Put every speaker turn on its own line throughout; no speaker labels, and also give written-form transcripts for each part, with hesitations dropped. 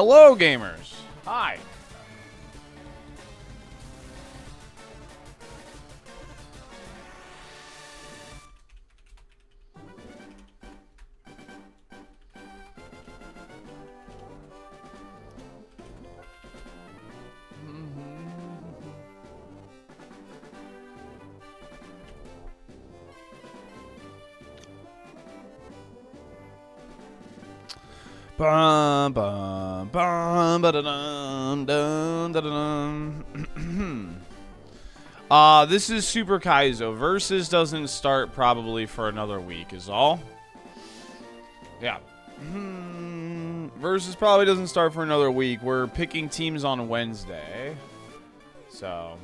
Hello, gamers. Hi. Bum, bum, bum, ba-da-dum, dum, da-da-dum. This is Super Kaizo. Versus doesn't start probably for another week is all. Yeah. Versus probably doesn't start for another week. We're picking teams on Wednesday. So.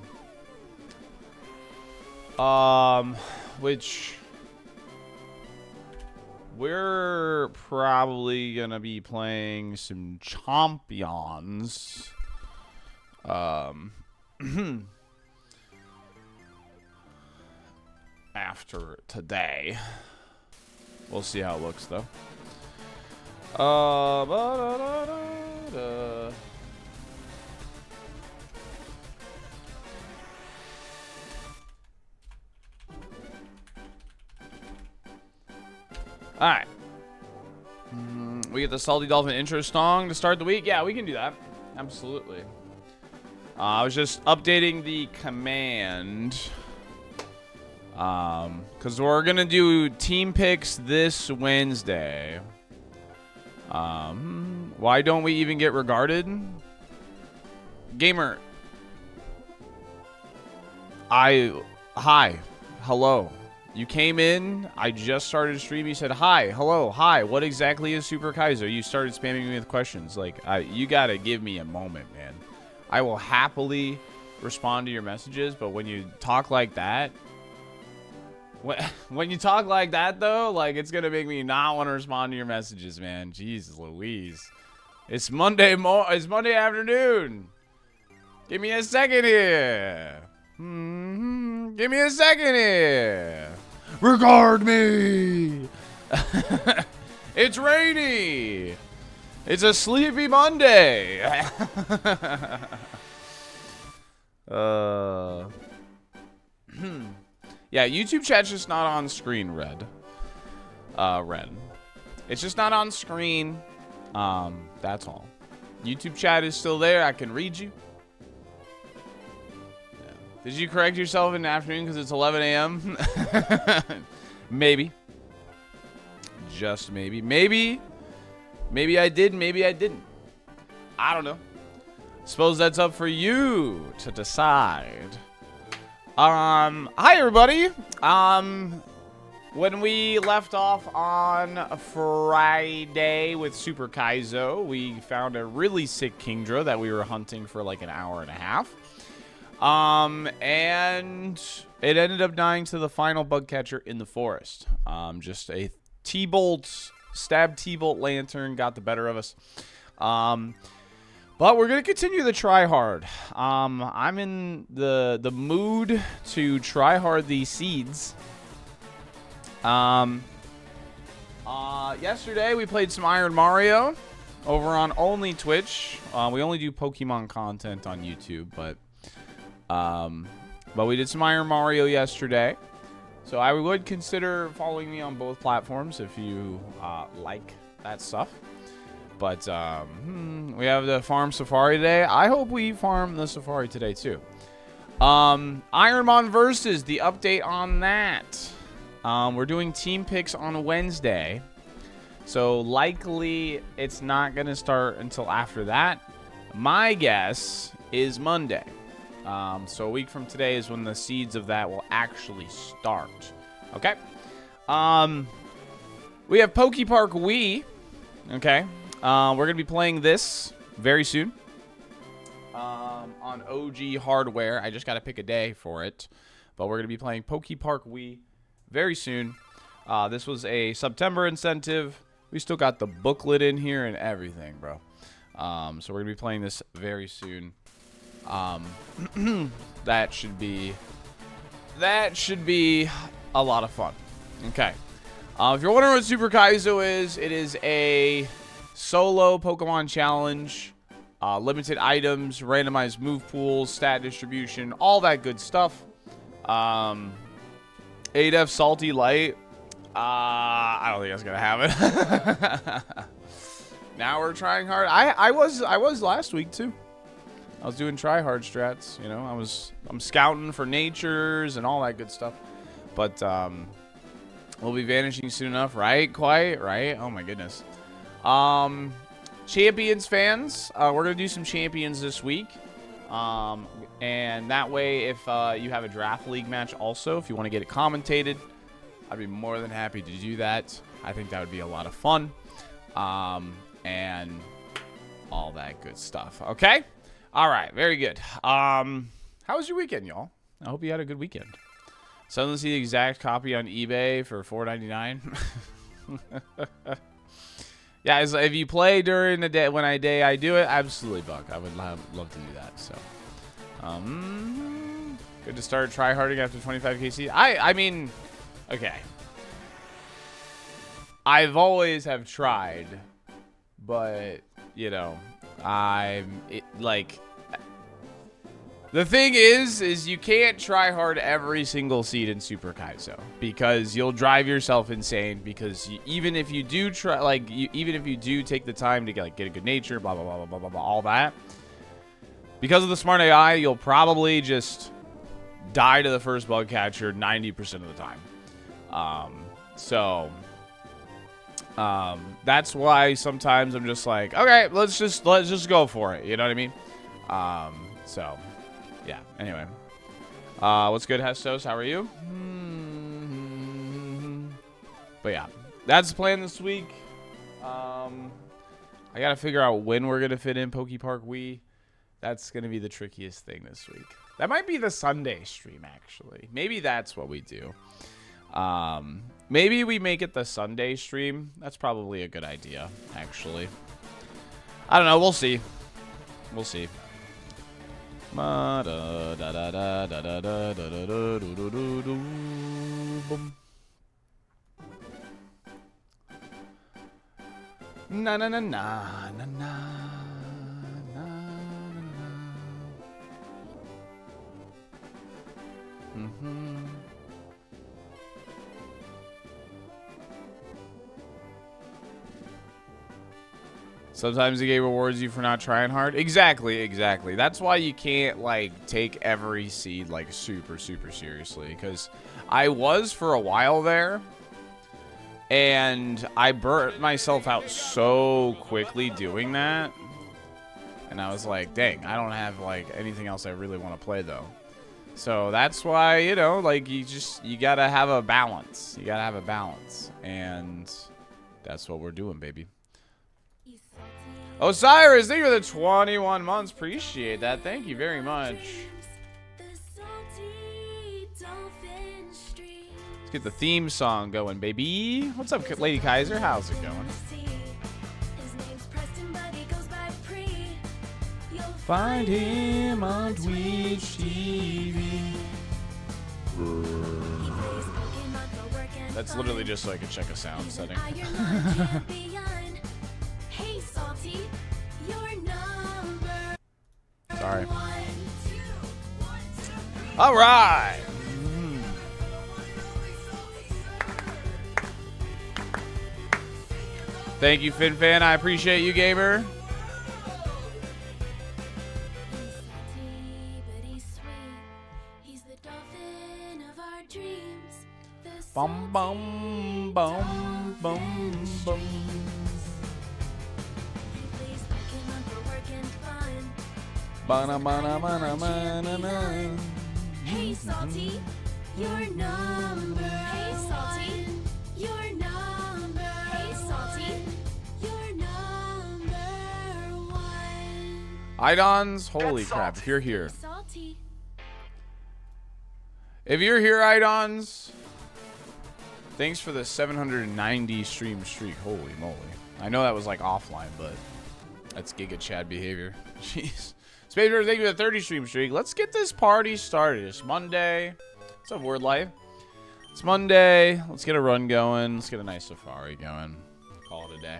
Which... we're probably going to be playing some champions. After today. We'll see how it looks, though. Alright. We get the SaltyDolphin intro song to start the week. Yeah, we can do that. Absolutely. I was just updating the command. Because we're going to do team picks this Wednesday. Why don't we even get regarded? Gamer. Hi. Hello. You came in, I just started streaming, you said, hi, hello, hi, what exactly is Super Kaizo? You started spamming me with questions. Like, you gotta give me a moment, man. I will happily respond to your messages, but when you talk like that, when you talk like that, though, like, it's gonna make me not want to respond to your messages, man. Jeez Louise. It's Monday afternoon. Give me a second here. Give me a second here. Regard me. It's rainy. It's a sleepy Monday. Yeah, YouTube chat's just not on screen, Red. It's just not on screen. That's all. YouTube chat is still there. I can read you. Did you correct yourself in the afternoon because it's 11 a.m.? Maybe. Just maybe. Maybe I did, maybe I didn't. I don't know. Suppose that's up for you to decide. Hi everybody. When we left off on Friday with Super Kaizo, we found a really sick Kingdra that we were hunting for like an hour and a half. And it ended up dying to the final bug catcher in the forest. Just a T-bolt, stab T-bolt lantern got the better of us. But we're going to continue the try hard. I'm in the mood to try hard these seeds. Yesterday we played some Iron Mario over on only Twitch. We only do Pokemon content on YouTube, but we did some Iron Mario yesterday. So I would consider following me on both platforms if you like that stuff. But we have the Farm Safari today. I hope we farm the Safari today too. ironMON versus the update on that. We're doing team picks on Wednesday. So likely it's not going to start until after that. My guess is Monday. So a week from today is when the seeds of that will actually start. Okay. We have PokePark Wii. Okay. We're going to be playing this very soon. On OG hardware. I just got to pick a day for it. But we're going to be playing PokePark Wii very soon. This was a September incentive. We still got the booklet in here and everything, bro. So we're going to be playing this very soon. That should be a lot of fun. Okay. If you're wondering what Super Kaizo is, it is a solo Pokemon challenge, limited items, randomized move pools, stat distribution, all that good stuff. 8F Salty Light. I don't think that's gonna happen. Now we're trying hard. I was last week too. I was doing try hard strats. You know, I'm scouting for natures and all that good stuff. But we'll be vanishing soon enough, right? Quite right. Oh my goodness. Champions fans, we're gonna do some champions this week. And that way, if you have a draft league match also, if you want to get it commentated, I'd be more than happy to do that. I think that would be a lot of fun. And all that good stuff. Okay? All right. Very good. How was your weekend, y'all? I hope you had a good weekend. Suddenly see the exact copy on eBay for $4.99. Yeah, if you play during the day when I do it, absolutely, Buck. I would love to do that. So, good to start tryharding after 25 KC. I mean, okay. I've always have tried, but you know, the thing is you can't try hard every single seed in Super Kaizo because you'll drive yourself insane. Because even if you do try, even if you do take the time to get a good nature, blah blah blah blah blah blah, all that, because of the smart AI, you'll probably just die to the first bug catcher 90% of the time. That's why sometimes I'm just like, okay, let's just go for it. You know what I mean? So. Yeah, anyway. What's good, Hestos? How are you? But yeah, that's the plan this week. I gotta figure out when we're gonna fit in Poke Park Wii. That's gonna be the trickiest thing this week. That might be the Sunday stream, actually. Maybe that's what we do. Maybe we make it the Sunday stream. That's probably a good idea, actually. I don't know. We'll see. We'll see. Na na na na na na. Sometimes the game rewards you for not trying hard. Exactly. That's why you can't, take every seed, super, super seriously. Because I was for a while there. And I burnt myself out so quickly doing that. And I was like, dang, I don't have, anything else I really want to play, though. So that's why, you gotta have a balance. You gotta have a balance. And that's what we're doing, baby. Osiris, thank you for the 21 months. Appreciate that. Thank you very much. Let's get the theme song going, baby. What's up, Lady Kaiser? How's it going? Find him on Twitch TV. That's literally just so I can check a sound setting. Hey, Salty, your number. Sorry. All right. Thank you, FinFan. I appreciate you, gamer. Bum bum bum bum bum. Bana bana bana bana bana. Hey Salty, your number. Hey Salty, your number. Hey Salty, your number one. Idons, holy crap! If you're here, if you're here, Idons, thanks for the 790 stream streak. Holy moly! I know that was offline, but that's Giga Chad behavior. Jeez. Spader, thank you for the 30 stream streak. Let's get this party started. It's Monday. What's up, Word Life? It's Monday. Let's get a run going. Let's get a nice safari going. Call it a day.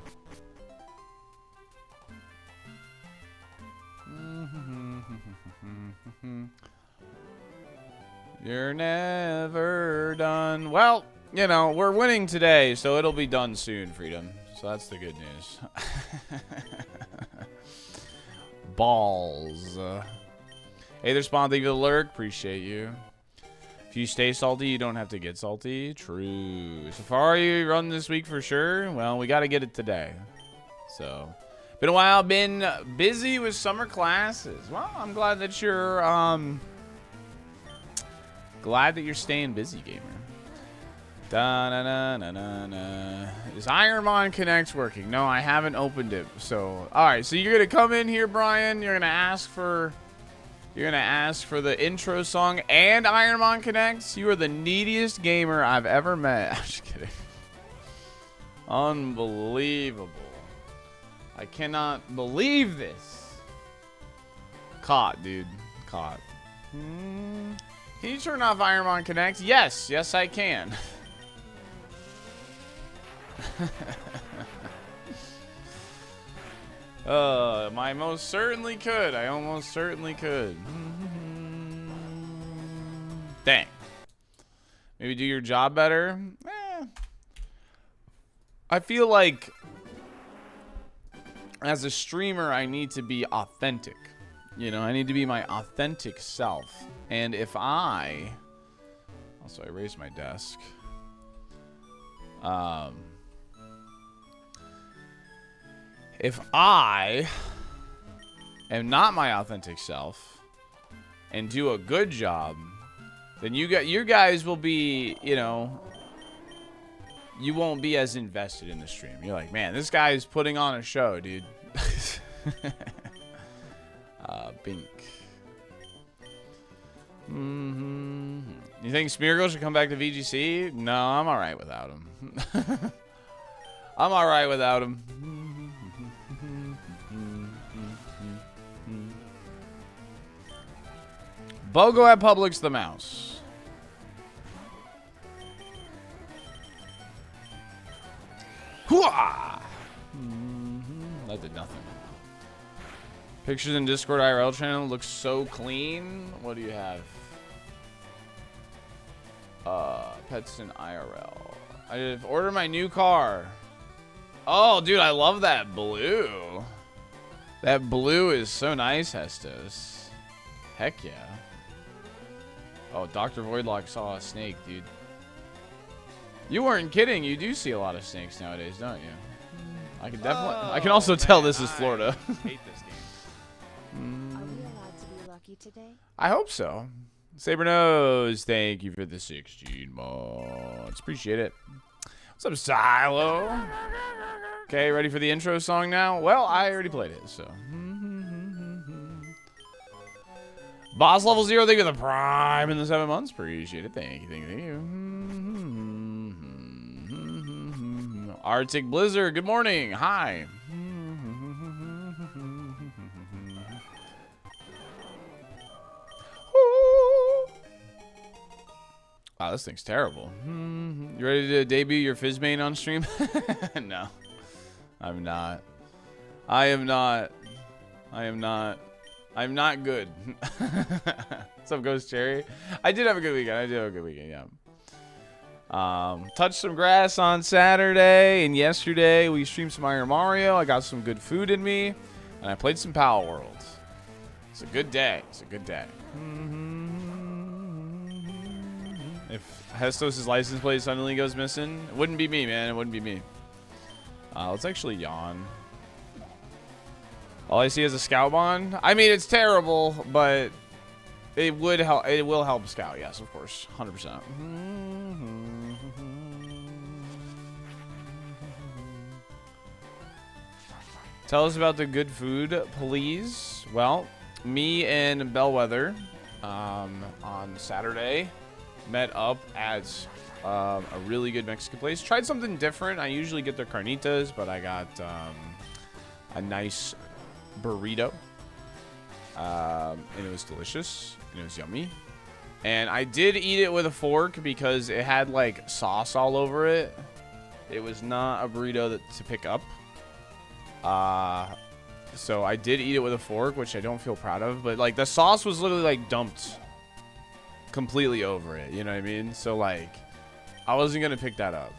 You're never done. Well, you know, we're winning today, so it'll be done soon, Freedom. So that's the good news. Balls. Hey there, Spawn. Thank you for the lurk. Appreciate you. If you stay salty, you don't have to get salty. True. Safari run this week for sure. Well, we got to get it today. So, been a while. Been busy with summer classes. Well, I'm glad that you're staying busy, gamer. Da na na na na na. Is ironMON Connect working? No, I haven't opened it. So, all right. So you're gonna come in here, Brian. You're gonna ask for the intro song and ironMON Connect. You are the neediest gamer I've ever met. I'm just kidding. Unbelievable. I cannot believe this. Caught, dude. Caught. Can you turn off ironMON Connect? Yes. Yes, I can. I most certainly could. I almost certainly could. Dang. Maybe do your job better? I feel like as a streamer, I need to be authentic. You know, I need to be my authentic self. And if I... Also, I raised my desk. If I am not my authentic self and do a good job, then you guys will be, you know, you won't be as invested in the stream. You're like, man, this guy is putting on a show, dude. Bink. You think Smeargle should come back to VGC? No, I'm all right without him. I'm all right without him. Bogo at Publix the mouse. Hooah! That did nothing. Pictures in Discord IRL channel looks so clean. What do you have? Pets in IRL. I've ordered my new car. Oh, dude, I love that blue. That blue is so nice, Hestos. Heck yeah. Oh, Dr. Voidlock saw a snake, dude. You weren't kidding. You do see a lot of snakes nowadays, don't you? I can definitely. I can also tell this is Florida.
I hate this game.
Are we allowed to be lucky today?
I hope so. Saber Nose, thank you for the 16 months. Appreciate it. What's up, Silo? Okay, ready for the intro song now? Well, I already played it, so. Boss level 0, thank you for the prime in the 7 months. Appreciate it. Thank you, thank you, thank you. Arctic Blizzard, good morning. Hi. Wow, this thing's terrible. You ready to debut your Fizzbane on stream? No, I'm not. I am not. I am not. I'm not good. What's up, Ghost Cherry? I did have a good weekend. Yeah. Touched some grass on Saturday, and yesterday we streamed some Iron Mario. I got some good food in me, and I played some Power World. It's a good day. It's a good day. If Hestos' license plate suddenly goes missing, it wouldn't be me, man. It wouldn't be me. Let's actually yawn. All I see is a scout bond. I mean, it's terrible, but it would help. It will help scout. Yes, of course, 100%. Tell us about the good food, please. Well, me and Bellwether on Saturday met up at a really good Mexican place. Tried something different. I usually get their carnitas, but I got a nice burrito, and it was delicious, and it was yummy. And I did eat it with a fork because it had like sauce all over it. It was not a burrito to pick up. So I did eat it with a fork, which I don't feel proud of. But, like, the sauce was literally, like, dumped completely over it. You know what I mean? So, like, I wasn't going to pick that up.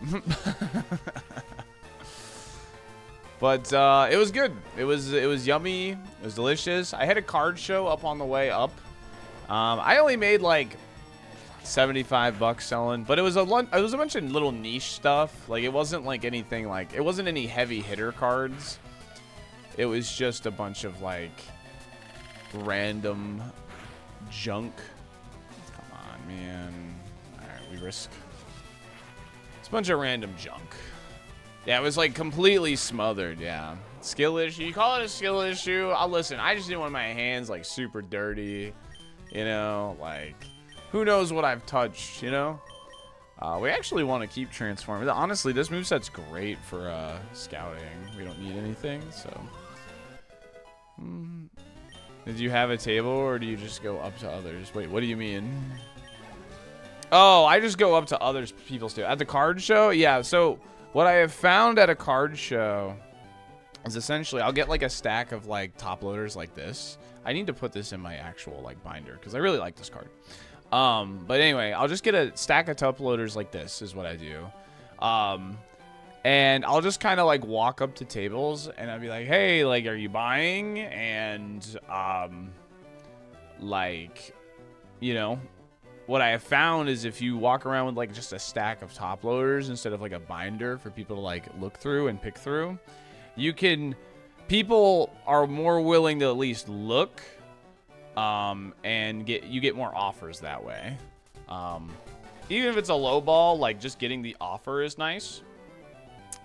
But it was good. It was yummy. It was delicious. I had a card show up on the way up. I only made, like, $75 selling, but it was a bunch of little niche stuff. Like, it wasn't like anything, like, it wasn't any heavy hitter cards. It was just a bunch of, like, random junk. Come on, man. All right, we risk. It's a bunch of random junk. Yeah, it was, like, completely smothered. Yeah, skill issue. You call it a skill issue? I'll listen. I just didn't want my hands, like, super dirty. You know, like, who knows what I've touched, you know? We actually want to keep transforming. Honestly, this moveset's great for scouting. We don't need anything, so. Did you have a table, or do you just go up to others? Wait, what do you mean? Oh, I just go up to others people's table. At the card show? Yeah, so what I have found at a card show is essentially I'll get, like, a stack of, like, top loaders like this. I need to put this in my actual, like, binder because I really like this card. But anyway, I'll just get a stack of top loaders like this is what I do. And I'll just kind of, like, walk up to tables and I'll be like, hey, like, are you buying? And, like, you know, what I have found is if you walk around with, like, just a stack of top loaders instead of, like, a binder for people to, like, look through and pick through, people are more willing to at least look, and you get more offers that way. Even if it's a low ball, like, just getting the offer is nice.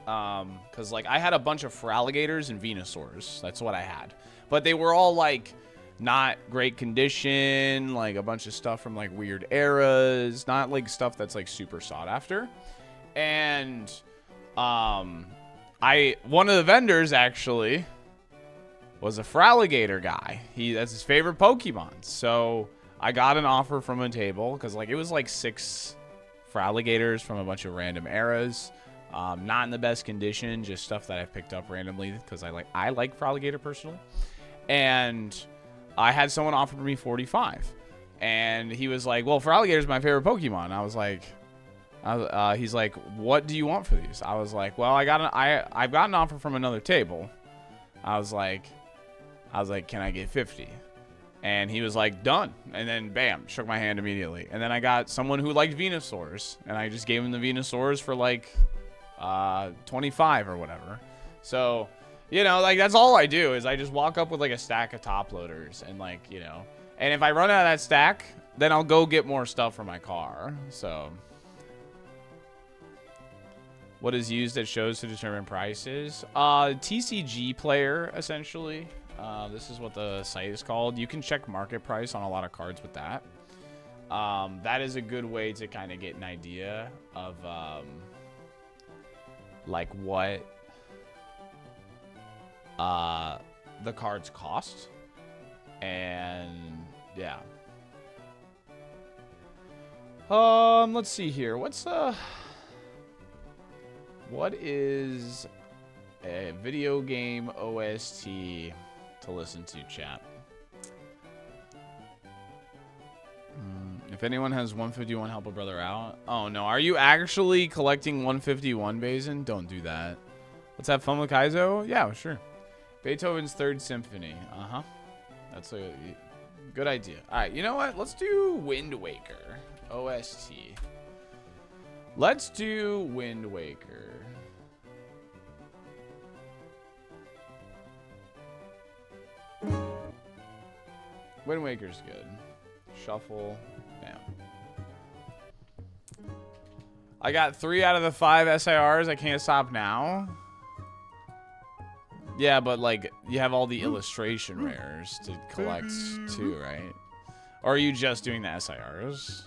Cause, like, I had a bunch of Fralligators and Venusaurs. That's what I had, but they were all, like, not great condition, like a bunch of stuff from, like, weird eras, not, like, stuff that's, like, super sought after. And one of the vendors actually was a Fralligator guy. That's his favorite Pokemon. So I got an offer from a table because, like, it was like 6 Fralligators from a bunch of random eras. Not in the best condition, just stuff that I picked up randomly because I like Fralligator personally. And I had someone offer me 45, and he was like, "Well, Fralligator's my favorite Pokemon." I was like, he's like, "What do you want for these?" I was like, "Well, I've got an offer from another table." I was like, "Can I get 50?" And he was like, "Done." And then bam, shook my hand immediately. And then I got someone who liked Venusaurs, and I just gave him the Venusaurs for, like, 25 or whatever. So, you know, like, that's all I do is I just walk up with, like, a stack of top loaders and, like, you know, and if I run out of that stack, then I'll go get more stuff for my car. So what is used at shows to determine prices? TCG player, essentially. This is what the site is called. You can check market price on a lot of cards with that. That is a good way to kind of get an idea of like what the cards cost. And yeah. Let's see here. What is a video game OST to listen to, chat? If anyone has 151, help a brother out. Oh no, are you actually collecting 151, Bazin? Don't do that. Let's have fun with Kaizo? Yeah, sure. Beethoven's Third Symphony. Uh-huh. That's a good idea. All right, you know what? Let's do Wind Waker OST. Let's do Wind Waker. Wind Waker's good. Shuffle. Bam. I got 3 out of the 5 SIRs. I can't stop now. Yeah, but, like, you have all the illustration rares to collect too, right? Or are you just doing the SIRs?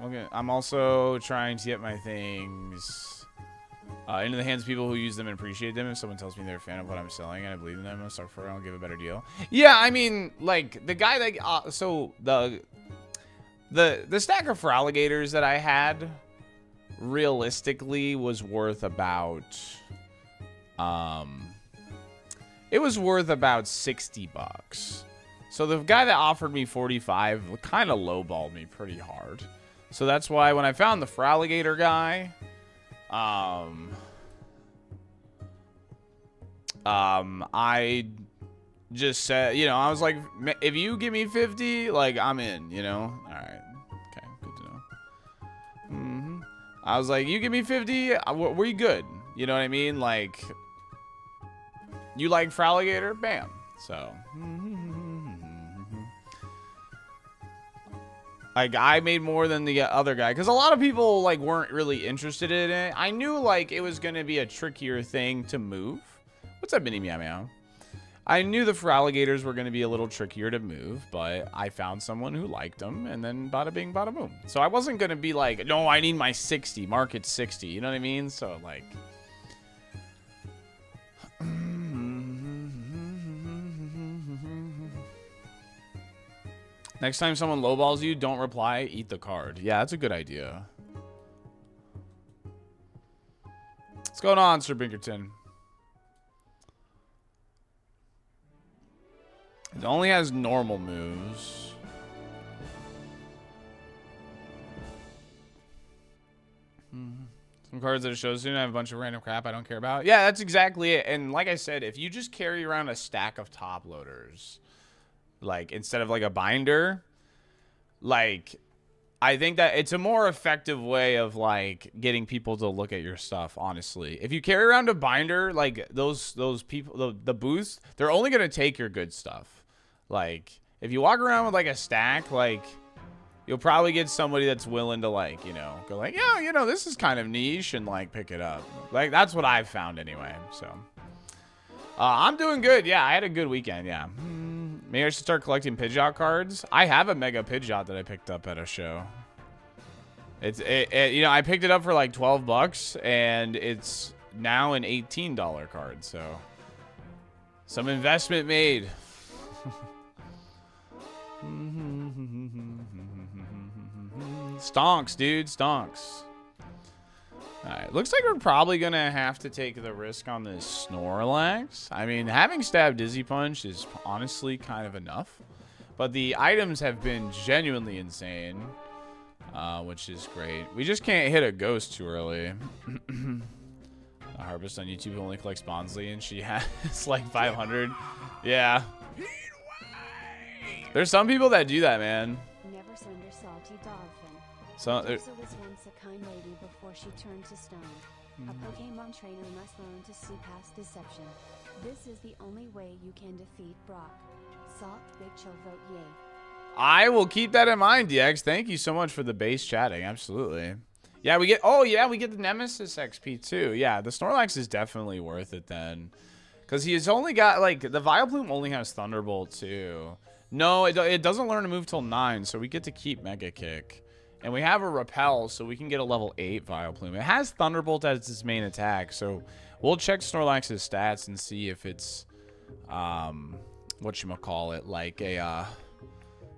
Okay. I'm also trying to get my things into the hands of people who use them and appreciate them. If someone tells me they're a fan of what I'm selling and I believe in them, I'll start for it. I'll give a better deal. Yeah, I mean, like, the guy that so the stack of Fralligators that I had realistically was worth about It was worth about 60 bucks. So the guy that offered me 45 kind of lowballed me pretty hard. So that's why when I found the Fralligator guy, I just said, you know, I was like, if you give me 50, like, I'm in, you know? All right. Okay, good to know. I was like, you give me 50, we good. You know what I mean? Like, you like Fralligator? Bam. So, like, I made more than the other guy because a lot of people like weren't really interested in it. I knew like it was gonna be a trickier thing to move. What's up, Mini Meow Meow? I knew the Fralligators were gonna be a little trickier to move, but I found someone who liked them, and then bada bing, bada boom. So I wasn't gonna be like, no, I need my 60, market 60. You know what I mean? So like. Next time someone lowballs you, don't reply, eat the card. Yeah, that's a good idea. What's going on, Sir Binkerton? It only has normal moves. Some cards that it shows soon have a bunch of random crap I don't care about. Yeah, that's exactly it. And like I said, if you just carry around a stack of top loaders, like instead of like a binder, like I think that it's a more effective way of like getting people to look at your stuff, honestly. If you carry around a binder, like those people, the booths, they're only going to take your good stuff. Like if you walk around with like a stack, like you'll probably get somebody that's willing to like, you know, go like, yeah, you know, this is kind of niche and like pick it up. Like that's what I've found anyway. So I'm doing good. Yeah, I had a good weekend. Yeah. Maybe I should start collecting Pidgeot cards. I have a Mega Pidgeot that I picked up at a show. You know, I picked it up for like 12 bucks and it's now an $18 card. So some investment made. Stonks, dude, stonks. Alright, looks like we're probably gonna have to take the risk on this Snorlax. I mean, having Stab Dizzy Punch is honestly kind of enough. But the items have been genuinely insane, which is great. We just can't hit a ghost too early. A Harvest on YouTube only collects Bonsly, and she has like 500. Yeah. There's some people that do that, man.
Never surrender, SaltyDolphin.
So
Medusa was once a kind lady before she turned to stone. A Pokemon trainer must learn to see past deception. This is the only way you can defeat Brock. Salt, Big Chill, vote yay.
I will keep that in mind, DX. Thank you so much for the base chatting. Absolutely. Yeah, we get. Oh, yeah, we get the Nemesis XP too. Yeah, the Snorlax is definitely worth it then, because he's only got like the Vileplume only has Thunderbolt too. No, it doesn't learn to move till 9, so we get to keep Mega Kick. And we have a Repel, so we can get a level 8 Vileplume. It has Thunderbolt as its main attack, so we'll check Snorlax's stats and see if it's, whatchamacallit, like a,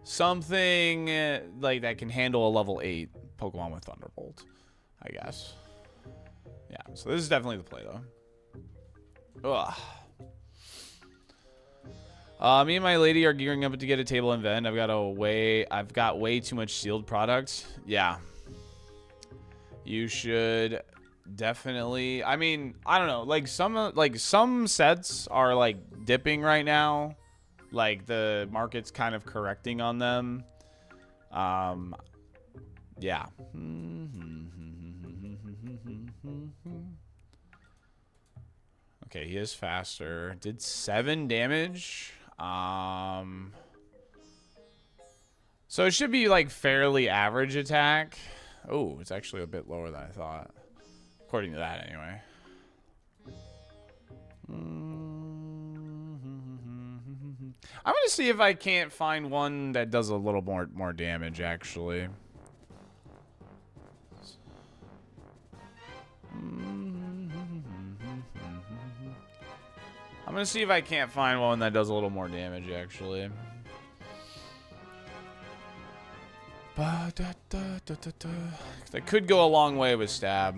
something like that can handle a level 8 Pokemon with Thunderbolt, I guess. Yeah, so this is definitely the play, though. Ugh. Me and my lady are gearing up to get a table and vend. I've got way too much sealed product. Yeah. You should definitely. I mean, I don't know. Like some sets are like dipping right now. Like the market's kind of correcting on them. Yeah. Okay, he is faster. Did 7 damage. So it should be like fairly average attack. Oh, it's actually a bit lower than I thought, according to that anyway. I'm gonna see if I can't find one that does a little more damage actually. I'm gonna see if I can't find one that does a little more damage, actually. That could go a long way with Stab.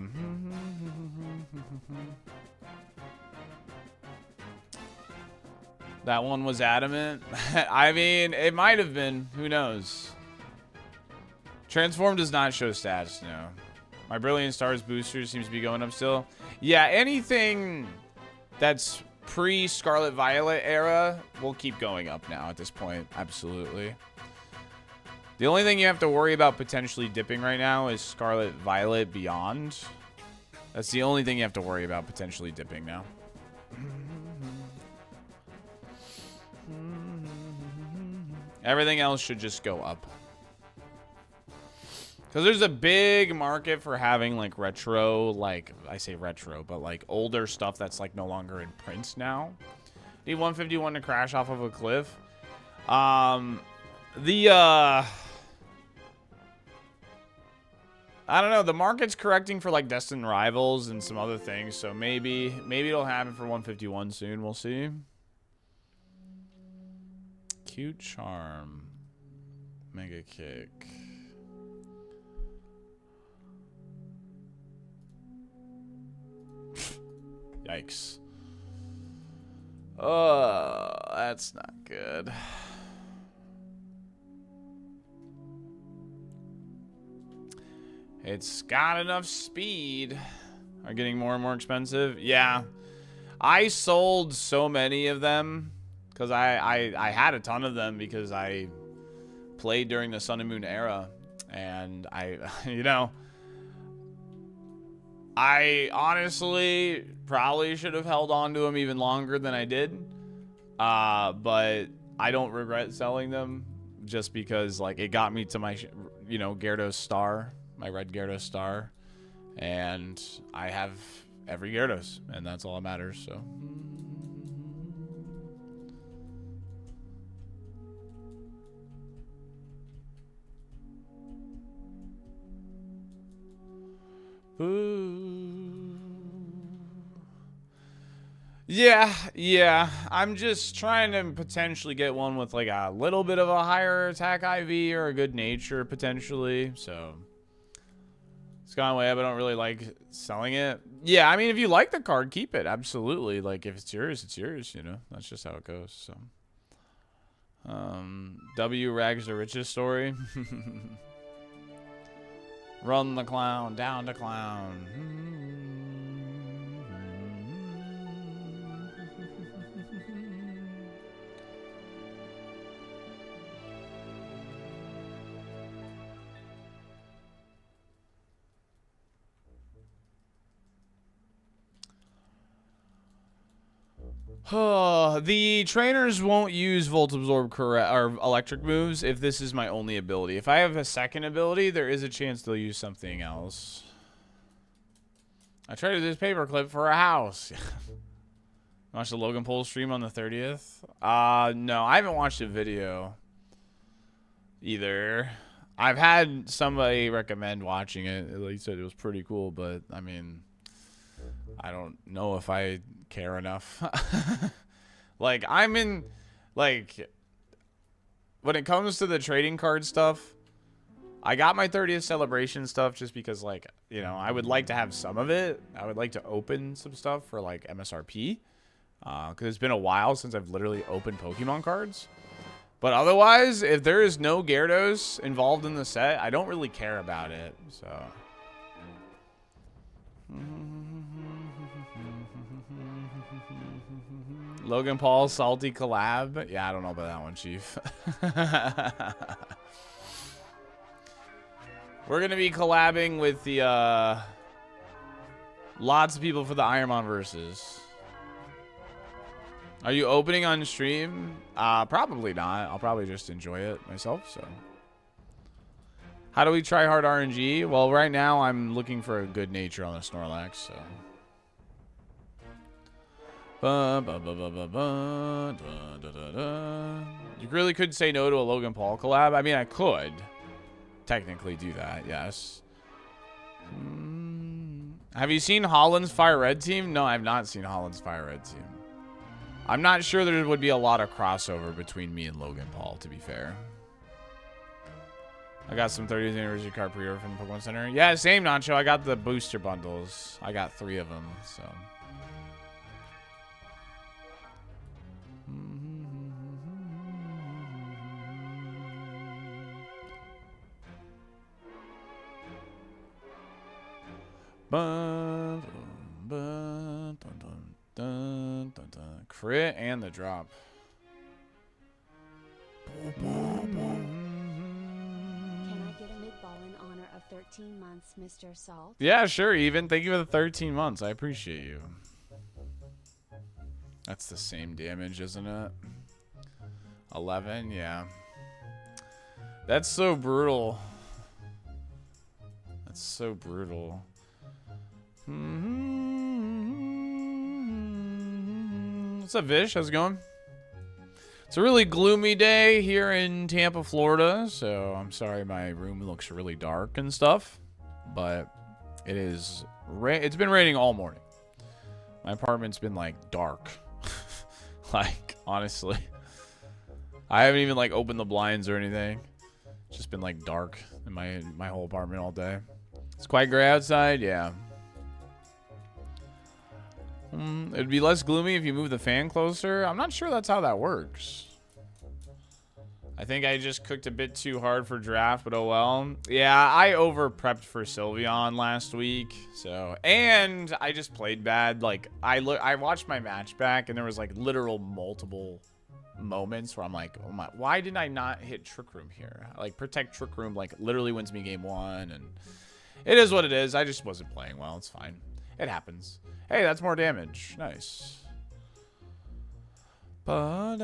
That one was adamant. I mean, it might have been. Who knows? Transform does not show stats, no. My Brilliant Stars booster seems to be going up still. Yeah, anything that's pre-Scarlet Violet era will keep going up now at this point. Absolutely. The only thing you have to worry about potentially dipping right now is Scarlet Violet Beyond. That's the only thing you have to worry about potentially dipping now. Everything else should just go up. Because there's a big market for having, like, retro, like, I say retro, but, like, older stuff that's, like, no longer in print now. Need 151 to crash off of a cliff. I don't know. The market's correcting for, like, Destined Rivals and some other things, so maybe it'll happen for 151 soon. We'll see. Cute Charm. Mega Kick. Yikes. Oh, that's not good. It's got enough speed. Are getting more and more expensive. Yeah. I sold so many of them because I had a ton of them because I played during the Sun and Moon era. And you know, I honestly probably should have held on to them even longer than I did. But I don't regret selling them just because, like, it got me to my, you know, Gyarados star, my red Gyarados star. And I have every Gyarados, and that's all that matters, so. Ooh. Yeah. I'm just trying to potentially get one with, like, a little bit of a higher attack IV or a good nature, potentially, so. It's gone way up. I don't really like selling it. Yeah, I mean, if you like the card, keep it. Absolutely. Like, if it's yours, you know. That's just how it goes, so. W Rags the Riches story. Run the clown, down the clown. The trainers won't use Volt Absorb or electric moves if this is my only ability. If I have a second ability, there is a chance they'll use something else. I traded this paperclip for a house. Watch the Logan Paul stream on the 30th. No, I haven't watched a video either. I've had somebody recommend watching it. They said it was pretty cool, but I mean, I don't know if I care enough. Like, I'm in, like, when it comes to the trading card stuff, I got my 30th celebration stuff just because, like, you know, I would like to have some of it. I would like to open some stuff for, like, MSRP, because it's been a while since I've literally opened Pokemon cards. But otherwise, if there is no Gyarados involved in the set, I don't really care about it, so. Logan Paul, Salty collab. Yeah, I don't know about that one, Chief. We're going to be collabing with the, lots of people for the ironMON versus. Are you opening on stream? Probably not. I'll probably just enjoy it myself, so. How do we try hard RNG? Well, right now I'm looking for a good nature on the Snorlax, so. You really could say no to a Logan Paul collab? I mean, I could technically do that, yes. Have you seen Holland's Fire Red team? No, I've not seen Holland's Fire Red team. I'm not sure there would be a lot of crossover between me and Logan Paul, to be fair. I got some 30th anniversary card pre-order from the Pokemon Center. Yeah, same, Nacho. I got the booster bundles. I got 3 of them, so. Bun, bun, dun, dun, dun, dun, dun. Crit and the drop.
Can I get a mid-ball in honor of 13 months, Mr. Salt?
Yeah, sure, Even. Thank you for the 13 months. I appreciate you. That's the same damage, isn't it? 11, yeah. That's so brutal. That's so brutal. What's up, Vish? How's it going? It's a really gloomy day here in Tampa, Florida, so I'm sorry my room looks really dark and stuff, but it is it's been raining all morning. My apartment's been like dark. Like, honestly. I haven't even like opened the blinds or anything. It's just been like dark in my whole apartment all day. It's quite gray outside, yeah. It'd be less gloomy if you move the fan closer. I'm not sure that's how that works. I think I just cooked a bit too hard for draft, but oh well. Yeah, I over prepped for Sylveon last week, so, and I just played bad. Like I watched my match back, and there was like literal multiple moments where I'm like, oh my, why didn't I not hit Trick Room here? Like Protect Trick Room like literally wins me game 1, and it is what it is. I just wasn't playing well. It's fine. It happens. Hey, that's more damage. Nice. Alright,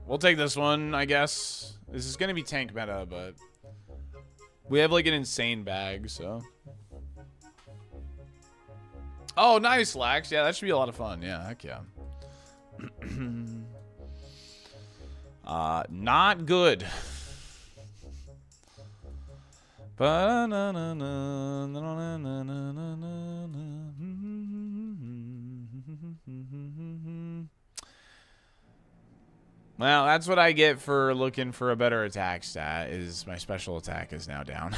we'll take this one, I guess. This is going to be tank meta, but we have like an insane bag, so. Oh, nice, Lax. Yeah, that should be a lot of fun. Yeah, heck yeah. Not good. Well, that's what I get for looking for a better attack stat, is my special attack is now down.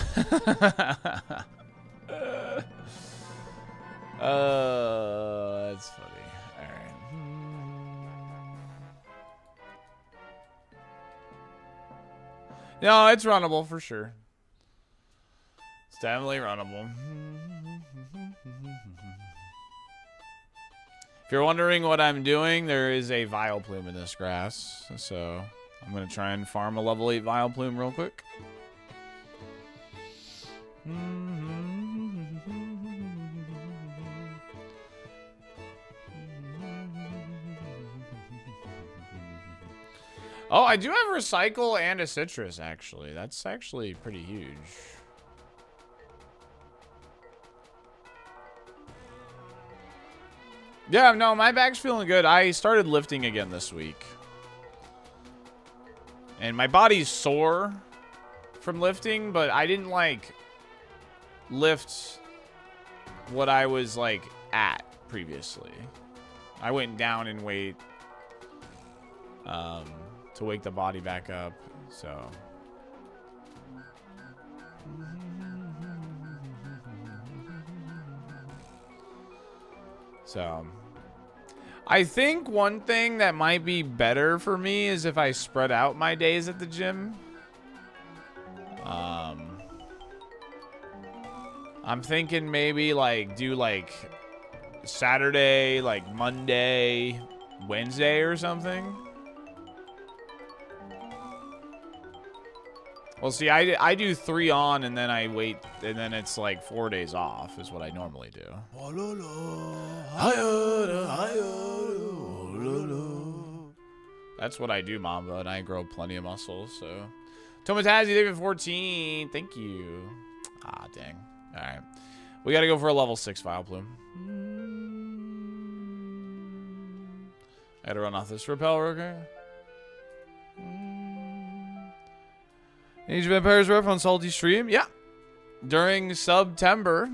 That's funny. All right. No, it's runnable for sure. It's definitely runnable. If you're wondering what I'm doing, there is a Vileplume in this grass. So I'm going to try and farm a level 8 Vileplume real quick. Oh, I do have Recycle and a Citrus, actually. That's actually pretty huge. Yeah, no, my bag's feeling good. I started lifting again this week. And my body's sore from lifting, but I didn't, like, lift what I was, like, at previously. I went down in weight to wake the body back up, so. So, I think one thing that might be better for me is if I spread out my days at the gym. I'm thinking maybe like do like Saturday, like Monday, Wednesday or something. Well, see, I do 3 on and then I wait, and then it's like 4 days off is what I normally do. That's what I do, Mamba, and I grow plenty of muscles, so. Tomatazzi, David 14, thank you. Ah, dang. All right. We got to go for a level 6 Vileplume. I got to run off this repel, okay? Age of Empires ref on Salty Stream. Yeah. During September,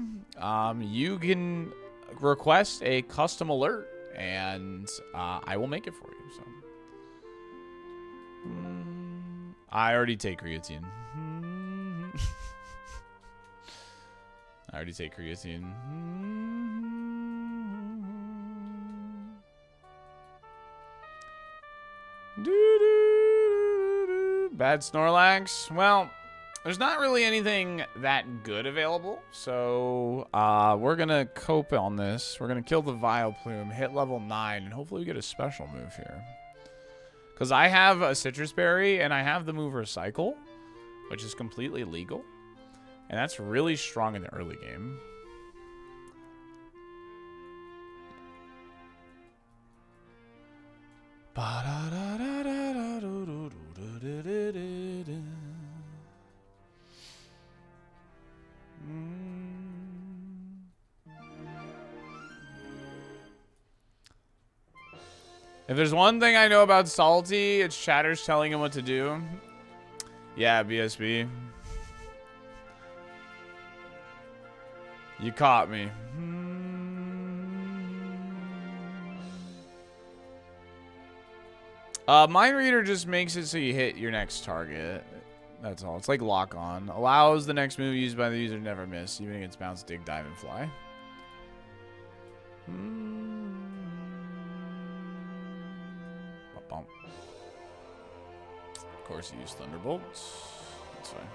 you can request a custom alert, and I will make it for you. So, I already take creatine. I already take creatine. Bad Snorlax. Well, there's not really anything that good available, so we're gonna cope on this. We're gonna kill the Vileplume, hit level 9, and hopefully we get a special move here. Because I have a Citrus Berry, and I have the move Recycle, which is completely legal. And that's really strong in the early game. If there's one thing I know about Salty, it's Chatter's telling him what to do. Yeah, BSB. You caught me. Mind Reader just makes it so you hit your next target. That's all. It's like Lock On. Allows the next move used by the user to never miss, even against Bounce, Dig, Dive, and Fly. Of course, you use Thunderbolts. That's fine.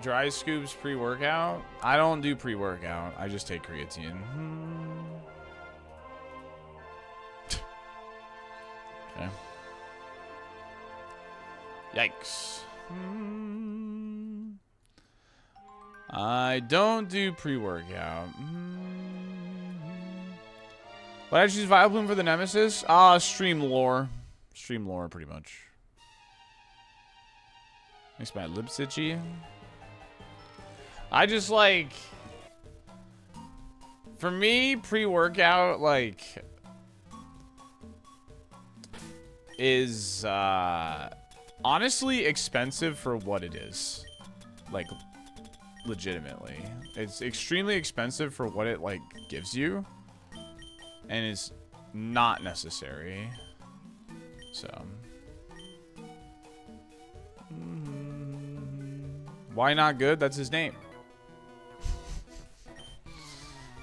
Dry Scoops pre-workout. I don't do pre-workout. I just take creatine. Okay. Yikes. I don't do pre-workout. Why did I choose Vileplume for the Nemesis? Stream lore. Stream lore, pretty much. Makes my lips itchy. I just like... For me, pre-workout, like... is, honestly expensive for what it is. Like, legitimately. It's extremely expensive for what it, like, gives you. And it's not necessary. So. Why not good? That's his name.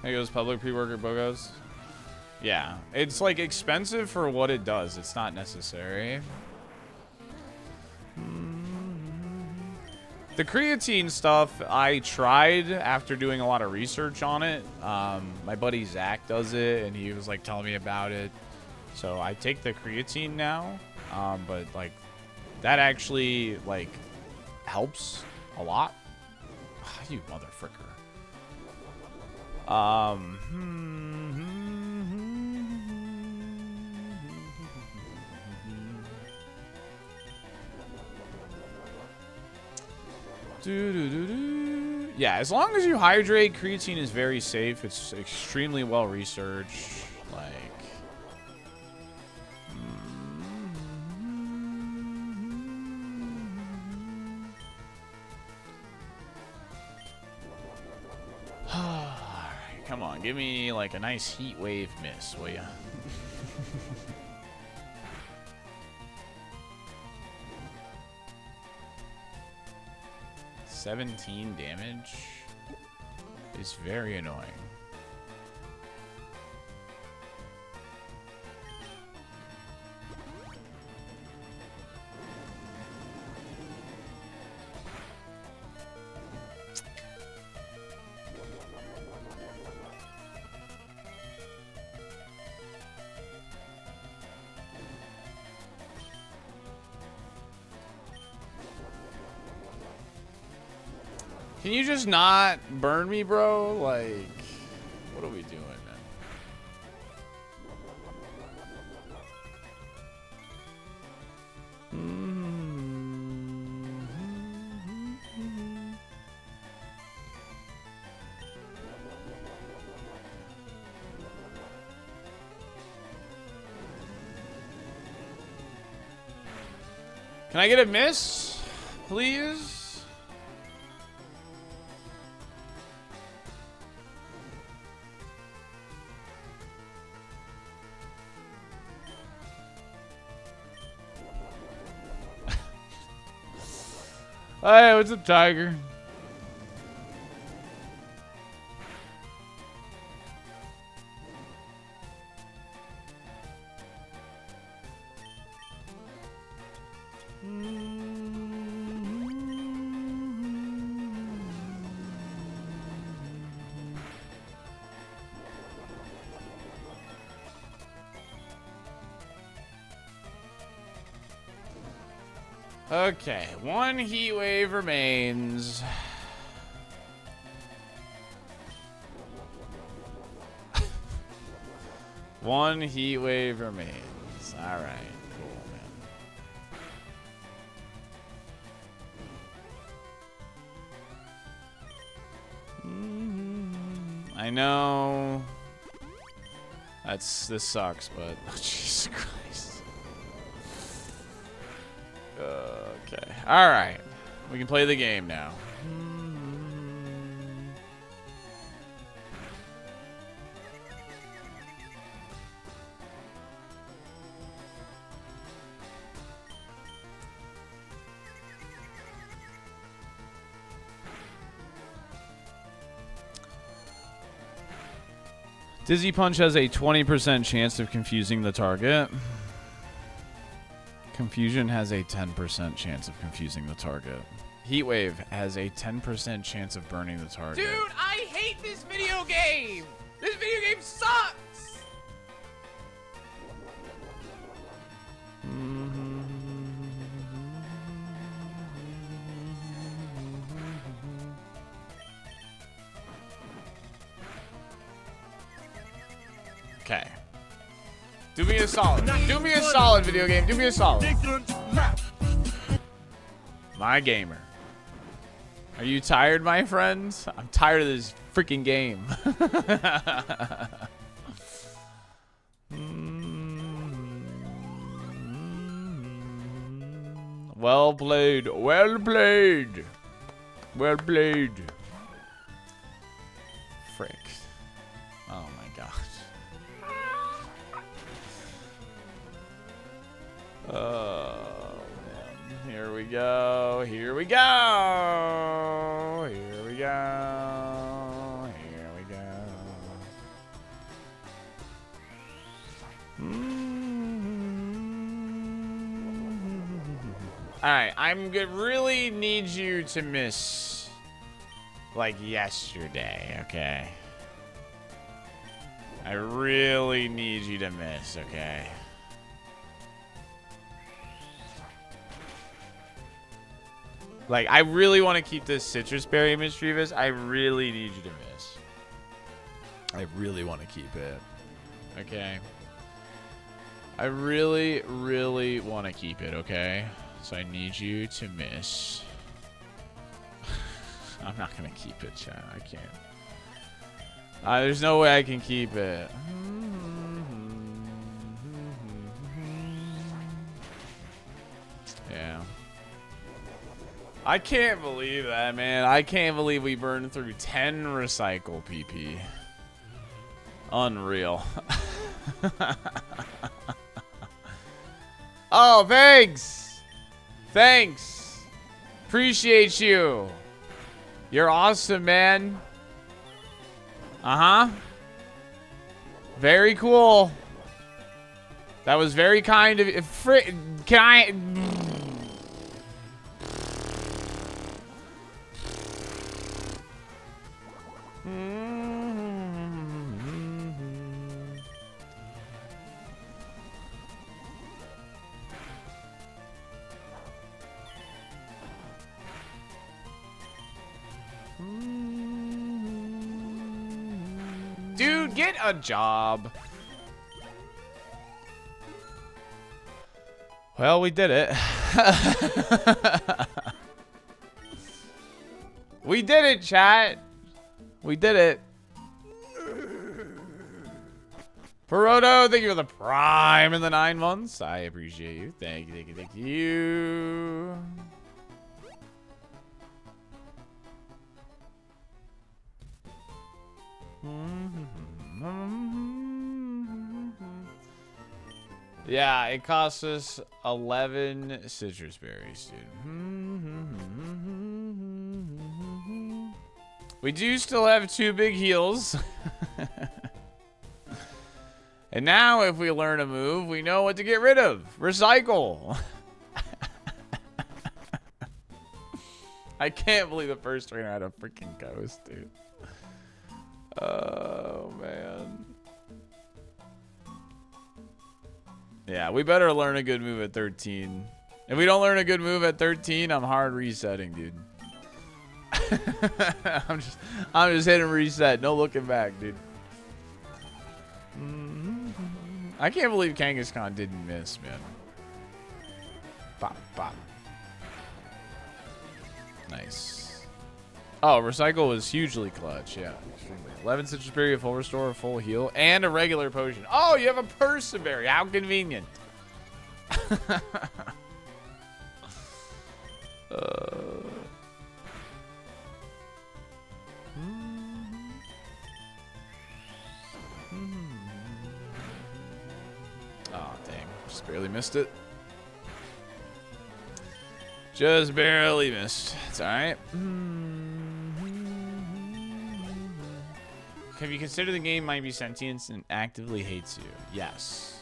There goes public pre-worker Bogos. Yeah. It's like expensive for what it does. It's not necessary. The creatine stuff, I tried after doing a lot of research on it. My buddy Zach does it, and he was like telling me about it. So I take the creatine now, but like that actually like helps a lot. You motherfucker. Yeah, as long as you hydrate, creatine is very safe. It's extremely well researched. Like, come on, give me like a nice heat wave miss, will ya? 17 damage is very annoying. Can you just not burn me, bro? Like, what are we doing, man? Can I get a miss, please? Hey, what's up, Tiger? Okay, one heat wave remains. One heat wave remains. All right, cool, man. I know. This sucks, but oh, Jesus Christ. Okay. All right. We can play the game now. Dizzy Punch has a 20% chance of confusing the target. Confusion has a 10% chance of confusing the target. Heatwave has a 10% chance of burning the target.
Dude, I hate this video game! This video game sucks!
Okay. Do me a solid. Do me a solid, video game. Do me a solid. My gamer. Are you tired, my friends? I'm tired of this freaking game. Well played. Well played. Well played. Frick. Oh my gosh. Oh, man. Here we go. Here we go. Here we go. Here we go. Alright, really need you to miss like yesterday, okay? I really need you to miss, okay? Like, I really want to keep this citrus berry mischievous. I really need you to miss. I really want to keep it. Okay. I really, really want to keep it, okay? So I need you to miss. I'm not going to keep it, chat. I can't. There's no way I can keep it. Yeah. I can't believe that, man. I can't believe we burned through 10 recycle PP. Unreal. Oh, thanks. Thanks. Appreciate you. You're awesome, man. Uh-huh. Very cool. That was very kind of you. Can I... Dude, get a job. Well, we did it. We did it, chat. We did it. Peroto, thank you for the prime in the 9 months. I appreciate you. Thank you, thank you, thank you. Yeah, it costs us 11 citrus berries, dude. We do still have 2 big heals. And now if we learn a move, we know what to get rid of. Recycle. I can't believe the first trainer had a freaking ghost, dude. Oh, man. Yeah, we better learn a good move at 13 If we don't learn a good move at 13, I'm hard resetting, dude. I'm just hitting reset. No looking back, dude. I can't believe Kangaskhan didn't miss, man. Bop, bop. Nice. Oh, recycle was hugely clutch. Yeah, extremely. 11 Citrus Berry, a full restore, a full heal, and a regular potion. Oh, you have a Perseberry. How convenient. Oh, dang. Just barely missed it. Just barely missed. It's alright. Have you considered the game might be sentient and actively hates you? Yes.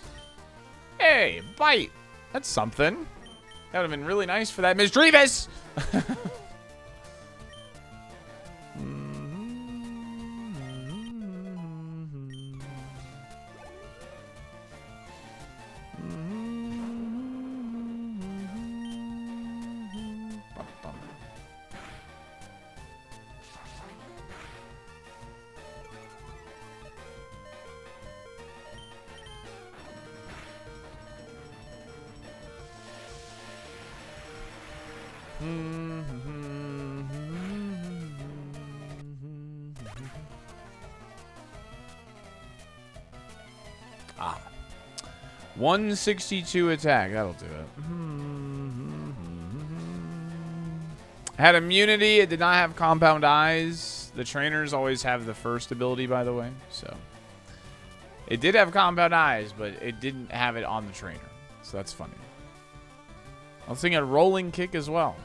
Hey, bite. That's something. That would have been really nice for that mischievous. Ah. 162 attack. That'll do it. Had immunity. It did not have compound eyes. The trainers always have the first ability, by the way. So it did have compound eyes, but it didn't have it on the trainer. So that's funny. I was thinking a rolling kick as well.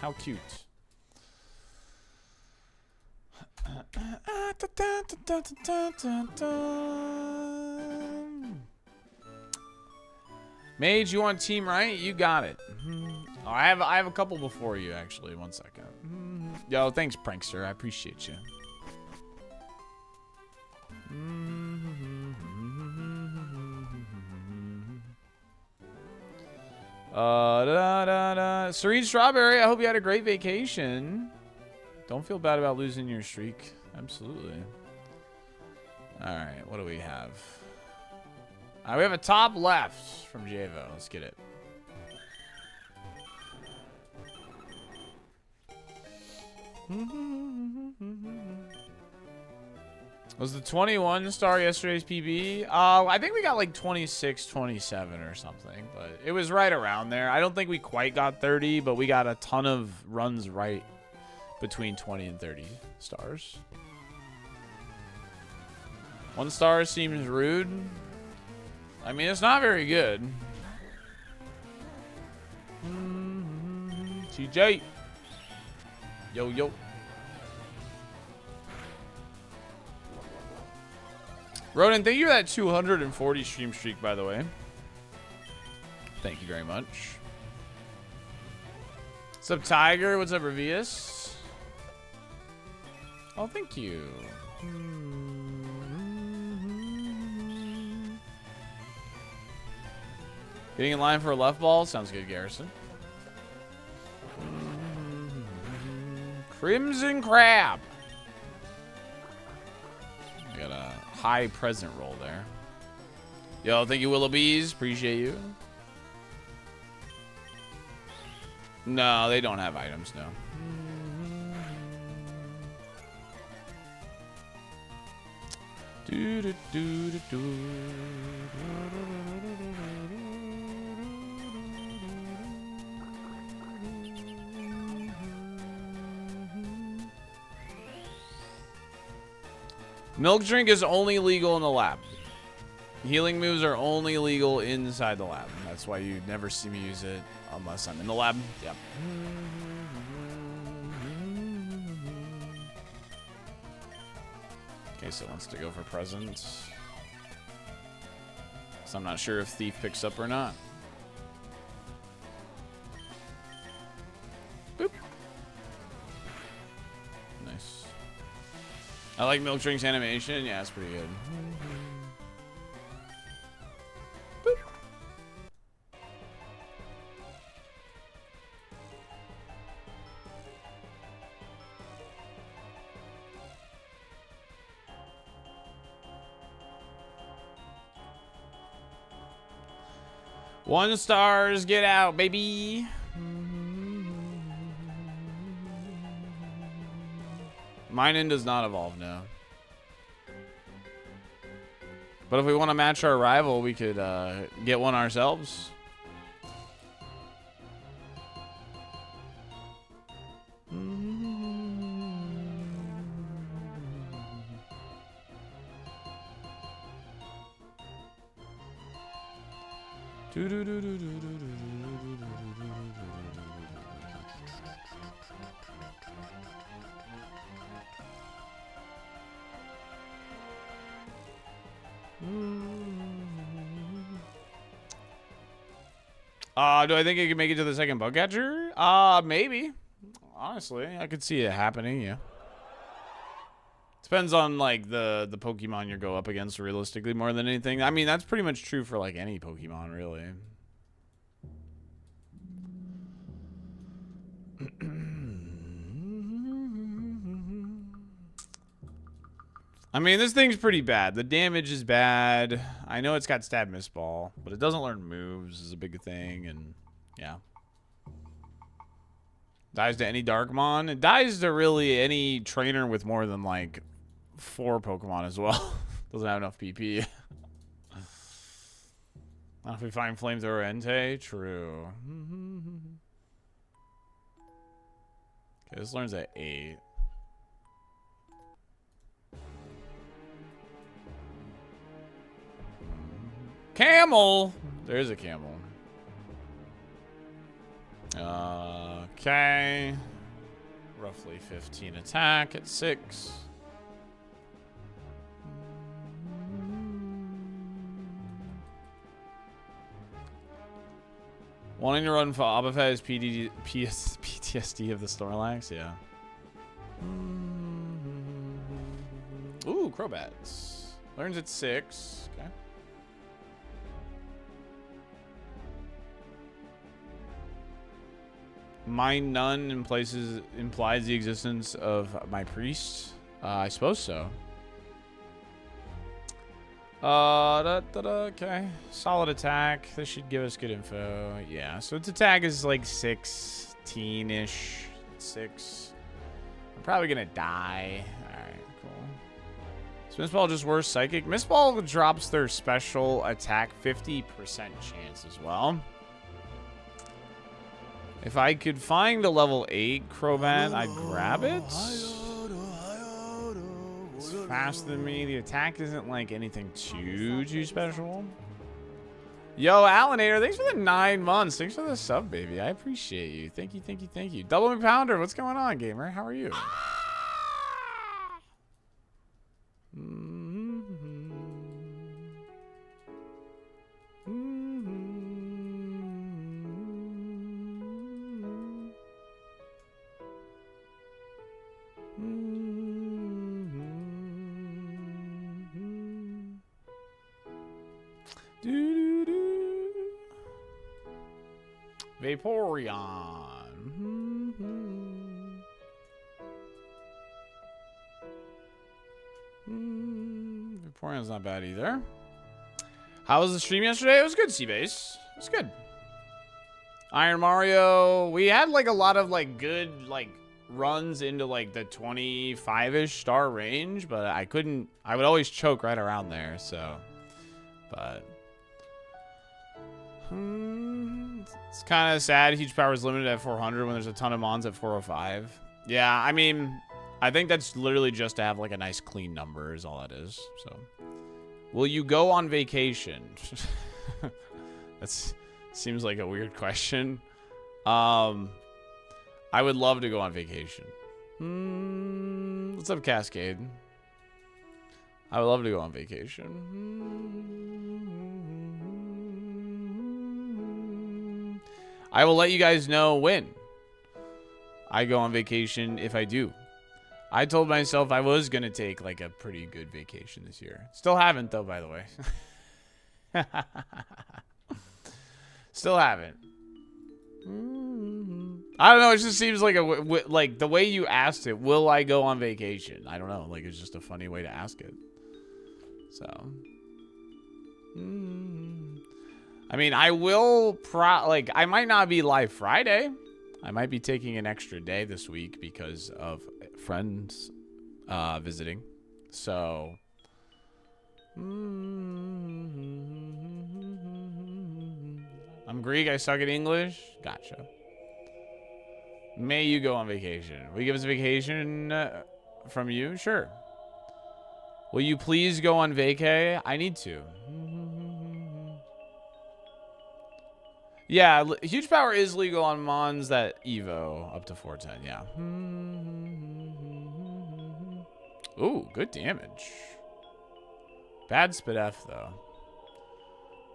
How cute. Mage, you want team right? You got it. Oh, I have a couple before you actually. 1 second. Yo, thanks, Prankster. I appreciate you. Serene Strawberry, I hope you had a great vacation. Don't feel bad about losing your streak. Absolutely. Alright, what do we have? We have a top left from Javo. Let's get it. Was the 21 star yesterday's PB? I think we got like 26, 27 or something, but it was right around there. I don't think we quite got 30, but we got a ton of runs right between 20 and 30 stars. 1 star seems rude. I mean, it's not very good. TJ. Yo, yo. Ronan, thank you for that 240 stream streak, by the way. Thank you very much. What's up, Tiger? What's up, Revius? Oh, thank you. Getting in line for a left ball? Sounds good, Garrison. Crimson Crab. We got a high present roll there. Yo, thank you, Willoughbys. Appreciate you. No, they don't have items, no. Do, do, do, do, do. Milk drink is only legal in the lab. Healing moves are only legal inside the lab. That's why you never see me use it unless I'm in the lab. Yep. Okay, so it wants to go for presents. So I'm not sure if Thief picks up or not. Boop. Nice. I like Milk Drink's animation. Yeah, it's pretty good. Boop. 1 stars, get out, baby. Mine does not evolve now. But if we want to match our rival, we could get one ourselves. Do I think I can make it to the second bug catcher? Maybe. Honestly, I could see it happening, yeah. Depends on, like, the Pokemon you go up against realistically more than anything. I mean, that's pretty much true for, like, any Pokemon, really. I mean, this thing's pretty bad. The damage is bad. I know it's got stab miss ball, but it doesn't learn moves is a big thing, and yeah. Dies to any Darkmon. It dies to really any trainer with more than like 4 Pokemon as well. Doesn't have enough PP. Not if we find Flamethrower Entei. True. Okay, this learns at 8. Camel! There's a camel. Okay. Roughly 15 attack at 6. Wanting to run for Abafez PTSD of the Snorlax? Yeah. Ooh, Crobats. Learns at 6. Okay. My none implies the existence of my priest. I suppose so. Okay. Solid attack. This should give us good info. Yeah, so its attack is like 16-ish. 6. I'm probably gonna die. Alright, cool. So Mistball just worse psychic. Mistball drops their special attack 50% chance as well. If I could find a level 8 Crobat, I'd grab it. It's faster than me. The attack isn't like anything too special. Yo, Alanator, thanks for the 9 months. Thanks for the sub, baby. I appreciate you. Thank you, thank you, thank you. Double McPounder, what's going on, gamer? How are you? Vaporeon. Vaporeon's not bad either. How was the stream yesterday? It was good, Seabase. It was good. Iron Mario. We had like a lot of like good like runs into like the 25-ish star range, but I would always choke right around there, so. But it's kind of sad. Huge power is limited at 400 when there's a ton of mons at 405. Yeah, I mean, I think that's literally just to have like a nice clean number is all that is. So, will you go on vacation? That seems like a weird question. I would love to go on vacation. What's up, Cascade? I would love to go on vacation. I will let you guys know when I go on vacation if I do. I told myself I was going to take like a pretty good vacation this year. Still haven't though, by the way. Still haven't. I don't know. It just seems like like the way you asked it. Will I go on vacation? I don't know. Like it's just a funny way to ask it. So, I mean, I will I might not be live Friday. I might be taking an extra day this week because of friends visiting. So I'm Greek, I suck at English. Gotcha. May you go on vacation. Will you give us a vacation from you? Sure. Will you please go on vacay? I need to. Yeah, huge power is legal on Mons that Evo up to 410. Yeah. Ooh, good damage. Bad spit F though.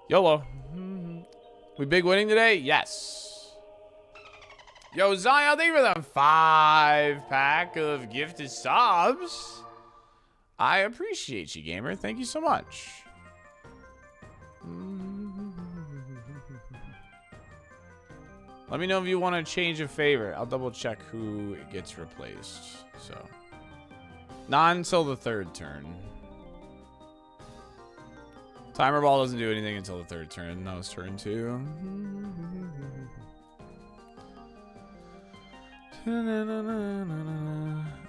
YOLO. We big winning today? Yes. Yo, Zion, thank you for the 5-pack of gifted subs. I appreciate you, gamer. Thank you so much. Let me know if you want to change a favorite. I'll double check who gets replaced. So, not until the 3rd turn. Timer ball doesn't do anything until the 3rd turn. That was turn 2.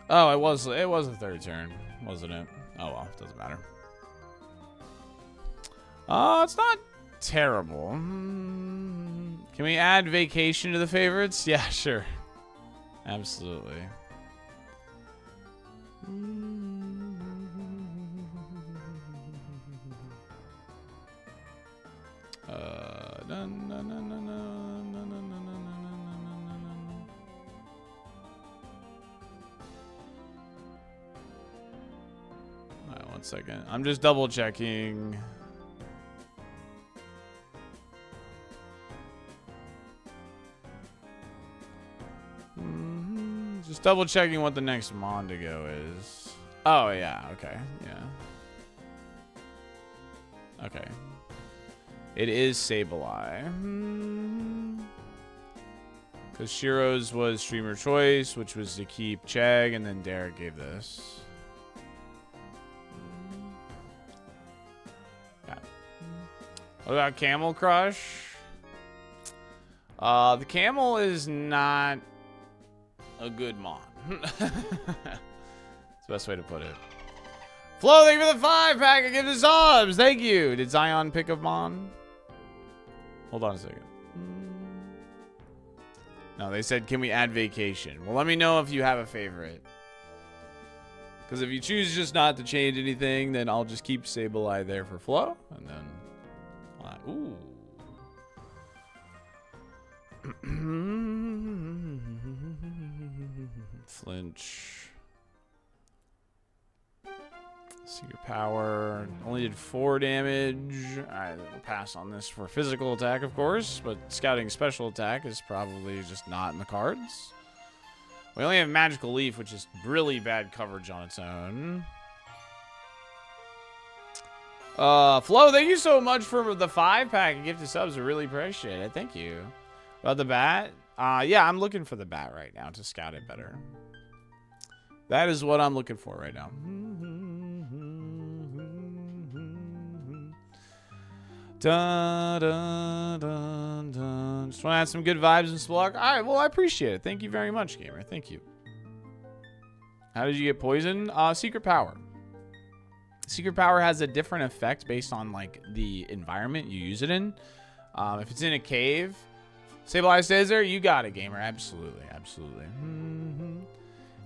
Oh, it was the 3rd turn, wasn't it? Oh well, doesn't matter. It's not terrible. Can we add vacation to the favorites? Yeah, sure. Absolutely. Alright, 1 second. I'm just double checking. Just double checking what the next Mon to go is. Oh, yeah. Okay. Yeah. Okay. It is Sableye. Because Shiro's was streamer choice, which was to keep Chegg, and then Derek gave this. Yeah. What about Camel Crush? The camel is not a good Mon. That's the best way to put it. Flo, thank you for the 5-pack. I give the subs. Thank you. Did Zion pick up Mon? Hold on a second. No, they said, can we add vacation? Well, let me know if you have a favorite. Because if you choose just not to change anything, then I'll just keep Sableye there for Flo. And then... ooh. Flinch. Secret power. Only did 4 damage. Alright, we'll pass on this for physical attack, of course. But scouting special attack is probably just not in the cards. We only have Magical Leaf, which is really bad coverage on its own. Flo, thank you so much for the 5-pack and gifted subs. I really appreciate it. Thank you. About the bat? Yeah, I'm looking for the bat right now to scout it better. That is what I'm looking for right now. Dun, dun, dun, dun. Just want to add some good vibes and Spelunky. All right, well, I appreciate it. Thank you very much, gamer. Thank you. How did you get poisoned? Secret power. Secret power has a different effect based on like the environment you use it in. If it's in a cave, Sableye stays there. You got it, gamer. Absolutely, absolutely.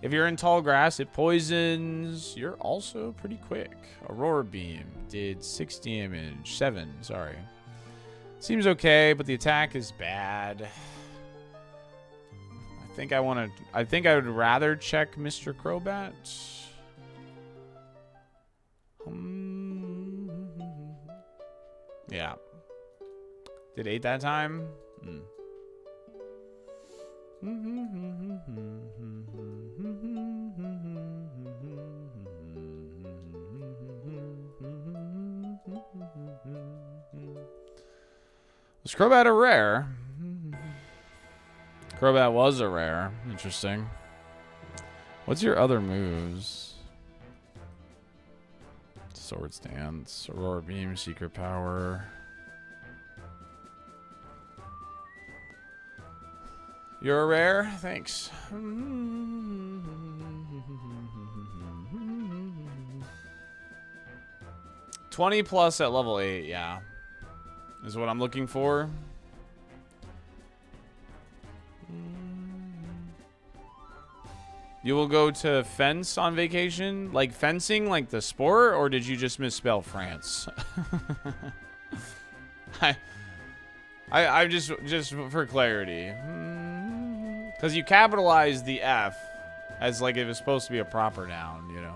If you're in tall grass, it poisons. You're also pretty quick. Aurora Beam did 6 damage. 7, sorry. Seems okay, but the attack is bad. I think I would rather check Mr. Crobat. Yeah. Did 8 that time? Was Crobat a rare? Crobat was a rare. Interesting. What's your other moves? Sword Stance, Aurora Beam, Secret Power. You're a rare? Thanks. 20 plus at level 8, yeah. Is what I'm looking for. You will go to fence on vacation? Like fencing, like the sport? Or did you just misspell France? I just for clarity. Because you capitalize the F as like it was supposed to be a proper noun, you know.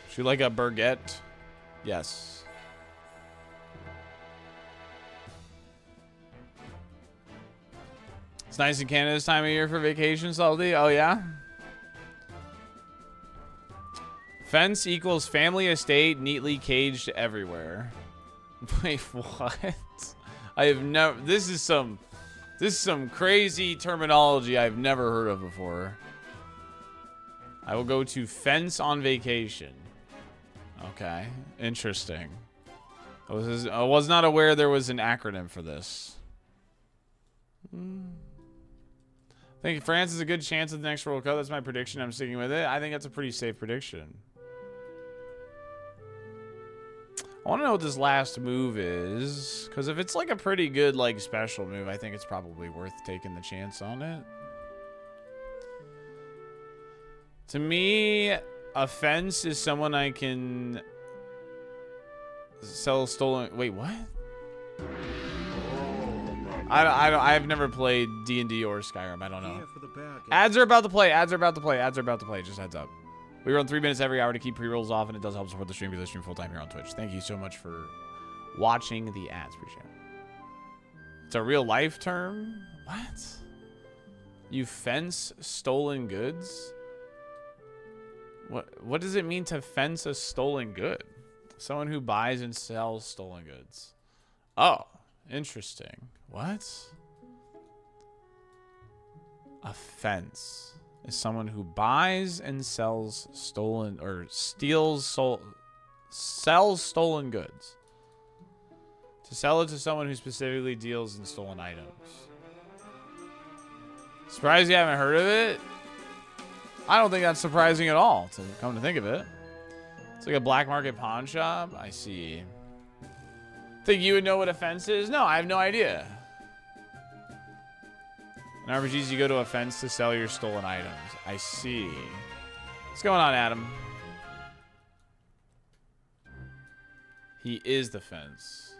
Should you like a baguette? Yes. It's nice in Canada this time of year for vacation, Salty. Oh, yeah? Fence equals family estate neatly caged everywhere. Wait, what? I have never... This is some crazy terminology I've never heard of before. I will go to fence on vacation. Okay, interesting. I was not aware there was an acronym for this. I think France is a good chance at the next World Cup. That's my prediction. I'm sticking with it. I think that's a pretty safe prediction. I want to know what this last move is, because if it's like a pretty good like special move, I think it's probably worth taking the chance on it. To me, a fence is someone I can sell stolen. Wait, what? I've never played D&D or Skyrim. I don't know. Ads are about to play. Ads are about to play. Ads are about to play. Just heads up. We run 3 minutes every hour to keep pre-rolls off, and it does help support the stream because I stream full time here on Twitch. Thank you so much for watching the ads. Appreciate it. It's a real life term. What? You fence stolen goods? What does it mean to fence a stolen good? Someone who buys and sells stolen goods. Oh, interesting. What? A fence is someone who buys and sells stolen or sells stolen goods. To sell it to someone who specifically deals in stolen items. Surprised you haven't heard of it? I don't think that's surprising at all, to come to think of it. It's like a black market pawn shop. I see. Think you would know what a fence is? No, I have no idea. In RPGs, you go to a fence to sell your stolen items. I see. What's going on, Adam? He is the fence.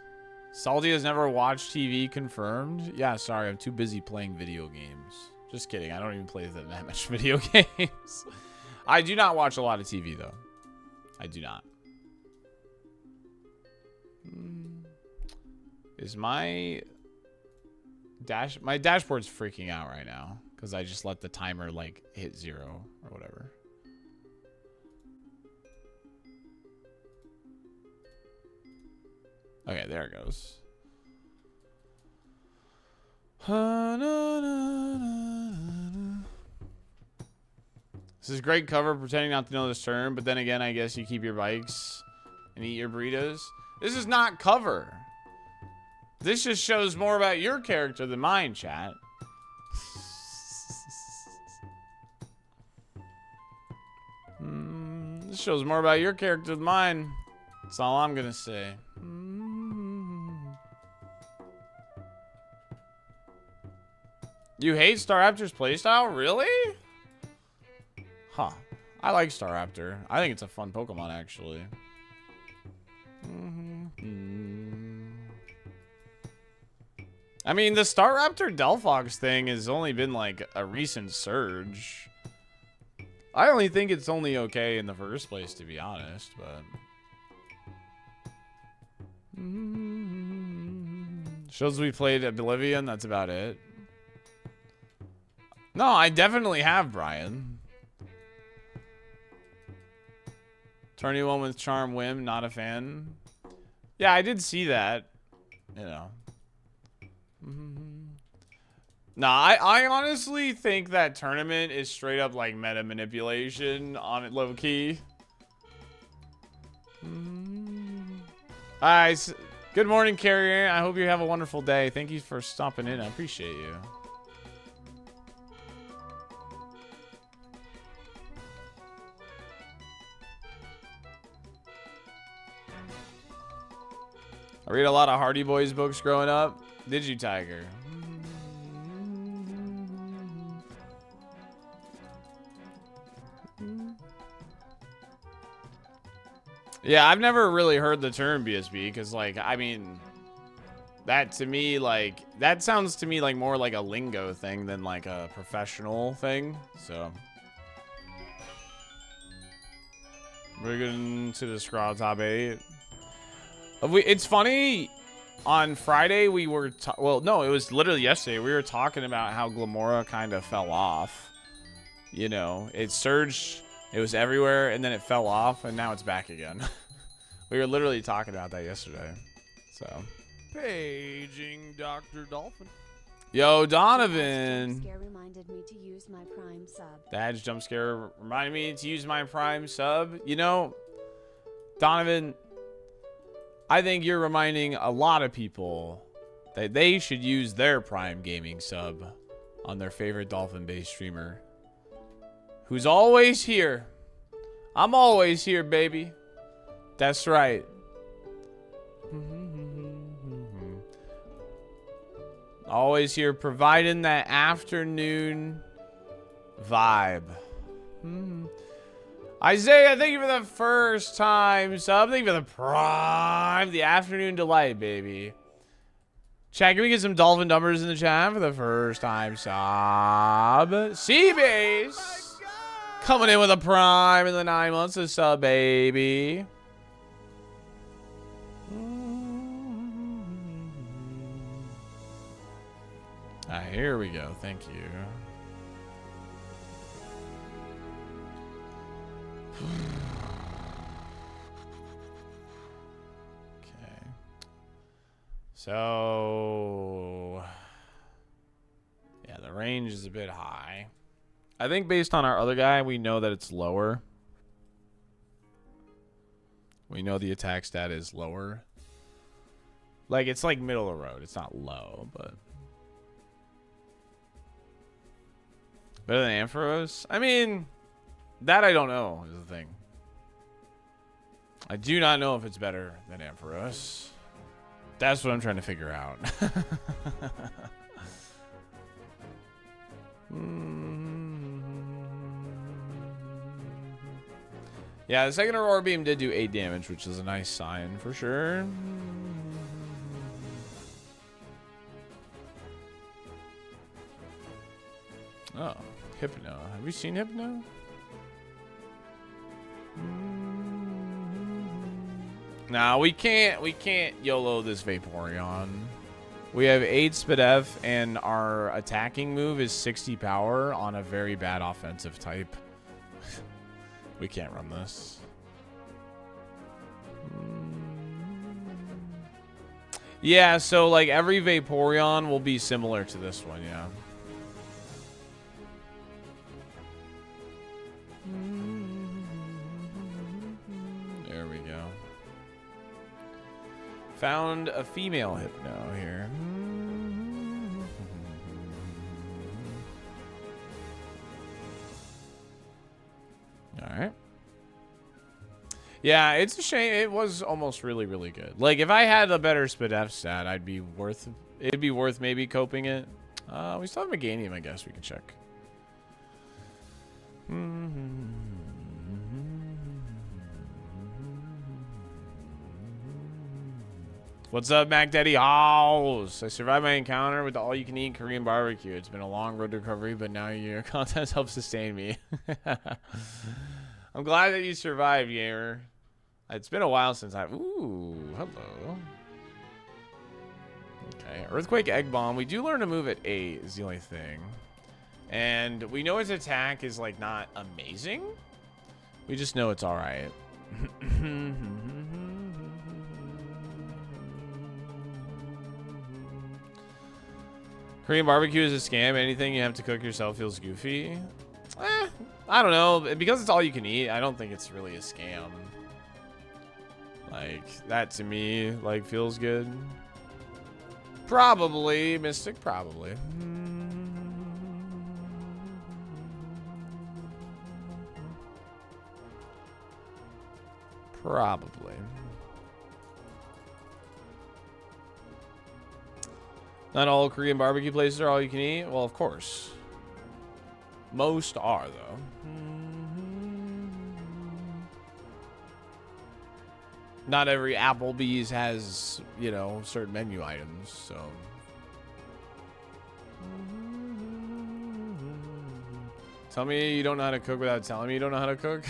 Salty has never watched TV confirmed? Yeah, sorry. I'm too busy playing video games. Just kidding. I don't even play that much video games. I do not watch a lot of TV, though. I do not. Is my dashboard's freaking out right now because I just let the timer like hit 0 or whatever. Okay, there it goes. This is great cover, pretending not to know this term, but then again, I guess you keep your bikes and eat your burritos. This is not cover. This just shows more about your character than mine, chat. This shows more about your character than mine. That's all I'm gonna say. You hate Staraptor's playstyle? Really? Huh. I like Staraptor. I think it's a fun Pokemon, actually. I mean, the Staraptor Delphox thing has only been like a recent surge. I only think it's only okay in the first place, to be honest, but... Shows we played Oblivion, that's about it. No, I definitely have, Brian. Tourney one with Charm Whim, not a fan. Yeah, I did see that. You know. Nah, I honestly think that tournament is straight up like meta manipulation on it low key. Alright, good morning, Carrier. I hope you have a wonderful day. Thank you for stopping in. I appreciate you. I read a lot of Hardy Boys books growing up. Did you, Tiger? Yeah, I've never really heard the term BSB because, like, I mean, that to me, like, that sounds to me like more like a lingo thing than like a professional thing. So, we're getting to the scroll top 8. It's funny. On Friday, we were, well, no, it was literally yesterday. We were talking about how Glamora kind of fell off. You know, it surged. It was everywhere, and then it fell off, and now it's back again. We were literally talking about that yesterday. So.
Paging Dr. Dolphin.
Yo, Donovan.
Jump scare reminded me to use my Prime sub.
Dad's jump scare reminded me to use my Prime sub. You know, Donovan, I think you're reminding a lot of people that they should use their Prime gaming sub on their favorite Dolphin-based streamer. Who's always here. I'm always here, baby. That's right. Always here providing that afternoon vibe. Isaiah, thank you for the first time sub. Thank you for the prime. The afternoon delight, baby. Chat, can we get some dolphin numbers in the chat for the first time sub? Seabase. Coming in with a prime in the 9 months of sub, baby. Alright, here we go. Thank you. Okay. So, yeah, the range is a bit high. I think based on our other guy, we know that it's lower. We know the attack stat is lower. Like, it's like middle of the road. It's not low, but... better than Ampharos? I mean, that I don't know is the thing. I do not know if it's better than Ampharos. That's what I'm trying to figure out. Yeah, the second Aurora Beam did do 8 damage, which is a nice sign for sure. Oh, Hypno. Have we seen Hypno? Nah, we can't YOLO this Vaporeon. We have 8 SpDef, and our attacking move is 60 power on a very bad offensive type. We can't run this. Yeah, so like every Vaporeon will be similar to this one, yeah. There we go. Found a female Hypno here. Alright. Yeah, it's a shame. It was almost really, really good. Like, if I had a better SpDef stat, it'd be worth maybe coping it. We still have Meganium, I guess we can check. What's up, Mac Daddy House? I survived my encounter with the all-you-can-eat Korean barbecue. It's been a long road to recovery, but now your content helps sustain me. I'm glad that you survived, gamer. It's been a while since I've... Ooh, hello. Okay, Earthquake Egg Bomb. We do learn to move at 8 is the only thing. And we know his attack is, like, not amazing. We just know it's alright. Korean barbecue is a scam. Anything you have to cook yourself feels goofy. I don't know. Because it's all you can eat, I don't think it's really a scam. Like, that to me, like, feels good. Probably, Mystic, probably. Probably. Not all Korean barbecue places are all you can eat. Well, of course. Most are, though. Not every Applebee's has, you know, certain menu items, so. Tell me you don't know how to cook without telling me you don't know how to cook.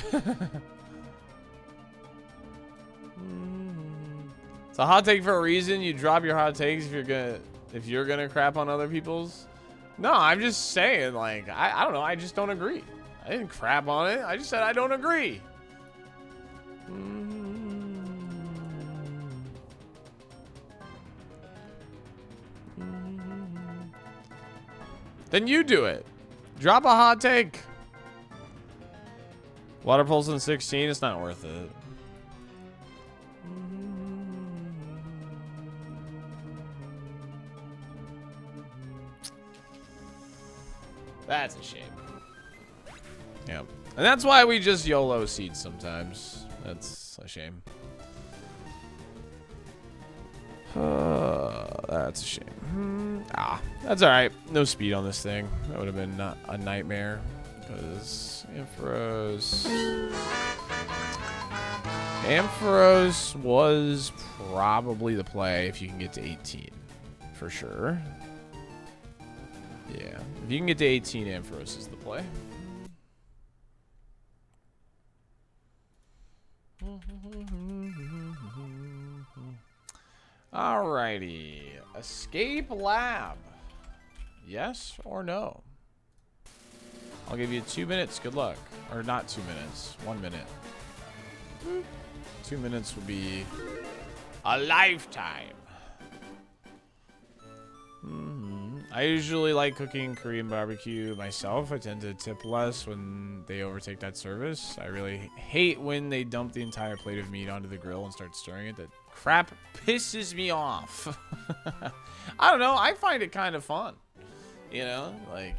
It's a hot take for a reason. You drop your hot takes if you're gonna crap on other people's. No, I'm just saying, like, I don't know, I just don't agree. I didn't crap on it. I just said I don't agree. Then you do it. Drop a hot take. Water pulse in 16, it's not worth it. That's a shame. Yep. And that's why we just YOLO seeds sometimes. That's a shame. That's a shame. That's alright. No speed on this thing. That would have been a nightmare. Because Ampharos was probably the play if you can get to 18. For sure. Yeah. If you can get to 18, Ampharos is the play. Alrighty. Escape lab. Yes or no? I'll give you 2 minutes. Good luck. Or not 2 minutes. 1 minute. 2 minutes would be a lifetime. I usually like cooking Korean barbecue myself. I tend to tip less when they overtake that service. I really hate when they dump the entire plate of meat onto the grill and start stirring it. That crap pisses me off. I don't know. I find it kind of fun. You know, like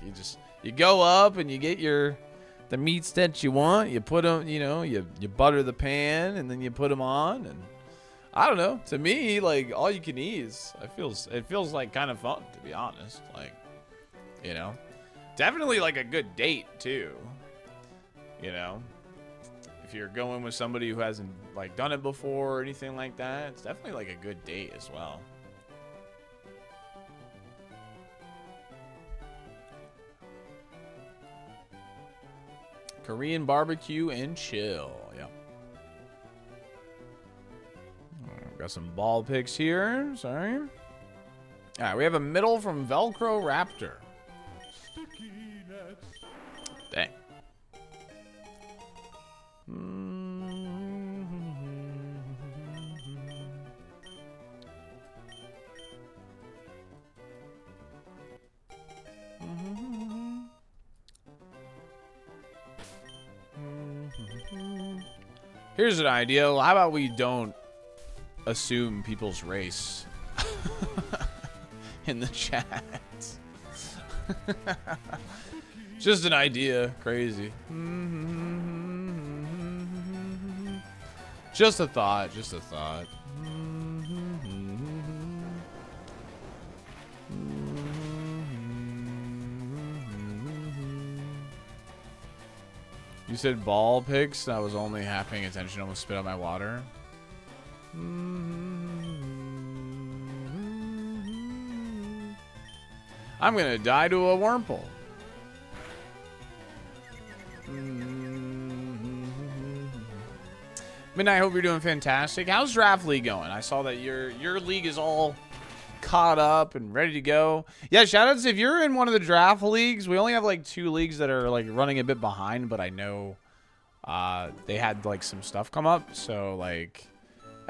you go up and you get the meats that you want. You put them, you know, you butter the pan and then you put them on, and I don't know. To me, like, all you can eat is, it feels like kind of fun, to be honest. Like, you know, definitely like a good date too. You know, if you're going with somebody who hasn't like done it before or anything like that, it's definitely like a good date as well. Korean barbecue and chill. Yep. Got some ball picks here. Sorry. All right, we have a middle from Velcro Raptor. Dang. Here's an idea. How about we don't assume people's race in the chat? Just an idea. Crazy. Just a thought. Just a thought. You said ball picks? I was only half paying attention. Almost spit out my water. I'm gonna die to a Wurmple. Midnight, I hope you're doing fantastic. How's Draft League going? I saw that your league is all caught up and ready to go. Yeah, shoutouts if you're in one of the draft leagues. We only have like 2 leagues that are like running a bit behind, but I know they had like some stuff come up, so like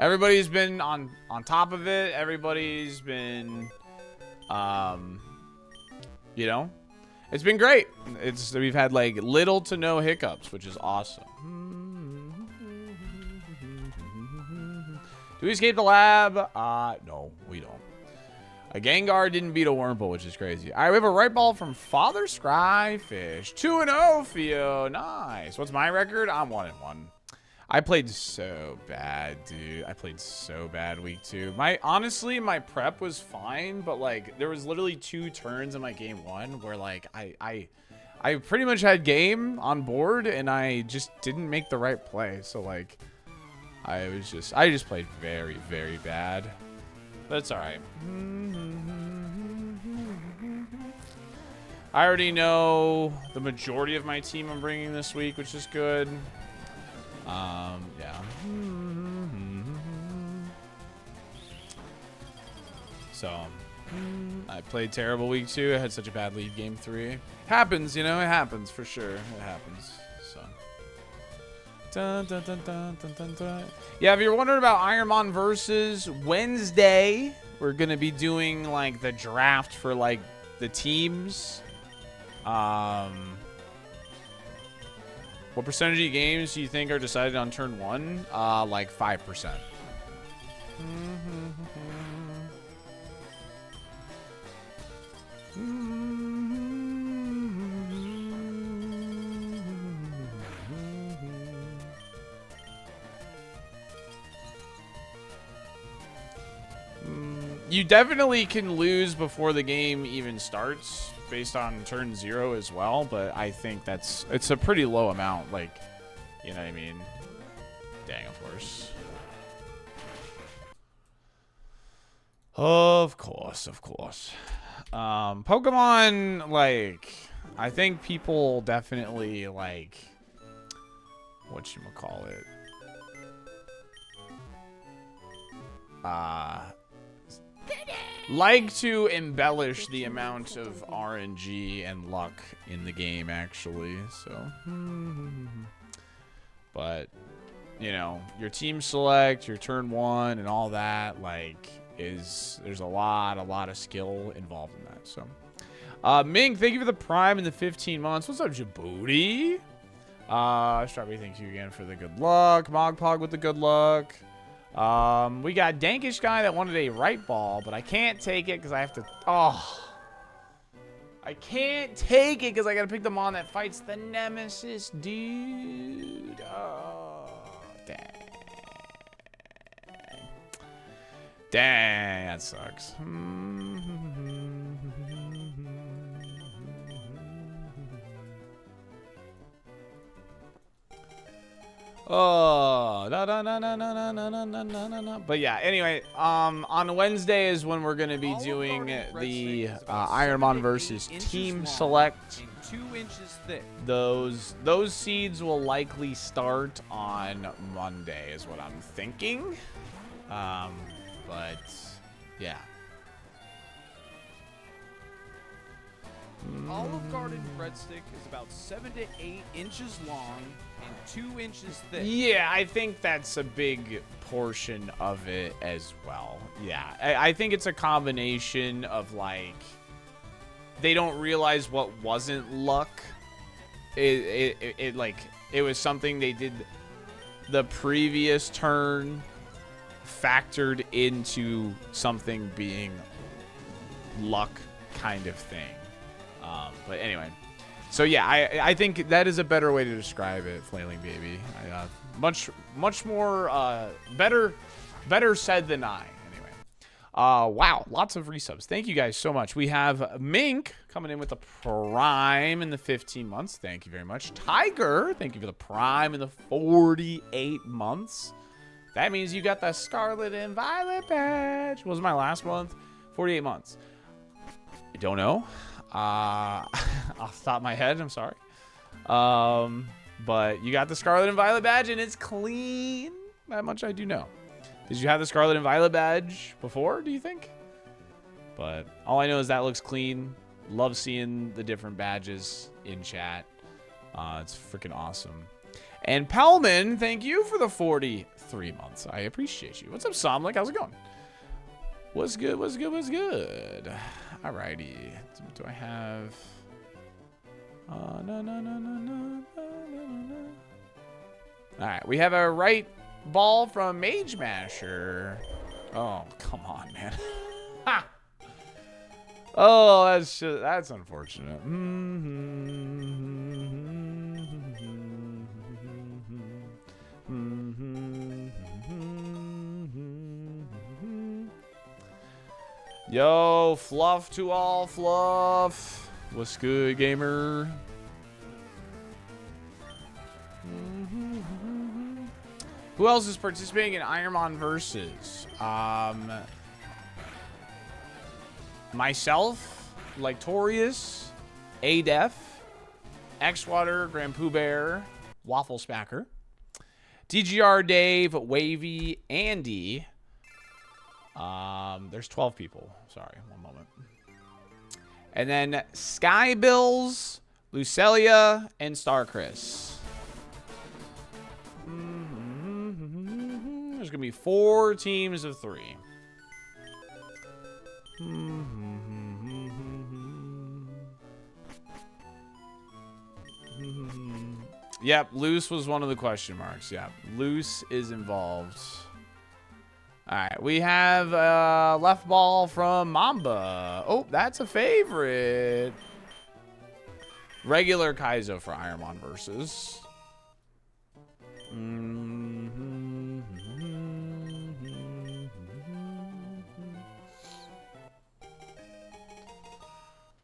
everybody's been on top of it. Everybody's been you know, it's been great. We've had like little to no hiccups, which is awesome. Do we escape the lab? No, we don't. A Gengar didn't beat a Wurmple, which is crazy. All right, we have a right ball from Father Scryfish. 2-0, Theo. Nice. What's my record? I'm 1-1. I played so bad, dude. I played so bad week 2. Honestly, my prep was fine, but like there was literally 2 turns in my game 1 where like I pretty much had game on board and I just didn't make the right play. So like I just played very, very bad. That's all right. I already know the majority of my team I'm bringing this week, which is good. Yeah. So, I played terrible week 2. I had such a bad lead game 3. Happens, you know, it happens for sure. It happens. So. Dun, dun, dun, dun, dun, dun, dun. Yeah, if you're wondering about ironMON versus Wednesday, we're gonna be doing like the draft for like the teams. What percentage of games do you think are decided on turn 1? Like 5%. You definitely can lose before the game even starts based on turn 0 as well, but I think it's a pretty low amount, like, you know what I mean? Dang, of course. Of course. Pokemon, like, I think people definitely, like, whatchamacallit? Like to embellish the amount of RNG and luck in the game, actually. So, but you know, your team select, your turn 1, and all that, like, there's a lot of skill involved in that. So, Ming, thank you for the Prime and the 15 months. What's up, Djibouti? Strawberry, thank you again for the good luck. Mogpog with the good luck. We got Dankish guy that wanted a right ball, but I can't take it because I have to. I can't take it because I gotta pick the mon that fights the nemesis, dude. Oh, dang, that sucks. Oh, but yeah, anyway, on Wednesday is when we're gonna be doing the ironMON versus team select.
2 inches thick.
Those seeds will likely start on Monday, is what I'm thinking. But yeah.
Olive Garden breadstick is about 7 to 8 inches long and 2 inches thick.
Yeah, I think that's a big portion of it as well. Yeah, I think it's a combination of, like, they don't realize what wasn't luck. It was something they did the previous turn, factored into something being luck kind of thing. But anyway, so yeah, I think that is a better way to describe it, Flailing Baby. Much more better said than I. Anyway, wow, lots of resubs. Thank you guys so much. We have Mink coming in with the Prime in the 15 months. Thank you very much. Tiger, thank you for the Prime in the 48 months. That means you got the Scarlet and Violet badge. What was my last month? 48 months. I don't know. Off the top of my head, I'm sorry. But you got the Scarlet and Violet badge, and it's clean. That much I do know. Did you have the Scarlet and Violet badge before, do you think? But all I know is that looks clean. Love seeing the different badges in chat. It's freaking awesome. And Pelman, thank you for the 43 months. I appreciate you. What's up, Somlik? How's it going? What's good? What's good? What's good? Alrighty. Do I have... no. Alright, we have a right ball from Mage Masher. Oh, come on, man. Ha! Oh, that's unfortunate. Yo, fluff to all fluff. What's good, gamer? Who else is participating in ironMON versus? Myself, Lictorious, Adef, Xwater, Grand Pooh Bear, Waffle Smacker, DGR Dave, Wavy, Andy. There's 12 people. Sorry, one moment. And then Skybills, Lucelia, and Star Chris. There's gonna be 4 teams of 3. Yep, Loose was one of the question marks. Yep, Loose is involved. All right, we have left ball from Mamba. Oh, that's a favorite. Regular Kaizo for ironMON versus.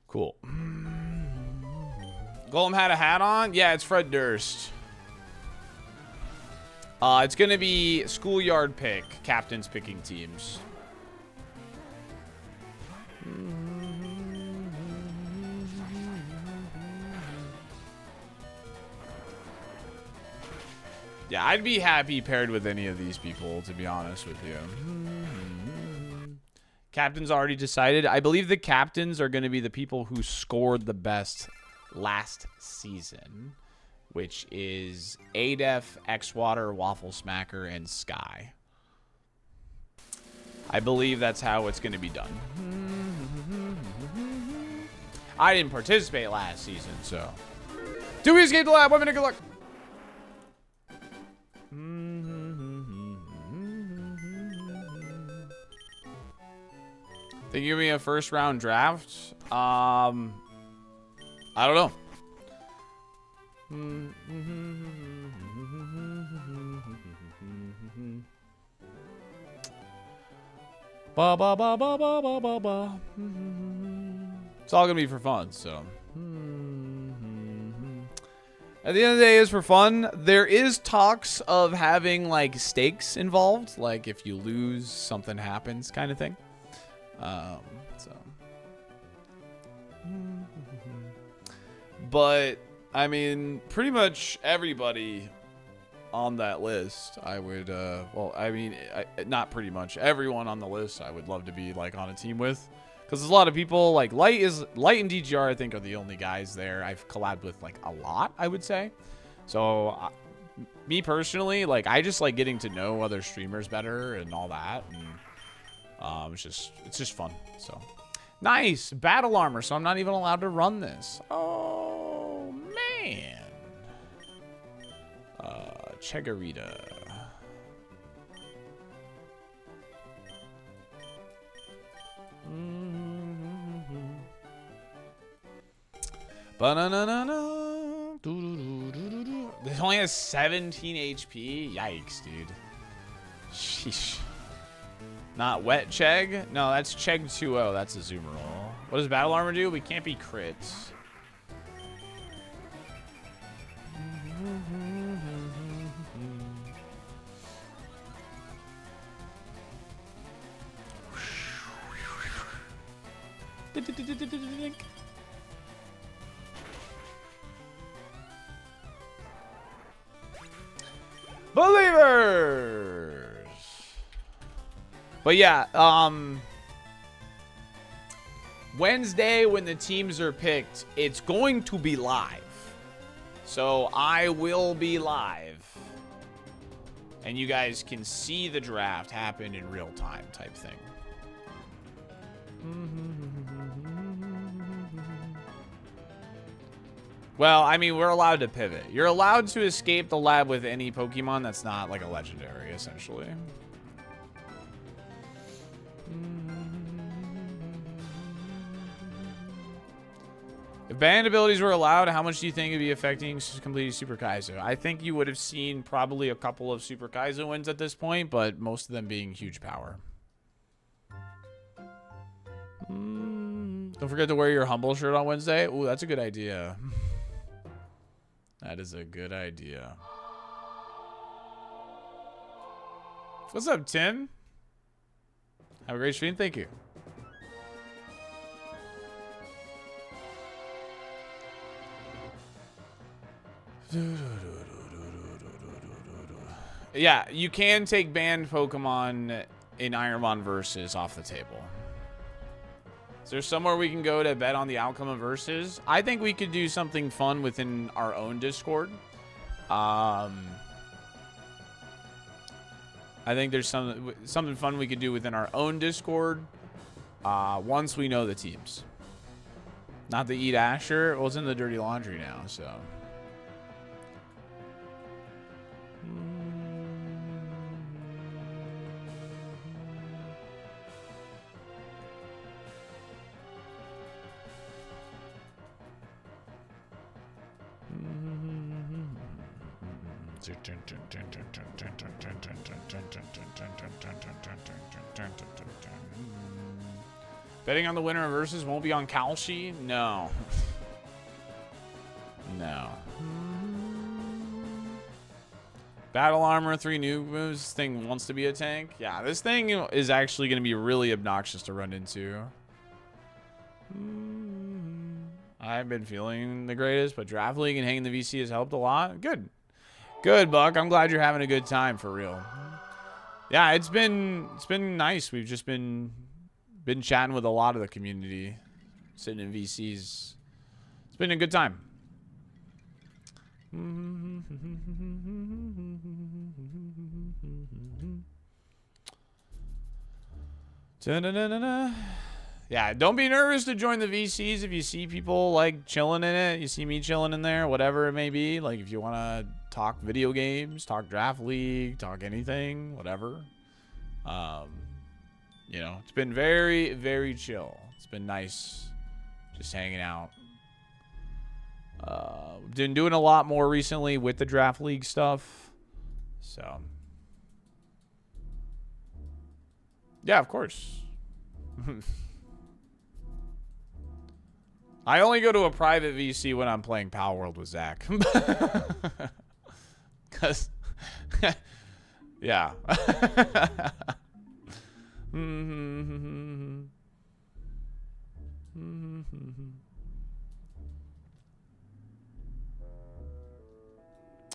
Cool. Golem had a hat on? Yeah, it's Fred Durst. It's going to be schoolyard pick. Captains picking teams. Yeah, I'd be happy paired with any of these people, to be honest with you. Captains already decided. I believe the captains are going to be the people who scored the best last season, which is Adef, Xwater, Waffle Smacker, and Sky. I believe that's how it's going to be done. I didn't participate last season, so. Do we escape the lab? 1 minute, good luck. Think you give me a first round draft? I don't know. Ba ba ba ba ba ba ba ba. It's all gonna be for fun, so. At the end of the day, it's for fun. There is talks of having like stakes involved, like if you lose, something happens, kind of thing. So. But I mean, pretty much everybody on that list, I would, well, I mean, not pretty much everyone on the list, I would love to be like on a team with, because there's a lot of people like Light and DGR, I think, are the only guys there I've collabed with like a lot, I would say. So me personally, like I just like getting to know other streamers better and all that, and it's just fun. So nice battle armor, so I'm not even allowed to run this. Oh man. Chegarita. Ba-na-na-na-na. This only has 17 HP. Yikes, dude. Sheesh. Not wet Chegg? No, that's Chegg 2-0. That's a Zoomerall. What does battle armor do? We can't be crits. Believers. But yeah, Wednesday when the teams are picked, it's going to be live. So I will be live. And you guys can see the draft happen in real time type thing. Well, I mean, we're allowed to pivot. You're allowed to escape the lab with any Pokemon that's not like a legendary, essentially. If banned abilities were allowed, how much do you think it'd be affecting completing Super Kaizo? I think you would have seen probably a couple of Super Kaizo wins at this point, but most of them being huge power. Don't forget to wear your humble shirt on Wednesday. Ooh, that's a good idea. That is a good idea. What's up, Tim? Have a great stream. Thank you. Yeah, you can take banned Pokemon in ironMON versus off the table. Is there somewhere we can go to bet on the outcome of versus? I think we could do something fun within our own Discord. I think there's something fun we could do within our own Discord once we know the teams. Not the Eat Asher. Well, it's in the Dirty Laundry now, so. Betting on the winner of versus won't be on Kalshi? No. No. Battle armor, 3 new moves. This thing wants to be a tank. Yeah, this thing is actually going to be really obnoxious to run into. I've been feeling the greatest, but Draft League and hanging the VC has helped a lot. Good. Good, Buck. I'm glad you're having a good time, for real. Yeah, it's been nice. We've just been chatting with a lot of the community, sitting in VCs. It's been a good time. Yeah, don't be nervous to join the VCs if you see people like chilling in it. You see me chilling in there, whatever it may be. Like if you want to talk video games, talk Draft League, talk anything, whatever. You know, it's been very, very chill. It's been nice just hanging out. Been doing a lot more recently with the Draft League stuff. So, yeah, of course. I only go to a private VC when I'm playing Power World with Zach. Because, yeah.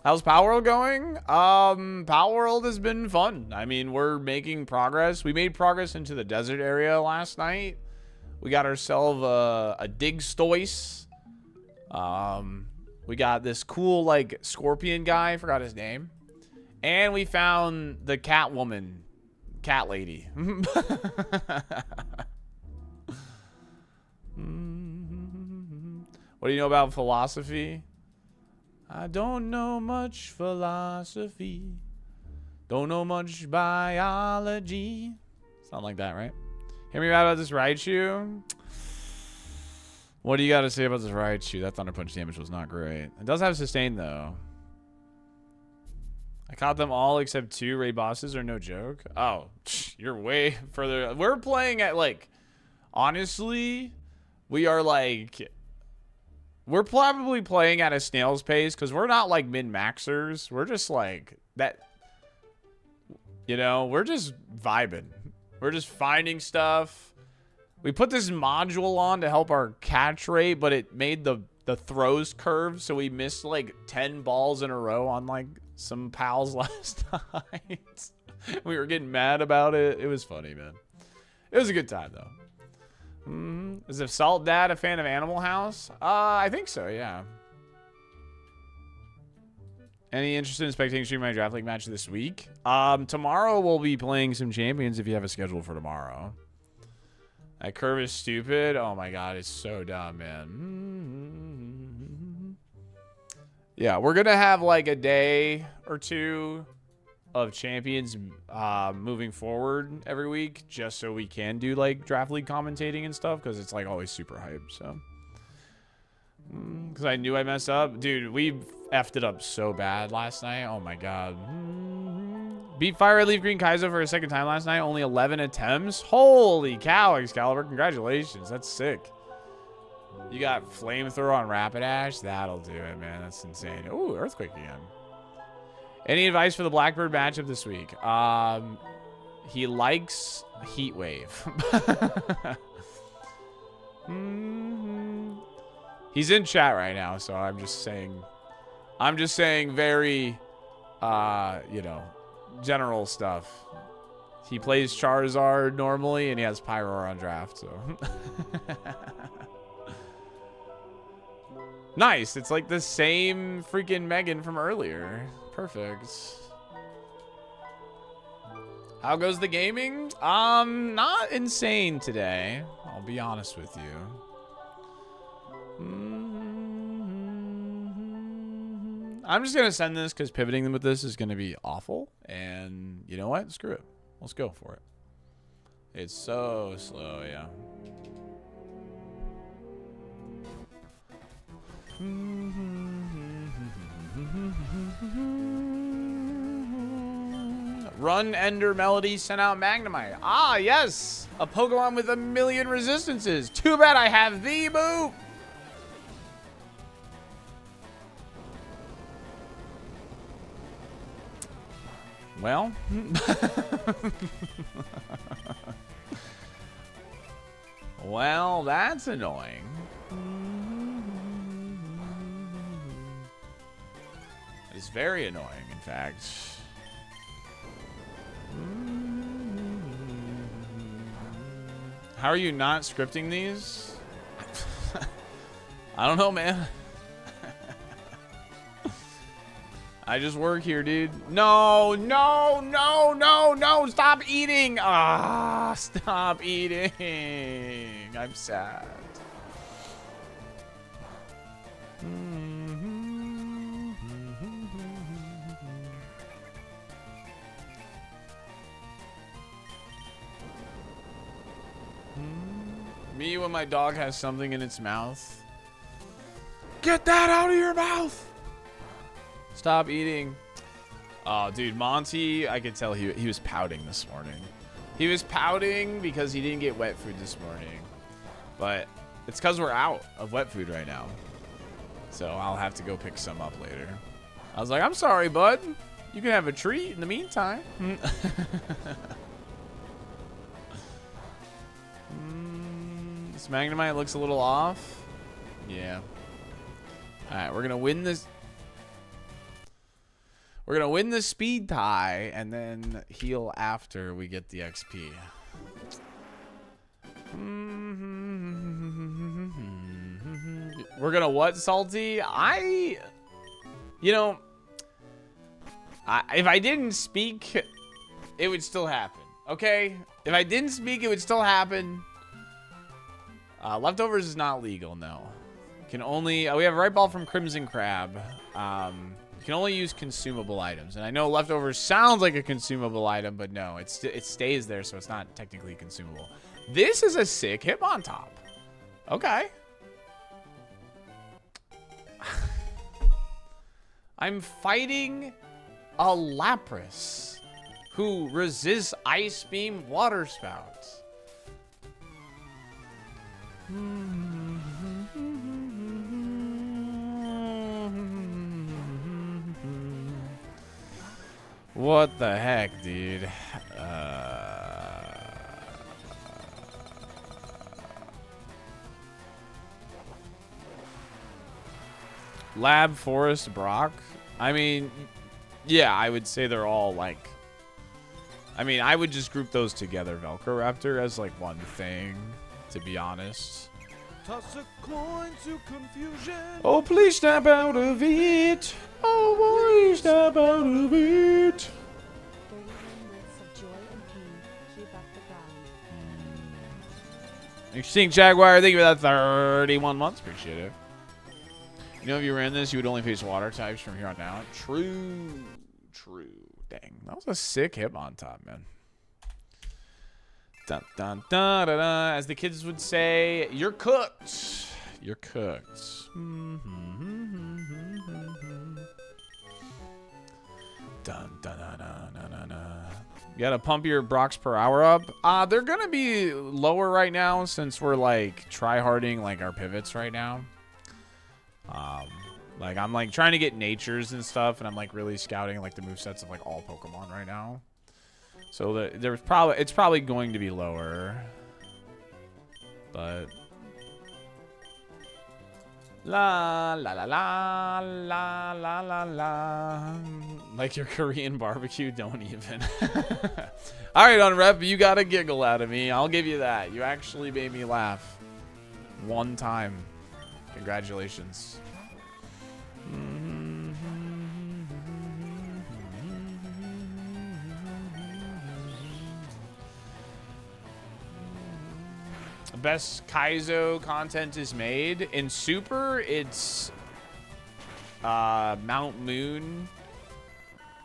How's Power World going? Power World has been fun. I mean, we're making progress. We made progress into the desert area last night. We got ourselves a dig stoice. We got this cool, like, scorpion guy. I forgot his name. And we found the cat woman. Cat lady. What do you know about philosophy? I don't know much philosophy. Don't know much biology. Sound like that, right? Hear me out about this Raichu? What do you got to say about this Raichu? That Thunder Punch damage was not great. It does have sustain, though. I caught them all except 2 raid bosses are no joke. Oh, you're way further. We're playing at, like, honestly, we are, like, we're probably playing at a snail's pace because we're not, like, min-maxers. We're just, like, that, you know, we're just vibing. We're just finding stuff. We put this module on to help our catch rate, but it made the throws curve, so we missed, like, 10 balls in a row on, like, some pals last night. We were getting mad about it. It was funny, man. It was a good time, though. Is the Salt Dad a fan of Animal House? I think so, yeah. Any interest in spectating stream my Draft League match this week? Tomorrow we'll be playing some champions if you have a schedule for tomorrow. That curve is stupid. Oh my god, it's so dumb, man. Yeah, we're going to have like a day or two of champions moving forward every week just so we can do like draft league commentating and stuff because it's like always super hyped. So, because I knew I messed up. Dude, we effed it up so bad last night. Oh my God. Beat Fire Red Leaf Green Kaizo for a second time last night. Only 11 attempts. Holy cow, Excalibur. Congratulations. That's sick. You got Flamethrower on Rapidash? That'll do it, man. That's insane. Ooh, Earthquake again. Any advice for the Blackbird matchup this week? He likes Heat Wave. He's in chat right now, so I'm just saying very, you know, general stuff. He plays Charizard normally, and he has Pyroar on draft, so. Nice. It's like the same freaking Megan from earlier. Perfect. How goes the gaming? Not insane today. I'll be honest with you. I'm just going to send this because pivoting them with this is going to be awful. And you know what? Screw it. Let's go for it. It's so slow, yeah. Run Ender Melody sent out Magnemite. Ah, yes! A Pokemon with 1,000,000 resistances. Too bad I have the move! Well. Well, that's annoying. It's very annoying, in fact. How are you not scripting these? I don't know, man. I just work here, dude. No, no, no, no, no. Stop eating. Ah, stop eating. I'm sad. Me when my dog has something in its mouth. Get that out of your mouth! Stop eating. Oh, dude, Monty, I could tell he was pouting this morning. He was pouting because he didn't get wet food this morning. But it's because we're out of wet food right now. So I'll have to go pick some up later. I was like, I'm sorry, bud. You can have a treat in the meantime. This Magnemite looks a little off. Yeah. Alright, we're gonna win this. We're gonna win the speed tie and then heal after we get the XP. We're gonna what, Salty? You know, if I didn't speak, it would still happen. Okay? If I didn't speak, it would still happen. Leftovers is not legal, no. You can only, we have a right ball from Crimson Crab. You can only use consumable items. And I know leftovers sounds like a consumable item, but no, it stays there, so it's not technically consumable. This is a sick Hitmontop. Okay. I'm fighting a Lapras who resists Ice Beam Water Spout. What the heck, dude? Lab, Forest, Brock. I mean, yeah, I would say they're all like. I mean, I would just group those together, Velciraptor, as like one thing, to be honest.
Toss a coin to confusion.
Oh, please snap out of it. Oh, boy, snap out of it.
31 months of joy and pain. Keep up the grind.
Extinct Jaguar, thank you for that 31 months. Appreciate it. You know, if you ran this, you would only face water types from here on out. True. True. Dang. That was a sick Hitmon top, man. Dun, dun, dun, dun, dun. As the kids would say, you're cooked. You're cooked. Dun, dun, dun, dun, dun, dun, dun. You gotta pump your Brocs per hour up. They're gonna be lower right now since we're like try-harding like our pivots right now. Like I'm like trying to get natures and stuff, and I'm like really scouting like the movesets of like all Pokemon right now. So it's probably going to be lower, but la la la la la la la la. Like your Korean barbecue, don't even. All right, Unrep, you got a giggle out of me. I'll give you that. You actually made me laugh one time. Congratulations. Best Kaizo content is made. In Super, it's Mount Moon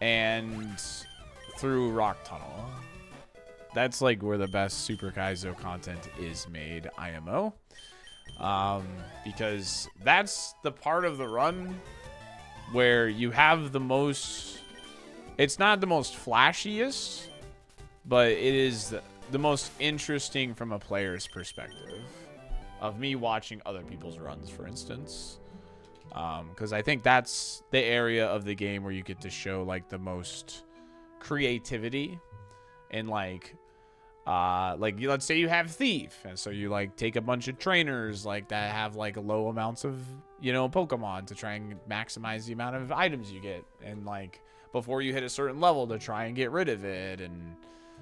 and through Rock Tunnel. That's like where the best Super Kaizo content is made, IMO. Because that's the part of the run where you have the most, it's not the most flashiest, but it is the most interesting from a player's perspective of me watching other people's runs, for instance. Because I think that's the area of the game where you get to show like the most creativity and like let's say you have Thief, and so you like take a bunch of trainers like that have like low amounts of, you know, Pokemon to try and maximize the amount of items you get, and like before you hit a certain level to try and get rid of it, and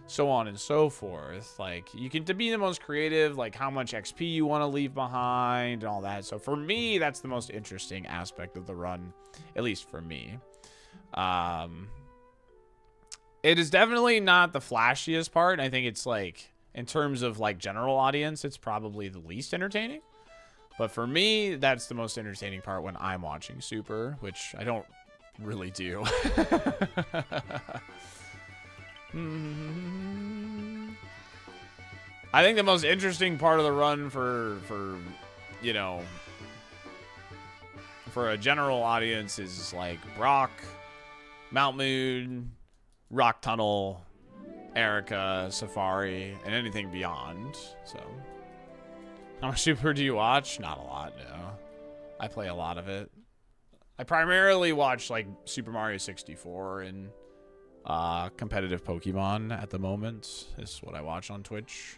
so on and so forth. Like you can, to be the most creative, like how much XP you want to leave behind and all that. So for me, that's the most interesting aspect of the run, at least for me. It is definitely not the flashiest part. I think it's like, in terms of like general audience, it's probably the least entertaining. But for me, that's the most entertaining part when I'm watching Super, which I don't really do. I think the most interesting part of the run for you know, for a general audience is like Brock, Mount Moon, Rock Tunnel, Erica, Safari, and anything beyond. So, how much Super do you watch? Not a lot, no. I play a lot of it. I primarily watch like Super Mario 64 and competitive Pokemon at the moment is what I watch on Twitch.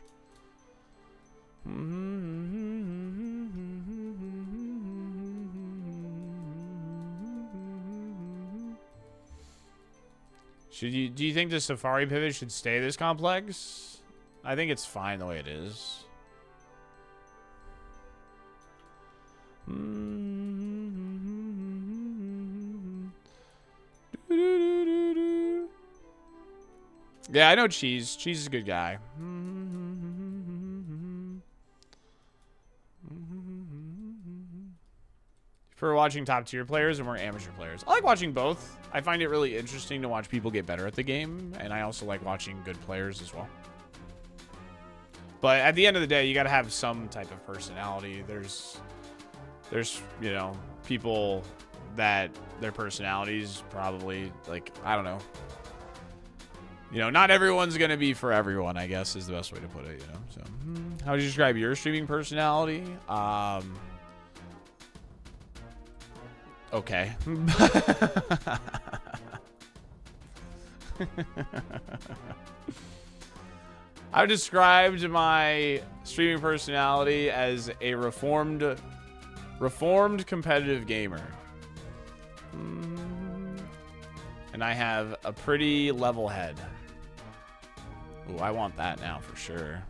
Do you think the Safari pivot should stay this complex? I think it's fine the way it is. Yeah, I know Cheese. Cheese is a good guy. For watching top tier players and more amateur players. I like watching both. I find it really interesting to watch people get better at the game, and I also like watching good players as well. But at the end of the day, you got to have some type of personality. There's you know, people that their personalities probably, like, I don't know. You know, not everyone's going to be for everyone, I guess, is the best way to put it, you know. So, how would you describe your streaming personality? Okay. I've described my streaming personality as a reformed competitive gamer. And I have a pretty level head. Ooh, I want that now for sure.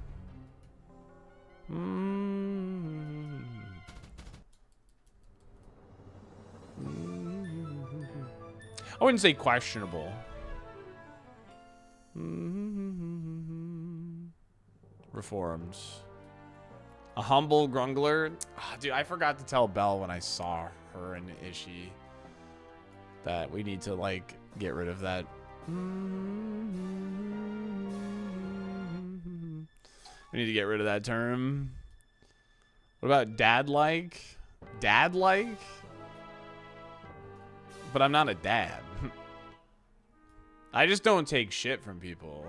I wouldn't say questionable. Reformed. A humble grungler. Oh, dude, I forgot to tell Belle when I saw her and Ishii that we need to, like, get rid of that. We need to get rid of that term. What about dad-like? Dad-like? But I'm not a dad. I just don't take shit from people.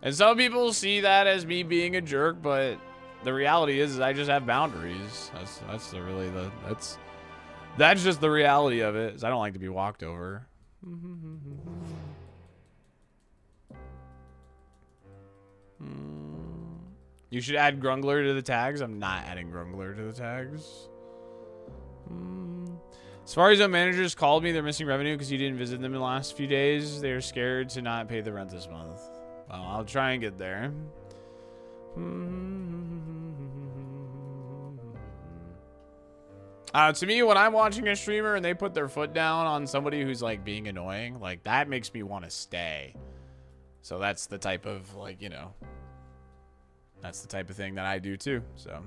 And some people see that as me being a jerk, but the reality is I just have boundaries. That's just the reality of it. Is I don't like to be walked over. You should add Grungler to the tags. I'm not adding Grungler to the tags. As far as the managers called me, they're missing revenue because you didn't visit them in the last few days. They're scared to not pay the rent this month. Well, I'll try and get there. To me, when I'm watching a streamer and they put their foot down on somebody who's like being annoying, like that makes me want to stay. So that's the type of, like, you know, that's the type of thing that I do too. So.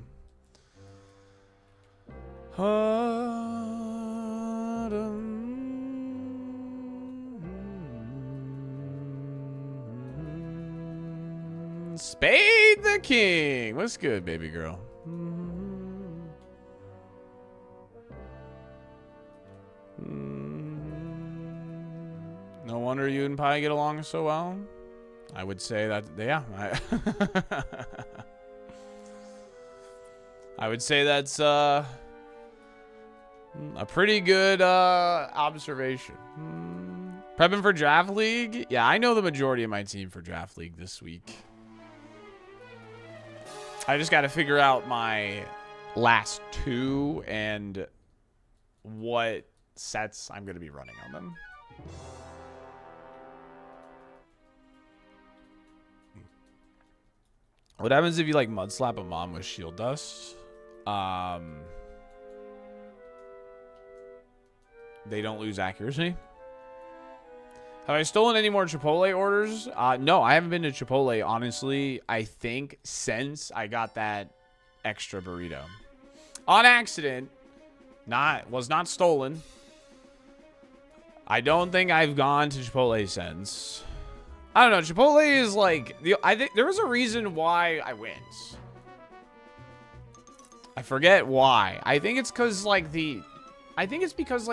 Spade the King. What's good, baby girl? No wonder you and Pi get along so well. I would say that, yeah. I would say that's a pretty good observation. Prepping for Draft League? Yeah, I know the majority of my team for Draft League this week. I just got to figure out my last two and what sets I'm going to be running on them. What happens if you like mud slap a mom with shield dust? They don't lose accuracy. Have I stolen any more Chipotle orders? No, I haven't been to Chipotle, honestly, I think since I got that extra burrito. On accident. Was not stolen. I don't think I've gone to Chipotle since. I don't know. Chipotle is like, I think there was a reason why I went. I forget why. I think it's because like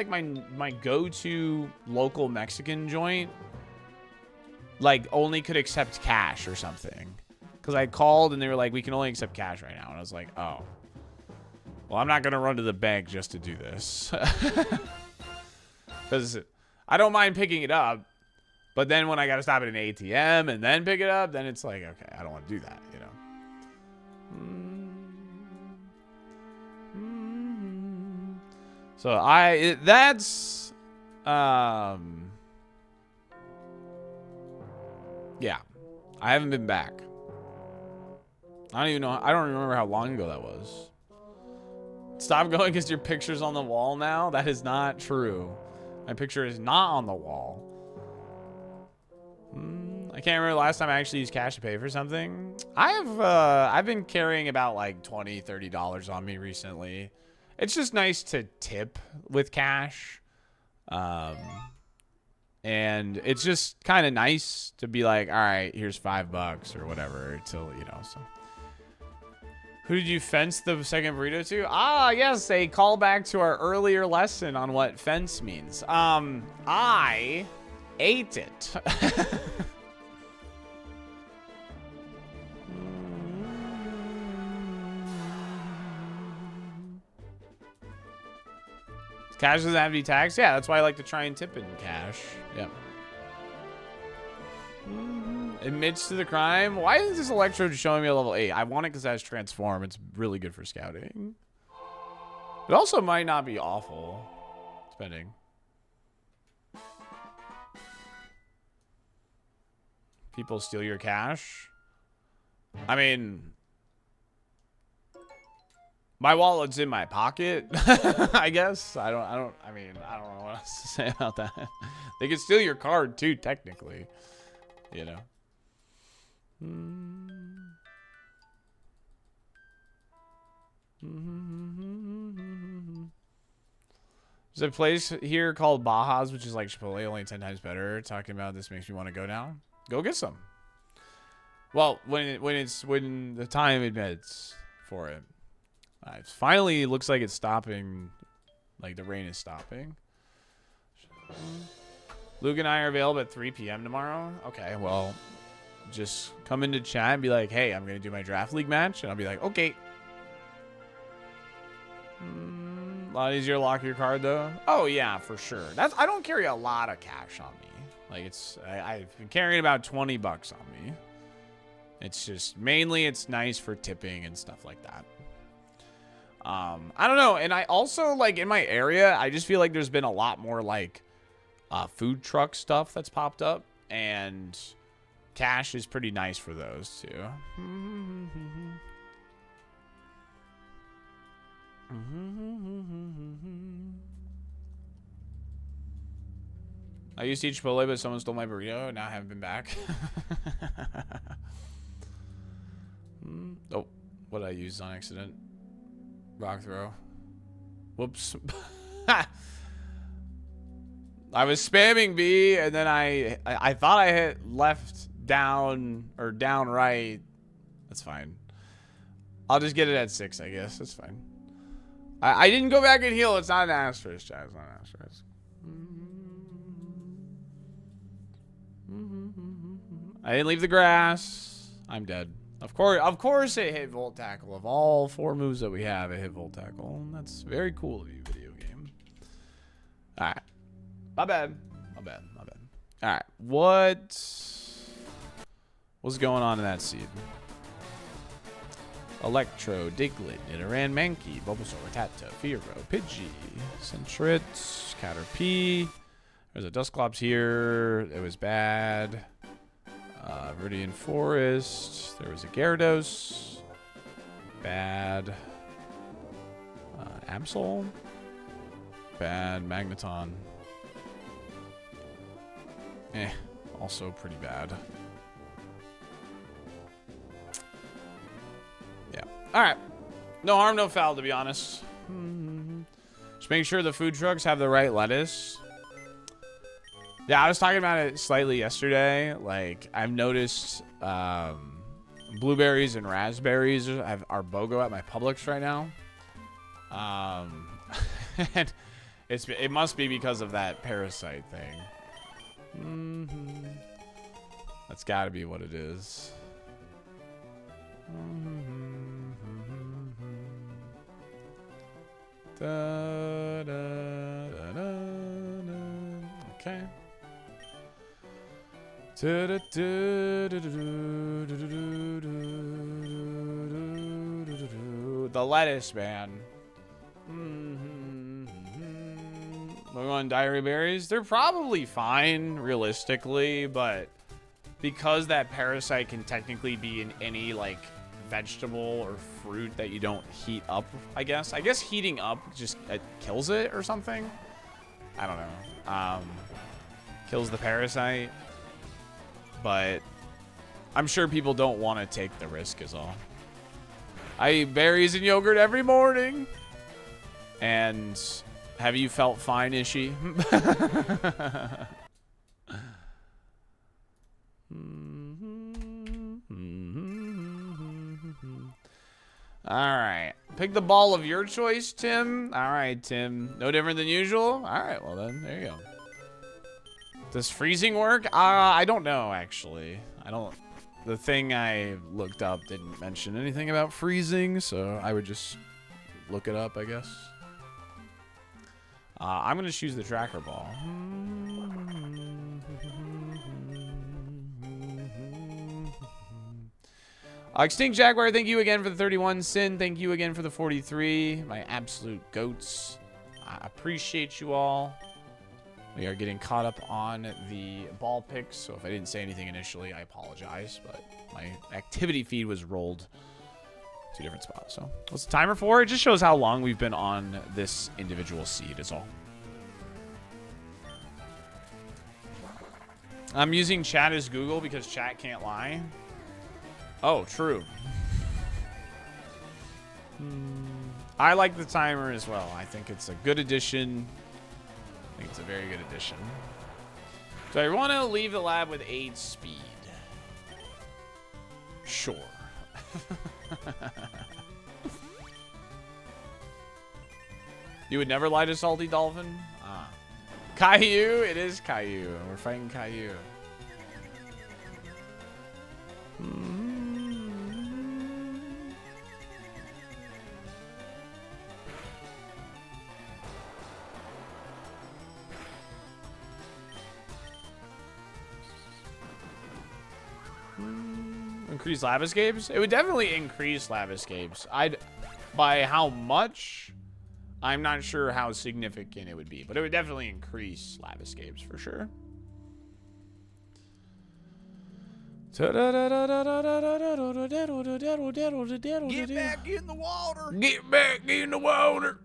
my go-to local Mexican joint like only could accept cash or something. Because I called and they were like, we can only accept cash right now. And I was like, oh. Well, I'm not going to run to the bank just to do this. Because I don't mind picking it up. But then when I got to stop at an ATM and then pick it up, then it's like, okay, I don't want to do that, you know. So that's, yeah, I haven't been back. I don't even know. I don't remember how long ago that was. Stop going because your picture's on the wall now. That is not true. My picture is not on the wall. I can't remember the last time I actually used cash to pay for something. I've been carrying about like $20, $30 on me recently. It's just nice to tip with cash. And it's just kind of nice to be like, all right, here's $5 or whatever till, you know, so. Who did you fence the second burrito to? Ah, yes, a callback to our earlier lesson on what fence means. I ate it. Cash doesn't have any tax? Yeah, that's why I like to try and tip in cash. Yep. Admits to the crime. Why is this electrode showing me a level 8? I want it because it has transform. It's really good for scouting. It also might not be awful. Depending. People steal your cash. I mean, my wallet's in my pocket. I guess. I don't know what else to say about that. They can steal your card too, technically. You know. There's a place here called Baja's, which is like Chipotle, only 10 times better. Talking about this makes me want to go now. Go get some. Well, when the time admits for it. It finally looks like it's stopping. Like the rain is stopping. Luke and I are available at 3 p.m. tomorrow. Okay, well, just come into chat and be like, hey, I'm going to do my draft league match. And I'll be like, okay. A lot easier to lock your card, though. Oh, yeah, for sure. I don't carry a lot of cash on me. Like, I've been carrying about 20 bucks on me. It's just, mainly it's nice for tipping and stuff like that. I don't know. And I also, like, in my area, I just feel like there's been a lot more, like, food truck stuff that's popped up. And cash is pretty nice for those, too. I used to eat Chipotle, but someone stole my burrito. Now I haven't been back. Oh, what did I use on accident? Rock throw. Whoops. I was spamming B, and then I thought I hit left down or down right. That's fine. I'll just get it at 6, I guess. That's fine. I didn't go back and heal. It's not an asterisk, chat. It's not an asterisk. I didn't leave the grass. I'm dead. Of course it hit Volt Tackle. Of all 4 moves that we have, it hit Volt Tackle. That's very cool of you, video game. Alright. My bad. Alright. What's going on in that seed? Electro, Diglett, Nidoran, Mankey, Bulbasaur, Rattata, Fearow, Pidgey, Sentret, Caterpie. There's a Dusclops here. It was bad. Viridian Forest. There was a Gyarados. Bad. Absol. Bad. Magneton. Also pretty bad. Yeah. Alright. No harm, no foul, to be honest. Just make sure the food trucks have the right lettuce. Yeah, I was talking about it slightly yesterday. Like, I've noticed blueberries and raspberries are BOGO at my Publix right now. And it must be because of that parasite thing. That's got to be what it is. Okay. The lettuce, man. We're going diary berries. They're probably fine, realistically, but because that parasite can technically be in any, like, vegetable or fruit that you don't heat up, I guess. I guess heating up just kills it or something. I don't know. Kills the parasite. But I'm sure people don't want to take the risk is all. I eat berries and yogurt every morning. And have you felt fine, Ishi? Alright. Pick the ball of your choice, Tim. Alright, Tim. No different than usual? Alright, well then, there you go. Does freezing work? I don't know, actually. The thing I looked up didn't mention anything about freezing, so I would just look it up, I guess. I'm going to choose the tracker ball. Extinct Jaguar, thank you again for the 31. Sin, thank you again for the 43. My absolute goats. I appreciate you all. We are getting caught up on the ball picks, so if I didn't say anything initially, I apologize, but my activity feed was rolled 2 different spots. So what's the timer for? It just shows how long we've been on this individual seed is all. I'm using chat as Google because chat can't lie. Oh, true. I like the timer as well. I think it's a good addition. I think it's a very good addition. Do I want to leave the lab with 8 speed? Sure. You would never lie to SaltyDolphin? Ah. Caillou? It is Caillou. We're fighting Caillou. Increase lab escapes? It would definitely increase lab escapes. By how much? I'm not sure how significant it would be, but it would definitely increase lab escapes for sure.
Get back in the water.
Get back in the water.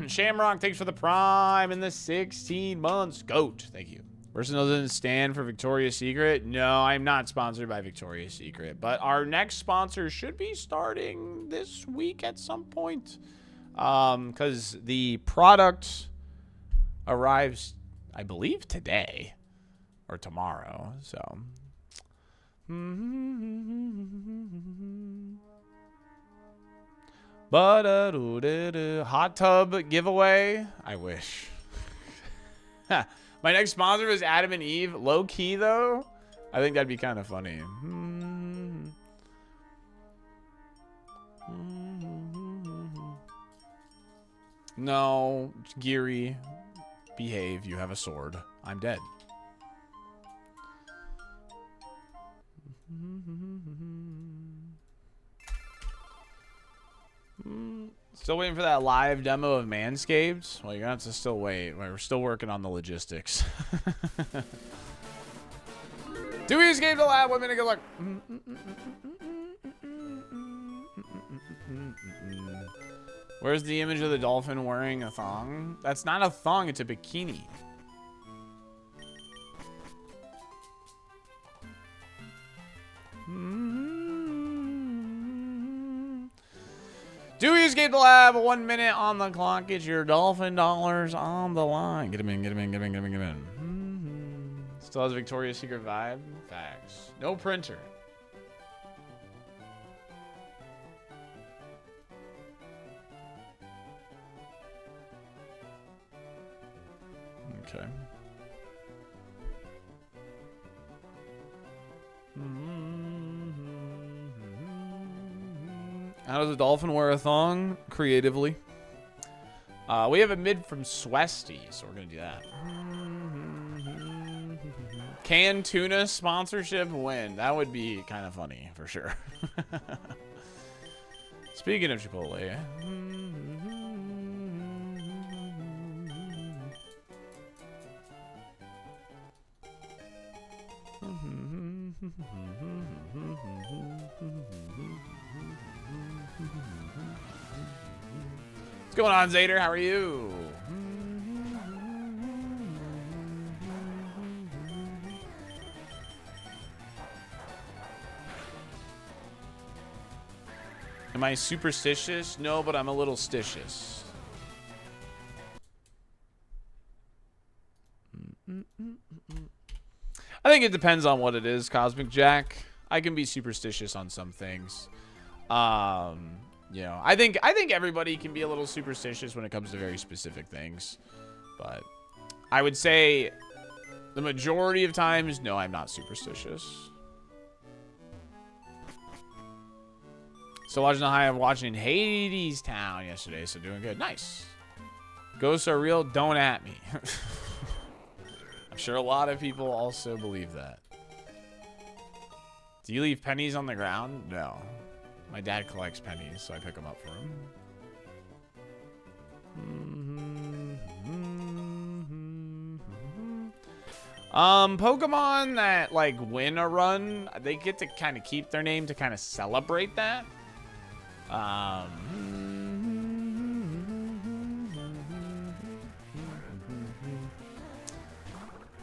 Shamrock, thanks for the prime and the 16 months. Goat, thank you. Person doesn't stand for Victoria's Secret. No, I'm not sponsored by Victoria's Secret, but our next sponsor should be starting this week at some point. Because the product arrives, I believe, today or tomorrow. So, hot tub giveaway. I wish. My next sponsor is Adam and Eve. Low key though, I think that'd be kind of funny. No, Geary, behave. You have a sword. I'm dead. Still waiting for that live demo of Manscaped? Well, you're gonna have to still wait. We're still working on the logistics. Do we escape the lab? 1 minute, good luck. Where's the image of the dolphin wearing a thong? That's not a thong, it's a bikini. Do we escape the lab? 1 minute on the clock. Get your dolphin dollars on the line. Get him in, get him in, get him in, get him in, get him in. Still has Victoria's Secret vibe. Facts. No printer. Okay. How does a dolphin wear a thong? Creatively. We have a mid from Swesty, so we're going to do that. Canned tuna sponsorship win. That would be kind of funny, for sure. Speaking of Chipotle. What's going on, Zader? How are you? Am I superstitious? No, but I'm a little stitious. I think it depends on what it is, Cosmic Jack. I can be superstitious on some things. You know, I think everybody can be a little superstitious when it comes to very specific things. But I would say the majority of times, no, I'm not superstitious. Still watching the high of watching Hades Town yesterday, so doing good. Nice. Ghosts are real, don't at me. I'm sure a lot of people also believe that. Do you leave pennies on the ground? No. My dad collects pennies, so I pick them up for him. Pokemon that like win a run, they get to kind of keep their name to kind of celebrate that. But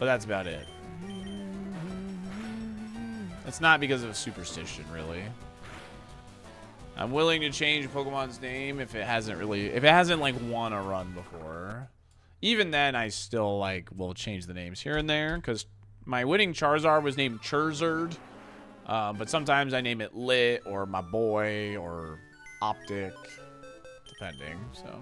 that's about it. It's not because of superstition, really. I'm willing to change Pokemon's name if it hasn't like won a run before. Even then, I still like will change the names here and there because my winning Charizard was named Churzard. But sometimes I name it Lit or my boy or Optic, depending. So,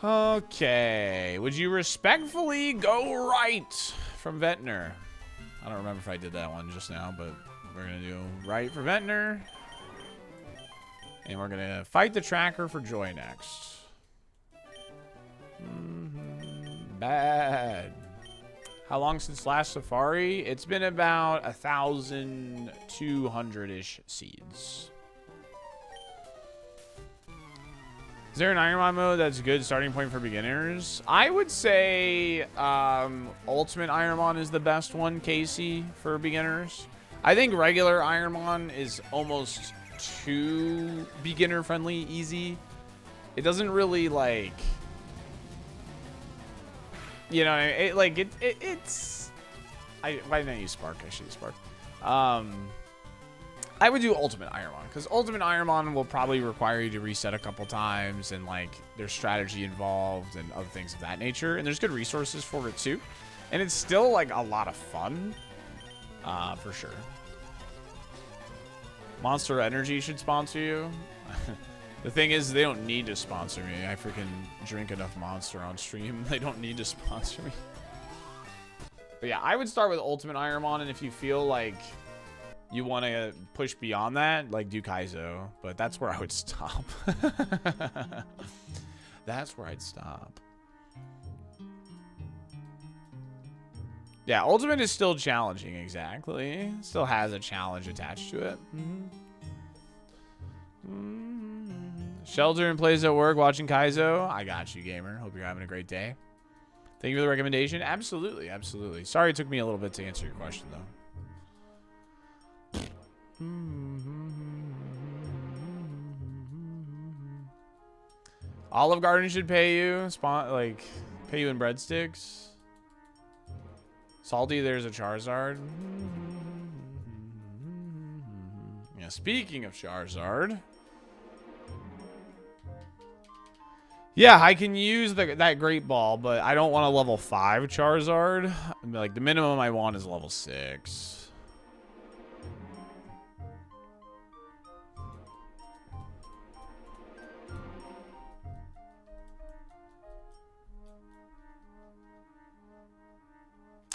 okay. Would you respectfully go right from Ventnor? I don't remember if I did that one just now, but we're gonna do right for Ventnor, and we're gonna fight the tracker for Joy next. Bad. How long since last safari? It's been about 1,200-ish seeds. Is there an Ironmon mode that's a good starting point for beginners? I would say Ultimate Ironmon is the best one, Casey, for beginners. I think regular Ironmon is almost too beginner-friendly, easy. It doesn't really, like... You know, it's... why didn't I use Spark? I should use Spark. I would do Ultimate Ironmon, because Ultimate Ironmon will probably require you to reset a couple times, and, like, there's strategy involved and other things of that nature. And there's good resources for it, too. And it's still, like, a lot of fun. For sure. Monster Energy should sponsor you. The thing is, they don't need to sponsor me. I freaking drink enough Monster on stream. They don't need to sponsor me. But yeah, I would start with Ultimate Ironmon, and if you feel like you want to push beyond that, like, do Kaizo. But that's where I would stop. That's where I'd stop. Yeah, Ultimate is still challenging, exactly. Still has a challenge attached to it. Shelter and plays at work watching Kaizo. I got you, gamer. Hope you're having a great day. Thank you for the recommendation. Absolutely, absolutely. Sorry it took me a little bit to answer your question, though. Olive Garden should pay you. Pay you in breadsticks. Salty, there's a Charizard. Yeah, speaking of Charizard. Yeah, I can use that Great Ball, but I don't want a level 5 Charizard. Like, the minimum I want is level 6.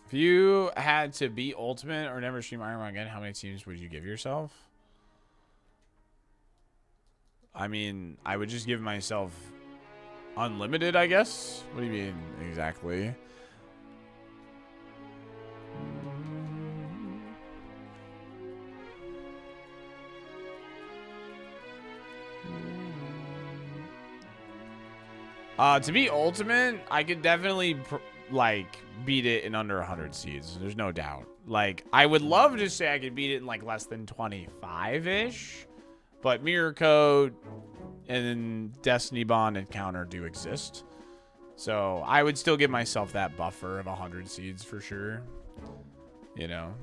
If you had to beat Ultimate or never stream Iron Man again, how many teams would you give yourself? I mean, I would just give myself unlimited, I guess. What do you mean exactly? To beat Ultimate, I could definitely beat it in under 100 seeds. There's no doubt. Like, I would love to say I could beat it in like less than 25-ish, but Mirror Code and then Destiny Bond encounter do exist. So I would still give myself that buffer of 100 seeds for sure. You know.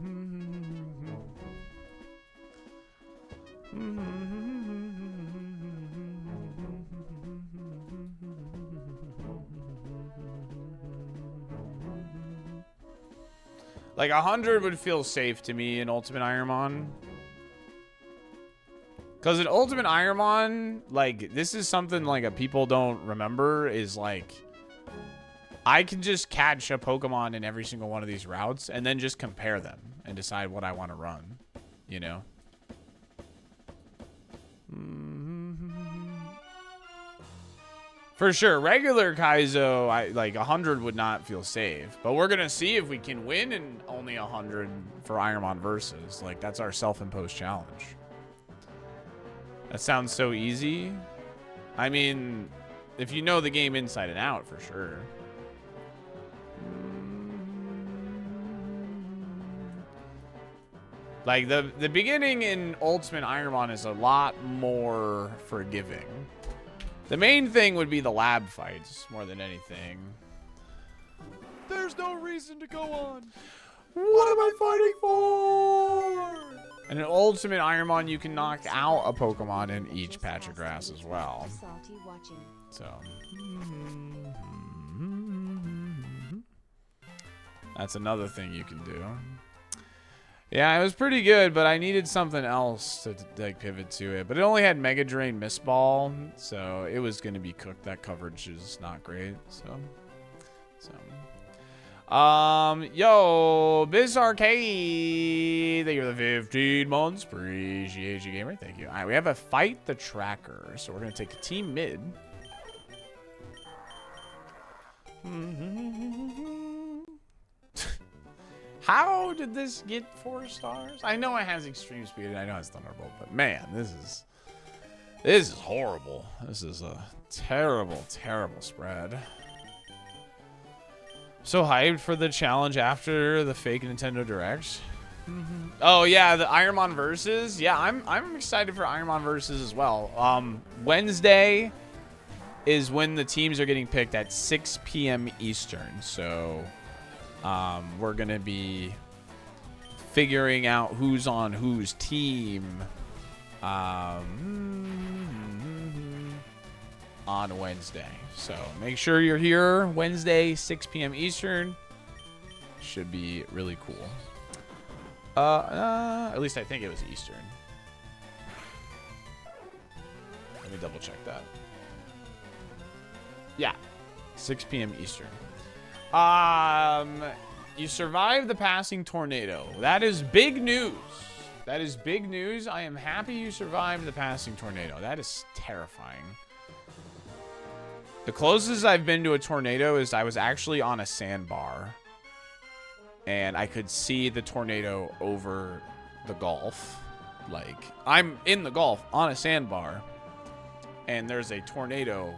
Like 100 would feel safe to me in Ultimate Ironmon. Because in Ultimate Ironmon, like, this is something like a people don't remember is like, I can just catch a Pokemon in every single one of these routes and then just compare them and decide what I want to run, you know? For sure, regular Kaizo, like 100 would not feel safe. But we're going to see if we can win in only 100 for Ironmon Versus. Like, that's our self-imposed challenge. That sounds so easy. I mean, if you know the game inside and out, for sure. Like, the beginning in Ultimate Ironmon is a lot more forgiving. The main thing would be the lab fights more than anything.
There's no reason to go on.
What am I fighting for? And an ultimate Ironmon, you can knock out a Pokemon in each patch of grass as well. So, that's another thing you can do. Yeah, it was pretty good, but I needed something else to like pivot to it. But it only had Mega Drain Mist Ball, so it was going to be cooked. That coverage is not great. So. Yo, Biz Arcade, thank you for the 15 months. Appreciate you, gamer. Thank you. All right, we have a Fight the Tracker, so we're gonna take a team mid. How did this get 4 stars? I know it has extreme speed and I know it has Thunderbolt, but man, this is horrible. This is a terrible, terrible spread. So hyped for the challenge after the fake Nintendo Direct. Oh yeah, the ironMON versus. Yeah, I'm excited for ironMON versus as well. Wednesday is when the teams are getting picked at 6 p.m. Eastern. So we're gonna be figuring out who's on whose team on Wednesday. So make sure you're here Wednesday, 6 p.m. Eastern. Should be really cool. At least I think it was Eastern. Let me double check that. Yeah, 6 p.m. Eastern. You survived the passing tornado. That is big news. That is big news. I am happy you survived the passing tornado. That is terrifying. The closest I've been to a tornado is I was actually on a sandbar. And I could see the tornado over the Gulf. Like, I'm in the Gulf on a sandbar. And there's a tornado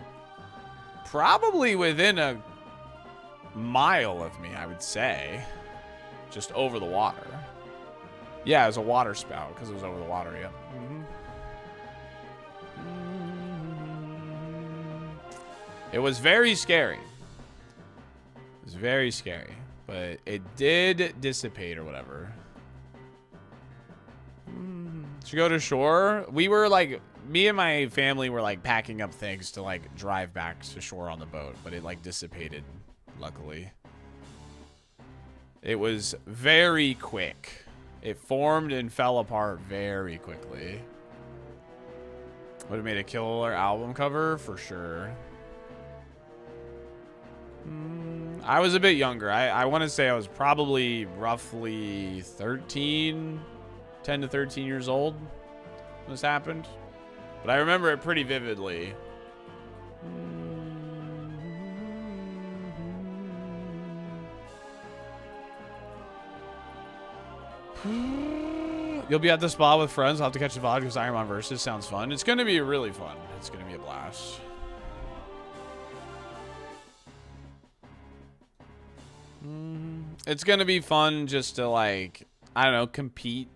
probably within a mile of me, I would say. Just over the water. Yeah, it was a water spout because it was over the water, yeah. It was very scary. It was very scary. But it did dissipate or whatever. Should we go to shore? We were like, me and my family were like packing up things to like drive back to shore on the boat. But it like dissipated, luckily. It was very quick. It formed and fell apart very quickly. Would have made a killer album cover for sure. I was a bit younger. I want to say I was probably roughly 10 to 13 years old when this happened. But I remember it pretty vividly. You'll be at the spa with friends. I'll have to catch the VOD because ironMON versus sounds fun. It's going to be really fun. It's going to be a blast. It's going to be fun just to, like, I don't know, compete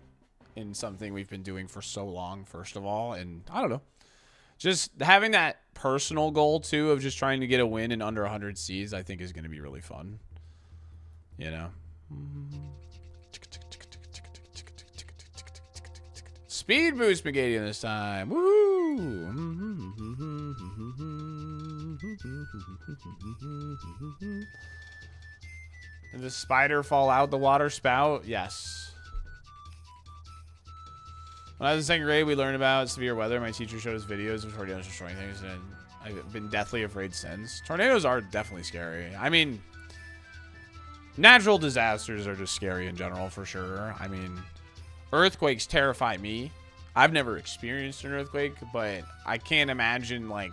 in something we've been doing for so long, first of all. And I don't know. Just having that personal goal, too, of just trying to get a win in under 100 Cs, I think is going to be really fun. You know? Speed boost Megadian this time. Woo! Did the spider fall out the water spout? Yes. When I was in second grade, we learned about severe weather. My teacher showed us videos of tornadoes destroying things, and I've been deathly afraid since. Tornadoes are definitely scary. I mean, natural disasters are just scary in general, for sure. I mean, earthquakes terrify me. I've never experienced an earthquake, but I can't imagine, like,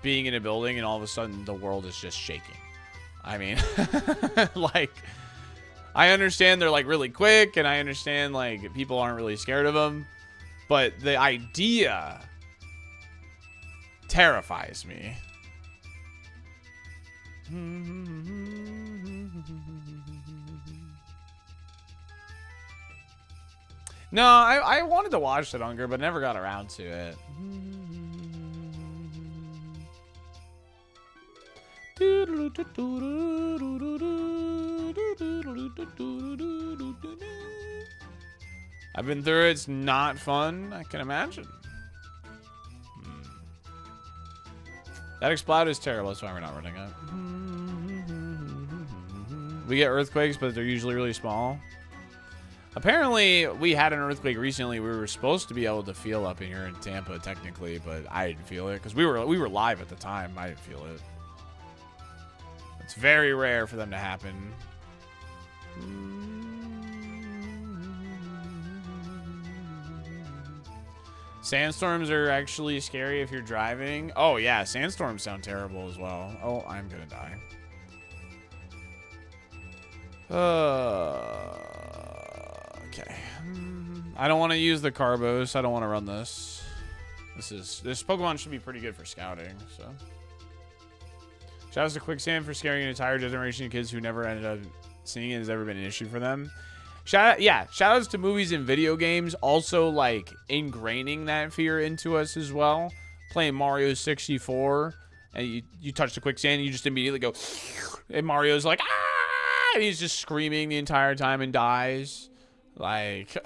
being in a building and all of a sudden the world is just shaking. I mean, like, I understand they're, like, really quick, and I understand, like, people aren't really scared of them, but the idea terrifies me. No, I wanted to watch it, Unger, but never got around to it. I've been through it. It's not fun. I can imagine. That explode is terrible. That's why we're not running it. We get earthquakes, but they're usually really small. Apparently, we had an earthquake recently. We were supposed to be able to feel up in here in Tampa, technically, but I didn't feel it because we were live at the time. I didn't feel it. It's very rare for them to happen. Sandstorms are actually scary if you're driving. Oh yeah, sandstorms sound terrible as well. Oh, I'm gonna die. Okay. I don't want to use the Carbos. I don't want to run this. This Pokemon should be pretty good for scouting. So, shout out to Quicksand for scaring an entire generation of kids who never ended up seeing it. Has ever been an issue for them. Shout outs to movies and video games also like ingraining that fear into us as well. Playing Mario 64 and you touch the quicksand and you just immediately go and Mario's like ah, and he's just screaming the entire time and dies. Like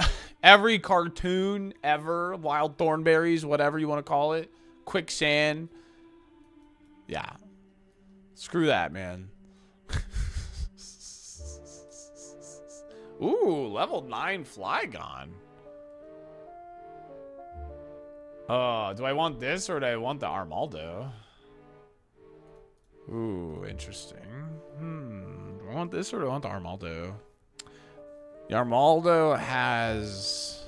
every cartoon ever, Wild Thornberries, whatever you want to call it, quicksand. Yeah. Screw that, man. Ooh, level 9 Flygon. Do I want this or do I want the Armaldo? Ooh, interesting. Do I want this or do I want the Armaldo? The Armaldo has...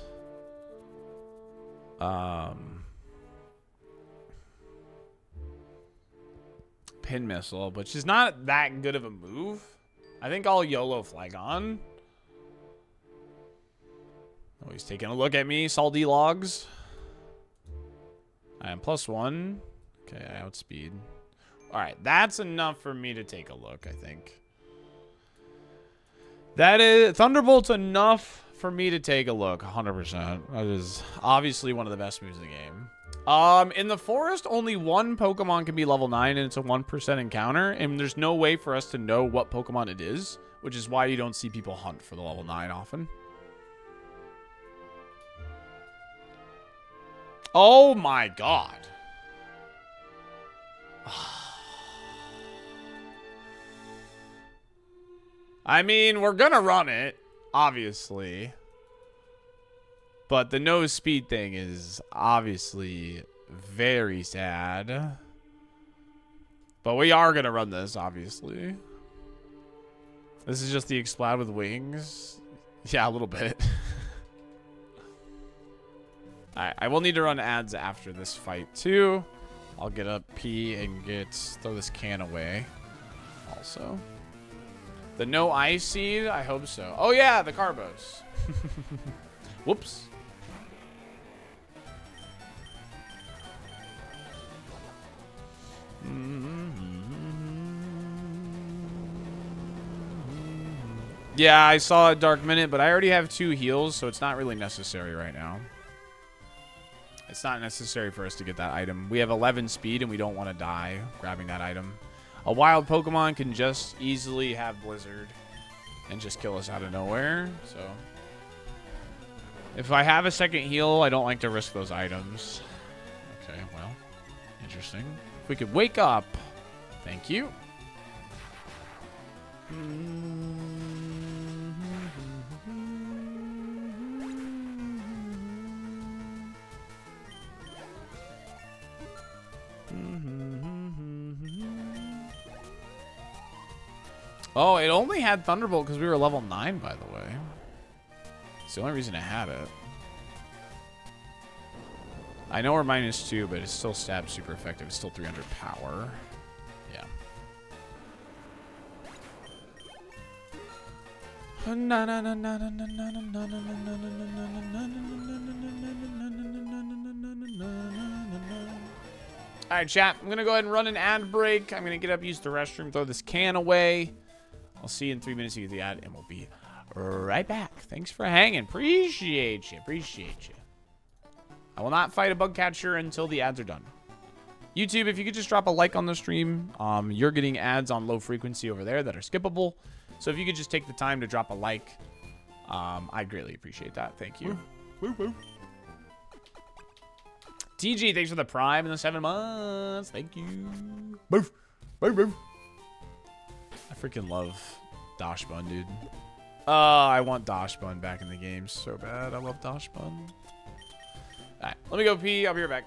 Pin Missile, which is not that good of a move. I think I'll YOLO Flygon. Oh, he's taking a look at me. Salty logs. I am +1. Okay, I outspeed. Alright, that's enough for me to take a look, I think. That is... Thunderbolt's enough for me to take a look, 100%. That is obviously one of the best moves in the game. In the forest, only one Pokemon can be level 9, and it's a 1% encounter. And there's no way for us to know what Pokemon it is, which is why you don't see people hunt for the level 9 often. Oh my god. I mean, we're gonna run it, obviously. But the no speed thing is obviously very sad. But we are gonna run this, obviously. This is just the Explode with wings. Yeah, a little bit. Alright, I will need to run ads after this fight too. I'll get up P and throw this can away. Also. The no ice seed? I hope so. Oh yeah, the Carbos. Whoops. Yeah, I saw a Dark Minute, but I already have 2 heals, so it's not really necessary right now. It's not necessary for us to get that item. We have 11 speed, and we don't want to die grabbing that item. A wild Pokemon can just easily have Blizzard and just kill us out of nowhere. So, if I have a second heal, I don't like to risk those items. Okay, well, interesting. If we could wake up. Thank you. Oh, it only had Thunderbolt because we were level 9, by the way. It's the only reason it had it. I know we're -2, but it's still stab super effective. It's still 300 power. Yeah. Alright, chat. I'm going to go ahead and run an ad break. I'm going to get up, use the restroom, throw this can away. I'll see you in 3 minutes to get the ad, and we'll be right back. Thanks for hanging. Appreciate you. Appreciate you. I will not fight a bug catcher until the ads are done. YouTube, if you could just drop a like on the stream. You're getting ads on low frequency over there that are skippable. So if you could just take the time to drop a like, I greatly appreciate that. Thank you. TG, thanks for the Prime and the 7 months. Thank you. I freaking love Dosh Bun, dude. I want Dosh Bun back in the game so bad. I love Dosh Bun. Alright, let me go pee. I'll be right back.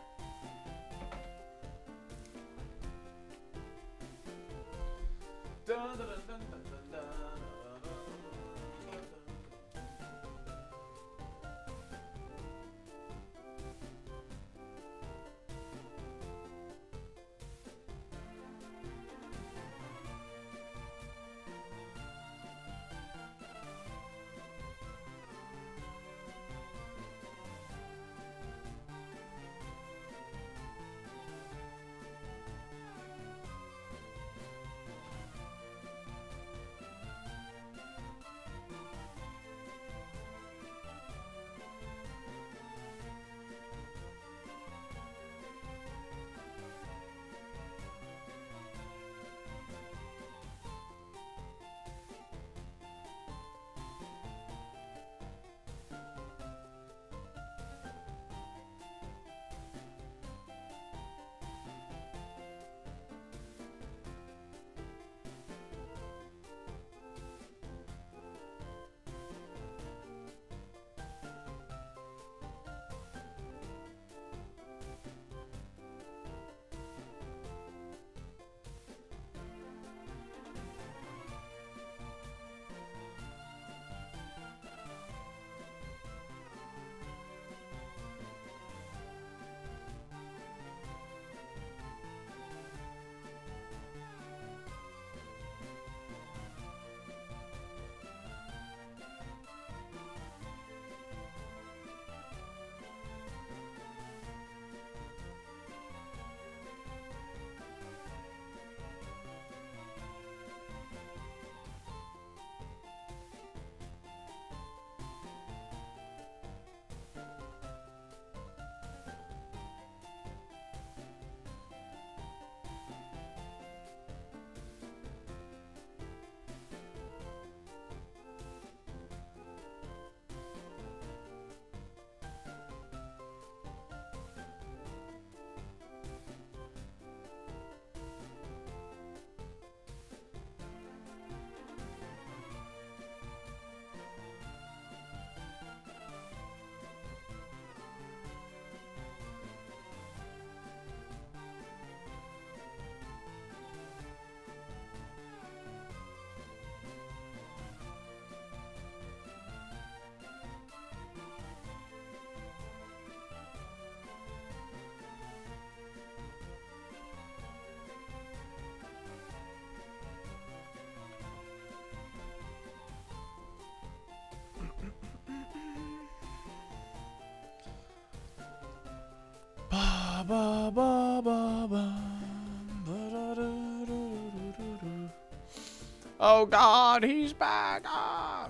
Oh God, he's back. Ah.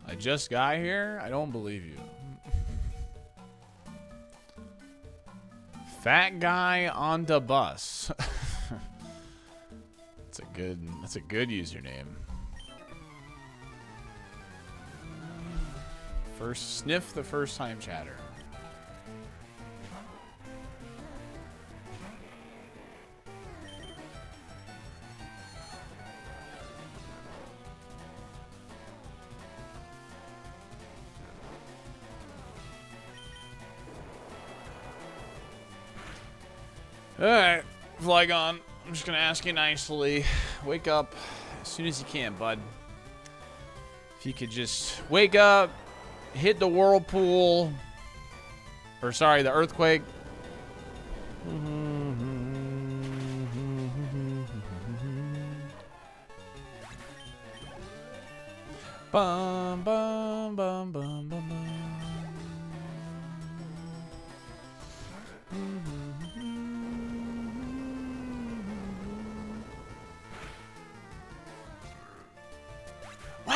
I just got here? I don't believe you. Fat guy on the bus. That's a good username. First sniff the first time chatter. Alright, Flygon, I'm just gonna ask you nicely. Wake up as soon as you can, bud. If you could just wake up, hit the whirlpool, or sorry, the earthquake. Bum, bum, bum, bum, bum, bum.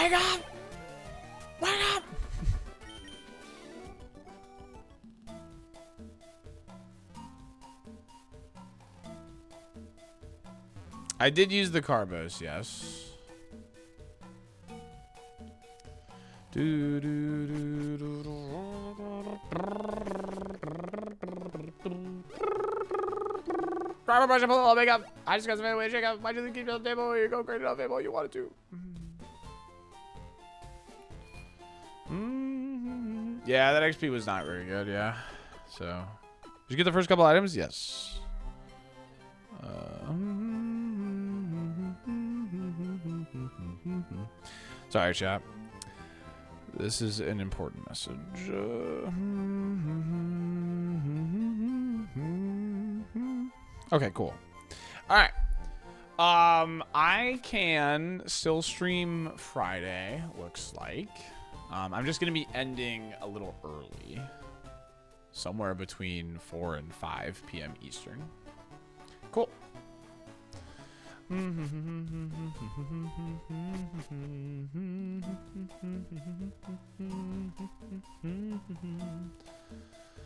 Wake up! Wake up! I did use the carbos, yes. Carbo brush, pull up, make up. I just got some way to check out. Why'd you keep on the table? You go crazy on the table. You wanted to. Yeah, that XP was not very good, yeah. So, did you get the first couple items? Yes. Sorry, chat. This is an important message. Okay, cool. All right. I can still stream Friday, looks like. I'm just going to be ending a little early. Somewhere between 4 and 5 p.m. Eastern. Cool.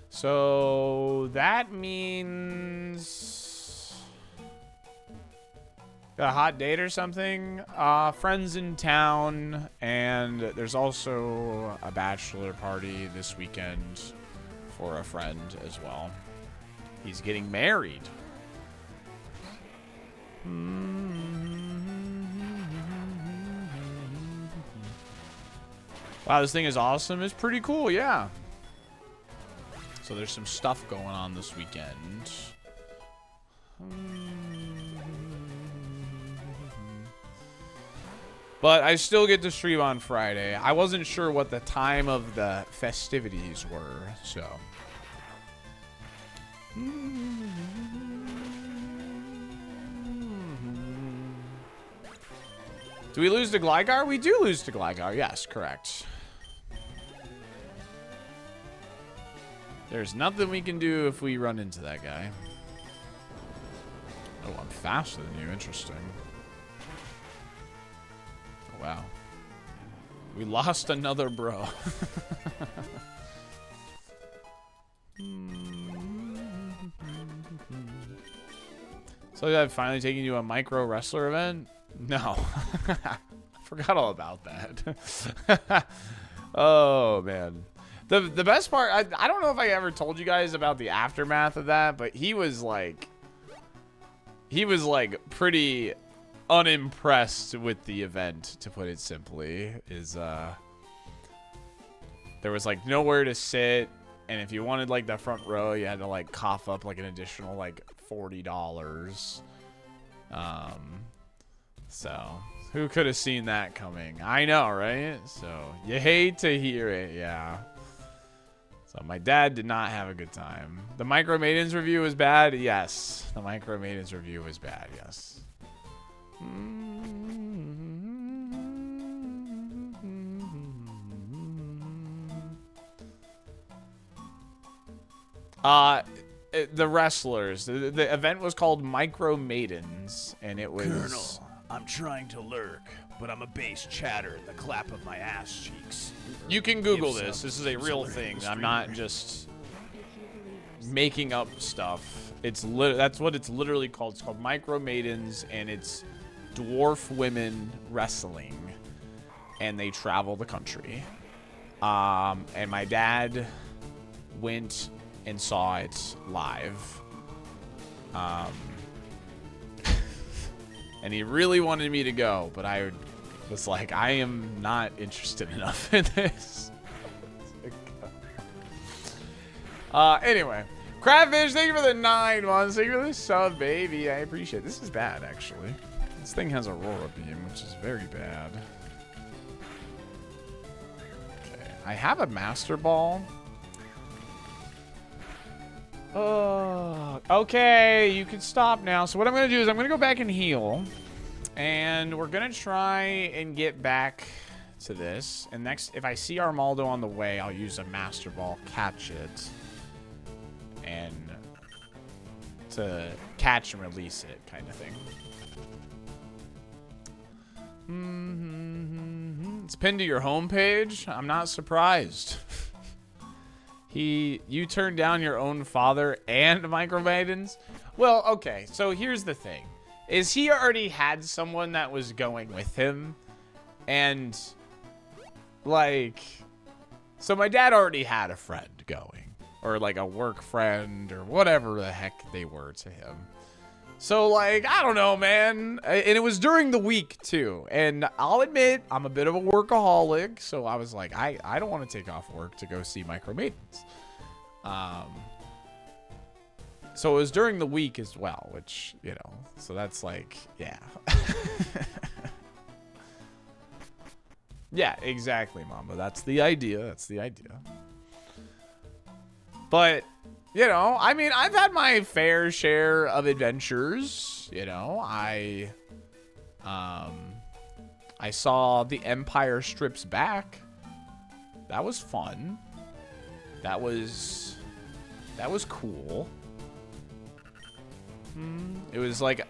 So that means a hot date or something. Friends in town, and there's also a bachelor party this weekend for a friend as well. He's getting married. Wow, this thing is awesome. It's pretty cool, yeah. So there's some stuff going on this weekend. But I still get to stream on Friday. I wasn't sure what the time of the festivities were, so. Do we lose to Gligar? We do lose to Gligar. Yes, correct. There's nothing we can do if we run into that guy. Oh, I'm faster than you. Interesting. Oh, wow. We lost another bro. So I've finally taken you to a micro wrestler event? No. I forgot all about that. Oh, man. The best part, I don't know if I ever told you guys about the aftermath of that, but he was like pretty unimpressed with the event, to put it simply. There was like nowhere to sit, and if you wanted like the front row, you had to like cough up like an additional like $40. So who could have seen that coming? I know, right? So you hate to hear it, yeah. So my dad did not have a good time. The Micro Maidens review was bad? Yes. The Micro Maidens review was bad, yes. The wrestlers. The event was called Micro Maidens, and it was...
Colonel, I'm trying to lurk, but I'm a base chatter in the clap of my ass cheeks.
You can Google this. This is a real thing. I'm not just making up stuff. That's what it's literally called. It's called Micro Maidens, and it's dwarf women wrestling, and they travel the country. And my dad went and saw it live. And he really wanted me to go, but I was like, I am not interested enough in this. Anyway, Crabfish, thank you for the 9 months. Thank you for the sub, baby. I appreciate it. This is bad, actually. This thing has Aurora Beam, which is very bad. Okay, I have a Master Ball. Oh, okay, you can stop now. So what I'm going to do is I'm going to go back and heal. And we're going to try and get back to this. And next, if I see Armaldo on the way, I'll use a Master Ball, catch it. And to catch and release it kind of thing. It's pinned to your homepage. I'm not surprised. You turned down your own father and Micro Maidens? Well, okay, so here's the thing. Is he already had someone that was going with him? And, like... So my dad already had a friend going. Or, like, a work friend, or whatever the heck they were to him. So, like, I don't know, man. And it was during the week, too. And I'll admit, I'm a bit of a workaholic. So I was like, I don't want to take off work to go see Micro Maidens. So it was during the week as well, which, you know, so that's like, yeah. Yeah, exactly, Mamba. That's the idea. That's the idea. But... You know, I mean, I've had my fair share of adventures. You know, I saw The Empire Strips Back. That was fun. That was cool. It was like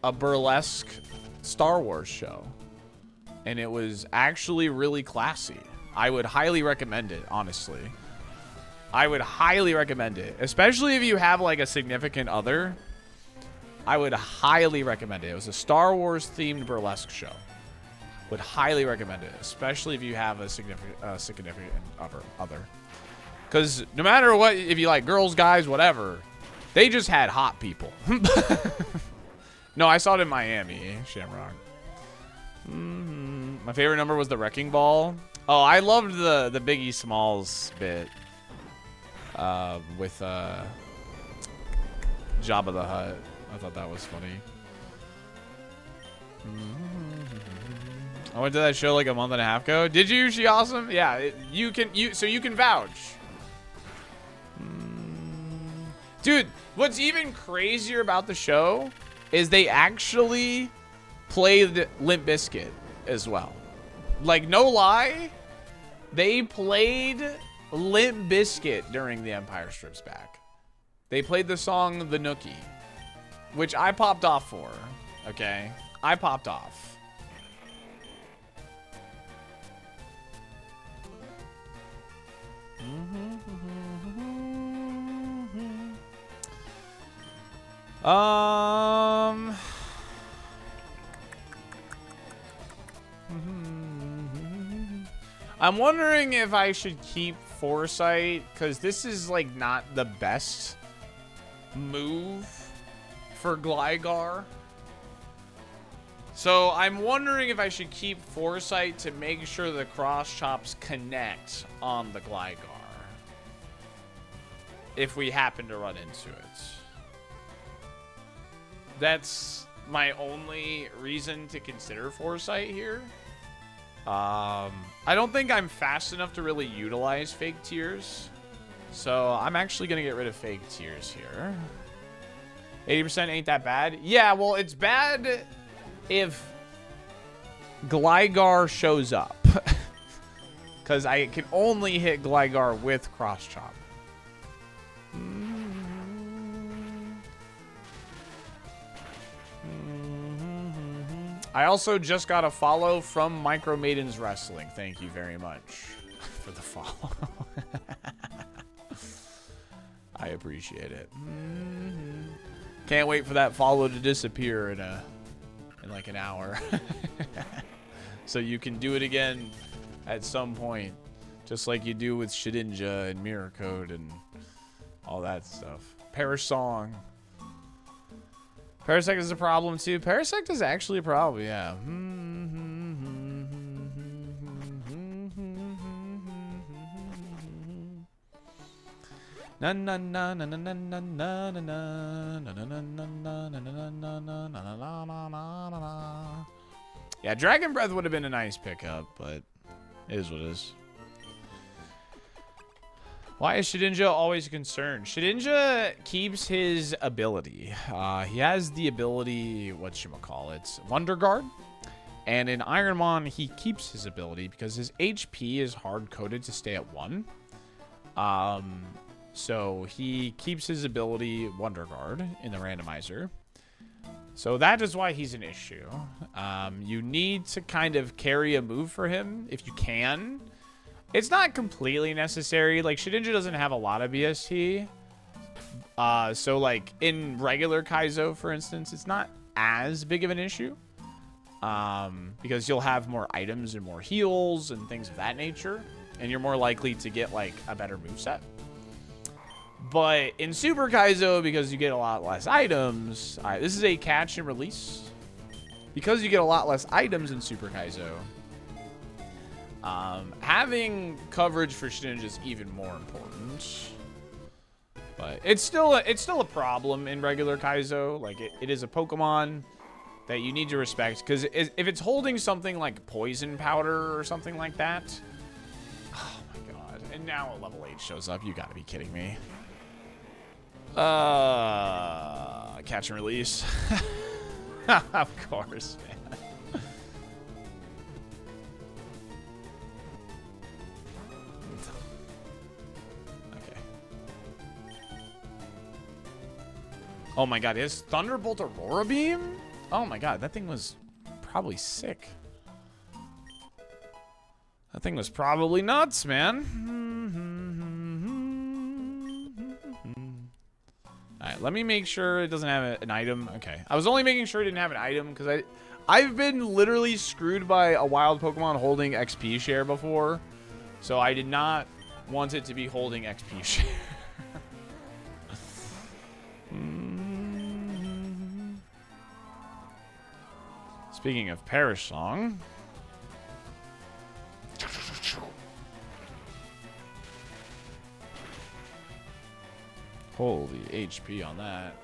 a burlesque Star Wars show. And it was actually really classy. I would highly recommend it, honestly. I would highly recommend it, especially if you have like a significant other. I would highly recommend it. It was a Star Wars themed burlesque show. Would highly recommend it, especially if you have a significant other. Because no matter what, if you like girls, guys, whatever, they just had hot people. No, I saw it in Miami, Shamrock. My favorite number was the Wrecking Ball. Oh, I loved the Biggie Smalls bit. With Jabba the Hutt. I thought that was funny. I went to that show like a month and a half ago. Did you? She awesome? Yeah, you can vouch. Dude, what's even crazier about the show is they actually played Limp Bizkit as well. Like, no lie, they played Limp Bizkit during The Empire Strips Back. They played the song The Nookie, which I popped off for, okay? I popped off. I'm wondering if I should keep Foresight, because this is like not the best move for Gligar. So I'm wondering if I should keep Foresight to make sure the cross chops connect on the Gligar, if we happen to run into it. That's my only reason to consider Foresight here. I don't think I'm fast enough to really utilize fake tears. So I'm actually going to get rid of fake tears here. 80% ain't that bad. Yeah, well, it's bad if Gligar shows up. Because I can only hit Gligar with Cross Chop. I also just got a follow from Micro Maidens Wrestling. Thank you very much for the follow. I appreciate it. Can't wait for that follow to disappear in like an hour. So you can do it again at some point. Just like you do with Shedinja and Mirror Code and all that stuff. Perish Song. Parasect is a problem too. Parasect is actually a problem, yeah. Yeah, Dragon Breath would have been a nice pickup, but it is what it is. Why is Shedinja always a concern? Shedinja keeps his ability. He has the ability, whatchamacallit, Wonder Guard. And in Ironmon, he keeps his ability because his HP is hard-coded to stay at 1. So he keeps his ability Wonder Guard in the randomizer. So that is why he's an issue. You need to kind of carry a move for him if you can. It's not completely necessary. Like, Shedinja doesn't have a lot of BST. So, like, in regular Kaizo, for instance, it's not as big of an issue. Because you'll have more items and more heals and things of that nature. And you're more likely to get, like, a better moveset. But in Super Kaizo, because you get a lot less items, this is a catch and release. Because you get a lot less items in Super Kaizo, having coverage for Shedinja is even more important. But it's still a problem in regular Kaizo. Like, it is a Pokemon that you need to respect. Because if it's holding something like poison powder or something like that, oh my god. And now a level 8 shows up. You gotta be kidding me. Catch and release. Of course, man. Okay. Oh my god, is Thunderbolt Aurora Beam? Oh my god, that thing was probably sick. That thing was probably nuts, man. Alright, let me make sure it doesn't have an item. Okay. I was only making sure it didn't have an item because I've been literally screwed by a wild Pokemon holding XP share before. So I did not want it to be holding XP share. Speaking of Perish Song. Holy HP on that.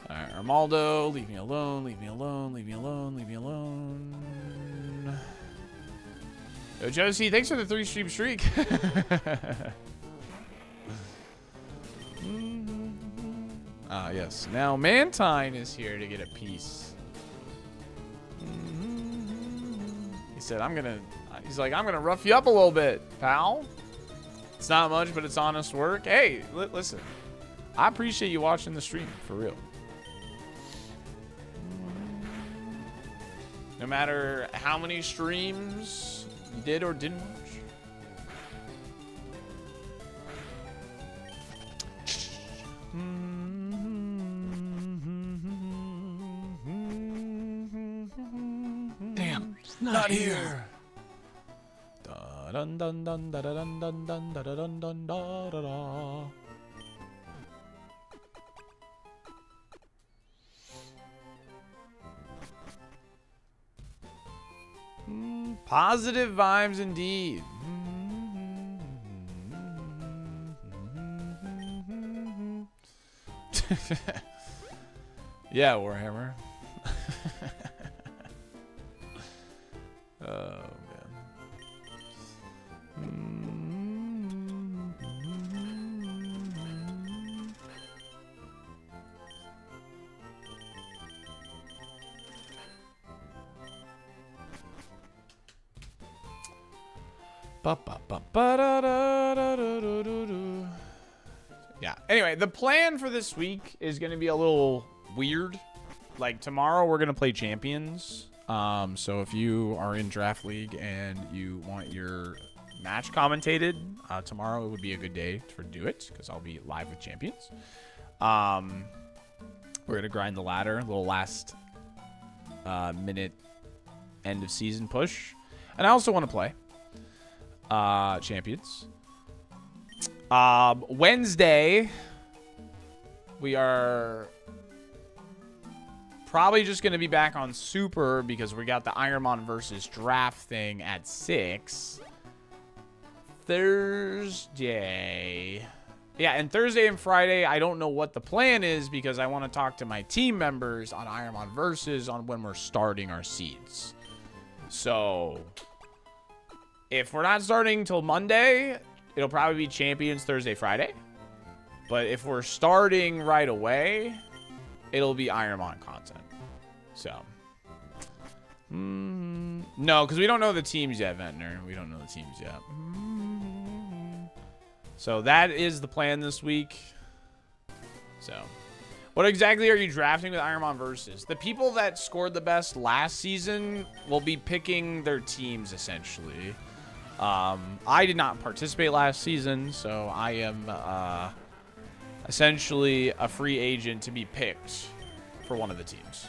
Alright, Armaldo, leave me alone, leave me alone, leave me alone, leave me alone. Yo, Josie, thanks for the 3-stream streak. Ah, yes. Now Mantine is here to get a piece. He said, he's like, I'm gonna rough you up a little bit, pal. It's not much, but it's honest work. Hey, listen, I appreciate you watching the stream, for real. No matter how many streams you did or didn't watch.
Damn, not here.
Dun dun dun dun dun dun dun dun dun dun da da da. Positive vibes indeed. Yeah, Warhammer. Oh, yeah. Anyway, the plan for this week is going to be a little weird. Like, tomorrow we're going to play Champions. So if you are in Draft League and you want your match commentated, tomorrow would be a good day to do it because I'll be live with Champions. We're going to grind the ladder, a little last minute end of season push. And I also want to play Champions. Wednesday, we are probably just going to be back on Super because we got the ironMON versus draft thing at 6. Thursday. Yeah, and Thursday and Friday, I don't know what the plan is because I want to talk to my team members on ironMON versus on when we're starting our seeds. So, if we're not starting till Monday, it'll probably be Champions Thursday, Friday. But if we're starting right away, it'll be ironMON content. So, no, because we don't know the teams yet, Ventnor. We don't know the teams yet. So that is the plan this week. So, what exactly are you drafting with ironMON Versus? The people that scored the best last season will be picking their teams, essentially. I did not participate last season, so I am essentially a free agent to be picked for one of the teams.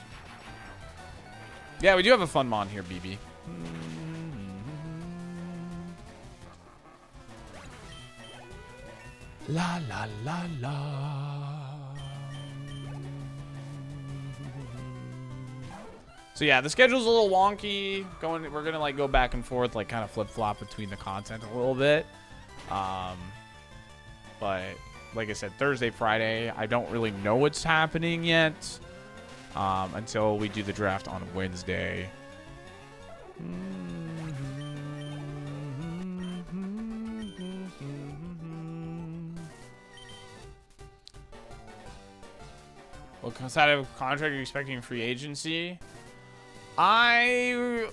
Yeah, we do have a fun mon here, BB. La la la la. So yeah, the schedule's a little wonky. We're gonna like go back and forth, like kind of flip flop between the content a little bit. But like I said, Thursday, Friday, I don't really know what's happening yet until we do the draft on Wednesday. What kind of contract are you expecting in free agency? I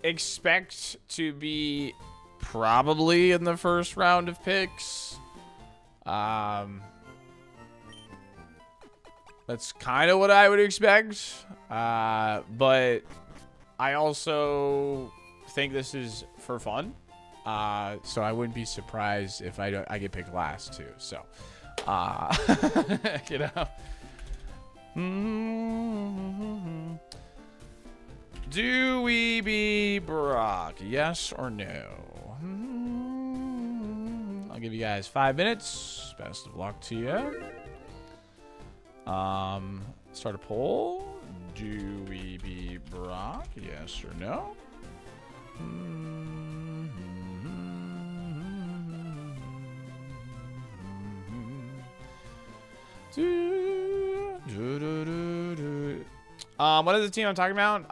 expect to be probably in the first round of picks. That's kind of what I would expect. But I also think this is for fun. So I wouldn't be surprised if I get picked last too. So, you know. Do we be Brock? Yes or no? I'll give you guys 5 minutes. Best of luck to you. Start a poll. Do we be Brock? Yes or no? What is the team I'm talking about?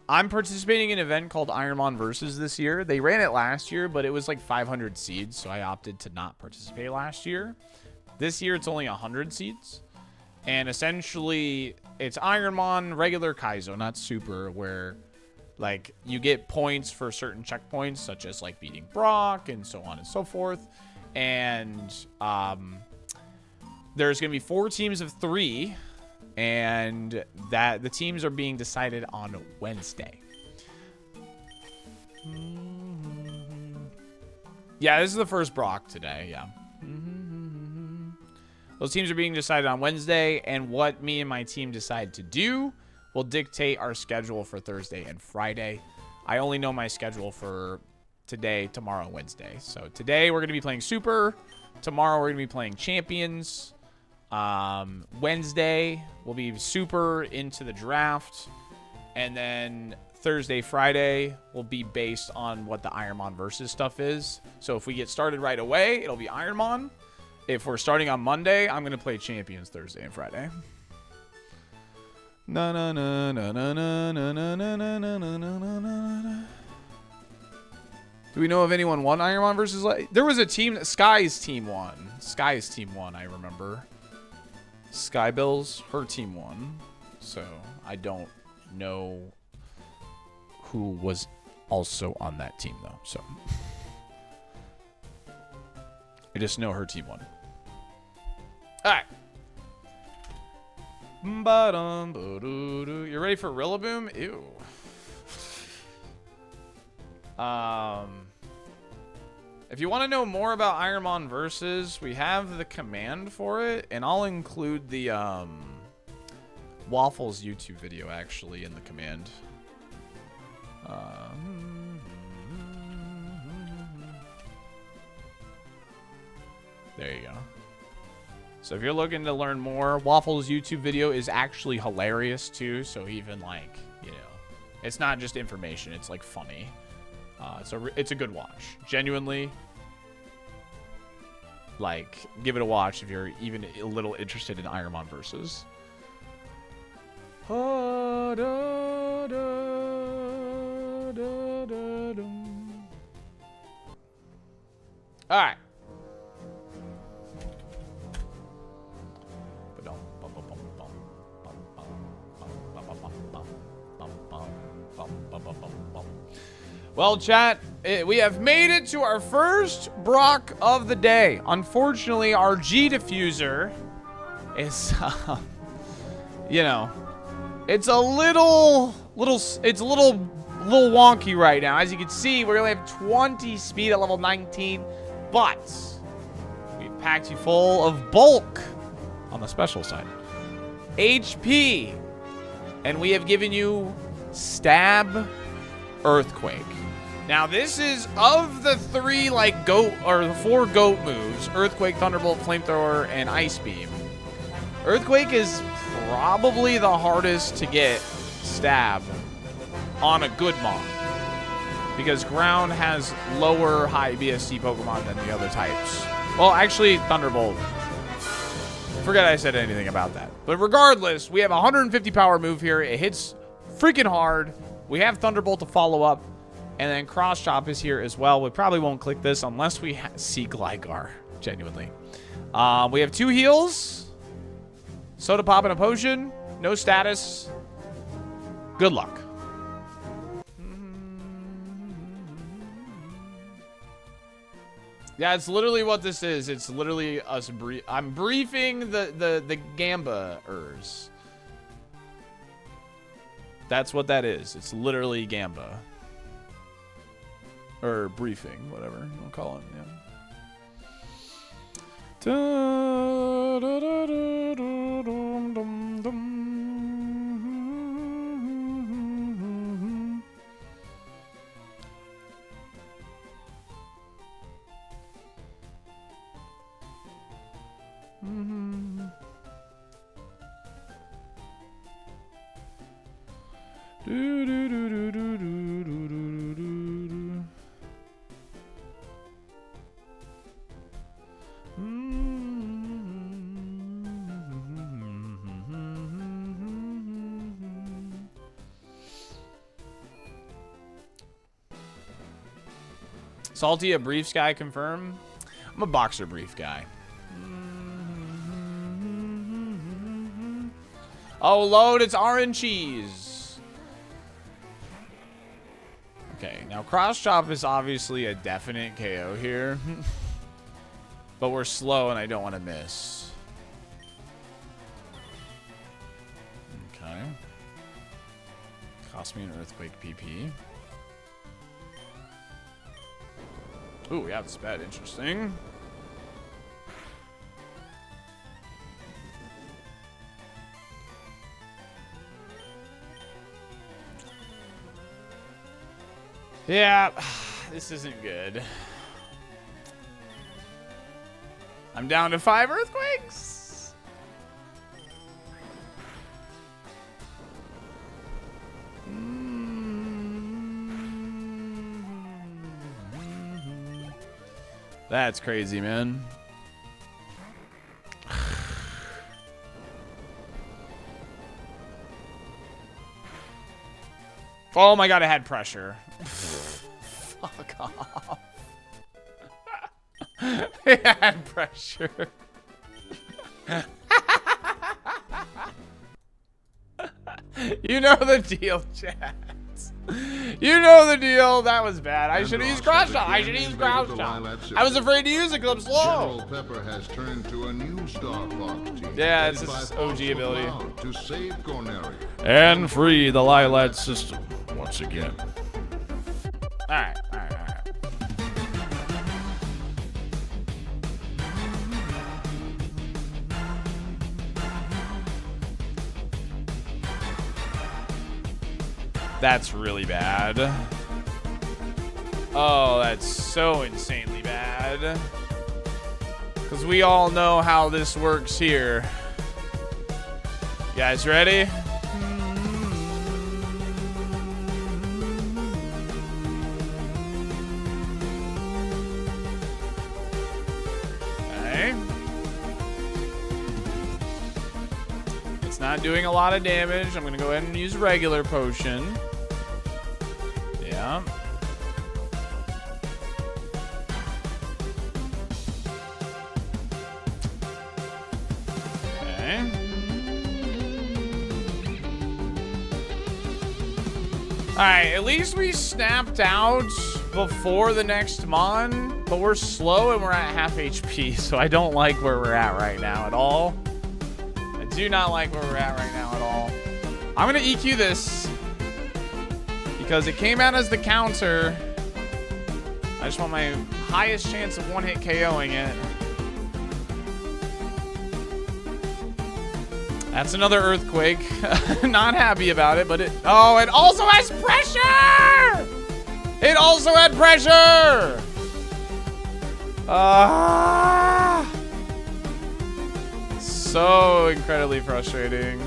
I'm participating in an event called ironMON Versus this year. They ran it last year, but it was like 500 seeds, so I opted to not participate last year. This year, it's only 100 seeds. And essentially, it's ironMON, regular KAIZO, not super, where like you get points for certain checkpoints, such as like beating Brock and so on and so forth. And there's going to be 4 teams of 3. And that the teams are being decided on Wednesday. Yeah, this is the first Brock today. Yeah. Those teams are being decided on Wednesday, and what me and my team decide to do will dictate our schedule for Thursday and Friday. I only know my schedule for today, tomorrow, and Wednesday. So today we're going to be playing Super. Tomorrow we're going to be playing Champions. Wednesday will be Super into the draft, and then Thursday, Friday will be based on what the ironMON Versus stuff is. So if we get started right away, it'll be ironMON. If we're starting on Monday, I'm gonna play Champions Thursday and Friday. Na na na na na na na na na na na na. Do we know if anyone won ironMON Versus? There was a team that Sky's team won. Sky's team won, I remember. Skybills, her team won. So I don't know who was also on that team though. So I just know her team won. Alright. You ready for Rillaboom? Ew. If you want to know more about ironMON Versus, we have the command for it, and I'll include the Waffles YouTube video actually in the command. There you go. So if you're looking to learn more, Waffles YouTube video is actually hilarious too. So even like, you know, it's not just information; it's like funny. It's a good watch. Genuinely, like, give it a watch if you're even a little interested in ironMON Versus. All right. Well, chat, we have made it to our first Brock of the day. Unfortunately, our G diffuser is, you know, it's a little wonky right now. As you can see, we only have 20 speed at level 19, but we've packed you full of bulk on the special side, HP, and we have given you stab, earthquake. Now this is of the 3 like goat or the 4 goat moves: earthquake, thunderbolt, flamethrower, and ice beam. Earthquake is probably the hardest to get stab on a good mon, because ground has lower high BSC Pokemon than the other types. Well, actually, Thunderbolt. Forget I said anything about that. But regardless, we have a 150 power move here. It hits freaking hard. We have Thunderbolt to follow up. And then Cross Chop is here as well. We probably won't click this unless we see Gligar, genuinely. We have 2 heals. Soda Pop and a potion. No status. Good luck. Yeah, it's literally what this is. It's literally us I'm briefing the Gamba-ers. That's what that is. It's literally Gamba. Or briefing, whatever you want to call it, yeah. Da, da, da, da, da, dum, dum, dum. Do, do, do, do, do, do, do, do, do. Salty, a briefs guy, confirm. I'm a boxer brief guy. Oh, load, it's orange cheese. Okay, now Cross Chop is obviously a definite KO here. But we're slow and I don't want to miss. Okay. Cost me an earthquake PP. Ooh, we have the sped. Interesting. Yeah, this isn't good. I'm down to 5 earthquakes. That's crazy, man. Oh my god, I had pressure. Fuck off. I had pressure. You know the deal, chat. You know the deal. That was bad. I should have used Cross Shot. I should have used Cross Shot. I was afraid to use it because I'm slow.
Pepper has turned to a new Star Fox team.
Yeah, it's this OG ability.
To save Corneria.
And free the Lilat system once again. Alright. That's really bad. Oh, that's so insanely bad. Because we all know how this works here. You guys ready? Okay. It's not doing a lot of damage. I'm going to go ahead and use regular potion. Yeah. Okay. Alright, at least we snapped out before the next Mon, but we're slow and we're at half HP, so I don't like where we're at right now at all. I do not like where we're at right now at all. I'm gonna EQ this because it came out as the counter. I just want my highest chance of one-hit KOing it. That's another earthquake. Not happy about it, but it... Oh, it also has pressure! It also had pressure! So incredibly frustrating.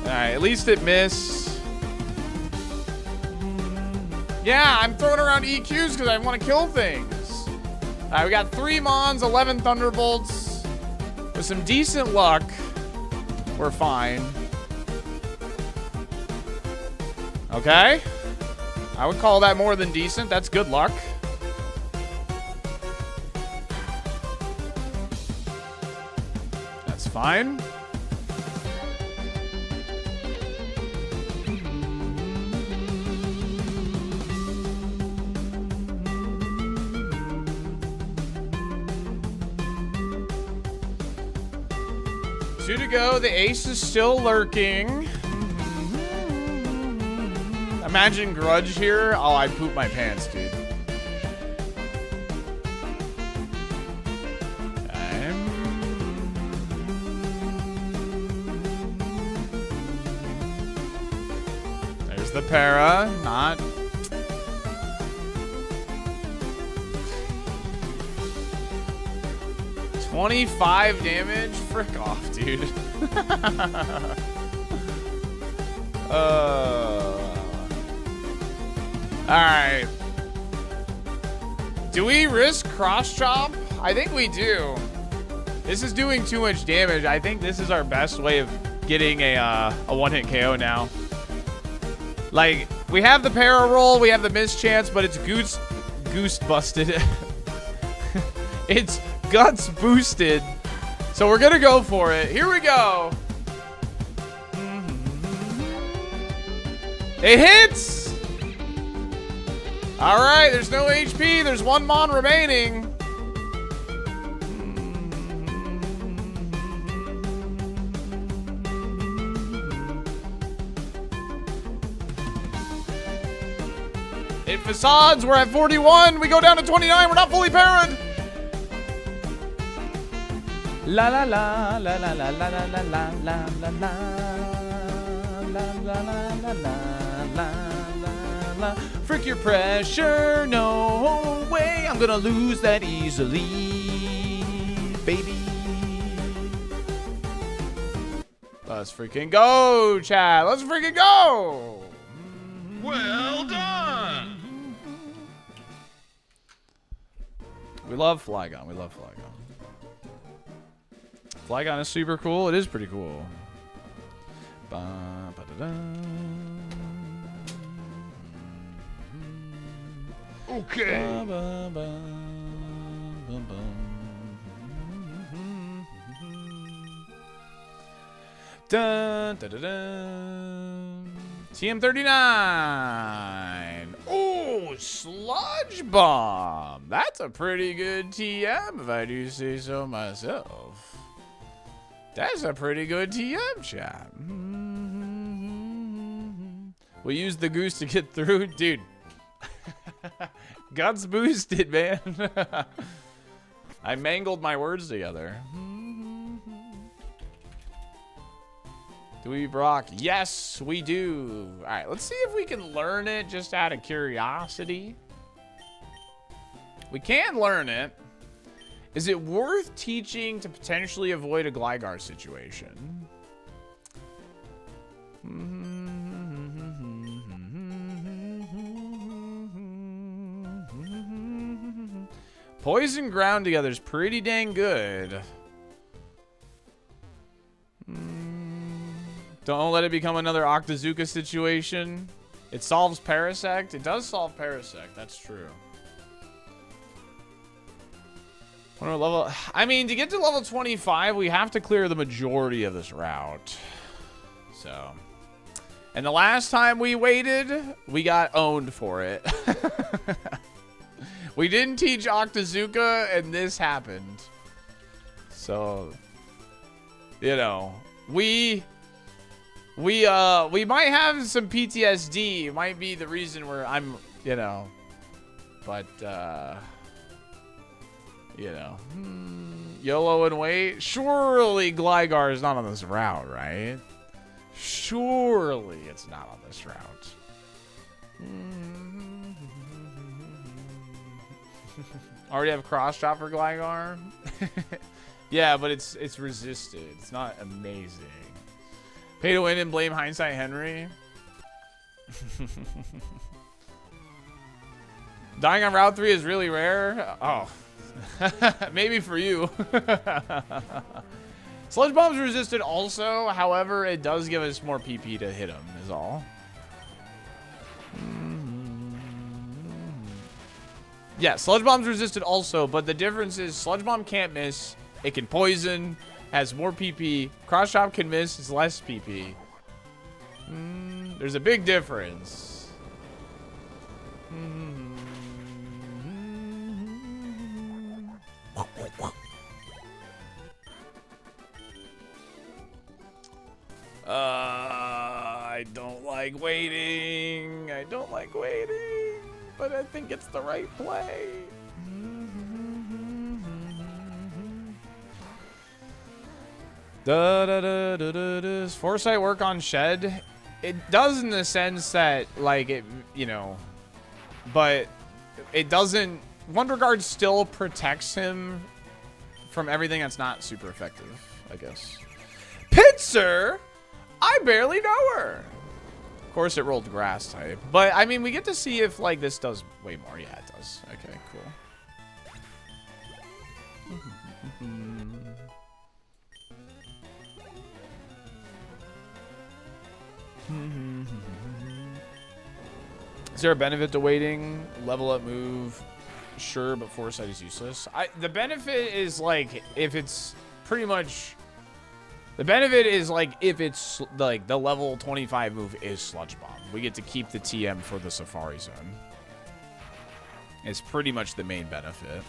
Alright, at least it missed. Yeah, I'm throwing around EQs because I want to kill things. Alright, we got 3 Mons, 11 Thunderbolts. With some decent luck, we're fine. Okay. I would call that more than decent. That's good luck. That's fine. Two to go. The ace is still lurking. Imagine grudge here. Oh, I'd poop my pants, dude. Okay. There's the para. Not. $25 damage? Frick off, dude. Alright. Do we risk cross chop? I think we do. This is doing too much damage. I think this is our best way of getting a one-hit KO now. Like, we have the para roll, we have the miss chance, but it's goose busted. It's guts boosted. So we're gonna go for it. Here we go. It hits! Alright, there's no HP. There's 1 Mon remaining. It facades. We're at 41. We go down to 29. We're not fully parried. La la la la la la la la la la la la la la la la. Frick your pressure, no way I'm gonna lose that easily, baby. Let's freaking go, chat. Let's freaking go.
Well done!
We love Flygon. We love Flygon. Flygon is super cool. It is pretty cool.
Okay.
Dun, dun, dun, dun. TM39. Oh, Sludge Bomb. That's a pretty good TM, if I do say so myself. That's a pretty good TM, chat. We used the goose to get through. Dude. Guts boosted, man. I mangled my words together. Do we Brock? Yes, we do. All right, let's see if we can learn it just out of curiosity. We can learn it. Is it worth teaching to potentially avoid a Gligar situation? Poison ground together is pretty dang good. Don't let it become another Octazooka situation. It solves Parasect. It does solve Parasect. That's true. I mean, to get to level 25, we have to clear the majority of this route. So, And the last time we waited, we got owned for it. We didn't teach Octazooka, and this happened. So, you know, we might have some PTSD. It might be the reason where I'm, you know, but, you know, YOLO and wait. Surely Gligar is not on this route, right? Surely it's not on this route. Already have cross chop for Gligar? Yeah, but it's resisted. It's not amazing. Pay to win and blame Hindsight Henry. Dying on Route 3 is really rare. Oh. Maybe for you. Sludge Bomb's resisted also. However, it does give us more PP to hit him is all. Yeah, Sludge Bomb's resisted also, but the difference is Sludge Bomb can't miss. It can poison, has more PP. Cross Chop can miss, it's less PP. There's a big difference. I don't like waiting. I don't like waiting, but I think it's the right play. Does Foresight work on Shed? It does in the sense that, like, it, you know, but it doesn't. Wonder Guard still protects him from everything that's not super effective, I guess. Pitzer? I barely know her. Of course, it rolled grass type, but I mean, we get to see if like this does way more. Yeah, it does. Okay, cool. Is there a benefit to waiting? Level up move? Sure, but Foresight is useless. The benefit is like if it's pretty much. The benefit is like if it's like the level 25 move is Sludge Bomb. We get to keep the TM for the Safari Zone. It's pretty much the main benefit.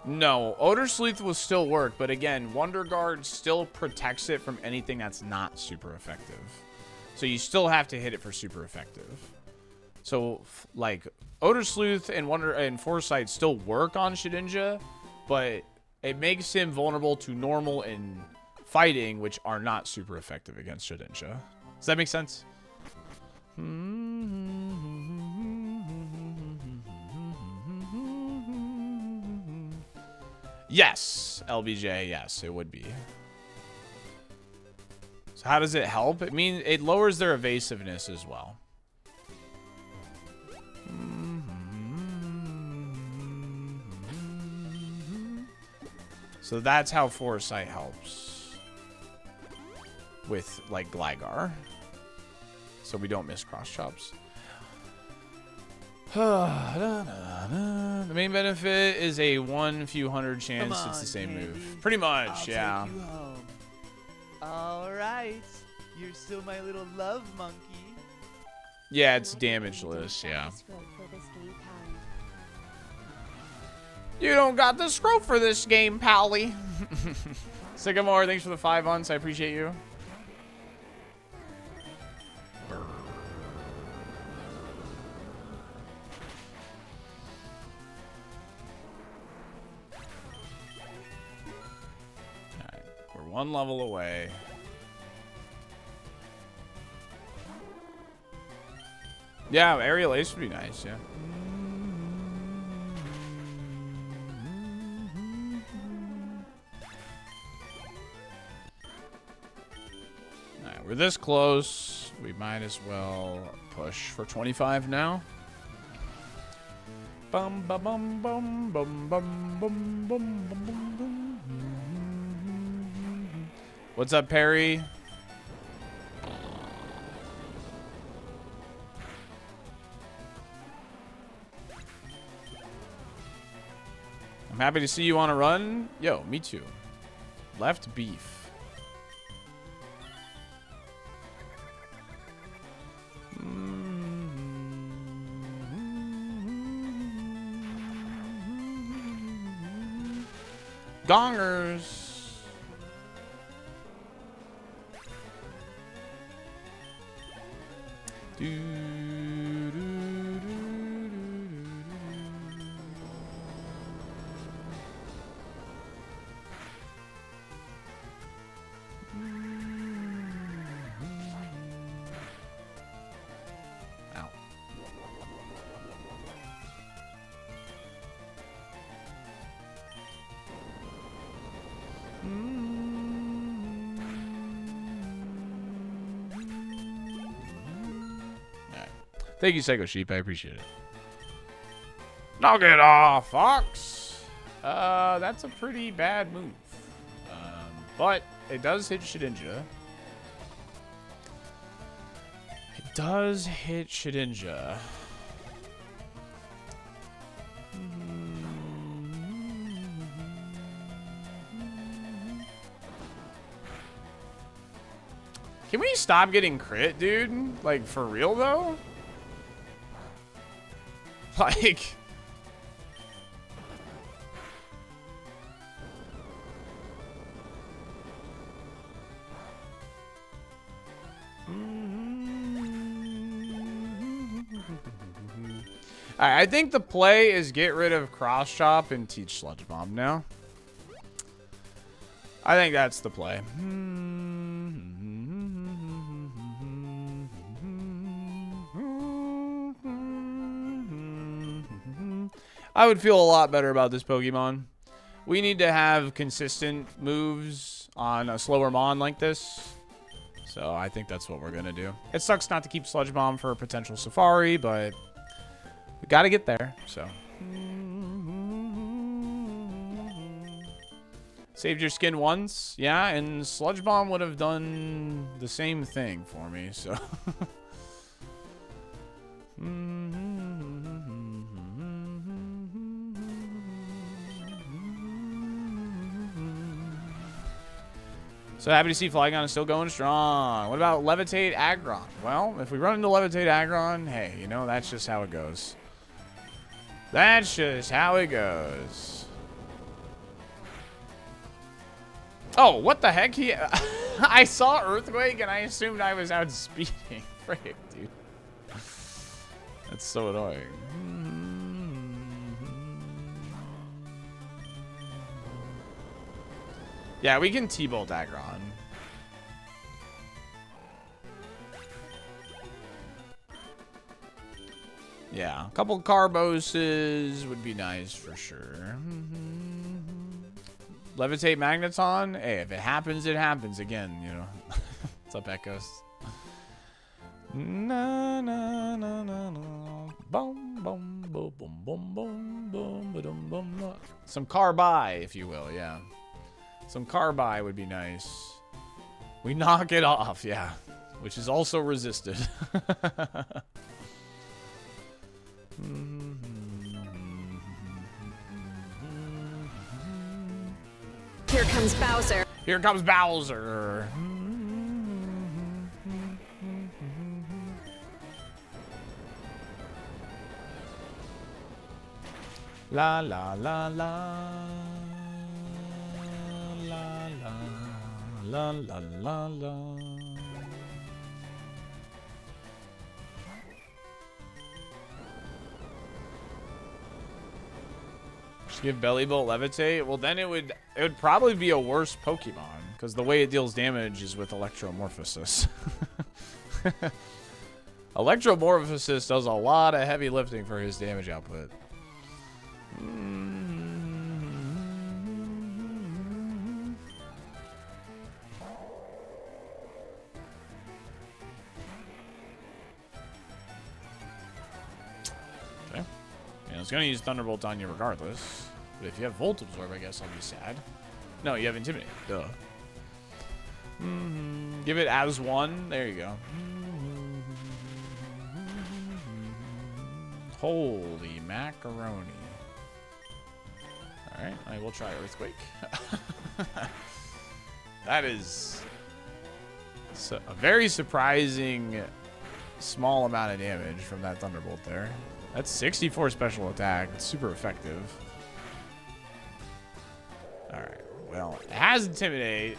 No, Odor Sleuth will still work, but again, Wonder Guard still protects it from anything that's not super effective. So you still have to hit it for super effective. So like Odor Sleuth and Foresight still work on Shedinja, but it makes him vulnerable to normal and fighting, which are not super effective against Shedinja. Does that make sense? Yes, LBJ, yes, it would be. So how does it help? It means it lowers their evasiveness as well. So that's how Foresight helps with like Gligar. So we don't miss cross chops. The main benefit is a 1/100 chance it's the same move. Pretty much, yeah.
Take you home. All right, you're still my little love monkey.
Yeah, it's damageless, yeah. You don't got the scrope for this game, Pally. Sycamore, thanks for the 5 months. I appreciate you. Alright, we're 1 level away. Yeah, Aerial Ace would be nice, yeah. We're this close. We might as well push for 25 now. Bum bum bum bum bum bum bum bum bum. What's up, Perry? I'm happy to see you on a run. Yo, me too. Left beef. dongers. Do, do, do, do, do. Ow. Alright. Thank you, Psycho Sheep. I appreciate it. Knock it off, Fox. That's a pretty bad move. But it does hit Shedinja. It does hit Shedinja. Can we stop getting crit, dude? Like, for real, though? Like... Alright, I think the play is get rid of Cross Chop and teach Sludge Bomb now. I think that's the play. I would feel a lot better about this Pokemon. We need to have consistent moves on a slower Mon like this. So I think that's what we're going to do. It sucks not to keep Sludge Bomb for a potential Safari, but we got to get there. So saved your skin once. Yeah, and Sludge Bomb would have done the same thing for me. So So happy to see Flygon is still going strong. What about Levitate Aggron? Well, if we run into Levitate Aggron, hey, you know, that's just how it goes. That's just how it goes. Oh, what the heck? I saw Earthquake and I assumed I was outspeeding. Frick, dude. That's so annoying. Yeah, we can T-Bolt Aggron. Yeah, a couple Carboses would be nice for sure. Levitate Magneton? Hey, if it happens, it happens again, you know. What's up, Echoes? Na na na na na. Boom boom boom boom boom boom boom boom boom. Some Carby, if you will, yeah. Some Carby would be nice. We knock it off, yeah. Which is also resisted.
Here comes Bowser.
Here comes Bowser. La la la la. La la la la la. Just give Belly Bolt Levitate. Well, then it would probably be a worse Pokemon because the way it deals damage is with Electromorphosis. Electromorphosis does a lot of heavy lifting for his damage output. I was gonna use Thunderbolt on you regardless, but if you have Volt Absorb, I guess I'll be sad. No, you have Intimidate. Duh. Give it as one. There you go. Holy macaroni. Alright, I will try Earthquake. That is a very surprising small amount of damage from that Thunderbolt there. That's 64 special attack. It's super effective. Alright. well, it has Intimidate,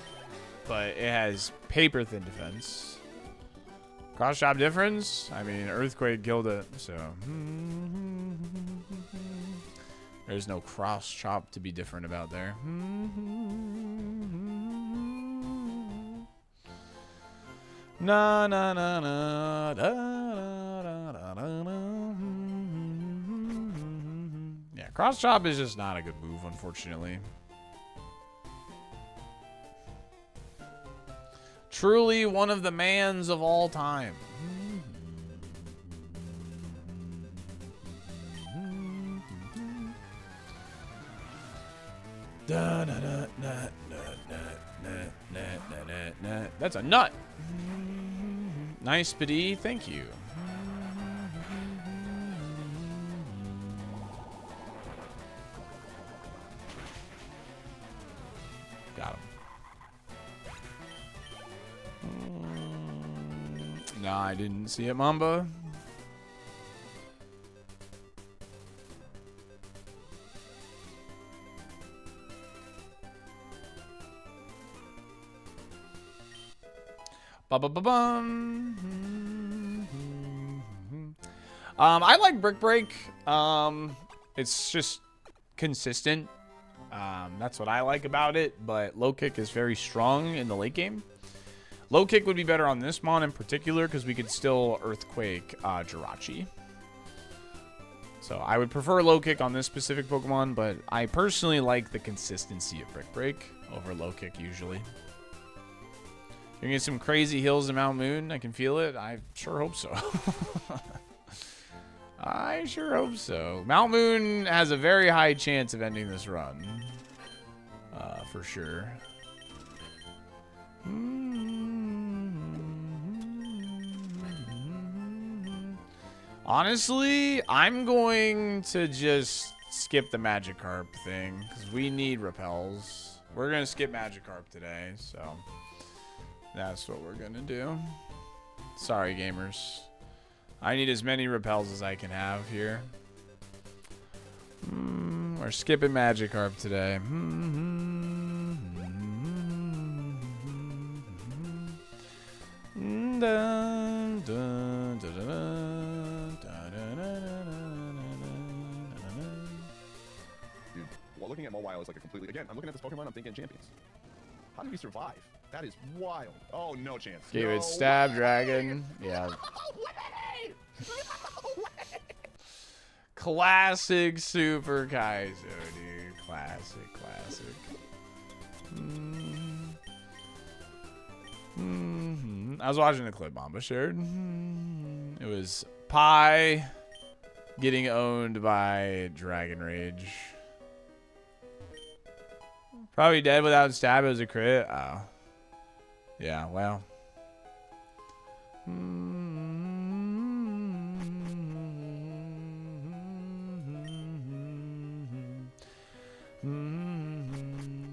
but it has paper thin defense. Cross chop difference? I mean, Earthquake killed it, so. There's no cross chop to be different about there. Na na na na da, da, da, da, da. Yeah, cross chop is just not a good move, unfortunately. Truly one of the mans of all time. Da, da, da, da, da. That's a nut. Nice, Spidey. Thank you. Got him. Nah, I didn't see it, Mamba. I like Brick Break. It's just consistent. That's what I like about it. But low kick is very strong in the late game. Low kick would be better on this mon in particular because we could still Earthquake Jirachi. So I would prefer low kick on this specific Pokemon, but I personally like the consistency of Brick Break over low kick usually. You're gonna get some crazy hills in Mount Moon. I can feel it. I sure hope so. I sure hope so. Mount Moon has a very high chance of ending this run. For sure. Honestly, I'm going to just skip the Magikarp thing because we need repels. We're gonna skip Magikarp today, so that's what we're gonna do. Sorry, gamers. I need as many repels as I can have here. We're skipping Magikarp today.
Dude, well, looking at Mobile is like a completely... Again, I'm looking at this Pokemon, I'm thinking champions. How did we survive? That is wild. Oh, no chance.
Gave
no
it Stab
way.
Dragon. Yeah.
No way! No way!
Classic Super Kaizo, dude. Classic, classic. I was watching the clip Mamba shared. It was Pi getting owned by Dragon Rage. Probably dead without stab. It was a crit. Oh. Yeah, well.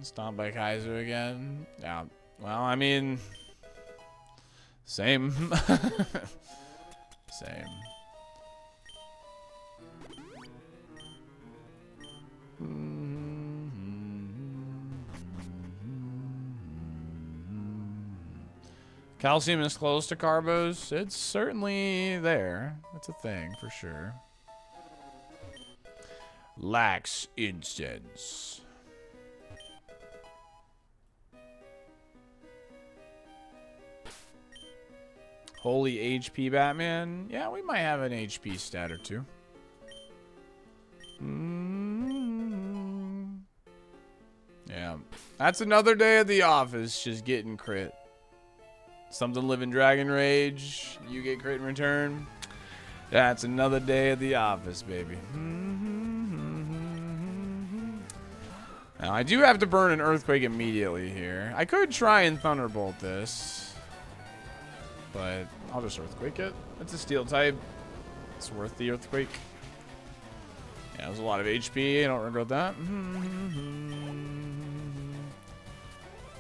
Stomped by Kaizo again. Yeah. Well, I mean, same. Same. Calcium is close to Carbos. It's certainly there. That's a thing for sure. Lacks incense. Holy HP Batman. Yeah, we might have an HP stat or two. Yeah. That's another day at the office, just getting crit. Something living Dragon Rage. You get crit in return. That's another day at the office, baby. Now, I do have to burn an Earthquake immediately here. I could try and Thunderbolt this, but I'll just Earthquake it. It's a Steel type. It's worth the Earthquake. Yeah, there's a lot of HP. I don't regret that.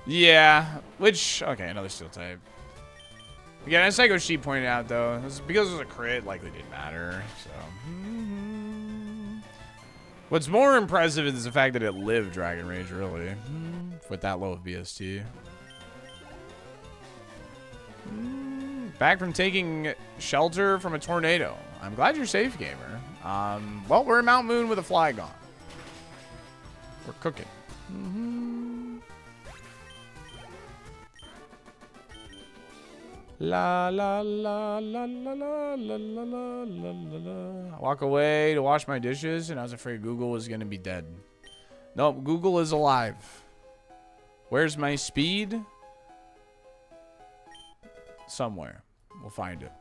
Yeah, which, okay, another Steel type. Again, as Psycho Sheep pointed out, though, because it was a crit, likely didn't matter. So, What's more impressive is the fact that it lived Dragon Rage, really. With that low of BST. Back from taking shelter from a tornado. I'm glad you're safe, gamer. Well, we're in Mount Moon with a fly gone. We're cooking. La la la la la la la la la la. I walk away to wash my dishes, and I was afraid Google was gonna be dead. Nope, Google is alive. Where's my speed? Somewhere. We'll find it.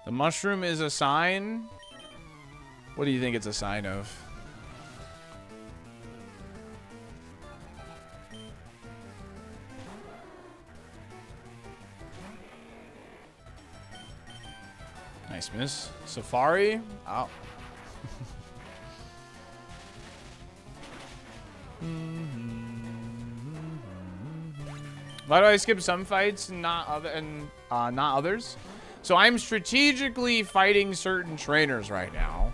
The mushroom is a sign. What do you think it's a sign of? Nice miss. Safari? Oh. Why do I skip some fights and not others? So I'm strategically fighting certain trainers right now.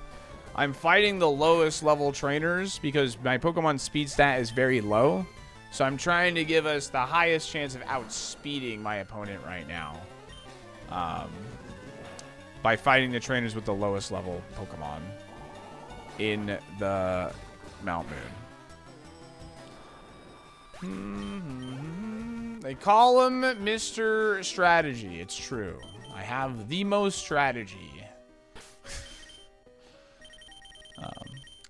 I'm fighting the lowest level trainers because my Pokemon speed stat is very low. So I'm trying to give us the highest chance of outspeeding my opponent right now. By fighting the trainers with the lowest level Pokemon in the Mount Moon. They call him Mr. Strategy. It's true. I have the most strategy.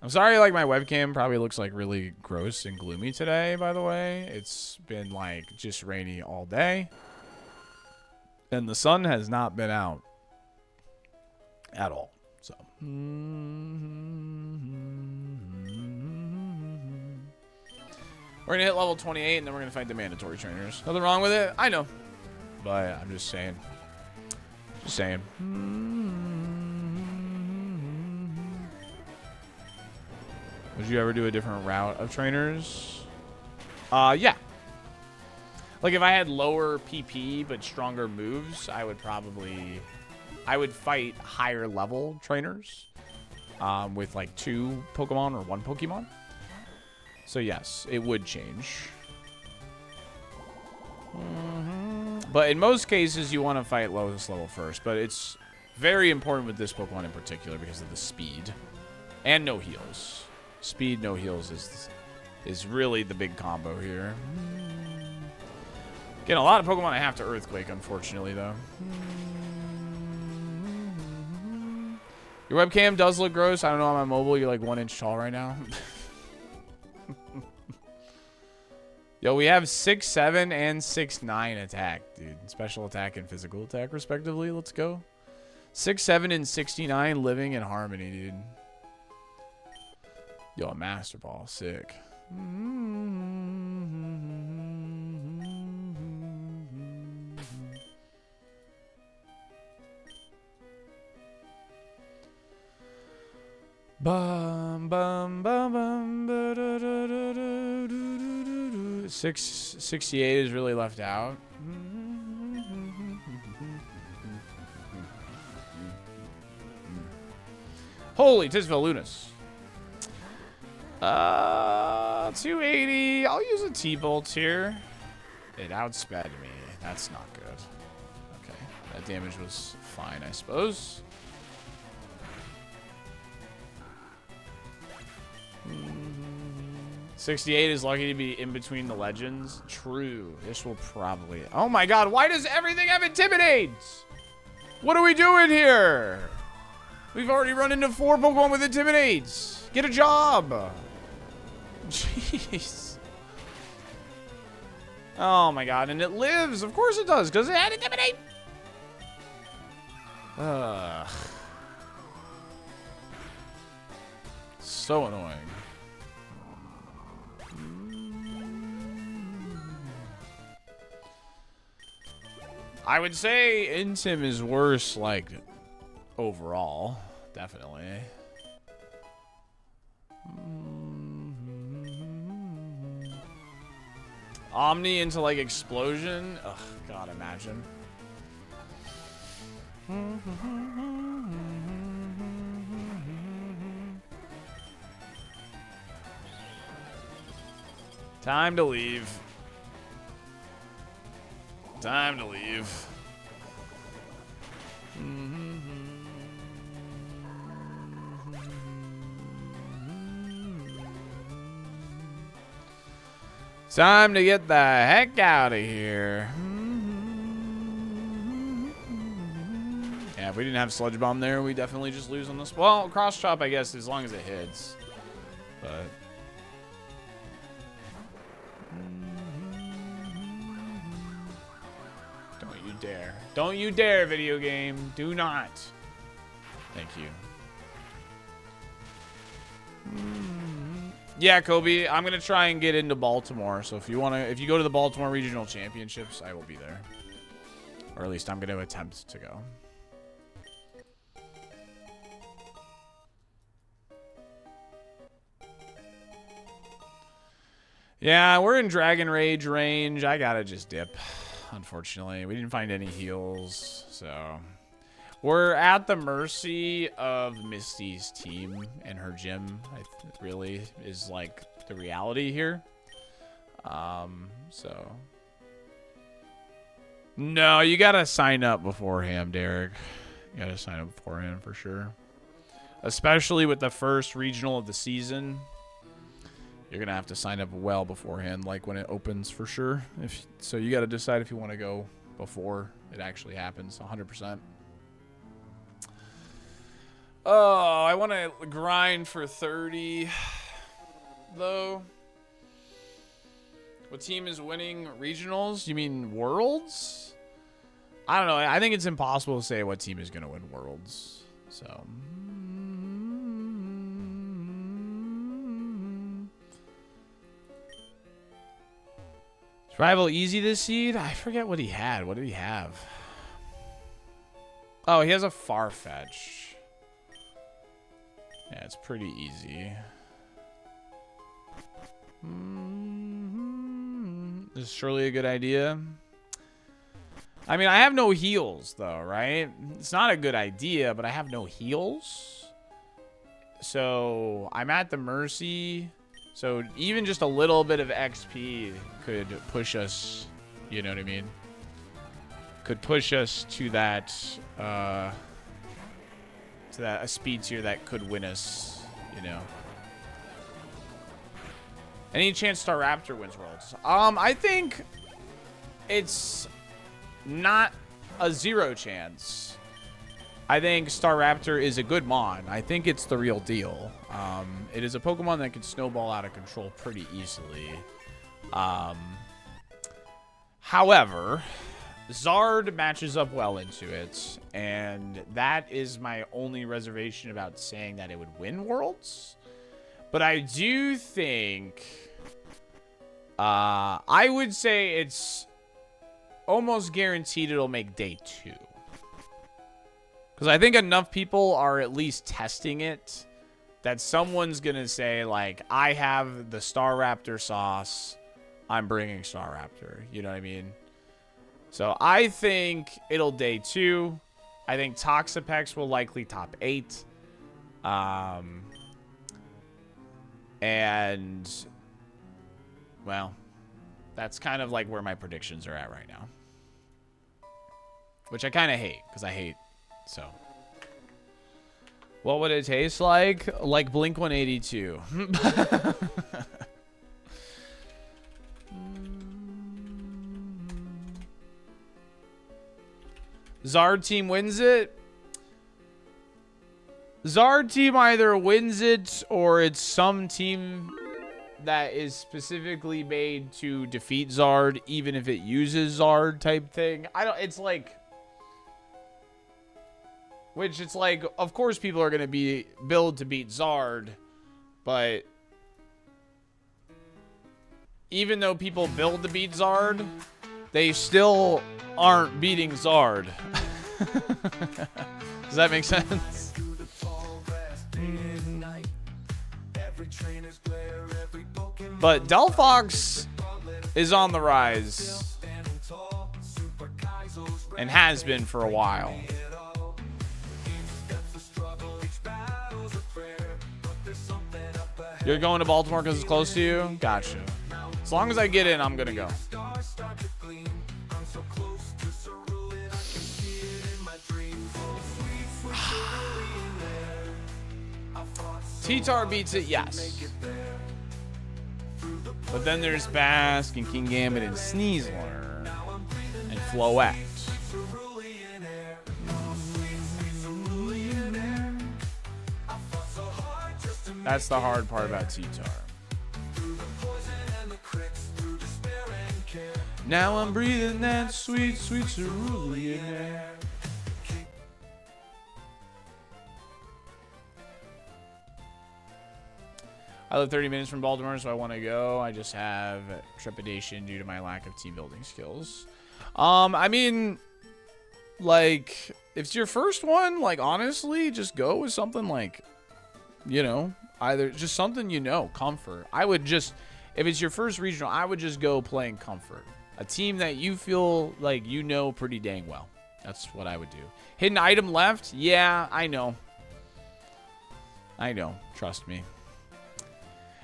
I'm sorry, like, my webcam probably looks like really gross and gloomy today, by the way. It's been like just rainy all day. And the sun has not been out at all. So we're gonna hit level 28 and then we're gonna fight the mandatory trainers. Nothing wrong with it, I know, but I'm just saying. Just saying. Would you ever do a different route of trainers? Yeah. Like if I had lower PP but stronger moves, I would fight higher level trainers with like 2 Pokemon or 1 Pokemon. So yes, it would change. But in most cases, you want to fight lowest level first. But it's very important with this Pokemon in particular because of the speed and no heals. Speed, no heals is really the big combo here. Again, a lot of Pokemon I have to Earthquake, unfortunately, though. Your webcam does look gross. I don't know, on my mobile, you're like 1 inch tall right now. Yo, we have 6'7" and 6'9" attack, dude. Special attack and physical attack, respectively. Let's go. 6'7" and 69 living in harmony, dude. Yo, a Master Ball. Sick. Bum bum bum bum ba, da, da, da, da, do, do. 68 is really left out. Holy Tisville Lunas. 280. I'll use a T-Bolt here. It outsped me. That's not good. Okay. That damage was fine, I suppose. 68 is lucky to be in between the legends. True. This will probably... Oh my god, why does everything have Intimidate? What are we doing here? We've already run into 4 Pokemon with Intimidates. Get a job. Jeez. Oh my god, and it lives. Of course it does, because it had Intimidate. Ugh. So annoying. I would say Intim is worse, like, overall. Definitely. Omni into like explosion. Ugh, God, imagine. Time to leave. Time to leave. Time to get the heck out of here. Yeah, if we didn't have Sludge Bomb there, we definitely just lose on this. Well, Cross Chop, I guess, as long as it hits. But don't you dare. Don't you dare, video game. Do not. Thank you. Yeah, Kobe, I'm gonna try and get into Baltimore. So if you go to the Baltimore Regional Championships, I will be there. Or at least I'm gonna attempt to go. Yeah, we're in Dragon Rage range. I gotta just dip, unfortunately. We didn't find any heals, so we're at the mercy of Misty's team and her gym. Really is like the reality here. So no, you gotta sign up beforehand, Derek. You gotta sign up beforehand for sure, especially with the first regional of the season. You're gonna have to sign up well beforehand, like when it opens for sure. So you gotta decide if you want to go before it actually happens, 100%. Oh, I want to grind for 30, though. What team is winning regionals? You mean worlds? I don't know. I think it's impossible to say what team is gonna win worlds. So. Rival easy this seed? I forget what he had. What did he have? Oh, he has a Farfetch. Yeah, it's pretty easy. This is surely a good idea. I mean, I have no heals, though, right? It's not a good idea, but I have no heals. So, I'm at the mercy. So even just a little bit of XP could push us, you know what I mean? Could push us to that, a speed tier that could win us, you know. Any chance Star Raptor wins Worlds? I think it's not a 0 chance. I think Star Raptor is a good mon. I think it's the real deal. It is a Pokemon that can snowball out of control pretty easily. However, Zard matches up well into it, and that is my only reservation about saying that it would win Worlds. But I do think, I would say it's almost guaranteed it'll make day 2. Because I think enough people are at least testing it that someone's going to say, like, I have the Star Raptor sauce. I'm bringing Star Raptor. You know what I mean? So I think it'll day 2. I think Toxapex will likely top 8. And, well, that's kind of like where my predictions are at right now. Which I kind of hate, because I hate. So, what would it taste like? Like Blink 182. Zard team wins it. Zard team either wins it or it's some team that is specifically made to defeat Zard, even if it uses Zard type thing. It's like. Which it's like, of course people are going to be build to beat Zard, but even though people build to beat Zard, they still aren't beating Zard. Does that make sense? But Delphox is on the rise and has been for a while. You're going to Baltimore because it's close to you? Gotcha. As long as I get in, I'm going to go. T-Tar beats it, yes. But then there's Basque and King Gambit and Sneasler and Floette. That's the hard part about T-Tar. Now I'm breathing that sweet, sweet cerulean air. I live 30 minutes from Baltimore, so I want to go. I just have trepidation due to my lack of team building skills. I mean, like, if it's your first one, like, honestly, just go with something like, you know, either just something, you know, comfort. I would just, if it's your first regional, I would just go playing comfort. A team that you feel like you know pretty dang well. That's what I would do. Hidden item left? Yeah, I know. I know. Trust me.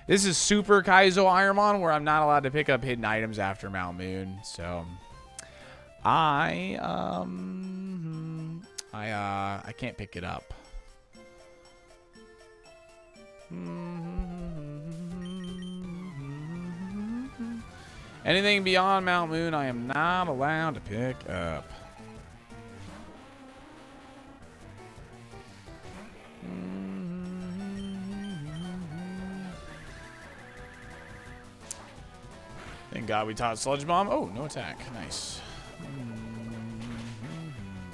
This is Super KAIZO ironMON, where I'm not allowed to pick up hidden items after Mount Moon. So, I can't pick it up. Anything beyond Mount Moon, I am not allowed to pick up. Thank God we taught Sludge Bomb. Oh, no attack. Nice.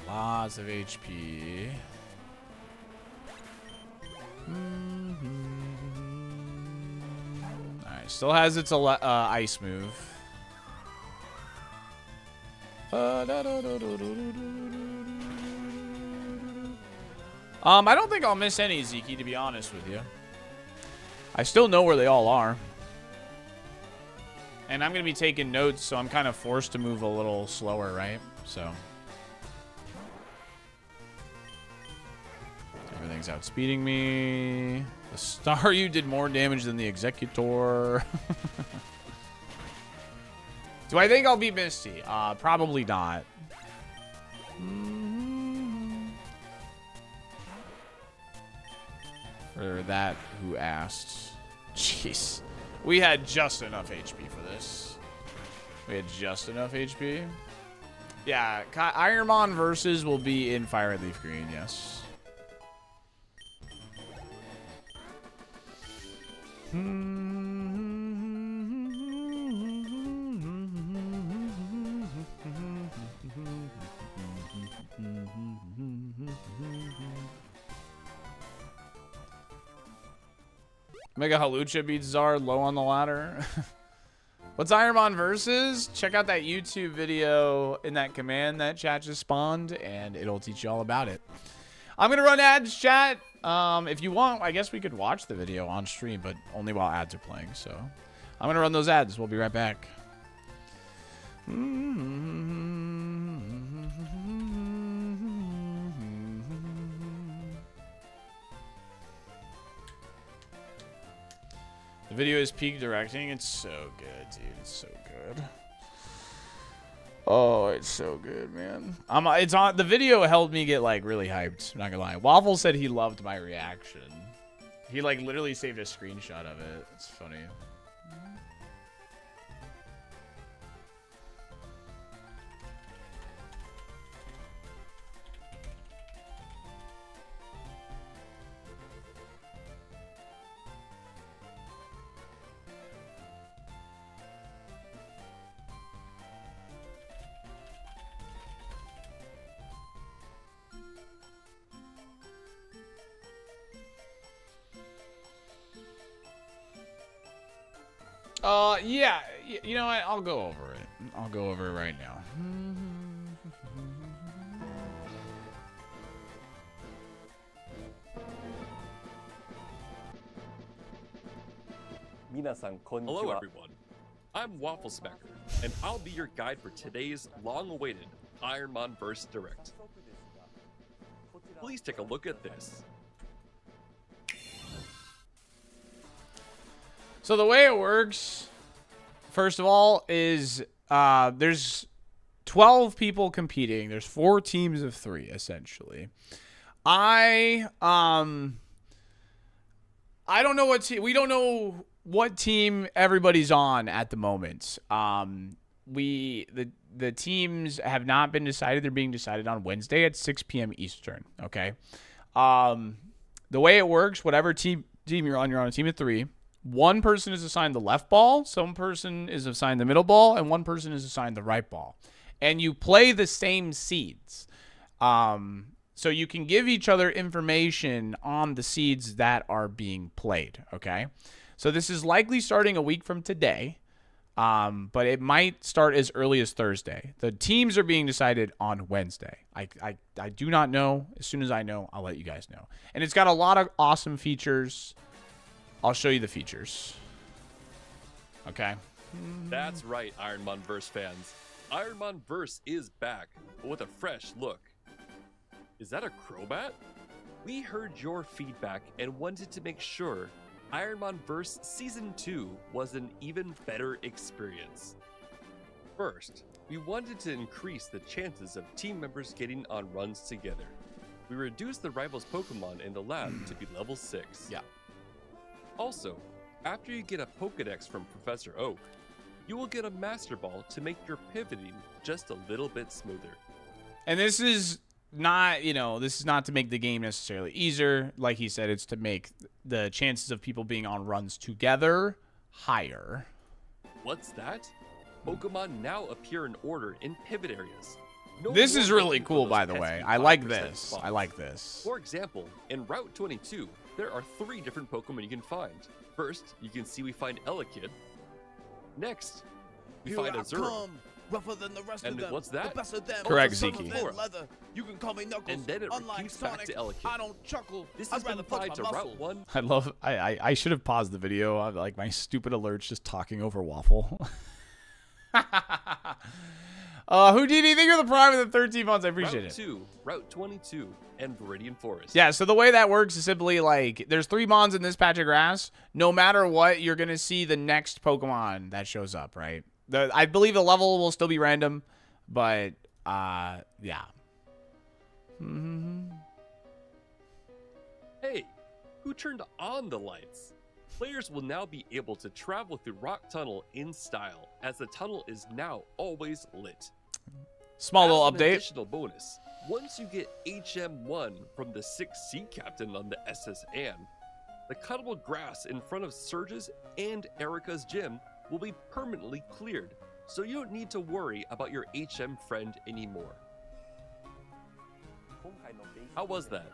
Lots of HP. Alright, still has its ice move. I don't think I'll miss any, Zeke, to be honest with you. I still know where they all are. And I'm going to be taking notes, so I'm kind of forced to move a little slower, right? So. Everything's outspeeding me. The Staryu did more damage than the Executor. Do I think I'll beat Misty? Probably not. For that who asked. Jeez. We had just enough HP for this. We had just enough HP. Yeah, ironMON versus will be in Fire and Leaf Green, yes. Mega Halucha beats Zard low on the ladder. What's ironMON versus? Check out that YouTube video in that command that chat just spawned, and it'll teach you all about it. I'm going to run ads, chat. If you want, I guess we could watch the video on stream, but only while ads are playing. So I'm going to run those ads. We'll be right back. The video is peak directing. It's so good, dude. It's so good. Oh, it's so good, man. It's on. The video helped me get like really hyped. I'm not gonna lie. Waffle said he loved my reaction. He like literally saved a screenshot of it. It's funny. Yeah, you know what? I'll go over it. I'll go over it right now.
皆さんこんにち
Hello,
は
everyone.
I'm Waffle Smacker, and I'll be your guide for today's long-awaited ironMON Verse Direct. Please take a look at this.
So the way it works, first of all, is there's 12 people competing. There's 4 teams of 3, essentially. I don't know what team. We don't know what team everybody's on at the moment. The teams have not been decided. They're being decided on Wednesday at 6 p.m. Eastern. Okay. The way it works, whatever team you're on a team of 3. One person is assigned the left ball, some person is assigned the middle ball, and one person is assigned the right ball. And you play the same seeds. So you can give each other information on the seeds that are being played, okay? So this is likely starting a week from today, but it might start as early as Thursday. The teams are being decided on Wednesday. I do not know. As soon as I know, I'll let you guys know. And it's got a lot of awesome features. I'll show you the features. Okay.
That's right, ironMON Verse fans. ironMON Verse is back, but with a fresh look. Is that a Crobat? We heard your feedback and wanted to make sure ironMON Verse Season 2 was an even better experience. First, we wanted to increase the chances of team members getting on runs together. We reduced the rivals Pokemon in the lab to be level 6.
Yeah.
Also, after you get a Pokedex from Professor Oak, you will get a Master Ball to make your pivoting just a little bit smoother.
And this is not, this is not to make the game necessarily easier. Like he said, it's to make the chances of people being on runs together higher.
What's that? Pokemon now appear in order in pivot areas. No
This
more
is really
looking for
cool,
those
by the
pesky
way. I like
5%
this.
spots.
I like this.
For example, in Route 22, there are 3 different Pokemon you can find. First, you can see we find Elekid. Next, we find Azura.
Rougher than the rest
And
of them.
what's that?
The best of them.
Correct,
Some of
Zeke.
them leather. You can call me Knuckles.
And then it
Unlike
repeats back
Sonic,
to Elekid.
I don't chuckle.
This
I'd
has been
rather punch
applied to
my
Route
muscle.
1.
I should have paused the video. Like my stupid alerts just talking over Waffle. Houdini, thank you for the prime of the 13 months. I appreciate
Route
it.
2, Route 22, and Viridian Forest.
Yeah, so the way that works is simply like there's 3 mons in this patch of grass. No matter what, you're going to see the next Pokemon that shows up, right? I believe the level will still be random, but yeah.
Hey, who turned on the lights? Players will now be able to travel through Rock Tunnel in style, as the tunnel is now always lit.
Small little
As an
update.
additional bonus, once you get HM1 from the 6th Sea Captain on the SS Anne, the cuttable grass in front of Surge's and Erica's gym will be permanently cleared, so you don't need to worry about your HM friend anymore. How was that?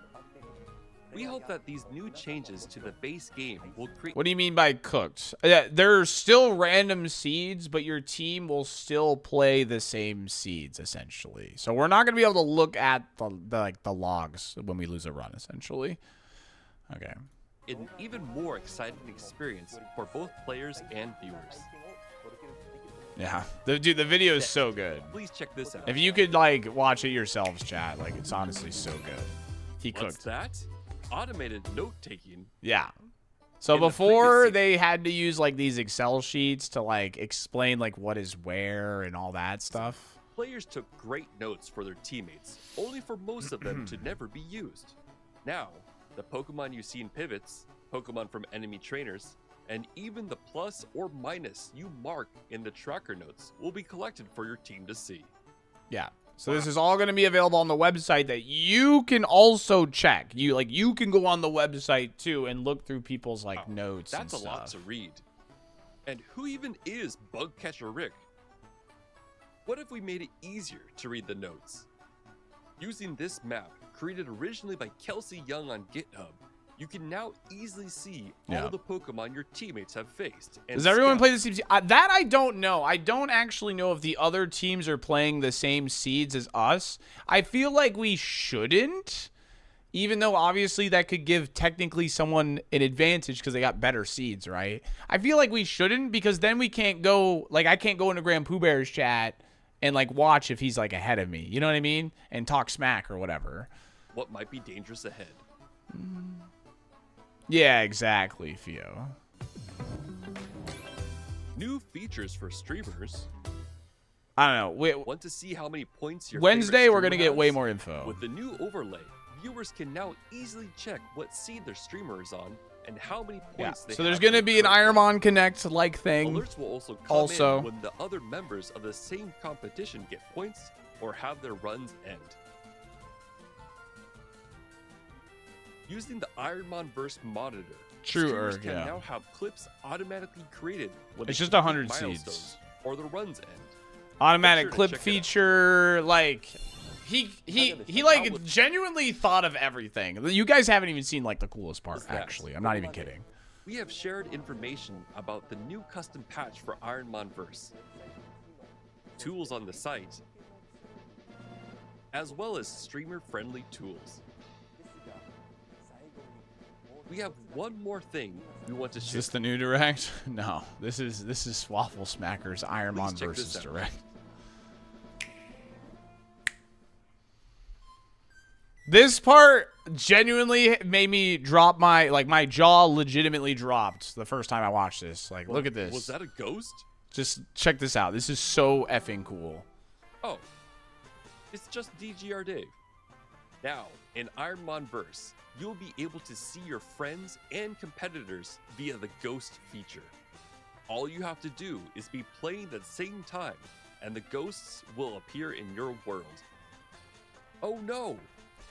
We hope that these new changes to the base game will create...
What do you mean by cooked? Yeah, there's still random seeds, but your team will still play the same seeds, essentially. So we're not going to be able to look at the logs when we lose a run, essentially. Okay.
an even more exciting experience for both players and viewers.
Yeah, dude, the video is so good.
Please check this out.
If you could like watch it yourselves, chat, like it's honestly so good. He
What's
cooked.
that? Automated note-taking.
Yeah. So
In the
before
previous
they had to use like these Excel sheets to like explain like what is where and all that stuff.
Players took great notes for their teammates, only for most of them to never be used. Now, the Pokemon you see in pivots, Pokemon from enemy trainers, and even the plus or minus you mark in the tracker notes will be collected for your team to see.
Yeah. So this is all going to be available on the website that you can also check. You can go on the website too and look through people's like notes and
That's a
stuff.
lot to read. And who even is Bugcatcher Rick? What if we made it easier to read the notes? Using this map, created originally by Kelsey Young on GitHub, you can now easily see all the Pokemon your teammates have faced. And
Does everyone
scout.
play the same seeds? That I don't know. I don't actually know if the other teams are playing the same seeds as us. I feel like we shouldn't, even though obviously that could give technically someone an advantage because they got better seeds, right? I feel like we shouldn't, because then we can't go, like, I can't go into Grand Pooh Bear's chat and, like, watch if he's, like, ahead of me. You know what I mean? And talk smack or whatever.
What might be dangerous ahead?
Yeah, exactly, Theo.
New features for streamers.
I don't know. Wait,
Want to see how many points your
Wednesday,
favorite
we're going to
streamer
get way
has?
more info.
With the new overlay, viewers can now easily check what seed their streamer is on and how many
Yeah,
points they
so there's
have
going to
in
be an
their current
ironMON Connect-like thing.
Alerts will also come in when the other members of the same competition get points or have their runs end. Using the ironMON Verse monitor,
True,
streamers can
yeah.
now have clips automatically created when
It's
they
just
complete
100 seeds.
milestones or the runs end.
Automatic
Make sure to
clip
check it out.
feature, like he
Out
like
with-
genuinely thought of everything. You guys haven't even seen like the coolest part,
What's that?
actually. I'm not even kidding.
We have shared information about the new custom patch for ironMON Verse, tools on the site, as well as streamer-friendly tools. We have one more thing we want to
Is
share.
this the new direct? No, this is Waffle Smacker's ironMON
Please check
versus
this out.
direct. This part genuinely made me drop my jaw legitimately dropped the first time I watched this. Like, look at this.
Was that a ghost?
Just check this out. This is so effing cool.
Oh, it's just DGR Dave. Now, in ironMON Verse, you'll be able to see your friends and competitors via the ghost feature. All you have to do is be playing at the same time, and the ghosts will appear in your world. Oh no!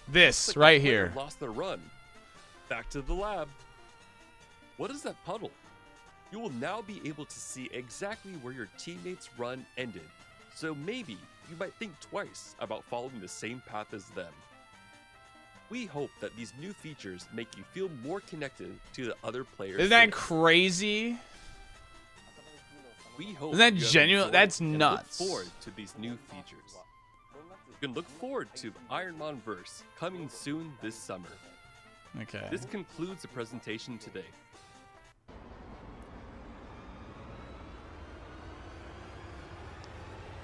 This
Looks like
right
the player
here.
lost their run. Back to the lab. What is that puddle? You will now be able to see exactly where your teammates' run ended, so maybe you might think twice about following the same path as them. We hope that these new features make you feel more connected to the other players.
Isn't that crazy?
We hope
Isn't that
you have
genuine?
enjoyed
That's
and
nuts.
Look forward to these new features. You can look forward to ironMON Verse coming soon this summer.
Okay.
This concludes the presentation today.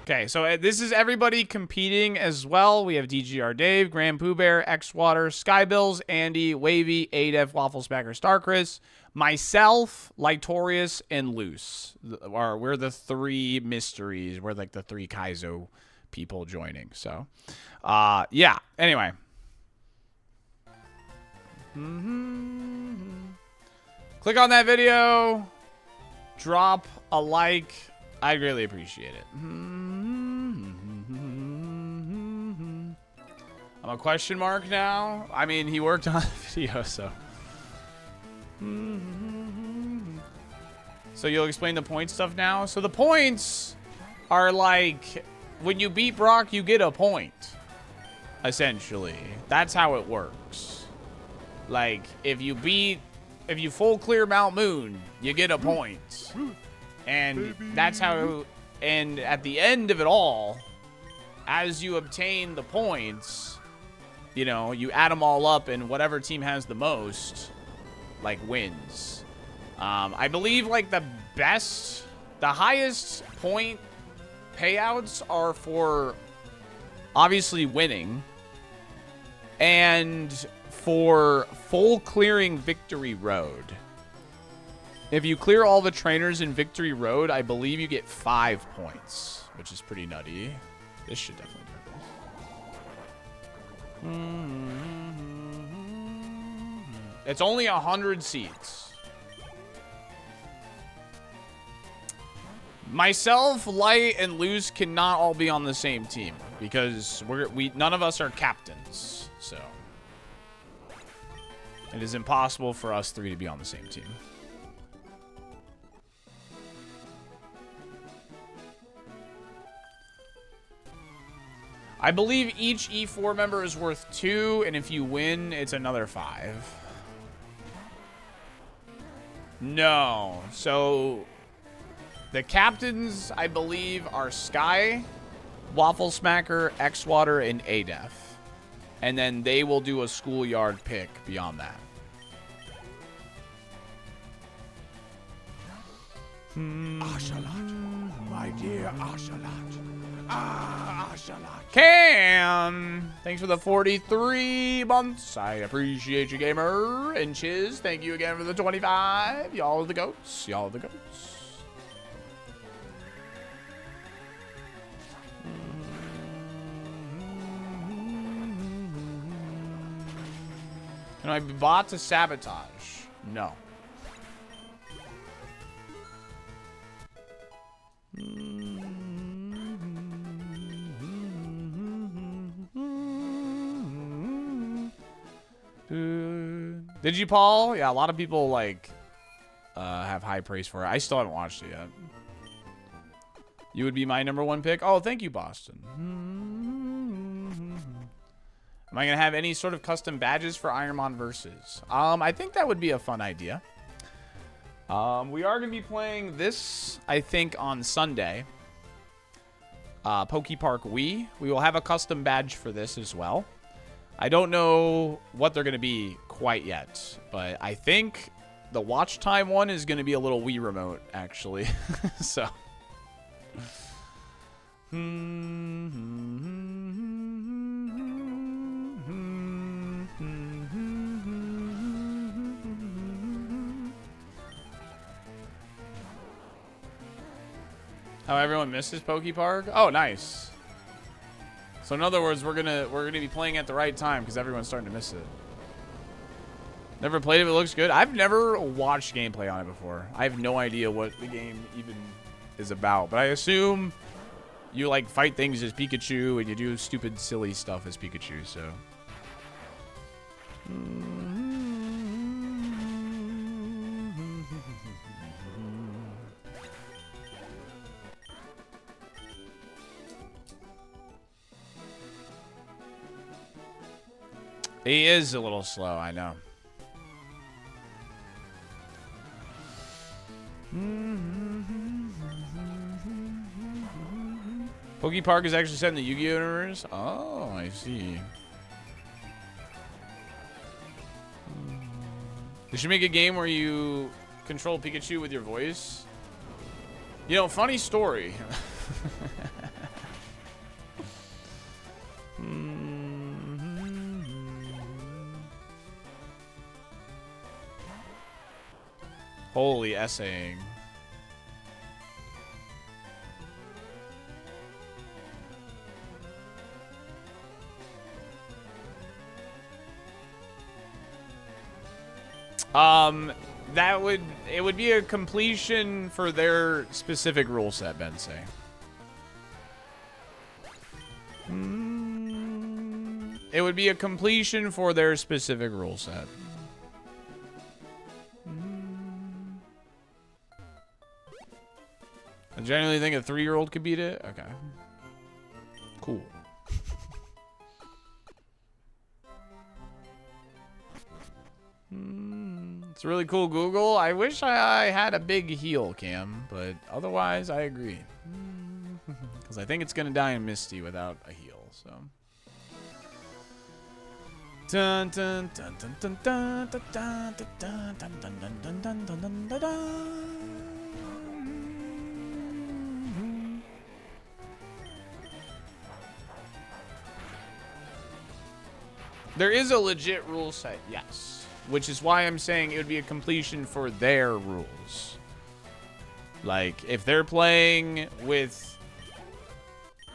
Okay, so this is everybody competing as well. We have DGR Dave, Grand Pooh Bear, X-Water, Skybills, Andy, Wavy, Adef, Waffle Smacker, Starchris, myself, Lightorious, and Loose. We're the three mysteries. We're like the three Kaizo people joining. So, yeah. Anyway. Click on that video. Drop a like. I'd greatly appreciate it. I'm a question mark now. I mean, he worked on the video, so. So you'll explain the point stuff now? So the points are like, when you beat Brock, you get a point. Essentially. That's how it works. Like, if you full clear Mount Moon, you get a point. And that's how, and at the end of it all, as you obtain the points, you know, you add them all up, and whatever team has the most, like, wins. I believe, like, the highest point payouts are for, obviously, winning, and for full clearing Victory Road. If you clear all the trainers in Victory Road, I believe you get 5 points, which is pretty nutty. This should definitely do it. It's only 100 seats. Myself, Light, and Loose cannot all be on the same team because none of us are captains. So it is impossible for us three to be on the same team. I believe each E4 member is worth 2, and if you win, it's another 5. No. So, the captains, I believe, are Sky, Waffle Smacker, X-Water, and Adef. and then they will do a schoolyard pick beyond that.
Ocelot, my dear Ocelot. Ah, Ocelot.
Cam, thanks for the 43 months. I appreciate you, gamer. And Chiz, thank you again for the 25. Y'all are the goats. Y'all are the goats. Can I be bought to sabotage? No. Did you, Paul? Yeah, a lot of people like have high praise for it. I still haven't watched it yet. You would be my #1 pick. Oh, thank you, Boston. Am I gonna have any sort of custom badges for ironMON versus? I think that would be a fun idea. We are gonna be playing this, I think, on Sunday. Poke Park Wii. We will have a custom badge for this as well. I don't know what they're going to be quite yet, but I think the watch time one is going to be a little Wii remote, actually. So. How everyone misses Poke Park? Oh, nice. So in other words, we're gonna be playing at the right time because everyone's starting to miss it. Never played it, but it looks good. I've never watched gameplay on it before. I have no idea what the game even is about, but I assume you like fight things as Pikachu and you do stupid, silly stuff as Pikachu. So. He is a little slow, I know. Poke Park is actually set in the Yu-Gi-Oh! Universe? Oh, I see. They should make a game where you control Pikachu with your voice. You know, funny story. Holy essaying. It would be a completion for their specific rule set, Bensei. It would be a completion for their specific rule set. I genuinely think a 3-year-old could beat it? Okay. Cool. It's really cool, Google. I wish I had a big heal cam, but otherwise I agree. Because I think it's going to die in Misty without a heal, so. Dun dun dun dun dun dun dun dun dun dun dun dun dun dun dun dun. There is a legit rule set, yes. Which is why I'm saying it would be a completion for their rules. Like, if they're playing with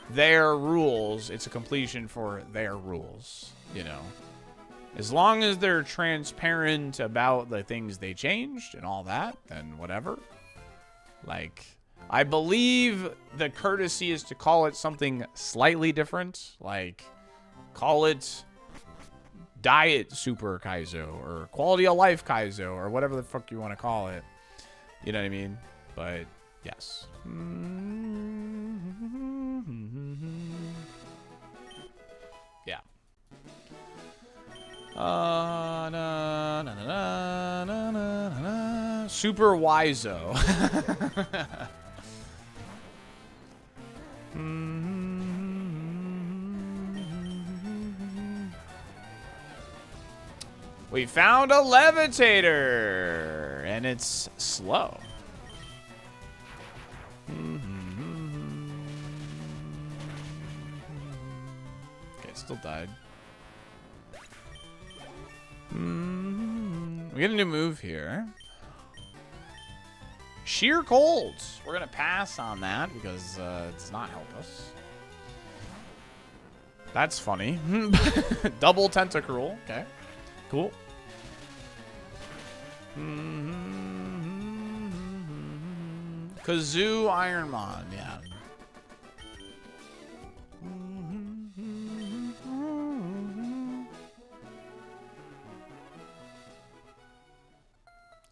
their rules, it's a completion for their rules, you know. As long as they're transparent about the things they changed and all that, then whatever. Like, I believe the courtesy is to call it something slightly different. Like, call it Diet Super Kaizo or Quality of Life Kaizo or whatever the fuck you want to call it. You know what I mean? But, yes. Yeah. Na, na, na, na, na, na, na. Super Wizo. We found a levitator, and it's slow. Okay, still died. We get a new move here. Sheer colds. We're gonna pass on that because it does not help us. That's funny. Double tentacruel. Okay. Cool. KAIZO ironMON. Yeah.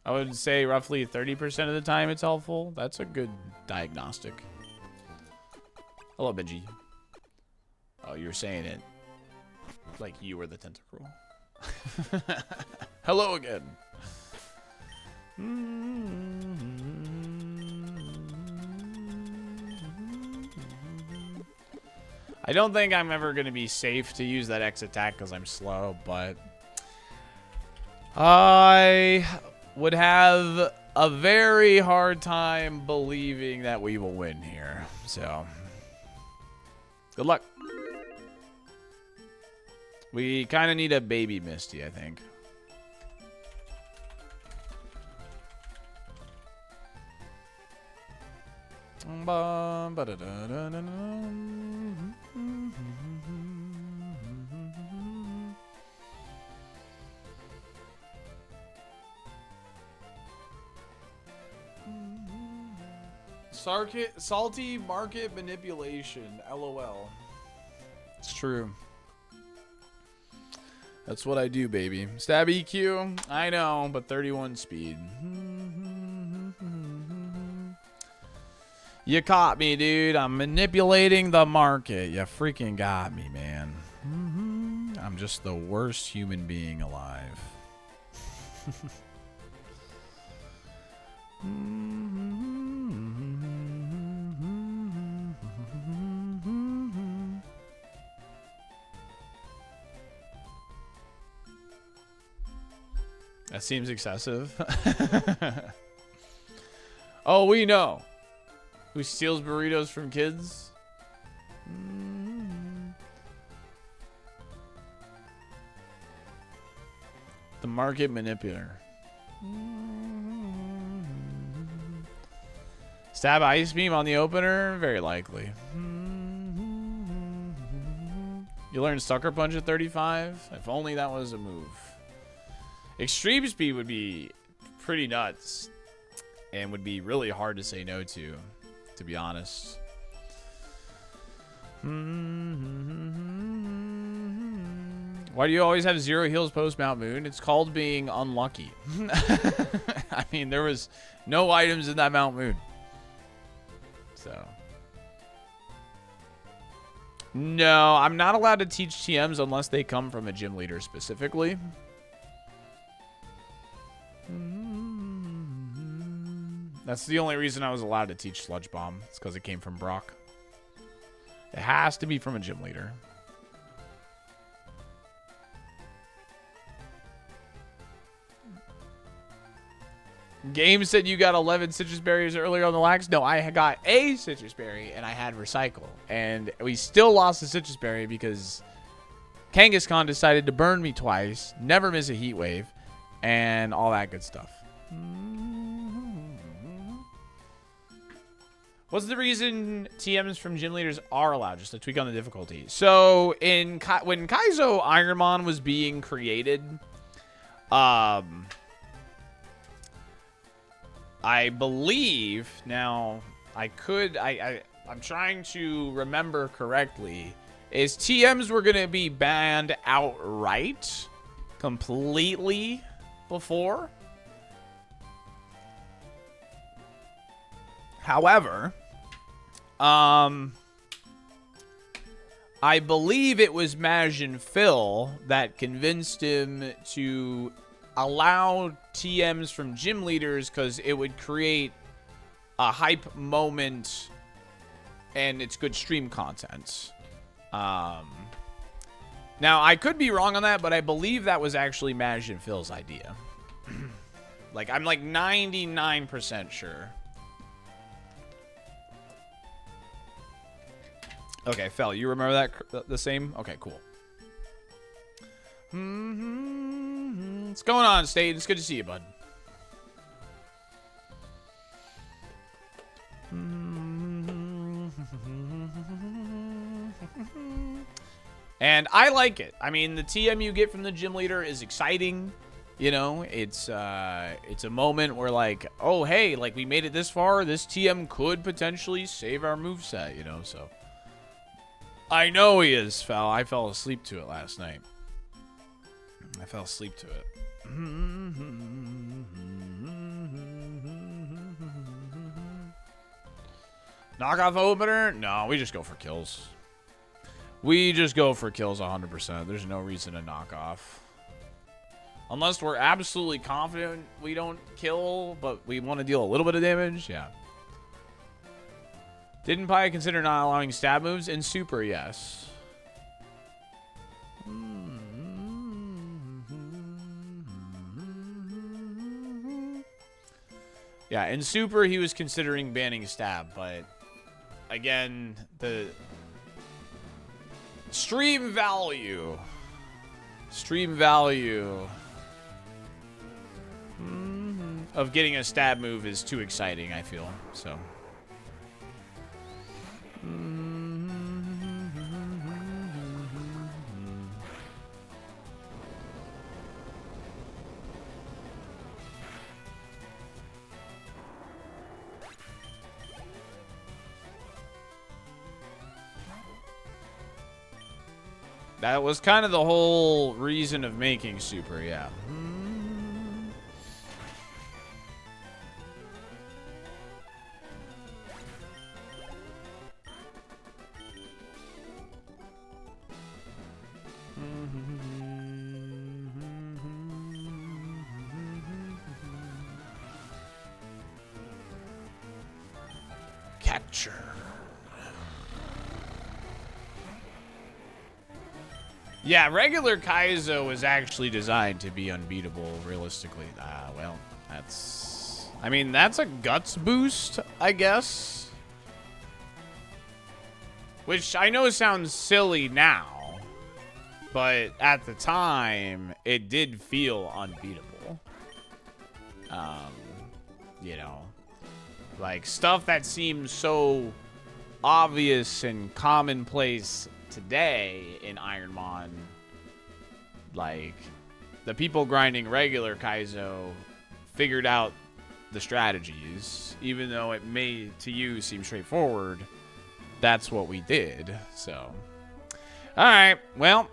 I would say roughly 30% of the time it's helpful. That's a good diagnostic. Hello, Benji. Oh, you're saying it like you were the tentacruel. Hello again. I don't think I'm ever going to be safe to use that X attack because I'm slow, but I would have a very hard time believing that we will win here. So, good luck. We kind of need a baby Misty, I think. Salty market manipulation. LOL. It's true. That's what I do, baby. Stab EQ. I know, but 31 speed. You caught me, dude. I'm manipulating the market. You freaking got me, man. I'm just the worst human being alive. That seems excessive. Oh, we know. Who steals burritos from kids? The market manipulator. Stab ice beam on the opener? Very likely. You learned sucker punch at 35? If only that was a move. Extreme speed would be pretty nuts and would be really hard to say no to be honest. Why do you always have 0 heals post Mount Moon? It's called being unlucky. I mean, there was no items in that Mount Moon. So. No, I'm not allowed to teach TMs unless they come from a gym leader specifically. That's the only reason I was allowed to teach Sludge Bomb. It's because it came from Brock. It has to be from a gym leader. Game said you got 11 citrus berries earlier on the lax. No, I got a citrus berry and I had recycle. And we still lost the citrus berry because Kangaskhan decided to burn me twice, never miss a heat wave, and all that good stuff. What's the reason TMs from gym leaders are allowed? Just a tweak on the difficulty. So when KAIZO ironMON was being created, I believe, now I'm trying to remember correctly, is TMs were going to be banned outright completely before. However, I believe it was Majin Phil that convinced him to allow TMs from gym leaders because it would create a hype moment and it's good stream content. Now, Now, I could be wrong on that, but I believe that was actually Maj and Phil's idea. Like, I'm like 99% sure. Okay, Phil, you remember that the same? Okay, cool. What's going on, State? It's good to see you, bud. And I like it. I mean, the TM you get from the gym leader is exciting. You know, it's a moment where like, oh, hey, like we made it this far. This TM could potentially save our moveset, you know, so. I know he is, Fel. I fell asleep to it last night. I fell asleep to it. Knockoff opener? No, we just go for kills. We just go for kills 100%. There's no reason to knock off. Unless we're absolutely confident we don't kill, but we want to deal a little bit of damage. Yeah. Didn't Pi consider not allowing stab moves? In Super, yes. Yeah, in Super, he was considering banning stab, but again, the stream value of getting a stab move is too exciting, I feel. So that was kind of the whole reason of making Super, yeah. Capture. Yeah, regular Kaizo is actually designed to be unbeatable, realistically. Well, that's... I mean, that's a guts boost, I guess. Which I know sounds silly now, but at the time, it did feel unbeatable. You know, like stuff that seems so obvious and commonplace today in ironMON, like the people grinding regular Kaizo figured out the strategies, even though it may to you seem straightforward. That's what we did. So all right, well,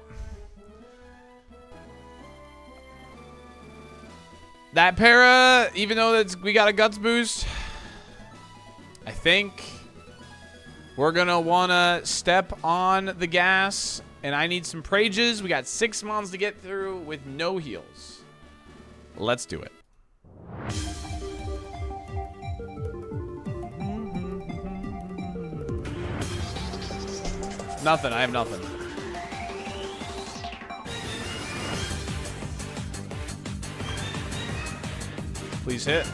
that para, even though we got a guts boost, I think we're going to want to step on the gas, and I need some prages. We got 6 mons to get through with no heals. Let's do it. Nothing. I have nothing. Please hit.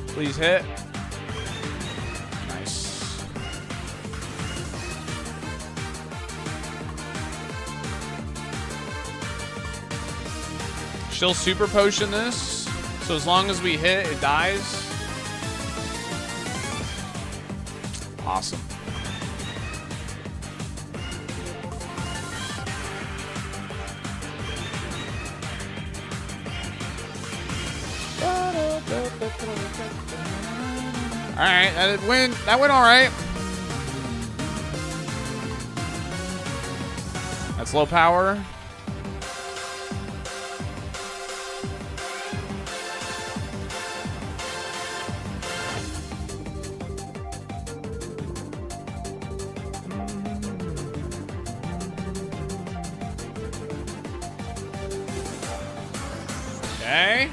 Please hit. She'll super potion this, so as long as we hit, it dies. Awesome. All right, that went all right. That's low power. Okay.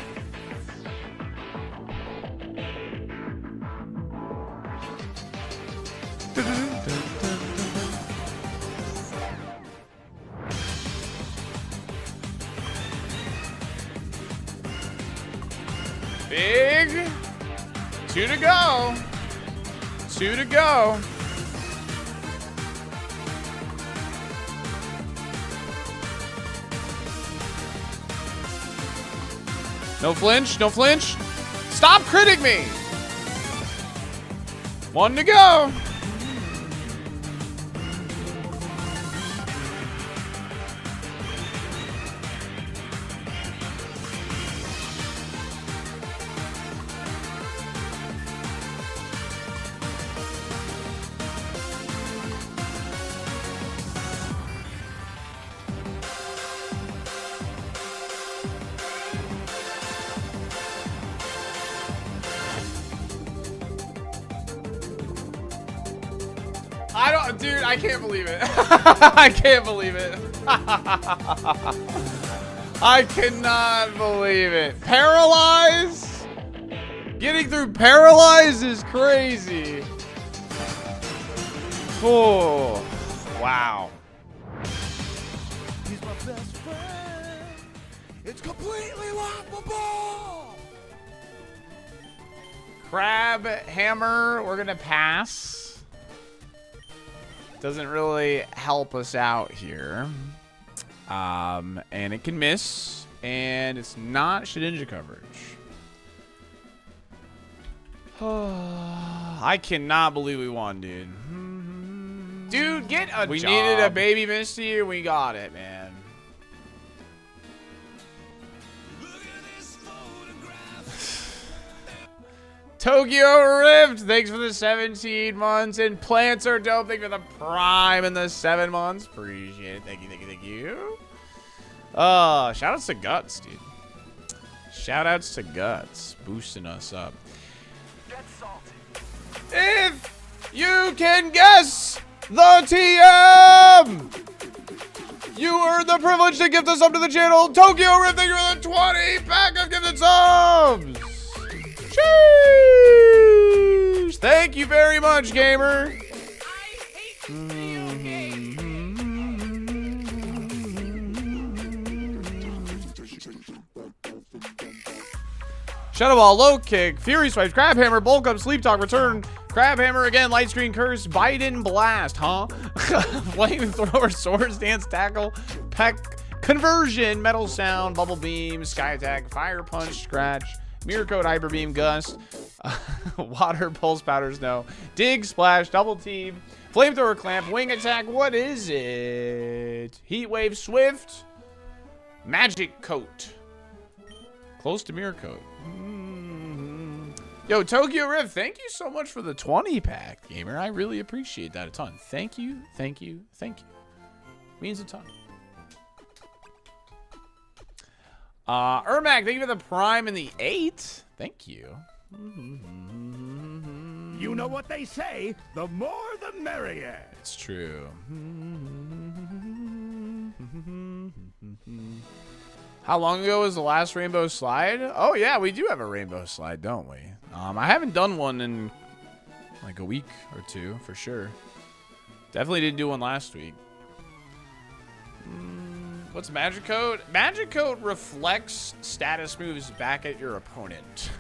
Big. 2 to go. 2 to go. No flinch, no flinch. Stop critting me. 1 to go. Dude, I can't believe it. I can't believe it. I cannot believe it. Paralyze? Getting through paralyze is crazy. Oh, wow.
He's my best friend. It's completely laughable.
Crab hammer, we're gonna pass. Doesn't really help us out here. And it can miss. And it's not Shedinja coverage. I cannot believe we won, dude. Dude, get a job. We needed a baby Misty and we got it, man. Tokyo Rift, thanks for the 17 months. And Plants Are Dope, thank you for the Prime and the 7 months. Appreciate it. Thank you, thank you, thank you. Shout outs to Guts, dude. Shout outs to Guts, boosting us up. Get salty. If you can guess the TM, you earn the privilege to gift us up to the channel. Tokyo Rift, thank you for the 20 pack of gifted subs. Sheesh. Thank you very much, gamer. Shadow Ball, Low Kick, Fury Swipes, Crab Hammer, Bulk Up, Sleep Talk, Return, Crab Hammer again, Light Screen Curse, Biden Blast, huh? Flamethrower, Swords Dance, Tackle, Peck, Conversion, Metal Sound, Bubble Beam, Sky Attack, Fire Punch, Scratch, Mirror Code, Hyper Beam, Gust, Water, Pulse Powder, Snow, Dig, Splash, Double Team, Flamethrower, Clamp, Wing Attack, what is it? Heat Wave, Swift, Magic Coat. Close to Mirror Coat. Yo, Tokyo Rift, thank you so much for the 20 pack, gamer. I really appreciate that a ton. Thank you, thank you, thank you. Means a ton. Ermac, thank you for the Prime and the 8. Thank you.
You know what they say, the more the merrier.
It's true. How long ago was the last Rainbow Slide? Oh yeah, we do have a Rainbow Slide, don't we? I haven't done one in like a week or two, for sure. Definitely didn't do one last week. What's Magic Code? Magic Code reflects status moves back at your opponent.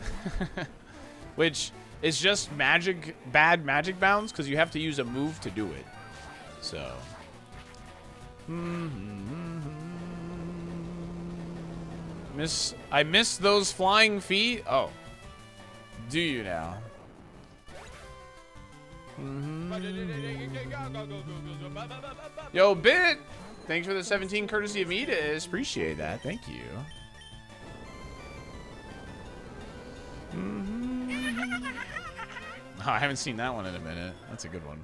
Which is just bad magic bounce, because you have to use a move to do it. So. I miss those flying feet. Oh. Do you now? Yo, Bit! Thanks for the 17 courtesy of Midas. Appreciate that. Thank you. Oh, I haven't seen that one in a minute. That's a good one.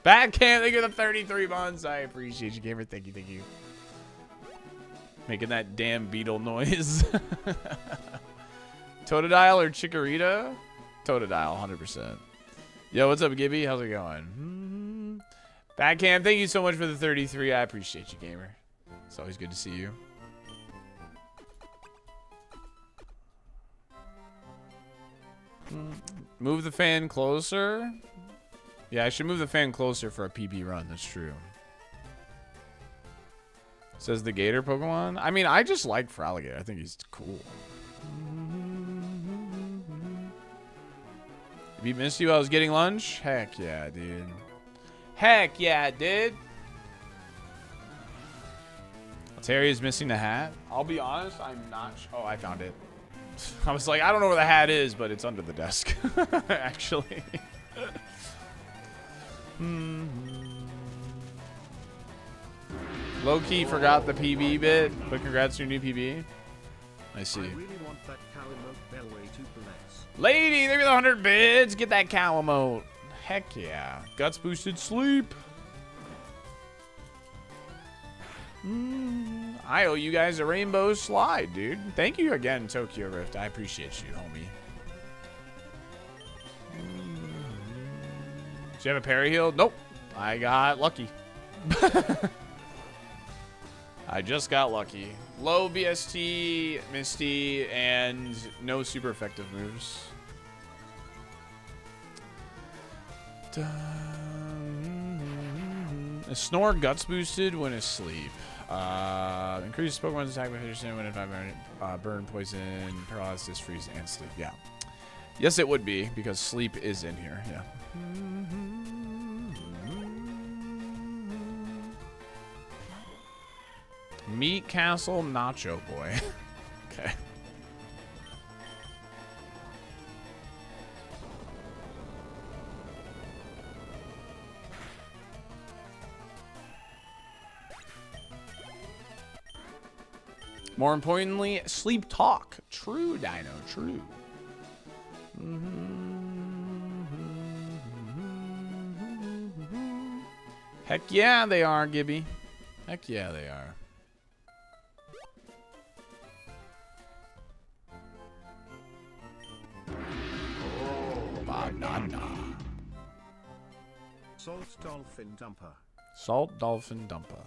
Bad Cam, thank you for the 33 months. I appreciate you, gamer. Thank you, thank you. Making that damn beetle noise. Totodile or Chikorita? Totodile, 100%. Yo, what's up, Gibby? How's it going? Bad Cam, thank you so much for the 33. I appreciate you, gamer. It's always good to see you. Move the fan closer. Yeah, I should move the fan closer for a PB run. That's true. Says the Gator Pokemon. I mean, I just like Feraligatr. I think he's cool. You beat Misty while I was getting lunch? Heck yeah, dude. Heck yeah, dude. Terry is missing the hat. I'll be honest, I'm not. Oh, I found it. I was like, I don't know where the hat is, but it's under the desk, actually. Low-key forgot the PB bit, but congrats to your new PB. I see.
I really want that cow emote Bellway to bless.
Lady, there are the 100 bids. Get that cow emote. Heck yeah. Guts boosted sleep. I owe you guys a rainbow slide, dude. Thank you again, Tokyo Rift. I appreciate you, homie. Do you have a parry heal? Nope. I got lucky. I just got lucky. Low BST, Misty, and no super effective moves. A snore guts boosted when asleep. Increases Pokemon's attack by 50% when in 5 minutes. Burn, poison, paralysis, freeze, and sleep. Yeah. Yes, it would be because sleep is in here. Yeah. Meat Castle Nacho Boy. Okay. More importantly, sleep talk. True, Dino. True. Heck yeah, they are, Gibby. Heck yeah, they are. Banana.
SaltyDolphin dumper.
SaltyDolphin dumper.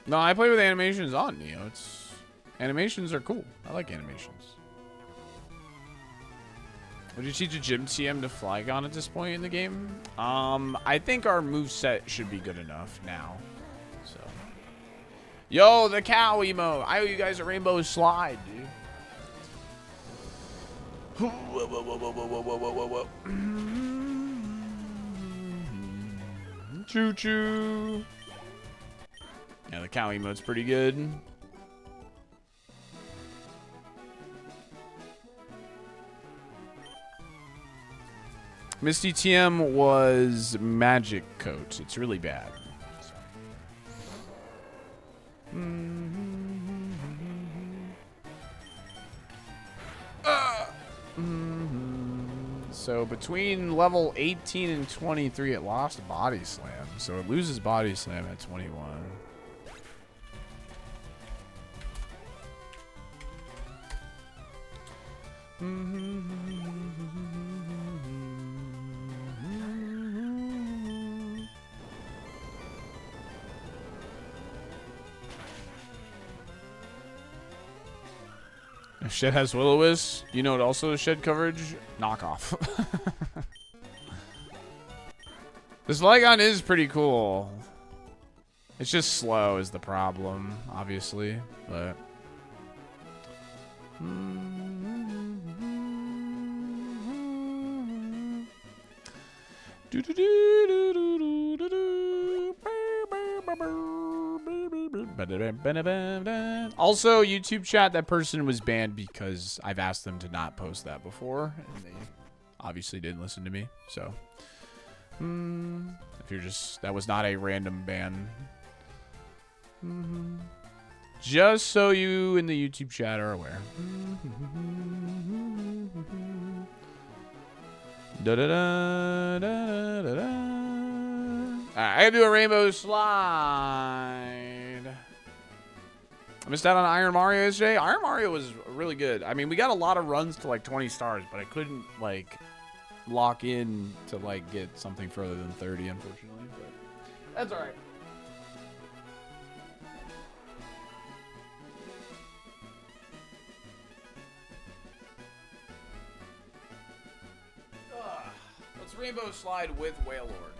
No, I play with animations on, Neo. Animations are cool. I like animations. Would you teach a gym TM to Flygon at this point in the game? I think our moveset should be good enough now. So, yo, the cow emo. I owe you guys a rainbow slide, dude. Choo choo. Yeah, the cow emote's pretty good. Misty TM was magic coat. It's really bad. So between level 18 and 23, it lost Body Slam. So it loses Body Slam at 21. Shed has Will-O-Wisp. You know what also is Shed coverage? Knockoff. This Flygon is pretty cool. It's just slow is the problem, obviously, but... Also, YouTube chat, that person was banned because I've asked them to not post that before, and they obviously didn't listen to me. So, if you're just, that was not a random ban. Just so you in the YouTube chat are aware. Alright, I gotta do a rainbow slide. I missed out on Iron Mario yesterday. Iron Mario was really good. I mean, we got a lot of runs to like 20 stars, but I couldn't like lock in to like get something further than 30, unfortunately. But that's alright. Rainbow Slide with Whale Lord.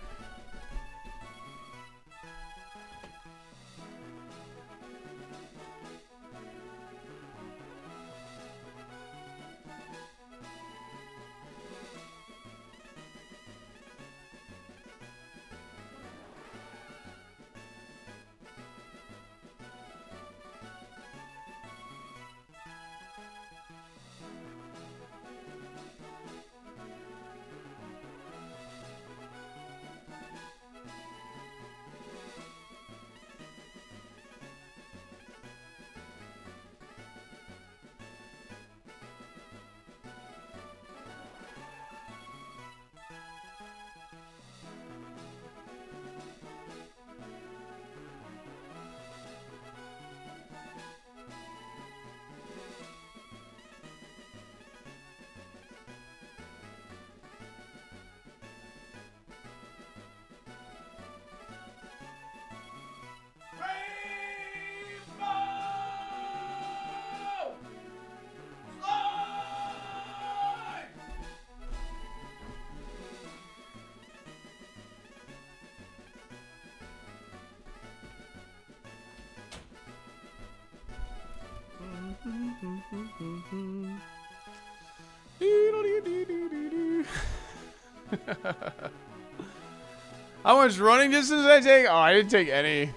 How much running distance did I take? Oh, I didn't take any.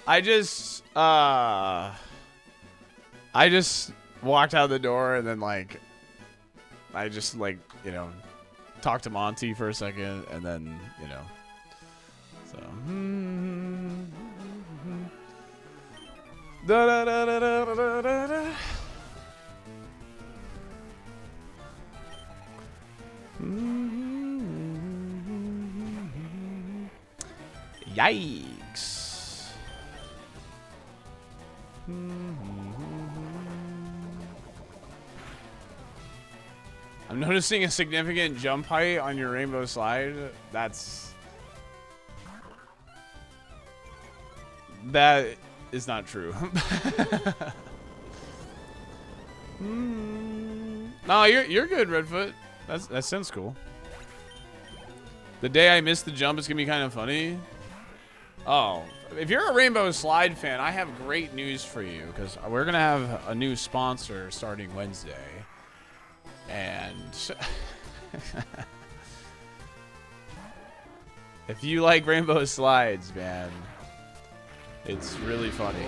I just walked out the door and then like I just like, you know, talked to Monty for a second and then, you know. So da da da da da da da da. Yikes. I'm noticing a significant jump height on your rainbow slide. That is not true. No, you're good, Redfoot. That sounds cool. The day I missed the jump is gonna be kind of funny. Oh, if you're a Rainbow Slide fan, I have great news for you because we're gonna have a new sponsor starting Wednesday, and if you like Rainbow Slides, man, it's really funny.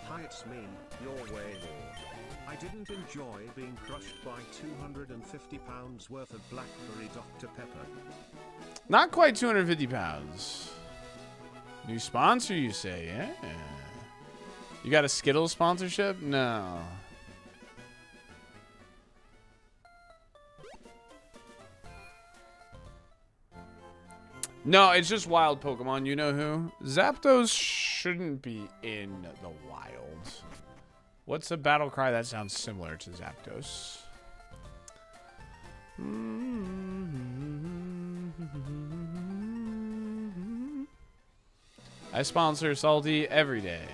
Hi, it's me, your way lord. I didn't enjoy being crushed by 250 pounds worth of blackberry Dr. Pepper.
Not quite 250 pounds. New sponsor, you say? Yeah. You got a Skittles sponsorship? No. No, it's just wild Pokemon. You know who? Zapdos shouldn't be in the wild. What's a battle cry that sounds similar to Zapdos? I sponsor Salty every day.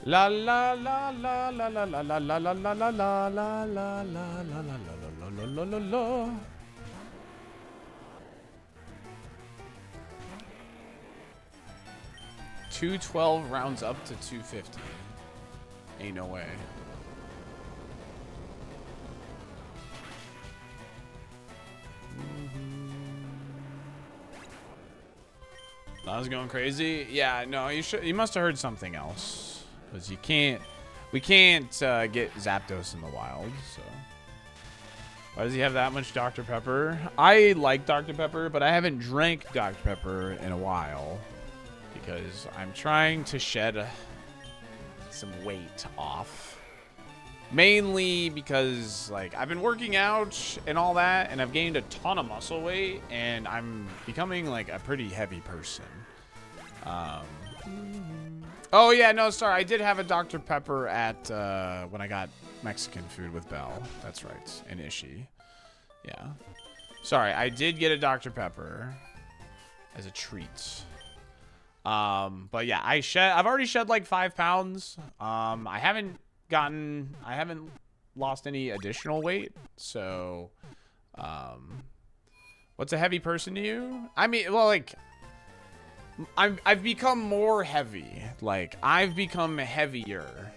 La la la la la la la la la la la la la la la la la la la. 212 rounds up to 250. Ain't no way. I was going crazy. Yeah, no, you must have heard something else, because we can't get Zapdos in the wild. So why does he have that much Dr. Pepper? I like Dr. Pepper, but I haven't drank Dr. Pepper in a while because I'm trying to shed some weight off. Mainly because like I've been working out and all that, and I've gained a ton of muscle weight, and I'm becoming like a pretty heavy person. Oh yeah, no, sorry, I did have a Dr. Pepper at when I got Mexican food with Belle. That's right, and Ishi. Yeah. Sorry, I did get a Dr. Pepper. as a treat. But yeah, I've already shed like 5 pounds. I haven't lost any additional weight. So, what's a heavy person to you? I mean, well, like, I've become more heavy. Like, I've become heavier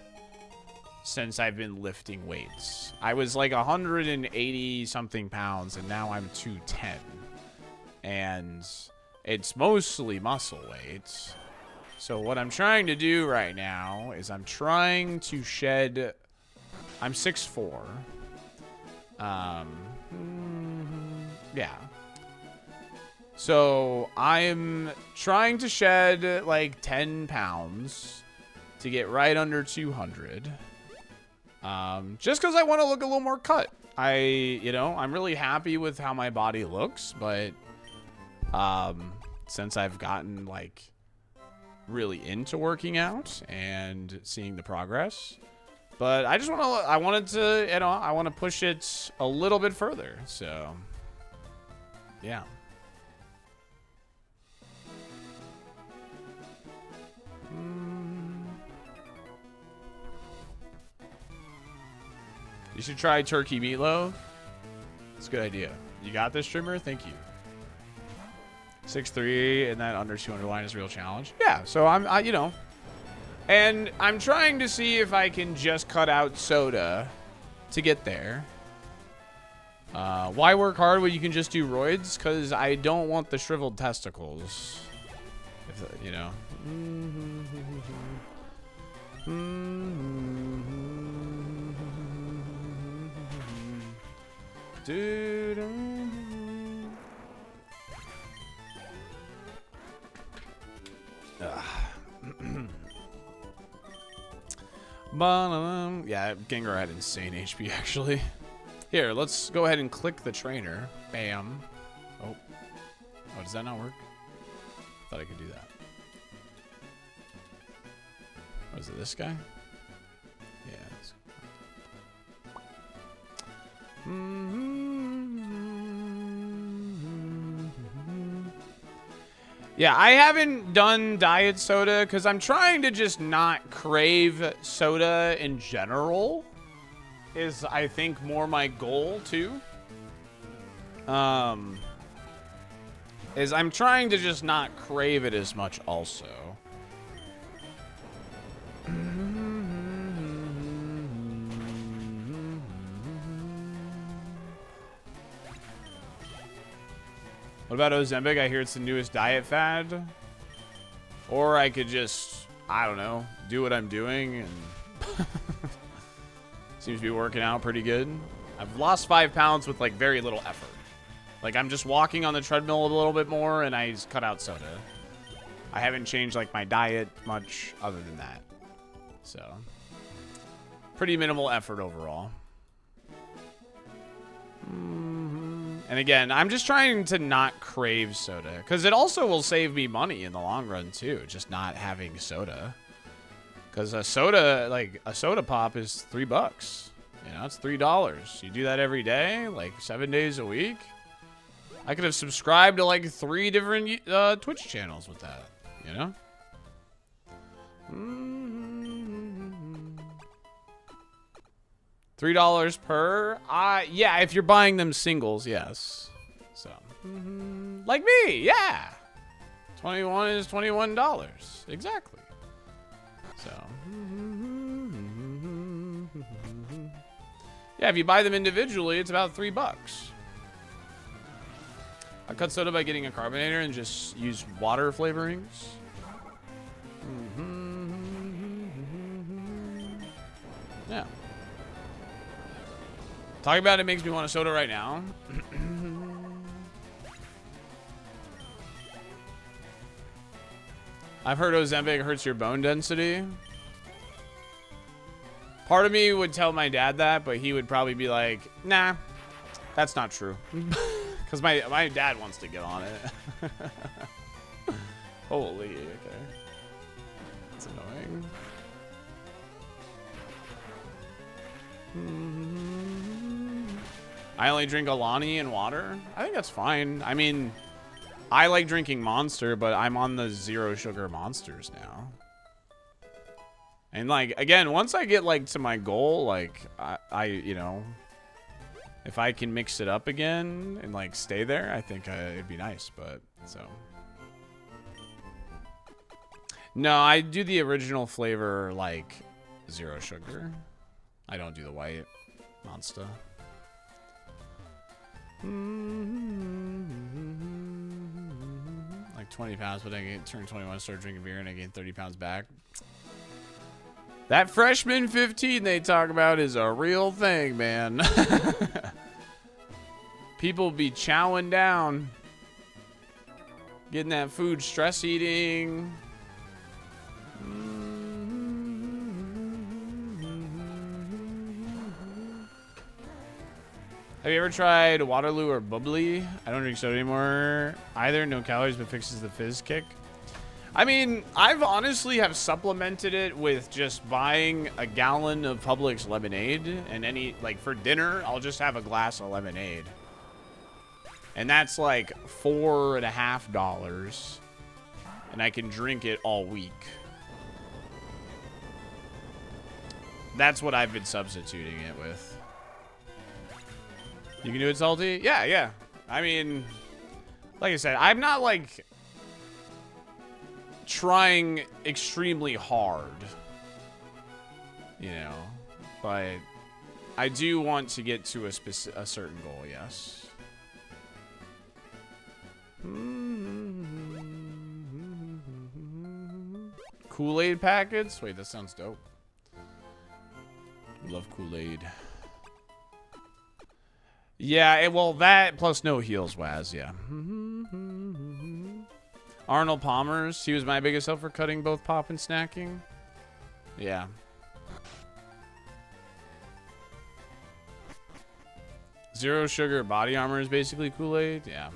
since I've been lifting weights. I was like 180 something pounds and now I'm 210. And it's mostly muscle weight. So what I'm trying to do right now is I'm trying to shed... I'm 6'4". Yeah. So I'm trying to shed like 10 pounds to get right under 200. Just because I want to look a little more cut. I'm really happy with how my body looks, but since I've gotten like really into working out and seeing the progress, but I wanted to push it a little bit further. So yeah. You should try turkey meatloaf. It's a good idea. You got this, streamer? Thank you. 6'3", and that under 200 line is a real challenge. Yeah, so and I'm trying to see if I can just cut out soda to get there. Why work hard when you can just do roids? Because I don't want the shriveled testicles. If, Dude. Yeah, Gengar had insane HP actually. Here, let's go ahead and click the trainer. Bam. Oh, does that not work? Thought I could do that. Was it this guy? Yeah. Yeah, I haven't done diet soda because I'm trying to just not crave soda in general. Is I think more my goal too. Is I'm trying to just not crave it as much also. What about Ozempic? I hear it's the newest diet fad. Or I could just, I don't know, do what I'm doing and seems to be working out pretty good. I've lost 5 pounds with like very little effort. Like I'm just walking on the treadmill a little bit more and I just cut out soda. I haven't changed like my diet much other than that. So pretty minimal effort overall. And again, I'm just trying to not crave soda because it also will save me money in the long run too, just not having soda. Because a soda pop is $3. You know, it's $3. You do that every day, like 7 days a week. I could have subscribed to like 3 different Twitch channels with that, you know? $3 per? Yeah, if you're buying them singles, yes. So, like me, yeah. 21 is $21. Exactly. So, yeah, if you buy them individually, it's about $3. I cut soda by getting a carbonator and just use water flavorings. Yeah. Talking about it makes me want a soda right now. I've heard Ozempic hurts your bone density. Part of me would tell my dad that, but he would probably be like, nah, that's not true. Because my dad wants to get on it. Holy, okay. That's annoying. I only drink Alani and water. I think that's fine. I mean, I like drinking Monster, but I'm on the 0 sugar Monsters now. And like, again, once I get like to my goal, like I you know, if I can mix it up again and like stay there, I think it'd be nice, but so. No, I do the original flavor like 0 sugar. I don't do the white Monster. Like 20 pounds, but I turn 21, start drinking beer, and I gain 30 pounds back. That freshman 15 they talk about is a real thing, man. People be chowing down. Getting that food, stress eating. Have you ever tried Waterloo or Bubbly? I don't drink soda anymore either. No calories, but fixes the fizz kick. I mean, I've honestly have supplemented it with just buying a gallon of Publix lemonade, and any, like for dinner, I'll just have a glass of lemonade. And that's like $4.50, and I can drink it all week. That's what I've been substituting it with. You can do it salty? Yeah, yeah. I mean, like I said, I'm not like trying extremely hard, you know, but I do want to get to a certain goal, yes. Kool-Aid packets? Wait, that sounds dope. Love Kool-Aid. Yeah, well, that plus no heels, Waz, yeah. Arnold Palmer's, he was my biggest help for cutting both pop and snacking. Yeah. Zero sugar body armor is basically Kool-Aid, yeah.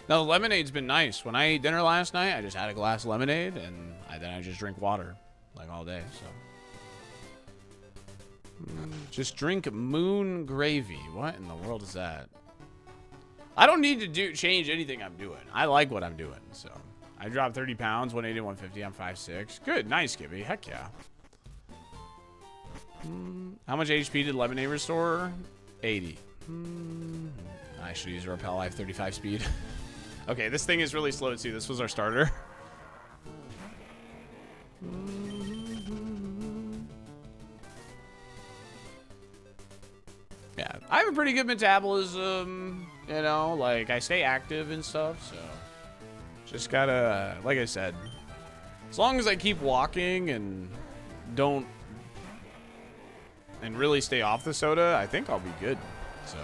Now, the lemonade's been nice. When I ate dinner last night, I just had a glass of lemonade, and then I just drink water, like, all day, so. Just drink moon gravy. What in the world is that? I don't need to change anything I'm doing. I like what I'm doing, so. I dropped 30 pounds, 180, 150. I'm 5'6". Good, nice, Gibby. Heck yeah. How much HP did lemonade restore? 80. I should use a repel. I have 35 speed. Okay, this thing is really slow too. This was our starter. Yeah, I have a pretty good metabolism, you know, like I stay active and stuff, so just gotta, like I said, as long as I keep walking and really stay off the soda, I think I'll be good, so.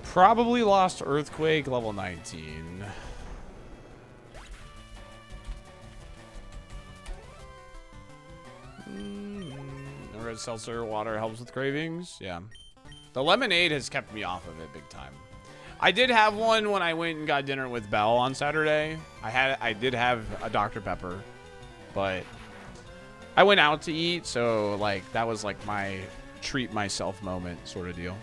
Probably lost Earthquake level 19. Red seltzer water helps with cravings. Yeah. The lemonade has kept me off of it big time. I did have one when I went and got dinner with Belle on Saturday. I did have a Dr. Pepper, but I went out to eat, so like that was like my treat myself moment sort of deal.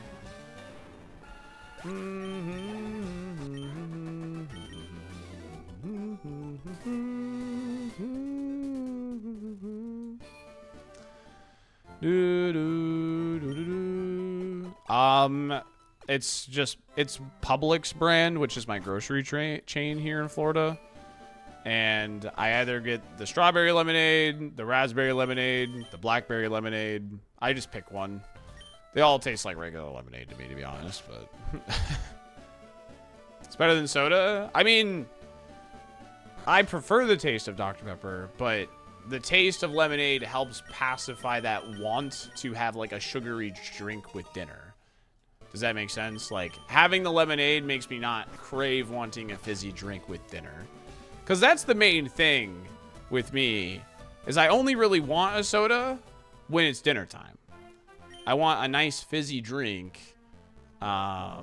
It's Publix brand, which is my grocery chain here in Florida. And I either get the strawberry lemonade, the raspberry lemonade, the blackberry lemonade. I just pick one. They all taste like regular lemonade to me, to be honest, but it's better than soda. I mean, I prefer the taste of Dr. Pepper, but the taste of lemonade helps pacify that want to have like a sugary drink with dinner. Does that make sense? Like having the lemonade makes me not crave wanting a fizzy drink with dinner. Because that's the main thing with me is I only really want a soda when it's dinner time. I want a nice fizzy drink like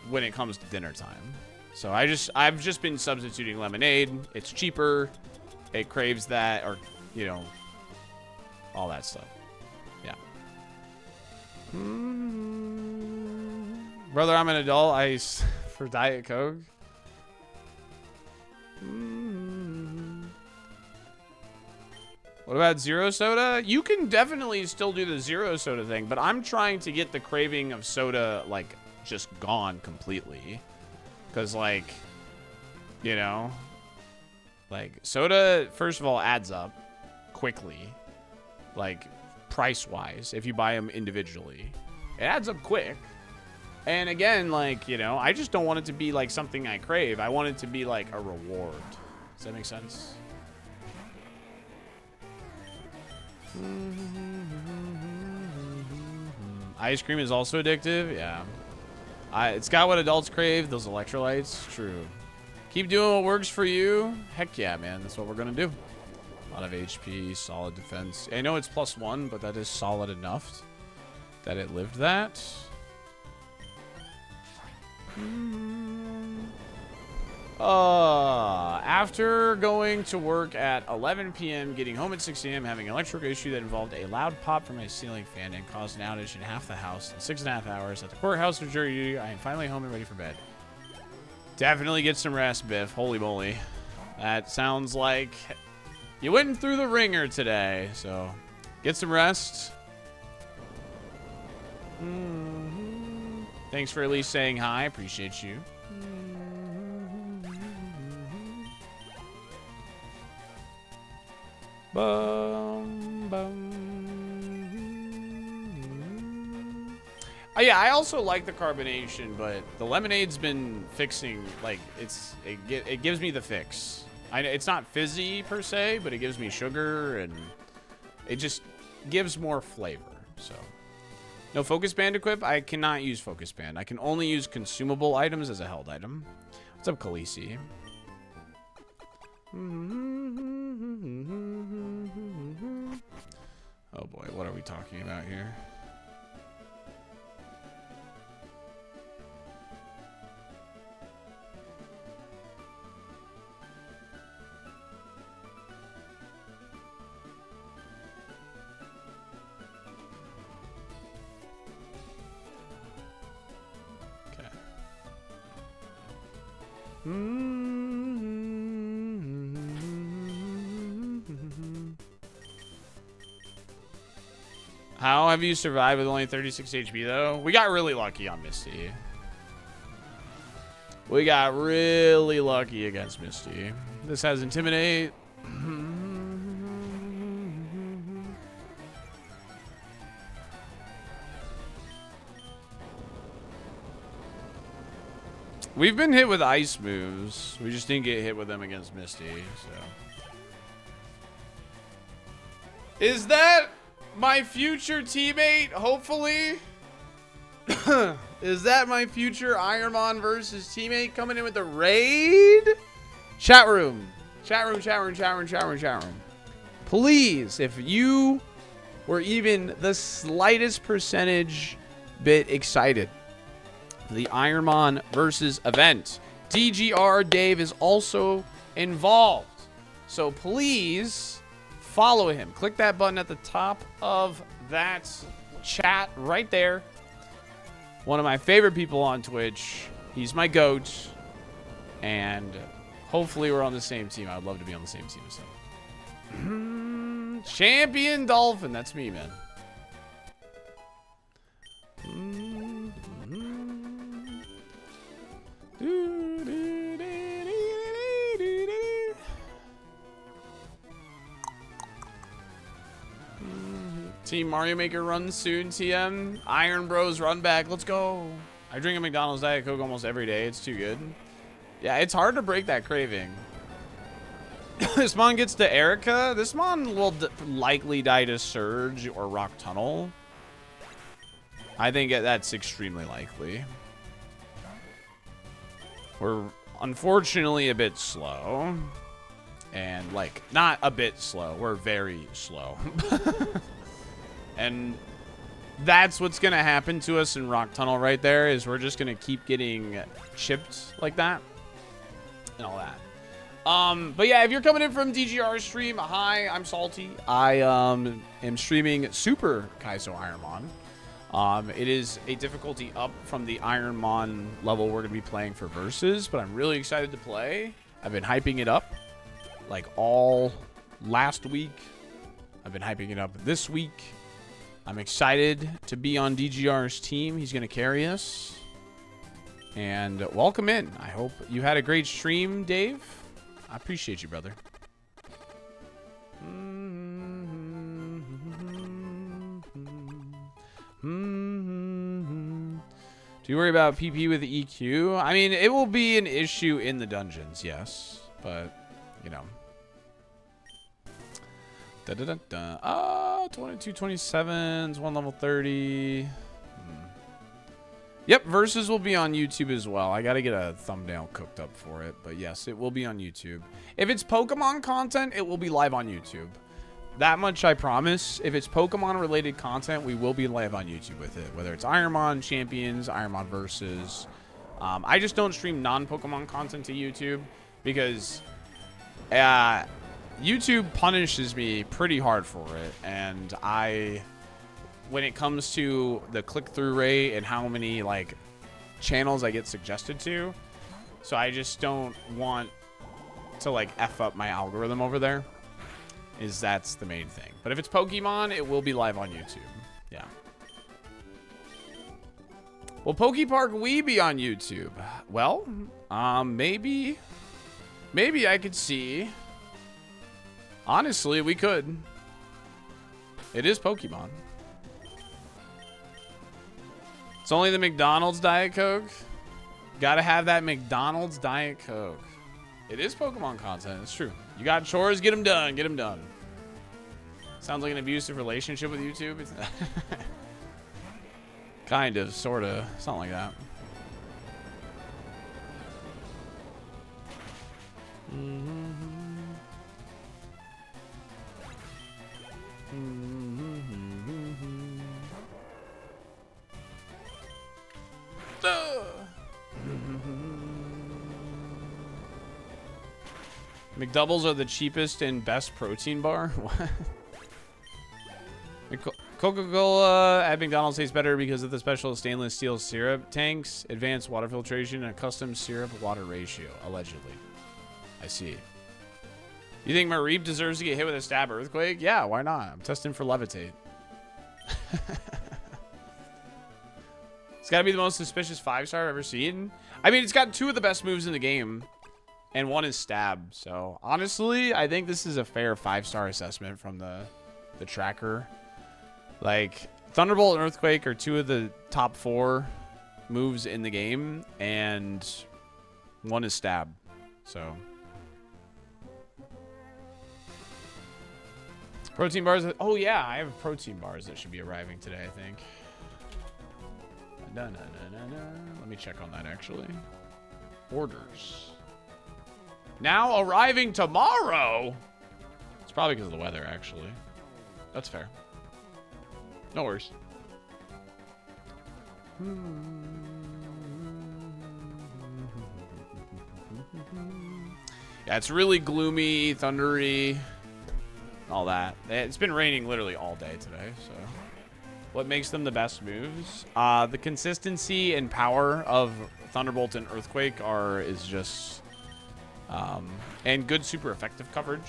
when it comes to dinner time. So I've just been substituting lemonade. It's cheaper. It craves that, or, you know, all that stuff. Yeah. Brother, I'm an adult. For Diet Coke. What about zero soda? You can definitely still do the zero soda thing, but I'm trying to get the craving of soda, like, just gone completely. Because, like, you know, like, soda, first of all, adds up quickly. Like, price-wise, if you buy them individually. It adds up quick. And again, like, you know, I just don't want it to be, like, something I crave. I want it to be, like, a reward. Does that make sense? Ice cream is also addictive. Yeah. It's got what adults crave. Those electrolytes. True. Keep doing what works for you. Heck yeah, man. That's what we're going to do. A lot of HP. Solid defense. I know it's +1, but that is solid enough that it lived that. After going to work at 11 p.m., getting home at 6 a.m., having an electrical issue that involved a loud pop from my ceiling fan and caused an outage in half the house in 6.5 hours at the courthouse for jury duty, I am finally home and ready for bed. Definitely get some rest, Biff. Holy moly. That sounds like you went through the ringer today, so get some rest. Thanks for at least saying hi. Appreciate you. Bum, bum. Oh, yeah, I also like the carbonation, but the lemonade's been fixing, like, it gives me the fix. It's not fizzy per se, but it gives me sugar, and it just gives more flavor, so. No focus band equip? I cannot use focus band. I can only use consumable items as a held item. What's up, Khaleesi? Oh boy, what are we talking about here? Okay. How have you survived with only 36 HP, though? We got really lucky on Misty. We got really lucky against Misty. This has Intimidate. We've been hit with ice moves. We just didn't get hit with them against Misty, so. Is that my future teammate, hopefully? Is that my future ironMON versus teammate coming in with the raid? Chat room. Chat room, chat room, chat room, chat room, chat room. Please, if you were even the slightest percentage bit excited for the ironMON versus event, DGR Dave is also involved. So please follow him. Click that button at the top of that chat right there. One of my favorite people on Twitch. He's my GOAT. And hopefully we're on the same team. I'd love to be on the same team as him. Champion Dolphin. That's me, man. Team Mario Maker runs soon, TM. Iron Bros run back. Let's go. I drink a McDonald's Diet Coke almost every day. It's too good. Yeah, it's hard to break that craving. This mon gets to Erica. This mon will likely die to Surge or Rock Tunnel. I think that's extremely likely. We're unfortunately a bit slow. And, like, not a bit slow. We're very slow. And that's what's going to happen to us in Rock Tunnel right there, is we're just going to keep getting chipped like that. And all that. But yeah, if you're coming in from DGR stream, hi, I'm Salty. I am streaming Super KAIZO ironMON. It is a difficulty up from the ironMON level we're going to be playing for Versus, but I'm really excited to play. I've been hyping it up like all last week. I've been hyping it up this week. I'm excited to be on DGR's team. He's going to carry us. And welcome in. I hope you had a great stream, Dave. I appreciate you, brother. Do you worry about PP with the EQ? I mean, it will be an issue in the dungeons, yes. But, you know. 22 27s, 1 level 30. Yep, Versus will be on YouTube as well. I gotta get a thumbnail cooked up for it. But yes, it will be on YouTube. If it's Pokemon content, it will be live on YouTube. That much I promise. If it's Pokemon related content, we will be live on YouTube with it. Whether it's ironMON Champions, ironMON Versus. I just don't stream non-Pokemon content to YouTube because YouTube punishes me pretty hard for it. And when it comes to the click-through rate and how many like channels I get suggested to, so I just don't want to like F up my algorithm over there. That's the main thing. But if it's Pokemon, it will be live on YouTube. Yeah. Will PokePark Wii be on YouTube? Well, maybe I could see. Honestly, we could. It is Pokemon. It's only the McDonald's Diet Coke. Gotta have that McDonald's Diet Coke. It is Pokemon content. It's true. You got chores, get them done. Get them done. Sounds like an abusive relationship with YouTube. Kind of, sort of. Something like that. McDoubles are the cheapest and best protein bar? What? Coca-Cola at McDonald's tastes better because of the special stainless steel syrup tanks, advanced water filtration, and a custom syrup-water ratio, allegedly. I see. You think Mareep deserves to get hit with a stab earthquake? Yeah, why not? I'm testing for levitate. It's got to be the most suspicious 5-star I've ever seen. I mean, it's got 2 of the best moves in the game. And 1 is stab. So, honestly, I think this is a fair 5-star assessment from the tracker. Like, Thunderbolt and Earthquake are 2 of the top 4 moves in the game. And 1 is stab. So. Protein bars. Oh, yeah. I have protein bars that should be arriving today, I think. Let me check on that, actually. Orders. Now arriving tomorrow. It's probably because of the weather, actually. That's fair. No worries. Yeah, it's really gloomy, thundery, all that. It's been raining literally all day today, so. What makes them the best moves? The consistency and power of Thunderbolt and Earthquake is just... and good super effective coverage.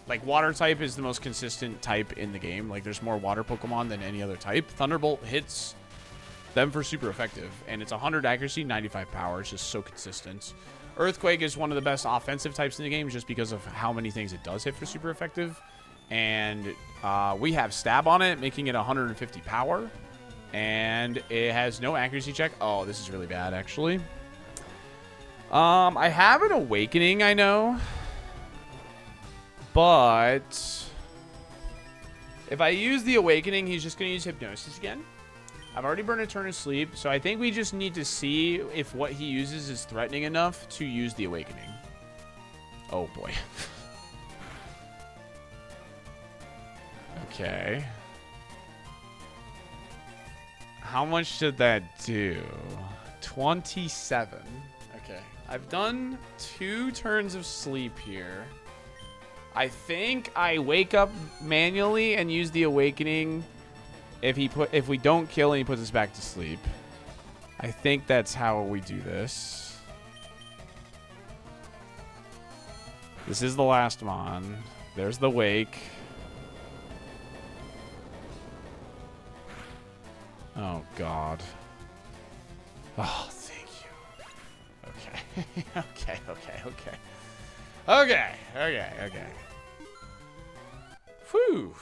Like, water type is the most consistent type in the game. Like, there's more water Pokemon than any other type. Thunderbolt hits them for super effective. And it's 100 accuracy, 95 power. It's just so consistent. Earthquake is one of the best offensive types in the game just because of how many things it does hit for super effective. And we have stab on it, making it 150 power. And it has no accuracy check. Oh, this is really bad, actually. I have an awakening, I know. But if I use the awakening, he's just going to use hypnosis again. I've already burned a turn of sleep, so I think we just need to see if what he uses is threatening enough to use the awakening. Oh, boy. Okay. How much did that do? 27. Okay. I've done 2 turns of sleep here. I think I wake up manually and use the awakening if we don't kill and he puts us back to sleep. I think that's how we do this. This is the last Mon. There's the wake. Oh God. Oh, thank you. Okay. Okay. Whew.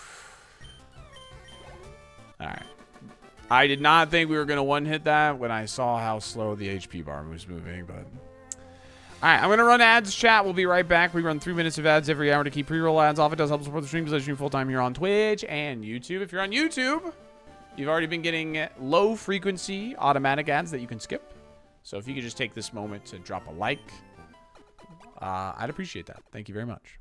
Alright. I did not think we were going to one-hit that when I saw how slow the HP bar was moving, but... Alright, I'm going to run ads, chat. We'll be right back. We run 3 minutes of ads every hour to keep pre-roll ads off. It does help support the stream because I stream full-time here on Twitch and YouTube. If you're on YouTube, you've already been getting low-frequency automatic ads that you can skip. So if you could just take this moment to drop a like, I'd appreciate that. Thank you very much.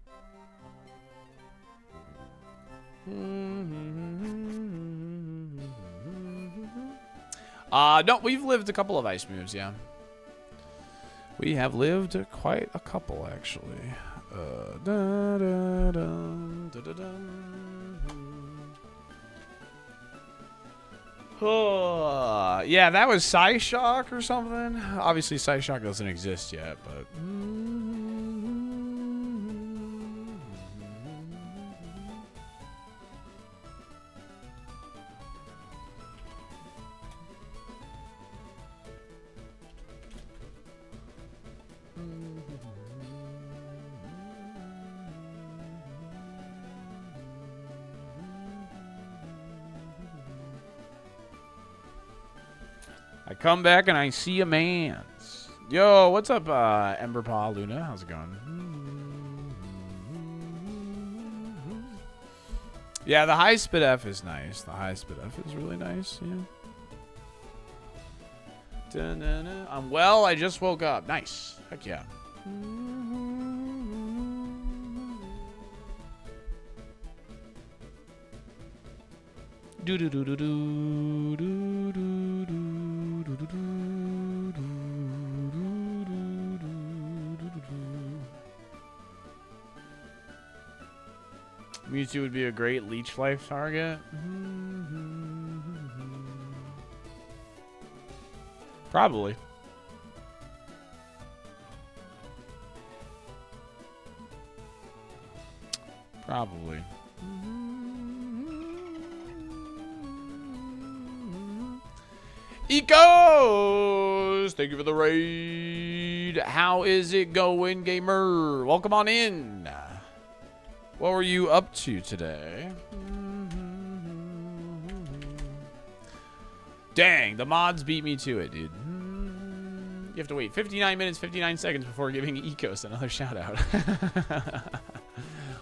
No, we've lived a couple of ice moves, yeah. We have lived quite a couple, actually. Yeah, that was Psyshock or something. Obviously, Psyshock doesn't exist yet, but... I come back and I see a man's. Yo, what's up, Ember Paw Luna? How's it going? Yeah, the high spit F is nice. The high spit F is really nice, yeah. I'm well, I just woke up. Nice. Heck yeah. Mewtwo would be a great leech life target. Probably. Probably. Ecos! Thank you for the raid. How is it going, gamer? Welcome on in. What were you up to today? Dang, the mods beat me to it, dude. You have to wait 59 minutes, 59 seconds before giving Ecos another shout out.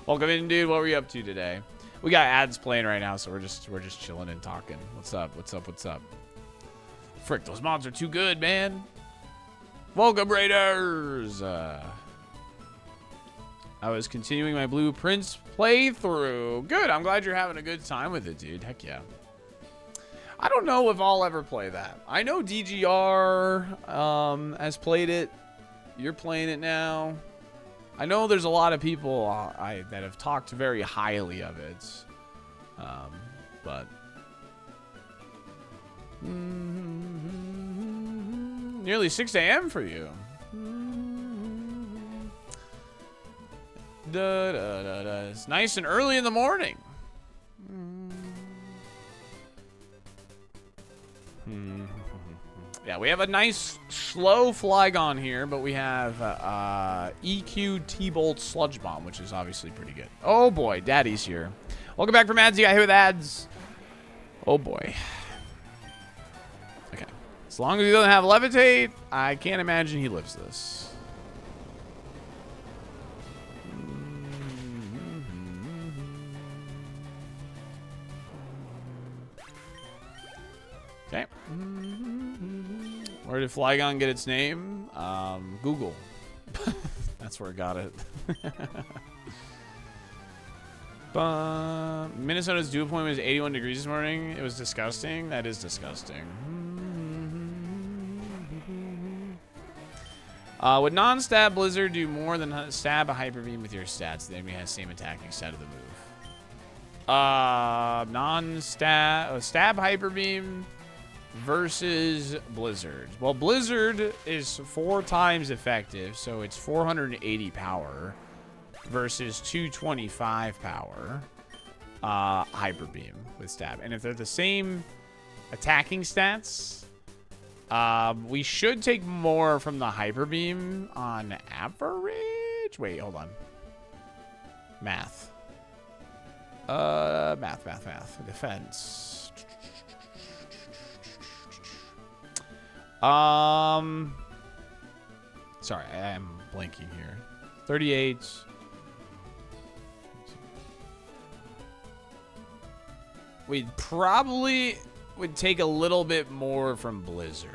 Welcome in, dude. What were you up to today? We got ads playing right now, so we're just chilling and talking. What's up? Frick, those mods are too good, man. Welcome, Raiders. I was continuing my Blueprints playthrough. Good. I'm glad you're having a good time with it, dude. Heck yeah. I don't know if I'll ever play that. I know DGR has played it. You're playing it now. I know there's a lot of people that have talked very highly of it. But... Nearly 6 a.m. for you. It's nice and early in the morning. Yeah, we have a nice slow Flygon here, but we have EQ T-Bolt Sludge Bomb, which is obviously pretty good. Oh boy, Daddy's here. Welcome back from ads. You got hit with ads. Oh boy. Okay. As long as he doesn't have Levitate, I can't imagine he lives this. Okay. Where did Flygon get its name? Google. That's where it got it. Minnesota's dew point was 81 degrees this morning. It was disgusting. That is disgusting. Would non-stab Blizzard do more than stab a Hyper Beam with your stats? The enemy has same attacking stat of the move. Stab Hyper Beam versus Blizzard. Well, Blizzard is 4 times effective, so it's 480 power versus 225 power. Hyper Beam with Stab. And if they're the same attacking stats, we should take more from the Hyper Beam on average. Wait, hold on. Math. Math. Defense. Sorry, I am blanking here. 38. We probably would take a little bit more from Blizzard.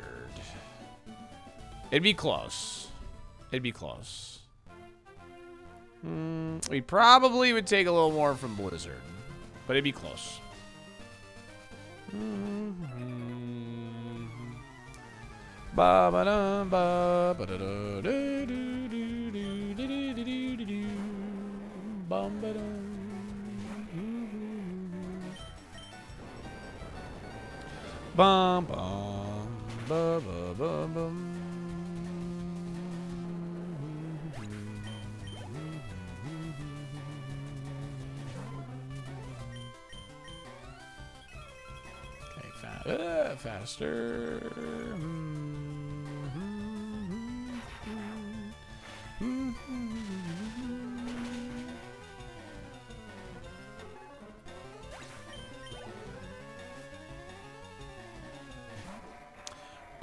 It'd be close. We probably would take a little more from Blizzard, but it'd be close. Bum bum ba ba ba bum. Okay, faster.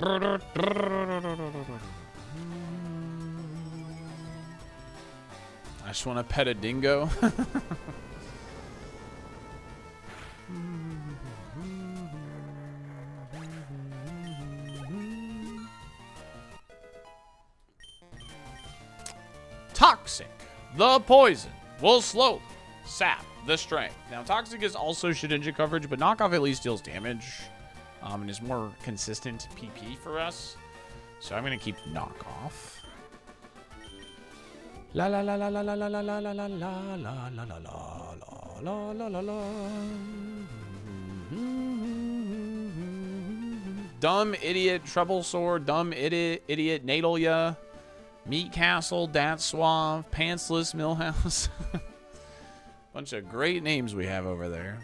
I just want to pet a dingo. Toxic. The poison will slowly sap the strength. Now, Toxic is also Shedinja coverage, but Knockoff at least deals damage. And is more consistent PP for us. So I'm going to keep Knockoff. La la la la la la la la la la la la la la la la la la la. Dumb idiot Trouble Sword, dumb idiot Nadalia, Meat Castle, Dat Suave, Pantsless Millhouse. Bunch of great names we have over there.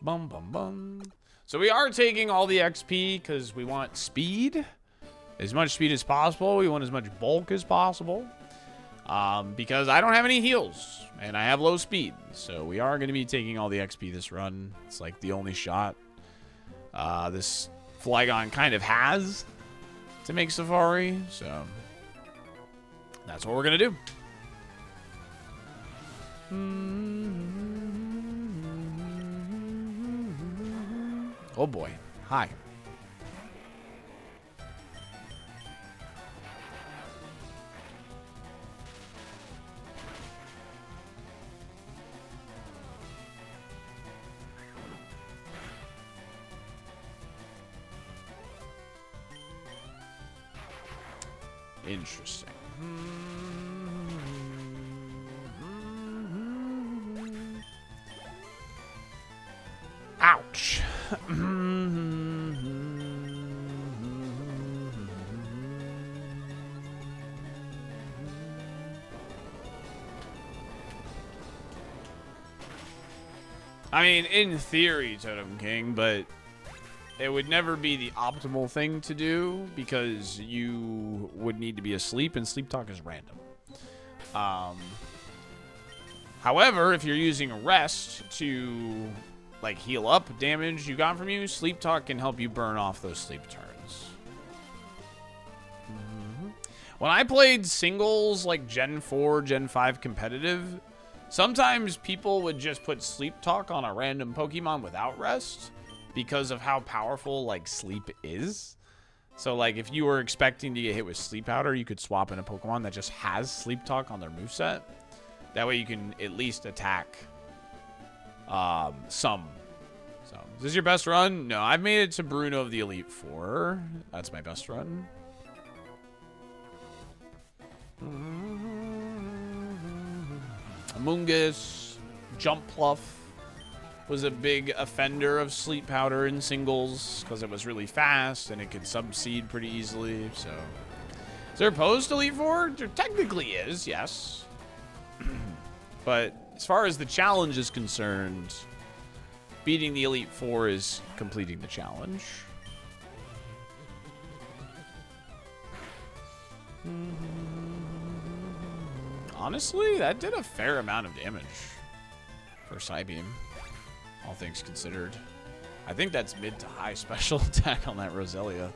Bum bum bum. So we are taking all the XP because we want speed. As much speed as possible. We want as much bulk as possible. Because I don't have any heals. And I have low speed. So we are going to be taking all the XP this run. It's like the only shot this Flygon kind of has to make Safari. So that's what we're going to do. Oh boy. Hi. Interesting. Ouch. I mean, in theory, Totem King, but it would never be the optimal thing to do because you would need to be asleep, and sleep talk is random. However, if you're using rest to like heal up damage you got from you, sleep talk can help you burn off those sleep turns. When I played singles like Gen 4, Gen 5 competitive, sometimes people would just put sleep talk on a random Pokemon without rest because of how powerful like sleep is. So like if you were expecting to get hit with sleep powder, you could swap in a Pokemon that just has sleep talk on their moveset. That way you can at least attack some. So is this your best run? No, I've made it to Bruno of the Elite Four. That's my best run. Amoongus, Jump Pluff was a big offender of Sleep Powder in singles because it was really fast and it could subseed pretty easily. So, is there opposed to Elite Four? There technically is, yes. But as far as the challenge is concerned, beating the Elite Four is completing the challenge. Honestly, that did a fair amount of damage for Psybeam, all things considered. I think that's mid to high special attack on that Roselia.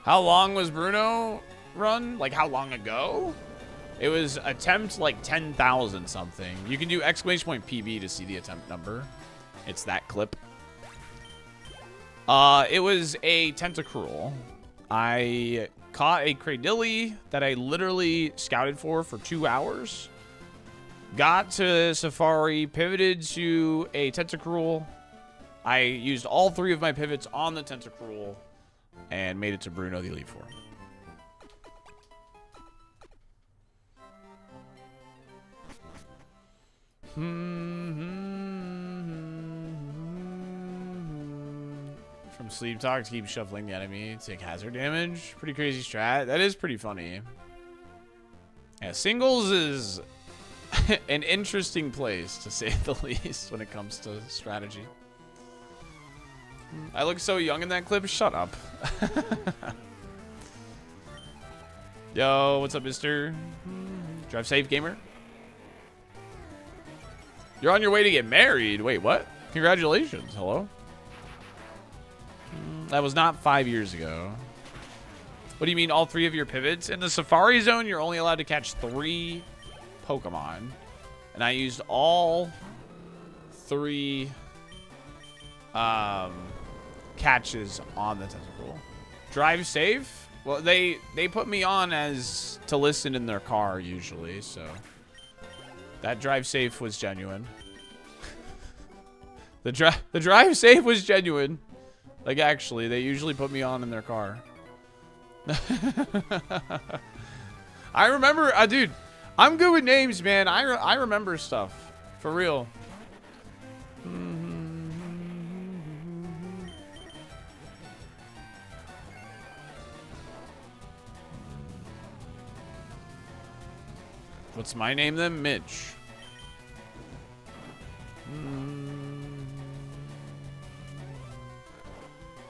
How long was Bruno run? Like, how long ago? It was attempt like 10,000 something. You can do exclamation point PB to see the attempt number. It's that clip. It was a Tentacruel. I caught a Cradilly that I literally scouted for 2 hours. Got to Safari, pivoted to a Tentacruel. I used all 3 of my pivots on the Tentacruel and made it to Bruno the Elite Four. From Sleep Talk to keep shuffling the enemy, take hazard damage. Pretty crazy strat. That is pretty funny. Yeah, singles is an interesting place, to say the least, when it comes to strategy. I look so young in that clip. Shut up. Yo, what's up, mister? Drive safe, gamer. You're on your way to get married. Wait, what? Congratulations. Hello? That was not 5 years ago. What do you mean all 3 of your pivots? In the Safari Zone, you're only allowed to catch 3 Pokemon. And I used all 3 catches on the Tentacruel. Drive safe? Well, they put me on as to listen in their car usually, so that drive safe was genuine. The drive safe was genuine. Like, actually, they usually put me on in their car. I remember, dude, I'm good with names, man. I remember stuff. For real. What's my name then? Mitch.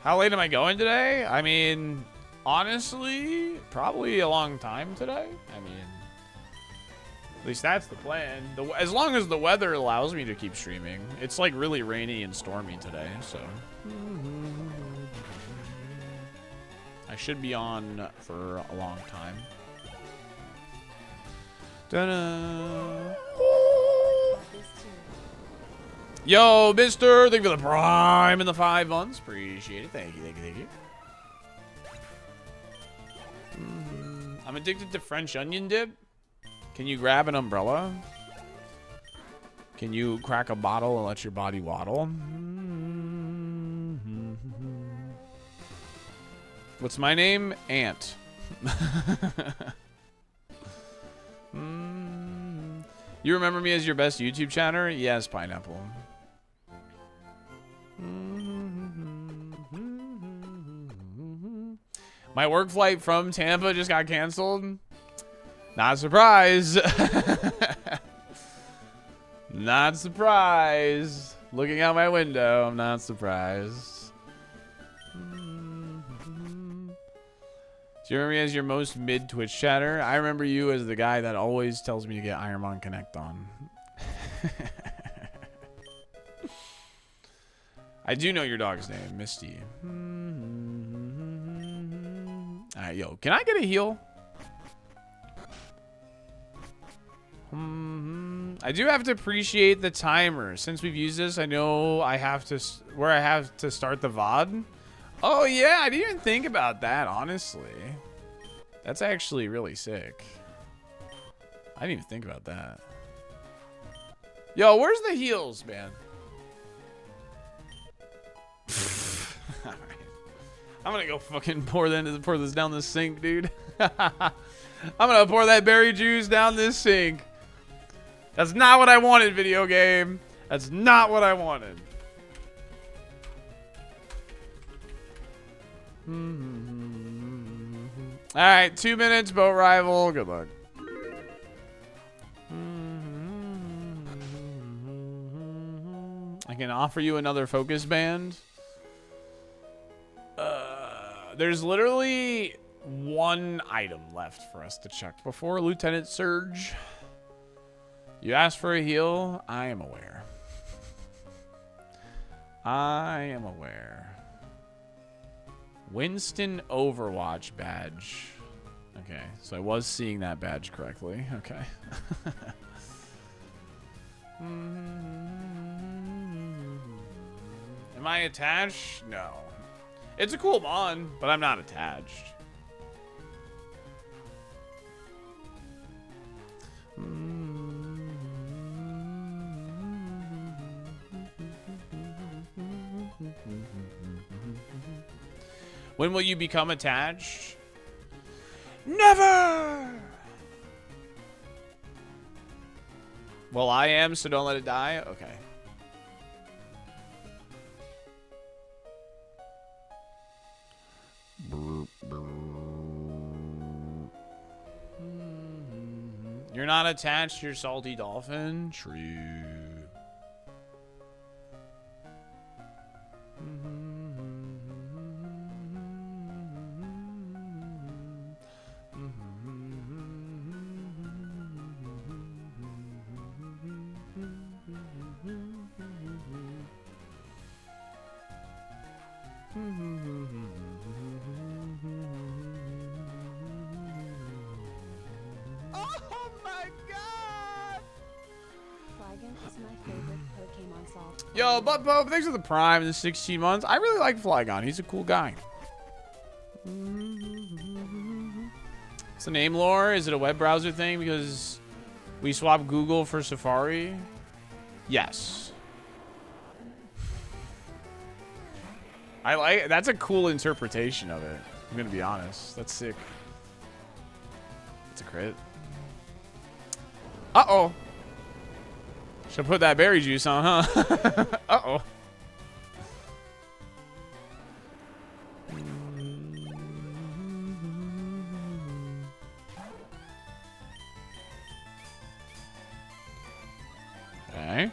How late am I going today? I mean, honestly, probably a long time today. I mean, at least that's the plan. As long as the weather allows me to keep streaming. It's like really rainy and stormy today, so. I should be on for a long time. Ta-da. Yo, mister, thank you for the prime and the 5 months. Appreciate it. Thank you, thank you, thank you. I'm addicted to French onion dip. Can you grab an umbrella? Can you crack a bottle and let your body waddle? What's my name? Ant. You remember me as your best YouTube chatter? Yes, Pineapple. My work flight from Tampa just got canceled. Not surprised. Not surprised. Looking out my window, I'm not surprised. Do you remember me as your most mid Twitch chatter? I remember you as the guy that always tells me to get ironMON Connect on. I do know your dog's name, Misty. Alright, yo, can I get a heal? I do have to appreciate the timer. Since we've used this, I know I have to where I have to start the VOD. Oh yeah, I didn't even think about that, honestly. That's actually really sick. I didn't even think about that. Yo, where's the heals, man? Alright. I'm gonna go fucking pour this down the sink, dude. I'm gonna pour that berry juice down this sink. That's not what I wanted, video game. That's not what I wanted. All right, 2 minutes, boat rival. Good luck. I can offer you another focus band. There's literally one item left for us to check before Lieutenant Surge. You asked for a heal. I am aware. I am aware. Winston Overwatch badge. Okay, so I was seeing that badge correctly. Okay. Am I attached? No. It's a cool mon, but I'm not attached. When will you become attached? Never! Well, I am, so don't let it die? Okay. You're not attached to your SaltyDolphin? True.
Oh my god!
Flygon is my favorite Pokemon Salt.
Yo, Butt Pope, thanks for the Prime in the 16 months. I really like Flygon. He's a cool guy. What's the name lore? Is it a web browser thing because we swapped Google for Safari? Yes. I like that's a cool interpretation of it. I'm gonna be honest. That's sick. It's a crit. Uh-oh. Should put that berry juice on, huh? Uh-oh. Okay.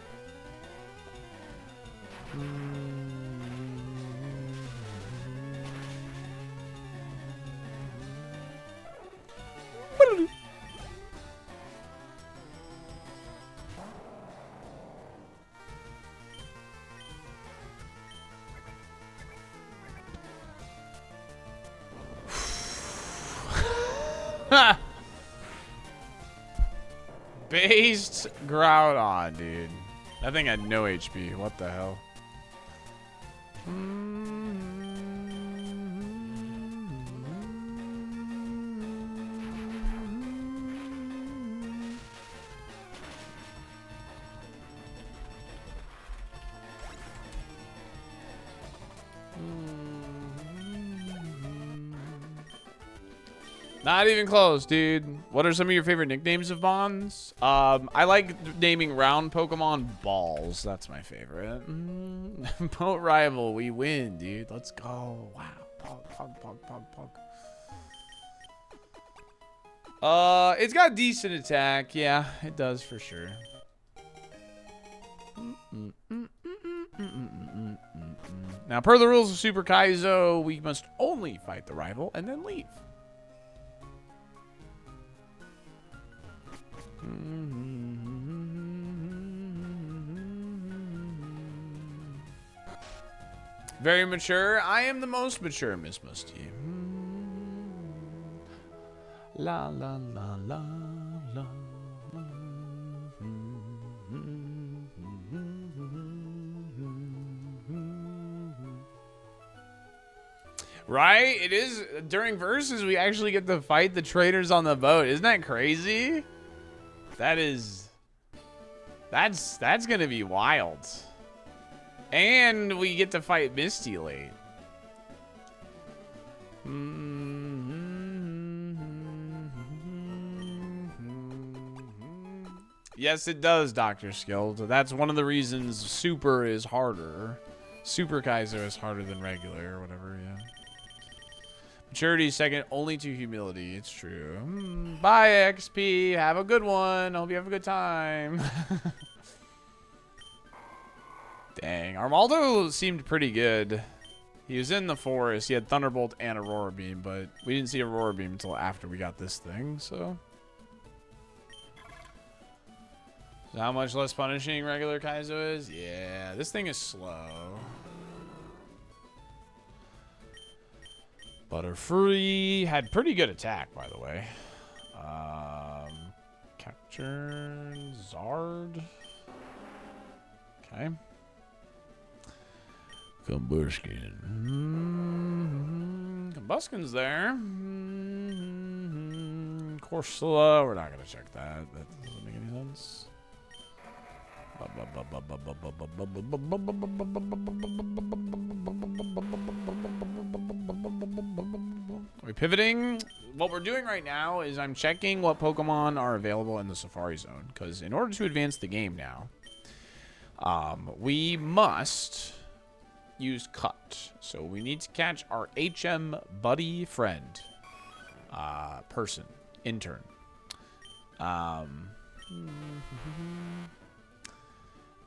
Based Groudon, dude. That thing had no HP. What the hell? Not even close, dude. What are some of your favorite nicknames of Mons? I like naming round Pokemon balls. That's my favorite. Boat rival, we win, dude. Let's go. Wow. Pog. It's got decent attack. Yeah, it does for sure. Now, per the rules of Super Kaizo, we must only fight the rival and then leave. Very mature. I am the most mature, Miss Musty. La la la la la. Right? It is during verses we actually get to fight the traders on the boat. Isn't that crazy? That's gonna be wild. And we get to fight Misty late. Yes, it does, Dr. Skilled. That's one of the reasons Super is harder. Super Kaizo is harder than regular or whatever, yeah. Maturity is second only to humility. It's true. Bye, XP. Have a good one. Hope you have a good time. Dang. Armaldo seemed pretty good. He was in the forest. He had Thunderbolt and Aurora Beam, but we didn't see Aurora Beam until after we got this thing, so. So how much less punishing regular Kaizo is? Yeah, this thing is slow. Butterfree had pretty good attack, by the way. Capture Zard. Okay. Combustion. Combustion's there. Corsola. We're not gonna check that. That doesn't make any sense. Are we pivoting? What we're doing right now is I'm checking what Pokemon are available in the Safari Zone, because in order to advance the game now, we must use Cut. So we need to catch our HM buddy friend, person, intern.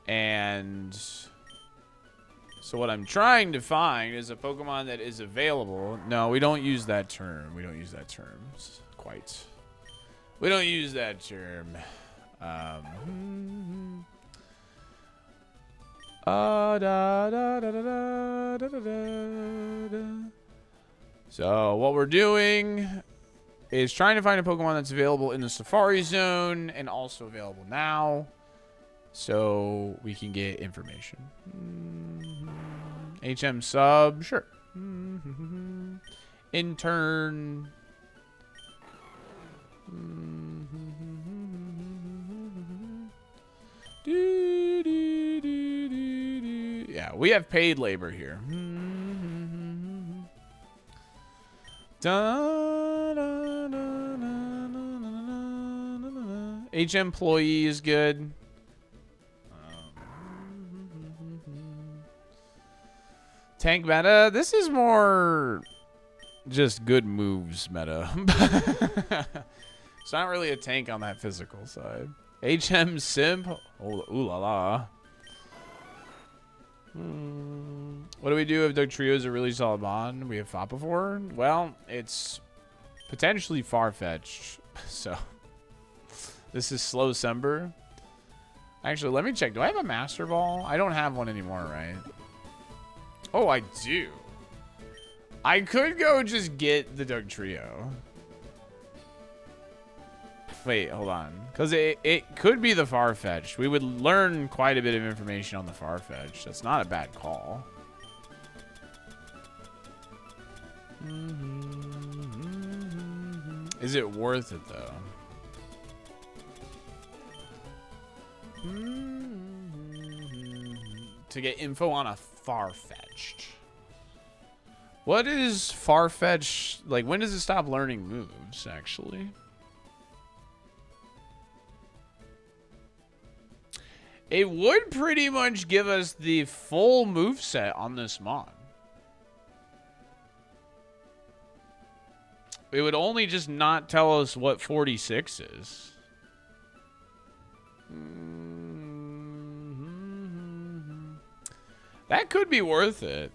And so what I'm trying to find is a Pokemon that is available. No, we don't use that term. We don't use that term quite. We don't use that term. So what we're doing is trying to find a Pokemon that's available in the Safari Zone and also available now, so we can get information. HM sub, sure. Intern. Yeah, we have paid labor here. H employee is good. Tank meta. This is more just good moves meta. It's not really a tank on that physical side. HM simp. Oh, ooh la la. What do we do if Dugtrio is a really solid mon we have fought before? Well, it's potentially far-fetched. So this is slow Sember. Actually, let me check. Do I have a Master Ball? I don't have one anymore, right? Oh, I do. I could go just get the Dugtrio. Wait, hold on. Because it could be the Farfetch'd. We would learn quite a bit of information on the Farfetch'd. That's not a bad call. Is it worth it, though? To get info on a Farfetch'd. What is Farfetch'd? Like, when does it stop learning moves, actually? It would pretty much give us the full moveset on this mon. It would only just not tell us what 46 is. That could be worth it.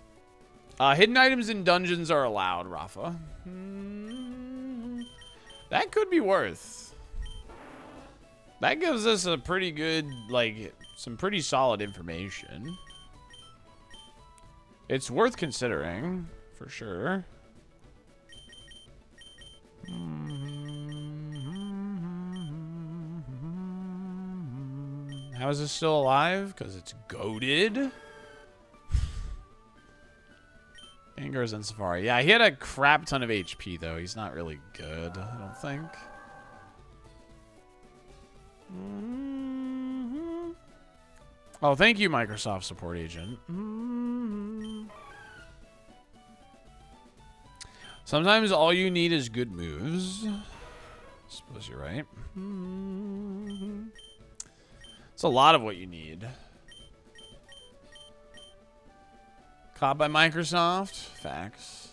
Hidden items in dungeons are allowed, Rafa. That could be worth. That gives us a pretty good, like, some pretty solid information. It's worth considering, for sure. How is this still alive? Because it's goated. Anger's in Safari. Yeah, he had a crap ton of HP, though. He's not really good, I don't think. Oh, thank you, Microsoft support agent. Sometimes all you need is good moves. Suppose you're right. It's a lot of what you need. Caught by Microsoft. Facts.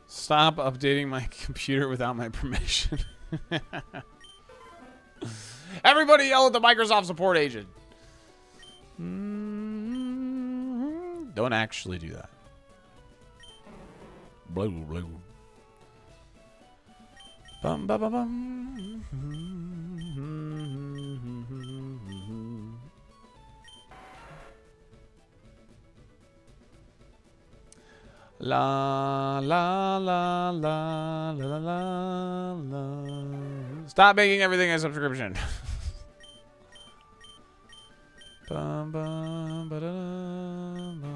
Stop updating my computer without my permission. Everybody yell at the Microsoft support agent. Don't actually do that. Blah, blah. Bum, ba, ba, bum. La la la la la la la. Stop making everything a subscription. Bum, bum, ba, da, bum.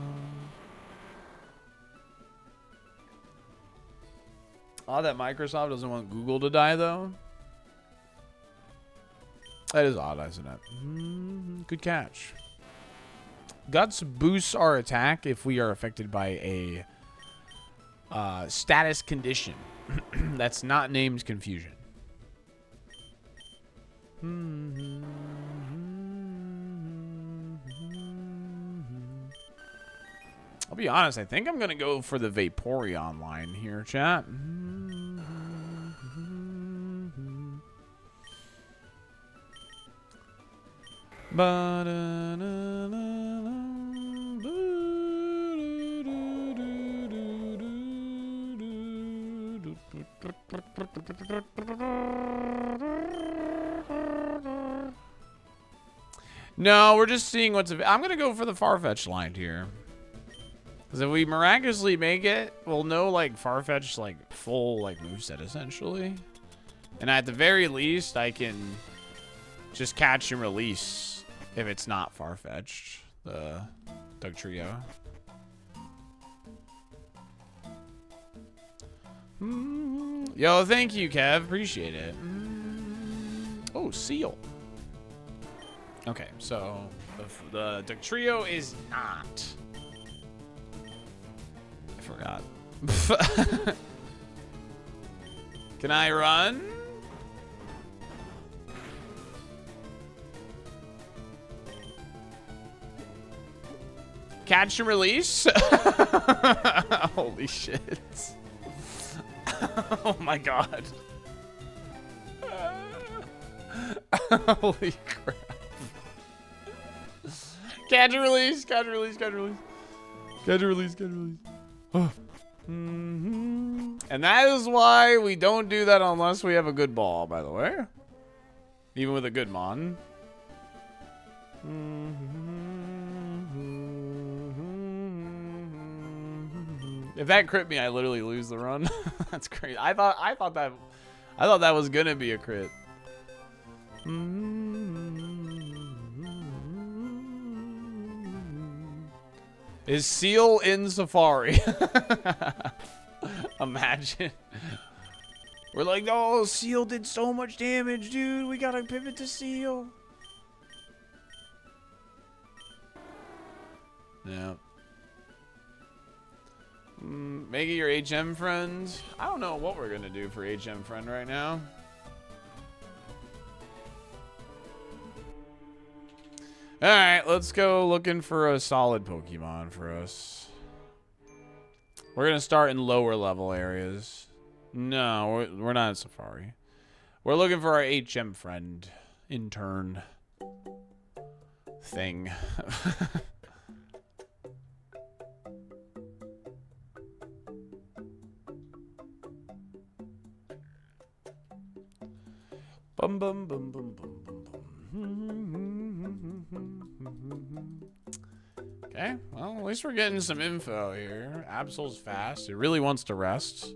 Oh, that Microsoft doesn't want Google to die, though. That is odd, isn't it? Good catch. Guts boosts our attack if we are affected by a status condition that's not named confusion. I'll be honest, I think I'm going to go for the Vaporeon line here, chat. No, we're just seeing what's... I'm going to go for the Farfetch line here. Because if we miraculously make it, we'll know, like, Farfetch, like, full, like, moveset, essentially. And at the very least, I can just catch and release if it's not Farfetched, the Doug Trio. Yo, thank you, Kev. Appreciate it. Oh, Seal. Okay, so the Doug Trio is not. I forgot. Can I run? Catch and release? Holy shit. Oh my god. Holy crap. Catch and release, catch and release, catch and release. Catch and release, catch and release. And that is why we don't do that unless we have a good ball, by the way. Even with a good mon. If that crit me, I literally lose the run. That's crazy. I thought that was gonna be a crit. Is Seal in Safari? Imagine. We're like, oh, Seal did so much damage, dude. We gotta pivot to Seal. Yeah. Make it your HM friend. I don't know what we're gonna do for HM friend right now. Alright, let's go looking for a solid Pokemon for us. We're gonna start in lower level areas. No, we're not at Safari. We're looking for our HM friend. Intern. Thing. Bum bum bum bum bum bum. Okay, well, at least we're getting some info here. Absol's fast. It really wants to rest.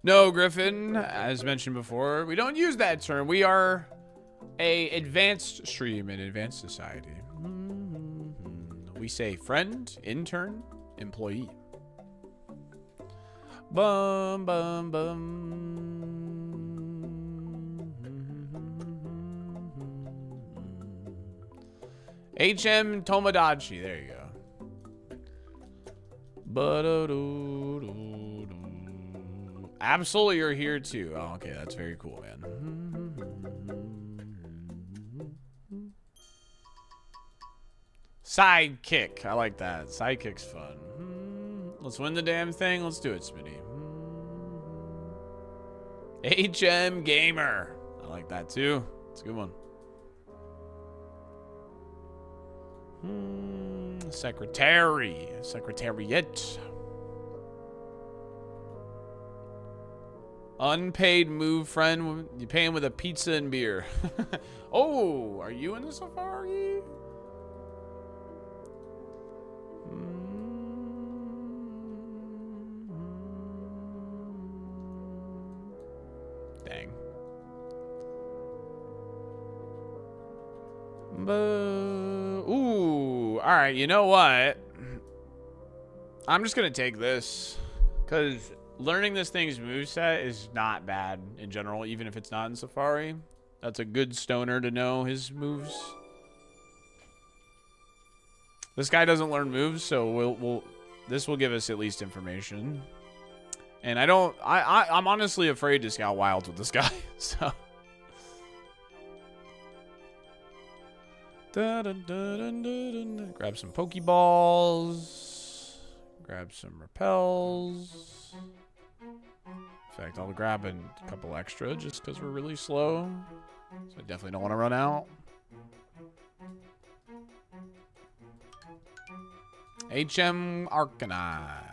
No, Griffin, as mentioned before, we don't use that term. We are a advanced stream in advanced society. We say friend, intern, employee. Bum, bum, bum. HM Tomodachi. There you go. Absolutely, you're here too. Oh, okay, that's very cool, man. Sidekick. I like that. Sidekick's fun. Let's win the damn thing. Let's do it, Smitty. HM Gamer. I like that too. It's a good one. Secretariat. Unpaid move, friend. You pay him with a pizza and beer. Oh, are you in the safari? Dang. Ooh. All right. You know what? I'm just gonna take this because learning this thing's moveset is not bad in general, even if it's not in Safari. That's a good stoner to know his moves. This guy doesn't learn moves, so this will give us at least information. And I'm honestly afraid to scout wilds with this guy. So grab some Pokeballs. Grab some repels. In fact, I'll grab a couple extra just because we're really slow. So I definitely don't want to run out. HM Arcanine.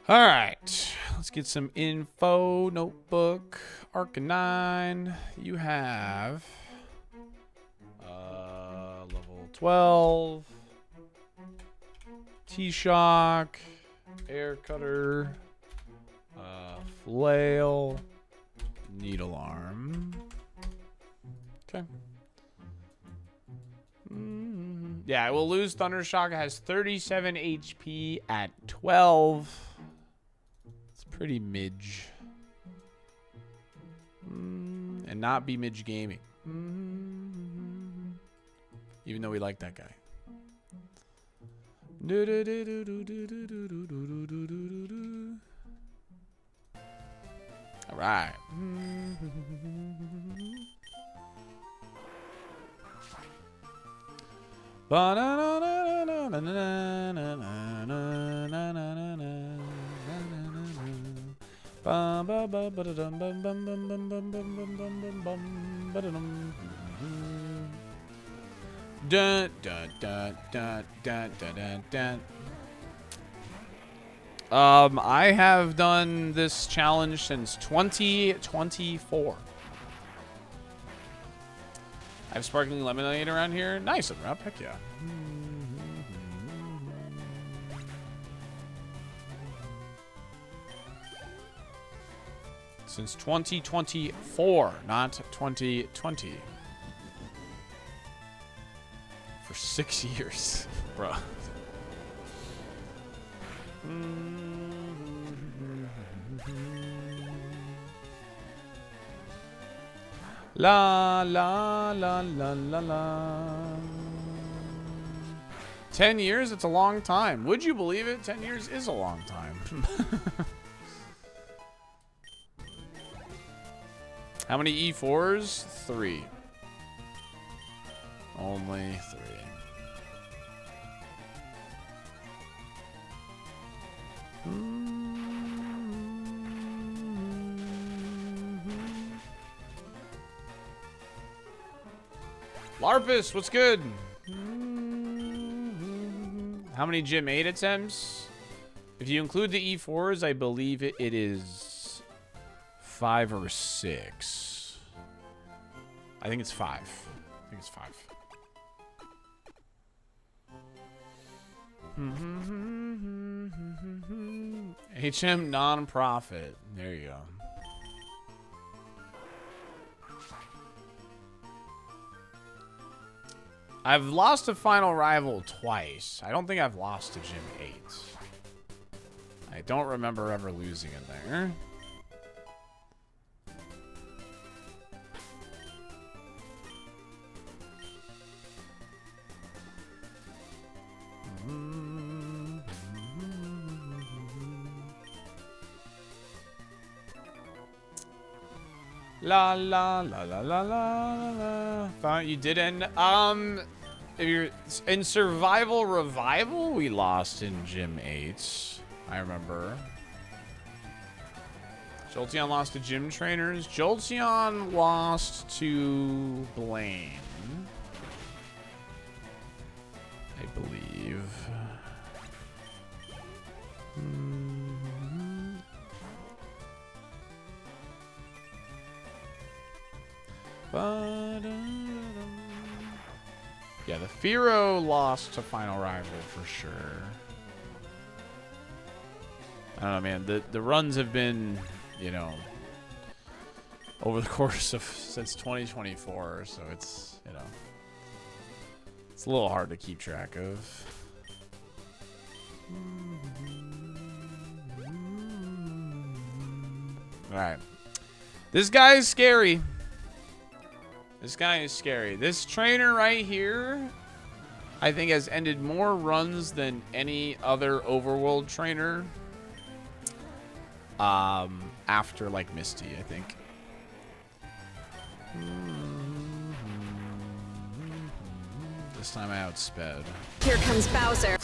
All right, let's get some info. Notebook. Arcanine. You have level 12. T-Shock. Air Cutter. Flail. Needle Arm. Okay. Yeah, it will lose Thundershock. It has 37 HP at 12. It's pretty midge. And not be midge gaming. Even though we like that guy. All right. Dun, dun, dun, dun, dun, dun, dun. I have done this challenge since 2024. I have sparkling lemonade around here. Nice, Rob. Heck yeah. Since 2024, not 2020. For 6 years, bro. La la la la la la. 10 years? It's a long time. Would you believe it? 10 years is a long time. How many E4s? 3. Only 3. Larpus, what's good? How many Gym 8 attempts? If you include the E4s, I believe it is 5 or 6. I think it's 5. I think it's 5. HM non-profit. There you go. I've lost a final rival twice. I don't think I've lost to Gym 8. I don't remember ever losing in there. La la la la la la la. Found you did end. If you're in survival revival, we lost in Gym 8. I remember. Jolteon lost to gym trainers. Jolteon lost to Blaine, I believe. Yeah, the Fearow lost to Final Rival for sure. I don't know, man. The runs have been, you know, over the course of since 2024, so it's, you know, it's a little hard to keep track of. All right, this guy is scary. This guy is scary. This trainer right here, I think, has ended more runs than any other overworld trainer. After like Misty, I think. This time I outsped.
Here comes Bowser.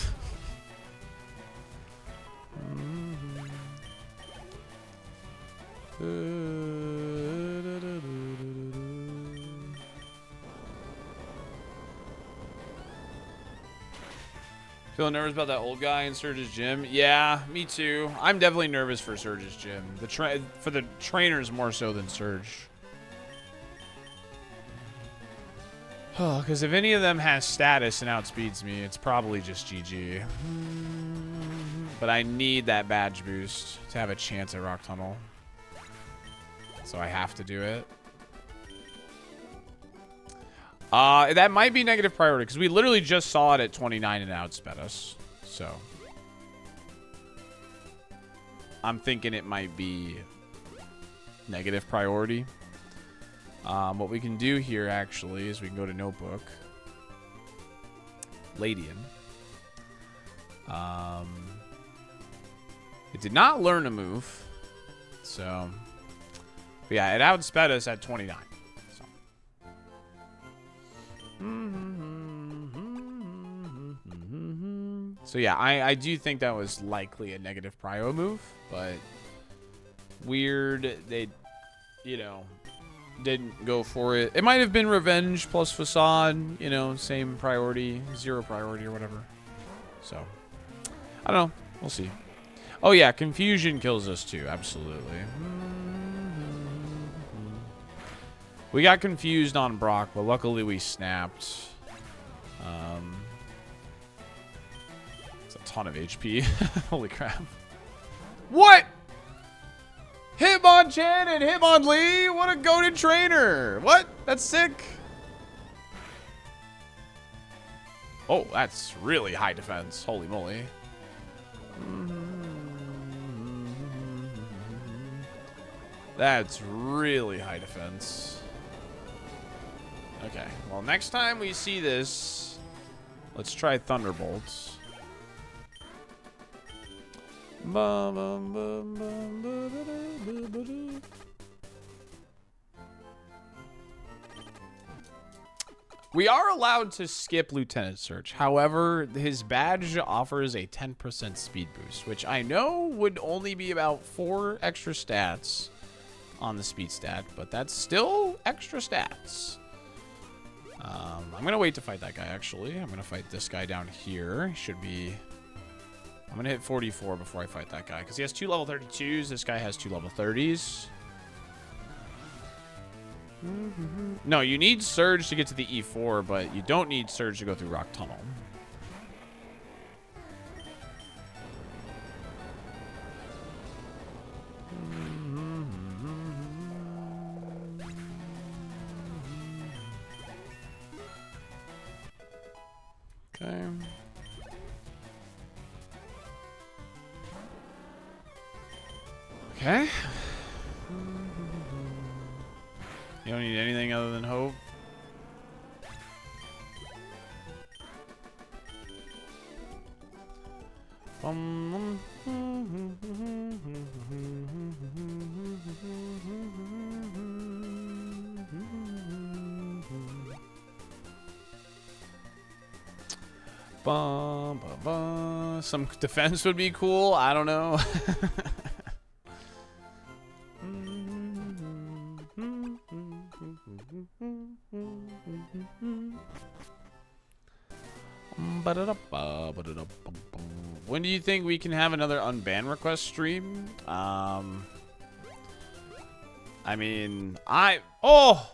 Feeling nervous about that old guy in Surge's gym? Yeah, me too. I'm definitely nervous for Surge's gym. For the trainers more so than Surge. Because if any of them has status and outspeeds me, it's probably just GG. But I need that badge boost to have a chance at Rock Tunnel. So I have to do it. That might be negative priority because we literally just saw it at 29 and outsped us. So I'm thinking it might be negative priority. What we can do here actually is we can go to Notebook. Ladian. It did not learn a move. So, but yeah, it outsped us at 29. So yeah, I do think that was likely a negative prio move, but weird they, you know, didn't go for it. It might have been revenge plus facade, you know, same priority, 0 priority or whatever. So I don't know, we'll see. Oh yeah, confusion kills us too, absolutely. We got confused on Brock, but luckily we snapped. It's a ton of HP. Holy crap. What? Hitmonchan and Hitmonlee? What a goated trainer. What? That's sick. Oh, that's really high defense. Holy moly. That's really high defense. Okay, well, next time we see this, let's try Thunderbolts. We are allowed to skip Lieutenant Search. However, his badge offers a 10% speed boost, which I know would only be about 4 extra stats on the speed stat, but that's still extra stats. I'm going to wait to fight that guy, actually. I'm going to fight this guy down here. He should be... I'm going to hit 44 before I fight that guy, because he has 2 level 32s. This guy has 2 level 30s. No, you need Surge to get to the E4, but you don't need Surge to go through Rock Tunnel. Okay. Okay. You don't need anything other than hope. Bum, bum, bum. Some defense would be cool. I don't know. When do you think we can have another unban request stream? I mean, oh,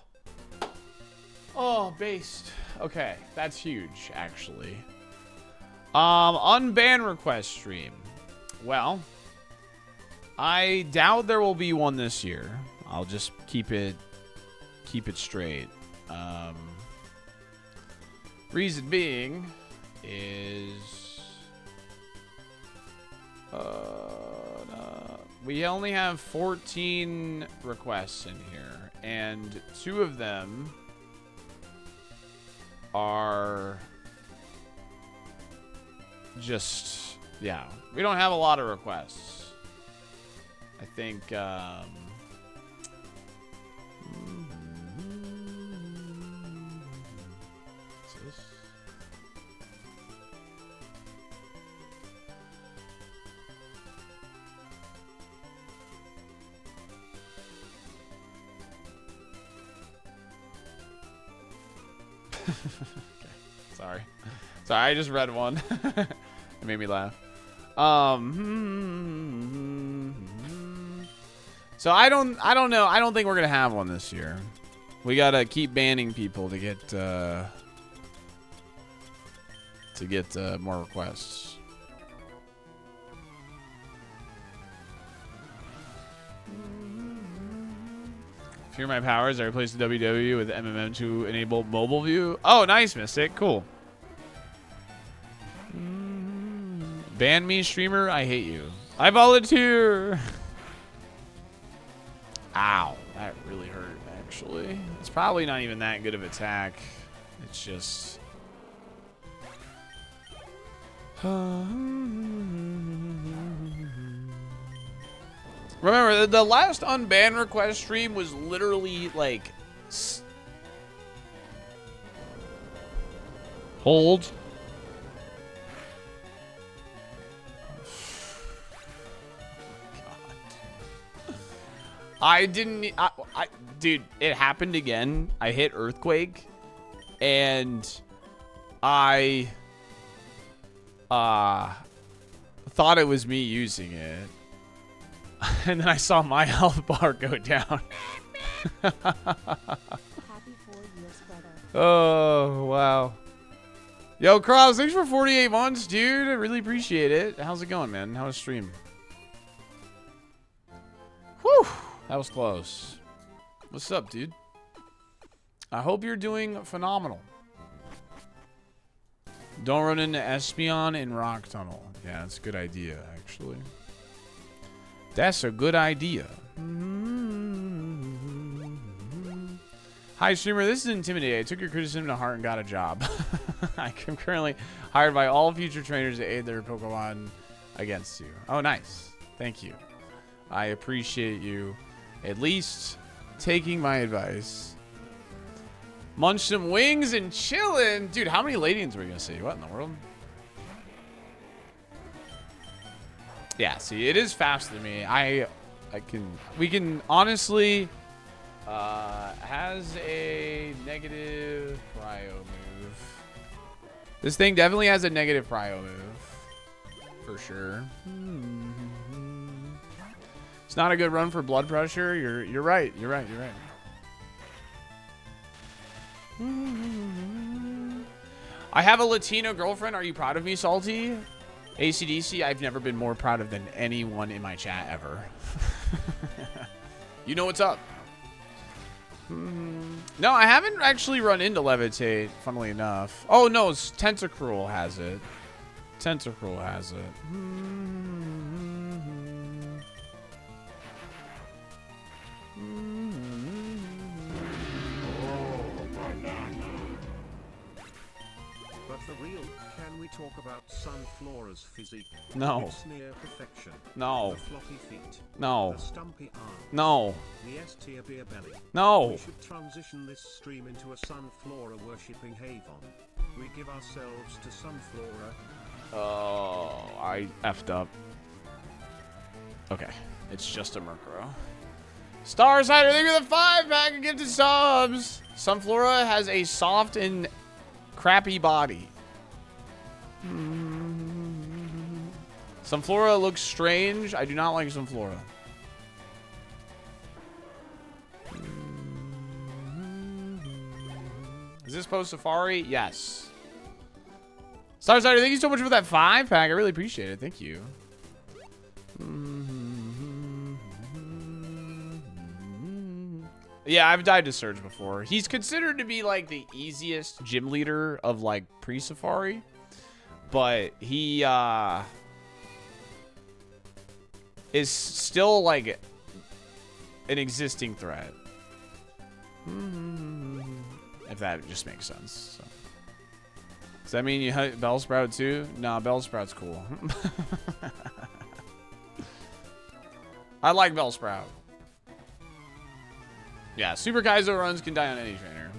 based. Okay, that's huge, actually. Unban request stream. Well, I doubt there will be one this year. I'll just keep it straight. Reason being is we only have 14 requests in here, and 2 of them are just, yeah, we don't have a lot of requests. I think what's this? Okay. Sorry, I just read one. It made me laugh. So I don't know. I don't think we're gonna have one this year. We gotta keep banning people to get more requests. Fear my powers. I replaced the WW with MMM to enable mobile view. Oh, nice, Mystic. Cool. Ban me, streamer. I hate you. I volunteer. Ow. That really hurt, actually. It's probably not even that good of an attack. It's just... Remember, the last unban request stream was literally like... Hold. I didn't... dude, it happened again. I hit Earthquake. And... I... thought it was me using it. And then I saw my health bar go down.
Happy 4 years, brother.
Oh, wow. Yo, Cross, thanks for 48 months, dude. I really appreciate it. How's it going, man? How's the stream? Whew. That was close. What's up, dude? I hope you're doing phenomenal. Don't run into Espion in Rock Tunnel. Yeah, that's a good idea, actually. That's a good idea. Hi, streamer. This is intimidating. I took your criticism to heart and got a job. I am currently hired by all future trainers to aid their Pokemon against you. Oh, nice. Thank you. I appreciate you at least taking my advice. Munch some wings and chillin'. Dude, how many Ladians were you gonna see? What in the world? Yeah, see, it is faster than me. We can honestly, has a negative prio move. This thing definitely has a negative prio move. For sure. It's not a good run for blood pressure. You're right. You're right. I have a Latino girlfriend. Are you proud of me, Salty? ACDC, I've never been more proud of than anyone in my chat ever. You know what's up. No, I haven't actually run into Levitate, funnily enough. Oh, no, it's Tentacruel has it. Tentacruel has it.
But for real, can we talk about Sunflora's physique?
No.
It's near perfection.
No.
The floppy feet.
No.
The stumpy arm.
No.
The S-tier beer belly.
No.
We should transition this stream into a Sunflora worshipping Havon. We give ourselves to Sunflora.
Oh, I effed up. Okay, it's just a Murkrow. Starsider, thank you for the 5-pack of gifted subs. Sunflora has a soft and crappy body. Sunflora looks strange. I do not like Sunflora. Is this post Safari? Yes. Starsider, thank you so much for that 5-pack. I really appreciate it. Thank you. Yeah, I've died to Surge before. He's considered to be like the easiest gym leader of like pre-Safari. But he is still like an existing threat. If that just makes sense. So. Does that mean you hunt Bellsprout too? Nah, Bellsprout's cool. I like Bellsprout. Yeah, Super Kaizo runs can die on any trainer.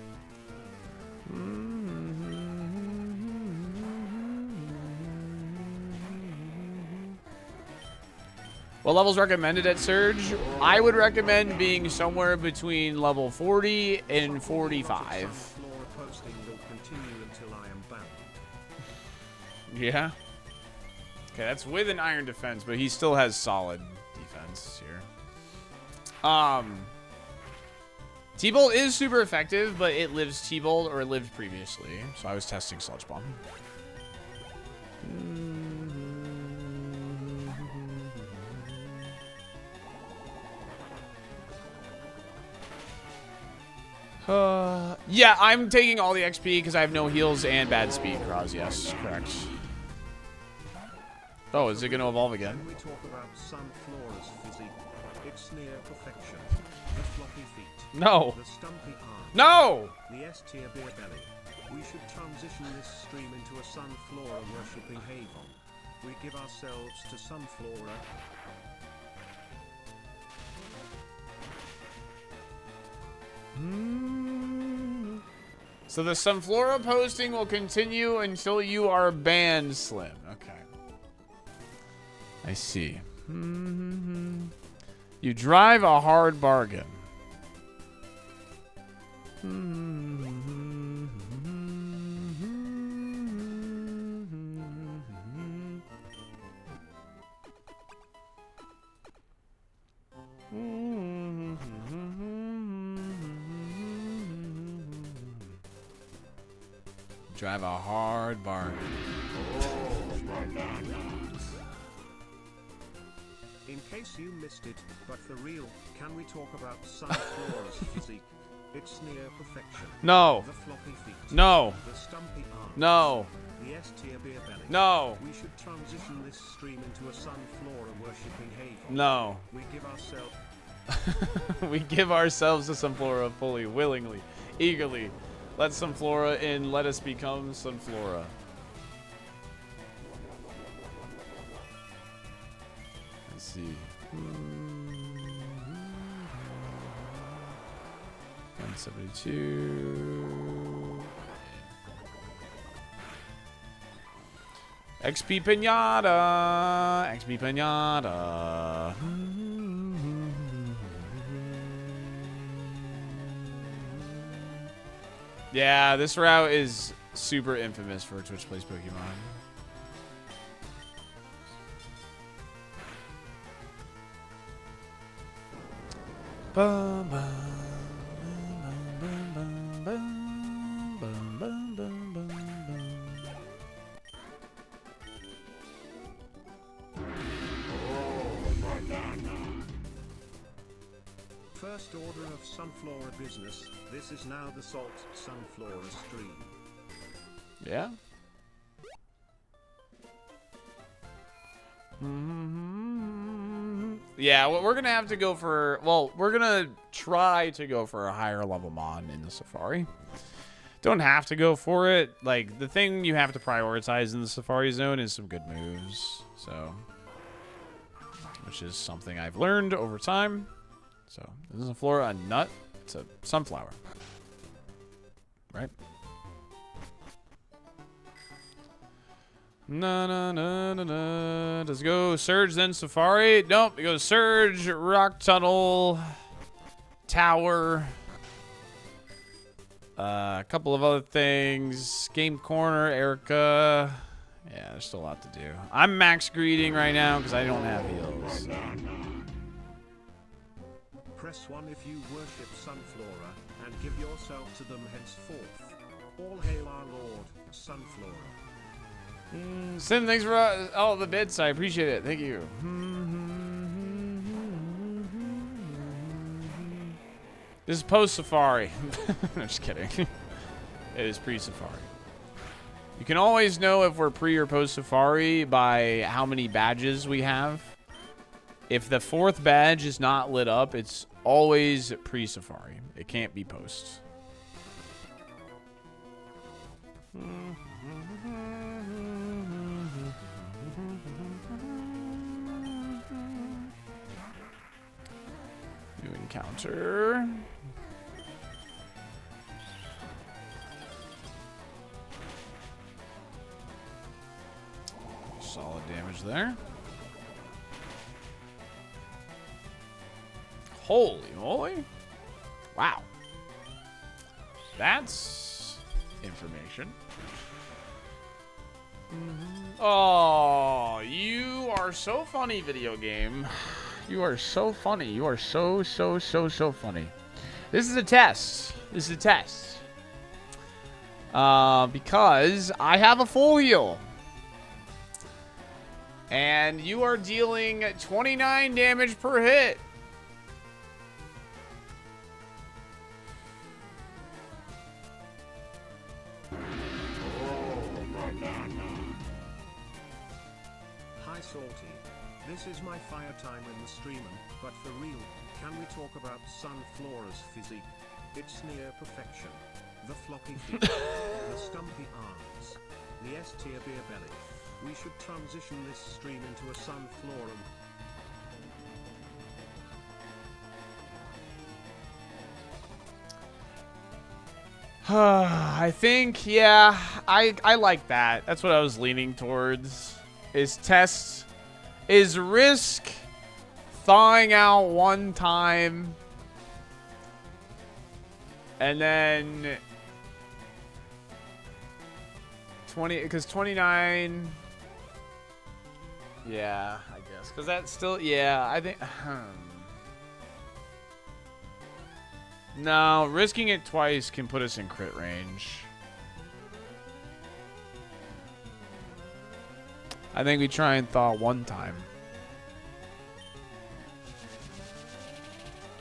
What level's recommended at Surge? I would recommend being somewhere between level 40 and 45.
Sunflora posting will continue until I am banned.
Yeah. Okay, that's with an iron defense, but he still has solid defense here. T-Bolt is super effective, but it lives T-Bolt or it lived previously. So I was testing Sludge Bomb. Yeah, I'm taking all the XP because I have no heals and bad speed, Cross. Yes, correct. Oh, is it going to evolve again?
When we talk about Sunflora's physique, it's near perfection. The floppy feet.
No.
The stumpy arms.
No!
The S-tier beer belly. We should transition this stream into a Sunflora worshipping haven. We give ourselves to Sunflora.
So the Sunflora posting will continue until you are banned, Slim. Okay. I see. You drive a hard bargain. Drive a hard bargain.
In case you missed it, but for real, can we talk about Sunflora's physique? It's near perfection.
No.
The floppy feet.
No.
The stumpy arms.
No.
The S-tier beer belly.
No.
We should transition this stream into a Sunflora worshipping haven.
No.
We give ourselves.
We give ourselves to Sunflora fully, willingly, eagerly. Let Sunflora in. Let us become Sunflora. Let's see. 172. XP Pinata. XP Pinata. Yeah, this route is super infamous for Twitch Plays Pokemon. Bum, bum, bum, bum, bum, bum, bum, bum, bum, bum.
First order of Sunflora business. This is now the Salt Sunflora stream.
Yeah. Yeah, well, we're gonna have to go for. Well, we're gonna try to go for a higher level mon in the Safari. Don't have to go for it. Like, the thing you have to prioritize in the Safari zone is some good moves. So, which is something I've learned over time. So, this isn't Flora a nut. It's a sunflower. Right? Na na na na na. Does it go Surge then Safari? Nope. It goes Surge, Rock Tunnel, Tower. A couple of other things. Game Corner, Erica. Yeah, there's still a lot to do. I'm max greeting right now because I don't have heals. So.
Press 1 if you worship Sunflora, and give yourself to them henceforth. All hail our Lord, Sunflora.
Sim, thanks for all the bits. I appreciate it. Thank you. This is post-Safari. I'm just kidding. It is pre-Safari. You can always know if we're pre or post-Safari by how many badges we have. If the 4th badge is not lit up, it's always pre-Safari. It can't be post. New encounter. Solid damage there. Holy moly. Wow. That's information. Oh, you are so funny, video game. You are so funny. You are so funny. This is a test. This is a test. Because I have a full heal. And you are dealing 29 damage per hit.
Hi Salty. This is my fire time in the streaming, but for real, can we talk about Sunflora's physique? It's near perfection. The floppy feet, the stumpy arms, the S-tier beer belly. We should transition this stream into a Sunflora.
I think, yeah, I like that. That's what I was leaning towards. Is test, is risk thawing out one time, and then 20, because 29. Yeah, I guess. Because that's still, yeah, I think. No, risking it twice can put us in crit range. I think we try and thaw one time.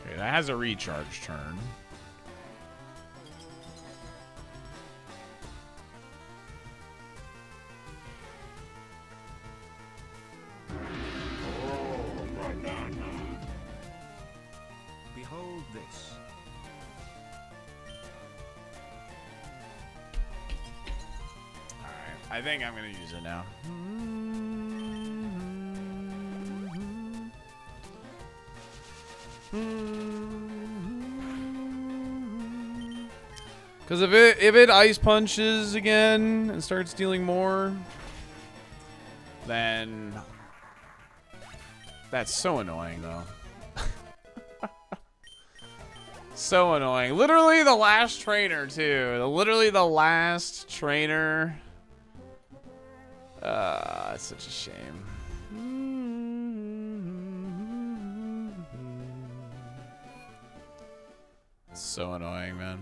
Okay, that has a recharge turn.
Behold this.
Alright, I think I'm gonna use it now. Because if it ice punches again and starts dealing more, then that's so annoying though. So annoying. Literally the last trainer too. Literally the last trainer. It's such a shame. It's so annoying, man.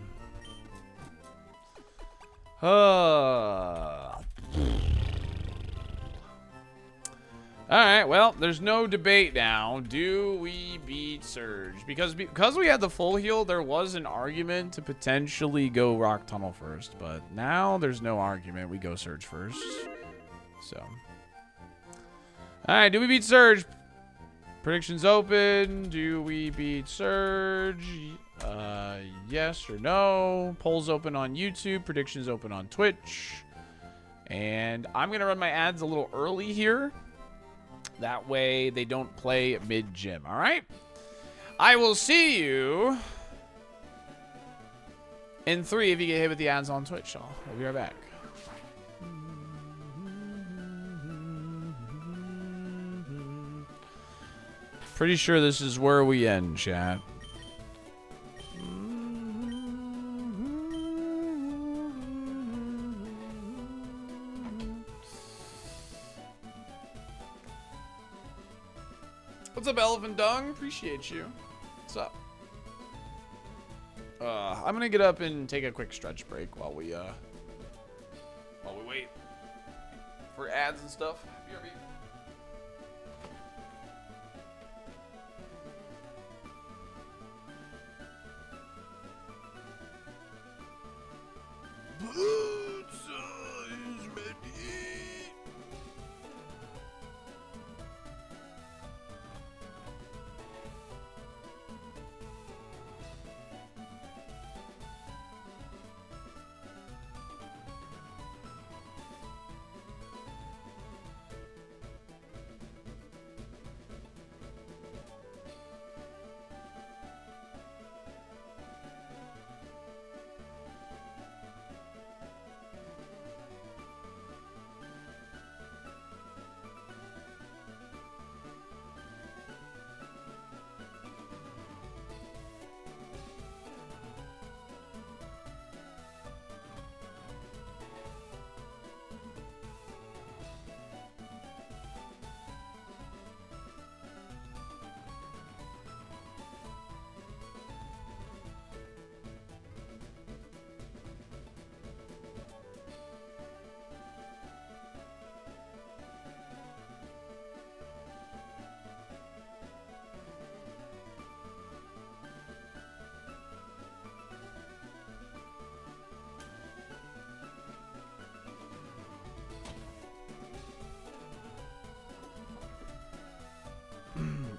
Alright, well, there's no debate now. Do we beat Surge? Because we had the full heal, there was an argument to potentially go Rock Tunnel first. But now there's no argument. We go Surge first. So. Alright, do we beat Surge? Predictions open. Do we beat Surge? Yes or no. Polls open on YouTube. Predictions open on Twitch. And I'm going to run my ads a little early here. That way they don't play mid-gym. All right? I will see you in 3 if you get hit with the ads on Twitch. I'll be right back. Pretty sure this is where we end, chat. What's up, Elephant Dung? Appreciate you. What's up? I'm gonna get up and take a quick stretch break while we wait for ads and stuff. BRB. Pizza is ready.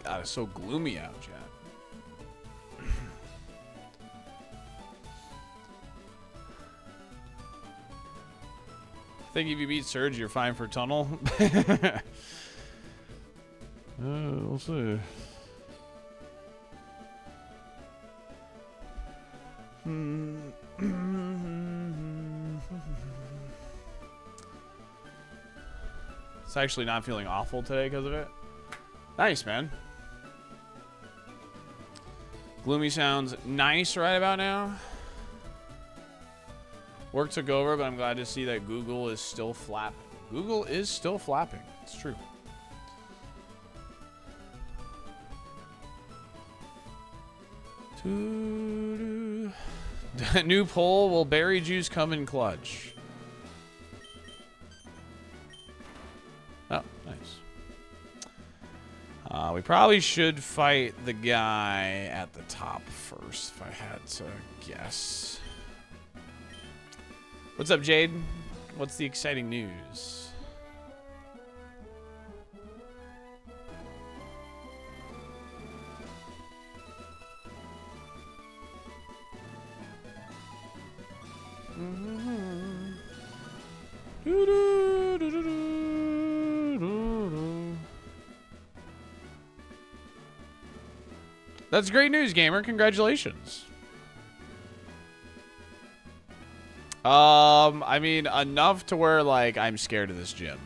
God, it's so gloomy out, chat. I think if you beat Surge, you're fine for Tunnel. We'll see. It's actually not feeling awful today because of it. Nice, man. Gloomy sounds nice right about now. Work took over, but I'm glad to see that Google is still flapping. Google is still flapping. It's true. New poll, will berry juice come in clutch? Oh, nice. We probably should fight the guy at the top first, if I had to guess. What's up, Jade? What's the exciting news? That's great news, gamer. Congratulations. I mean, enough to where, like, I'm scared of this gym.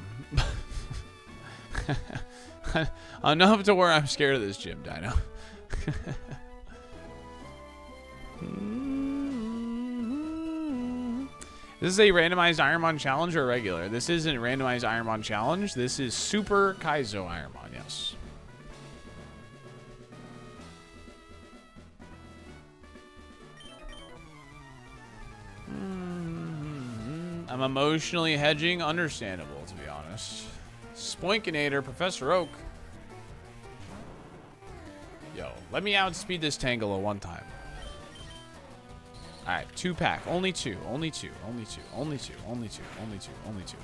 Enough to where I'm scared of this gym, Dino. This is a randomized ironMON challenge or regular? This isn't randomized ironMON challenge. This is Super KAIZO ironMON, yes. I'm emotionally hedging. Understandable, to be honest. Spoinkinator, Professor Oak. Yo, let me outspeed this Tangela one time. Alright, 2-pack. Only 2. Only 2. Only 2. Only 2. Only 2. Only 2. Only 2.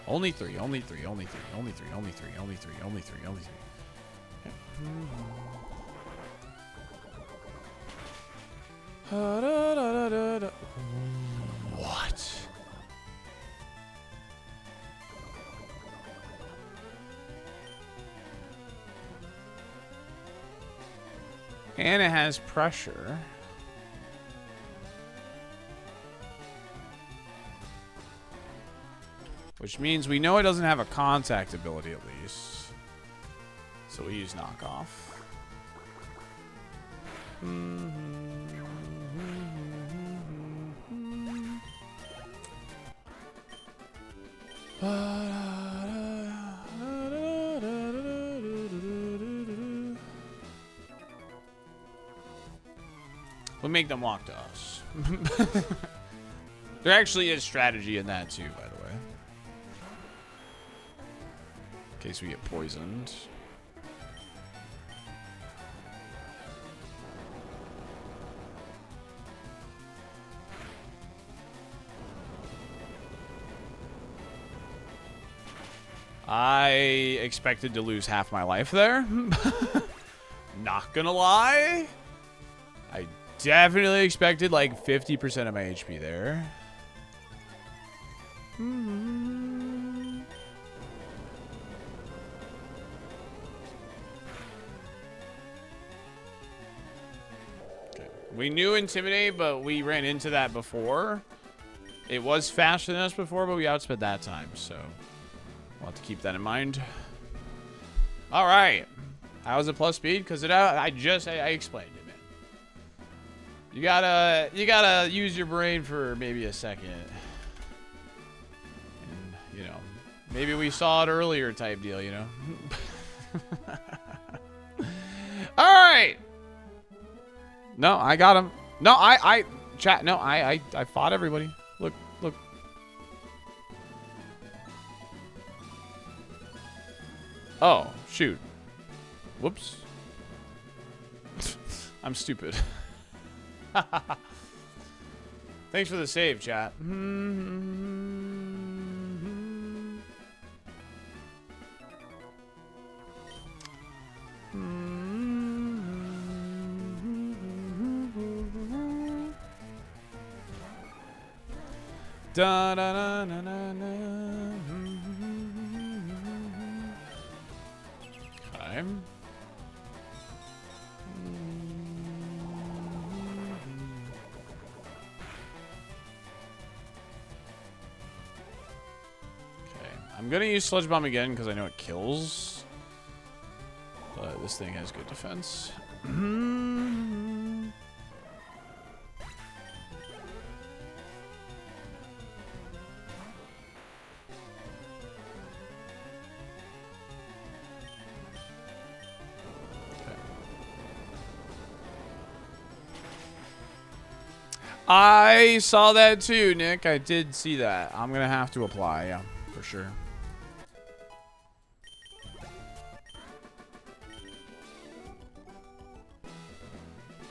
Only 3. Only 3. Only 3. Only 3. Only 3. Only 3. Only 3. Only 3. What? And it has pressure. Which means we know it doesn't have a contact ability at least. So we use knockoff. We'll make them walk to us. There actually is strategy in that too, by the way. In case we get poisoned. I expected to lose half my life there. Not gonna lie. I definitely expected like 50% of my HP there. Okay. We knew Intimidate, but we ran into that before. It was faster than us before, but we outsped that time, so we'll have to keep that in mind. All right. How was it plus speed? Because I explained it, man. You gotta use your brain for maybe a second. And, you know, maybe we saw it earlier type deal, you know? All right. No, I got him. No, chat. No, I fought everybody. Look. Oh, shoot. Whoops. I'm stupid. Thanks for the save, chat. Da da da da da da. Okay. I'm gonna use Sludge Bomb again because I know it kills. But this thing has good defense. I saw that too, Nick. I did see that. I'm gonna have to apply, yeah, for sure.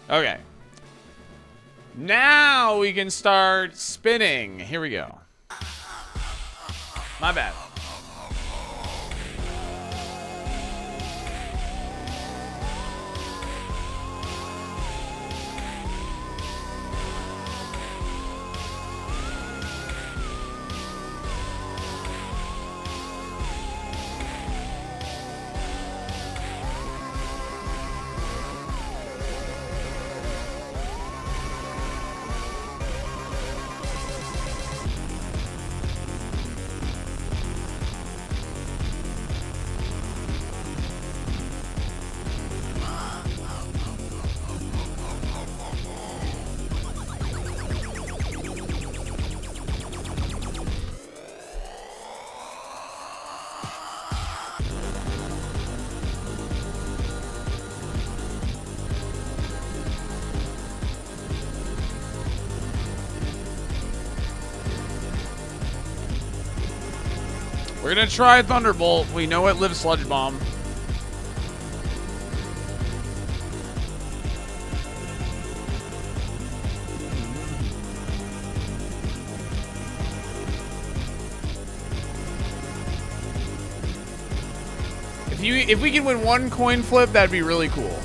Okay. Now we can start spinning. Here we go. My bad. We're gonna try Thunderbolt. We know it lives Sludge Bomb. If we can win one coin flip, that'd be really cool.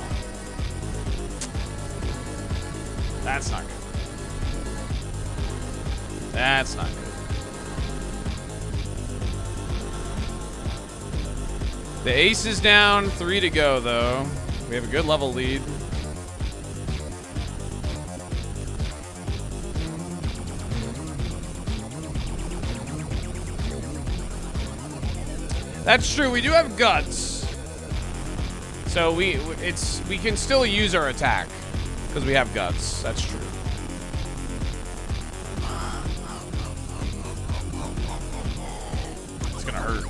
That's not good. That's not good. The ace is down, 3 to go, though. We have a good level lead. That's true. We do have guts, so we can still use our attack. Because we have guts. That's true. It's gonna hurt.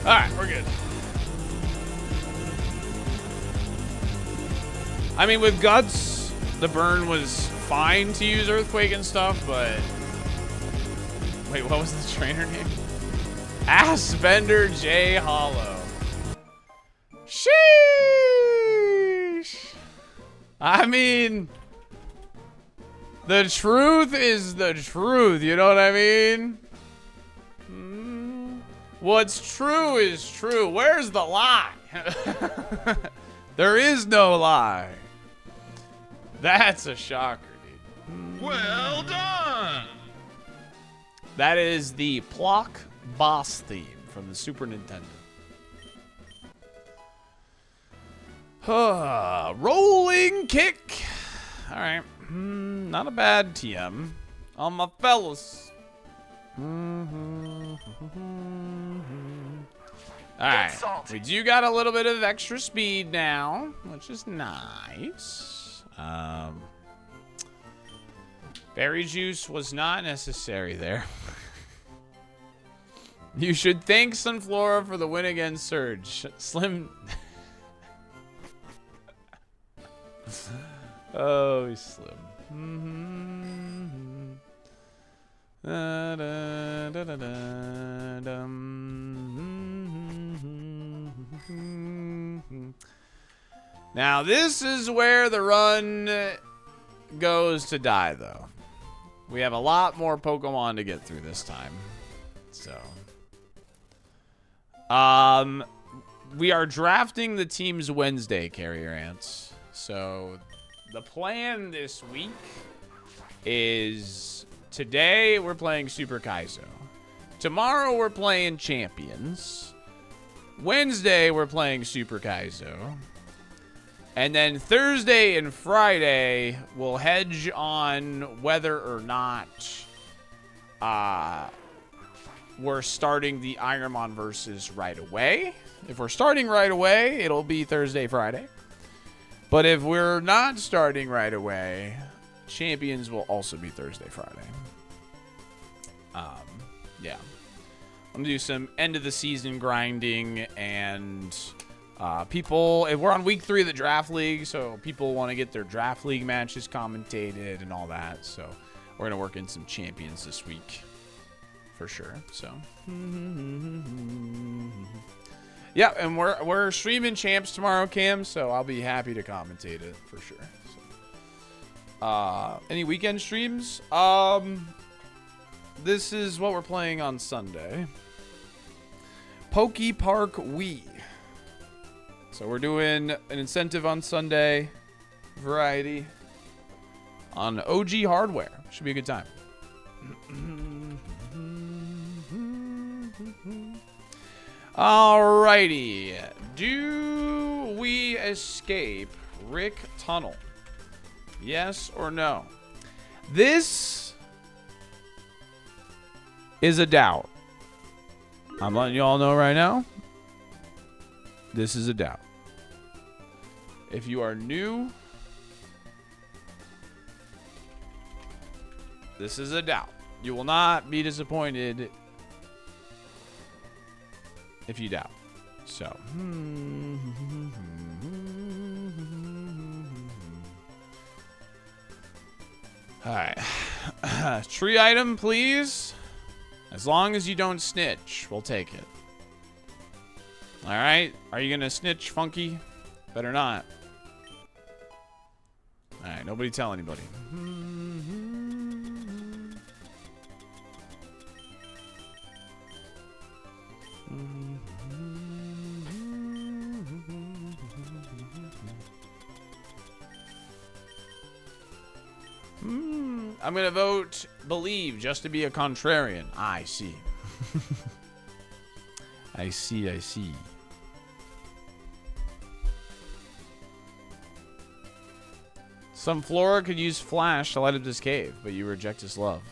Alright, we're good. I mean, with guts, the burn was fine to use earthquake and stuff, but... Wait, what was the trainer name? Assbender J. Hollow. Sheesh! I mean... The truth is the truth, you know what I mean? What's true is true. Where's the lie? There is no lie. That's a shocker, dude.
Well done!
That is the Plock Boss theme from the Super Nintendo. Rolling kick. All right. Not a bad TM. On my fellas. Alright, we do got a little bit of extra speed now, which is nice. Berry juice was not necessary there. You should thank Sunflora for the win against Surge. Slim. Oh, he's Slim. Now this is where the run goes to die, though. We have a lot more Pokemon to get through this time. So we are drafting the teams Wednesday, Carrier Ants. So the plan this week is today we're playing Super Kaizo. Tomorrow we're playing Champions. Wednesday we're playing Super Kaizo. And then Thursday and Friday we'll hedge on whether or not we're starting the ironMON versus right away. If we're starting right away, it'll be Thursday, Friday. But if we're not starting right away, Champions will also be Thursday, Friday. Yeah. I'm gonna do some end of the season grinding and people. We're on week 3 of the draft league, so people want to get their draft league matches commentated and all that. So we're gonna work in some champions this week for sure. So yeah, and we're streaming champs tomorrow, Cam. So I'll be happy to commentate it for sure. So, any weekend streams? This is what we're playing on Sunday. Poke Park Wii. So we're doing an incentive on Sunday. Variety. On OG hardware. Should be a good time. Alrighty. Do we escape Rick Tunnel? Yes or no? This is a doubt. I'm letting you all know right now. This is a doubt. If you are new, this is a doubt. You will not be disappointed if you doubt. So, all right. Tree item, please. As long as you don't snitch, we'll take it. All right. Are you gonna snitch, Funky? Better not. All right. Nobody tell anybody. I'm going to vote believe just to be a contrarian. I see. I see, I see. Some Flora could use Flash to light up this cave, but you reject his love.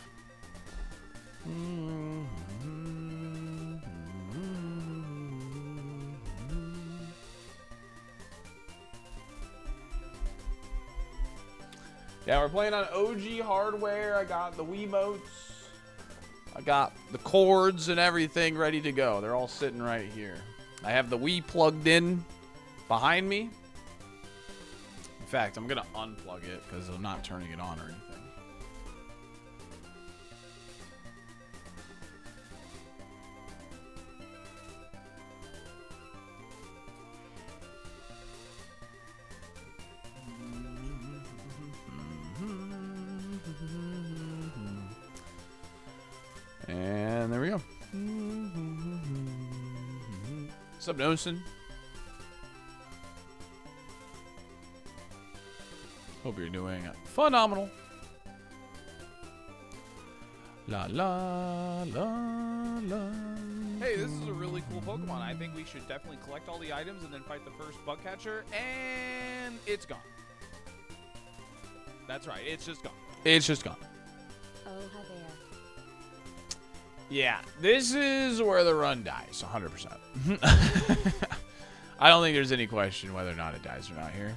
Yeah, we're playing on OG hardware. I got the Wiimotes. I got the cords and everything ready to go. They're all sitting right here. I have the Wii plugged in behind me. In fact, I'm going to unplug it because I'm not turning it on or anything. And there we go. What's up, Nosen? Hope you're doing phenomenal. La la la la.
Hey, this is a really cool Pokemon. I think we should definitely collect all the items and then fight the first bug catcher. And it's gone. That's right. It's just gone.
It's just gone.
Oh, hi there.
Yeah, this is where the run dies, 100%. I don't think there's any question whether or not it dies or not here.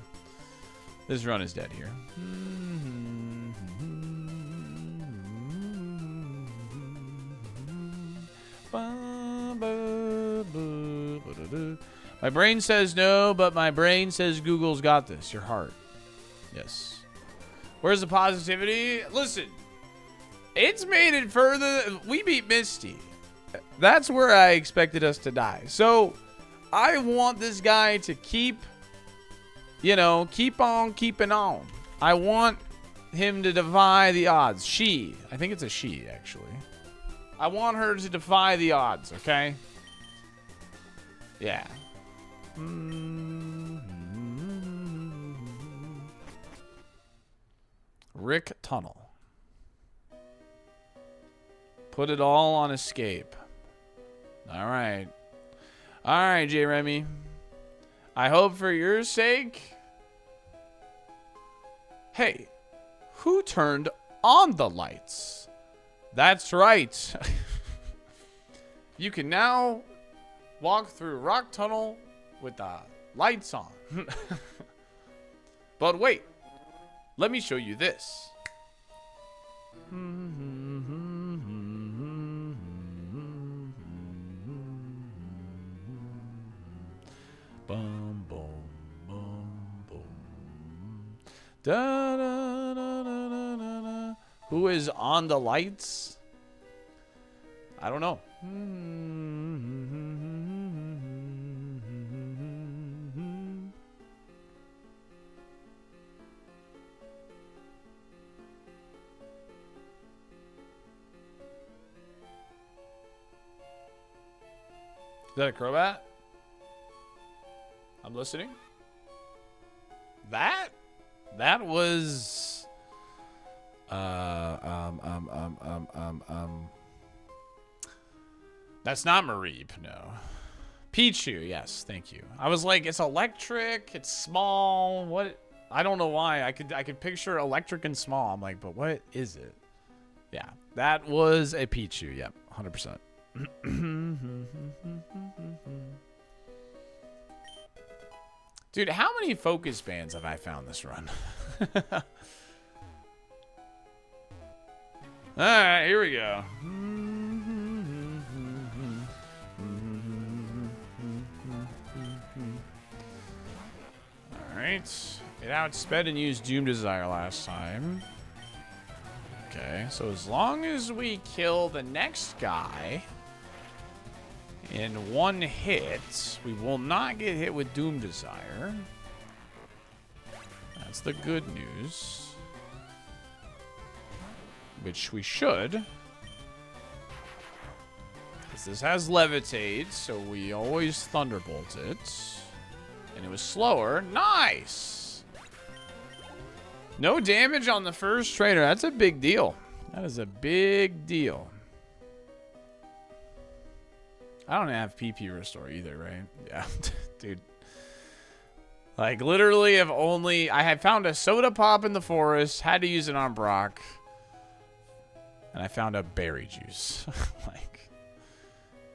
This run is dead here. My brain says no, but my brain says Google's got this. Your heart. Yes. Where's the positivity? Listen. It's made it further. We beat Misty. That's where I expected us to die. So, I want this guy to keep, keep on keeping on. I want him to defy the odds. She. I think it's a she, actually. I want her to defy the odds, okay? Yeah. Rick Tunnel. Put it all on escape. All right. All right, J. Remy. I hope for your sake. Hey, who turned on the lights? That's right. You can now walk through Rock Tunnel with the lights on. But wait. Let me show you this. Boom, boom, boom, boom. Da, da, da, da, da, da. Who is on the lights? I don't know. Is that a Crobat? I'm listening. That was that's not Mareep, no. Pichu, yes, thank you. I was like, it's electric, it's small. What? I don't know why. I could picture electric and small. I'm like, but what is it? Yeah, that was a Pichu. Yep, 100%. Dude, how many focus bands have I found this run? Alright, here we go. Alright. It outsped and used Doom Desire last time. Okay, so as long as we kill the next guy in one hit, we will not get hit with Doom Desire. That's the good news. Which we should. Because this has Levitate, so we always Thunderbolt it. And it was slower. Nice! No damage on the first trainer. That's a big deal. That is a big deal. I don't have PP restore either, right? Yeah, dude. Like, literally, I had found a soda pop in the forest, had to use it on Brock, and I found a berry juice. Like,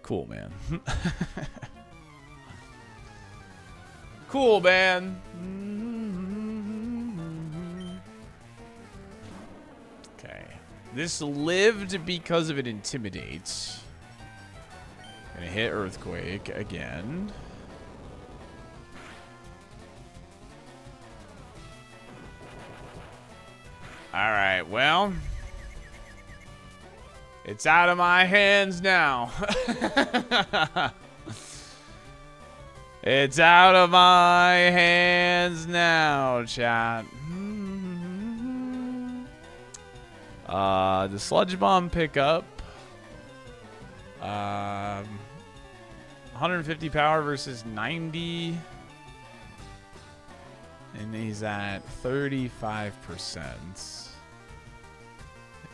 cool, man. Cool, man. Okay. This lived because of it intimidates. Gonna hit Earthquake again. Alright, well. It's out of my hands now. It's out of my hands now, chat. The Sludge Bomb pickup. 150 power versus 90. And he's at 35%.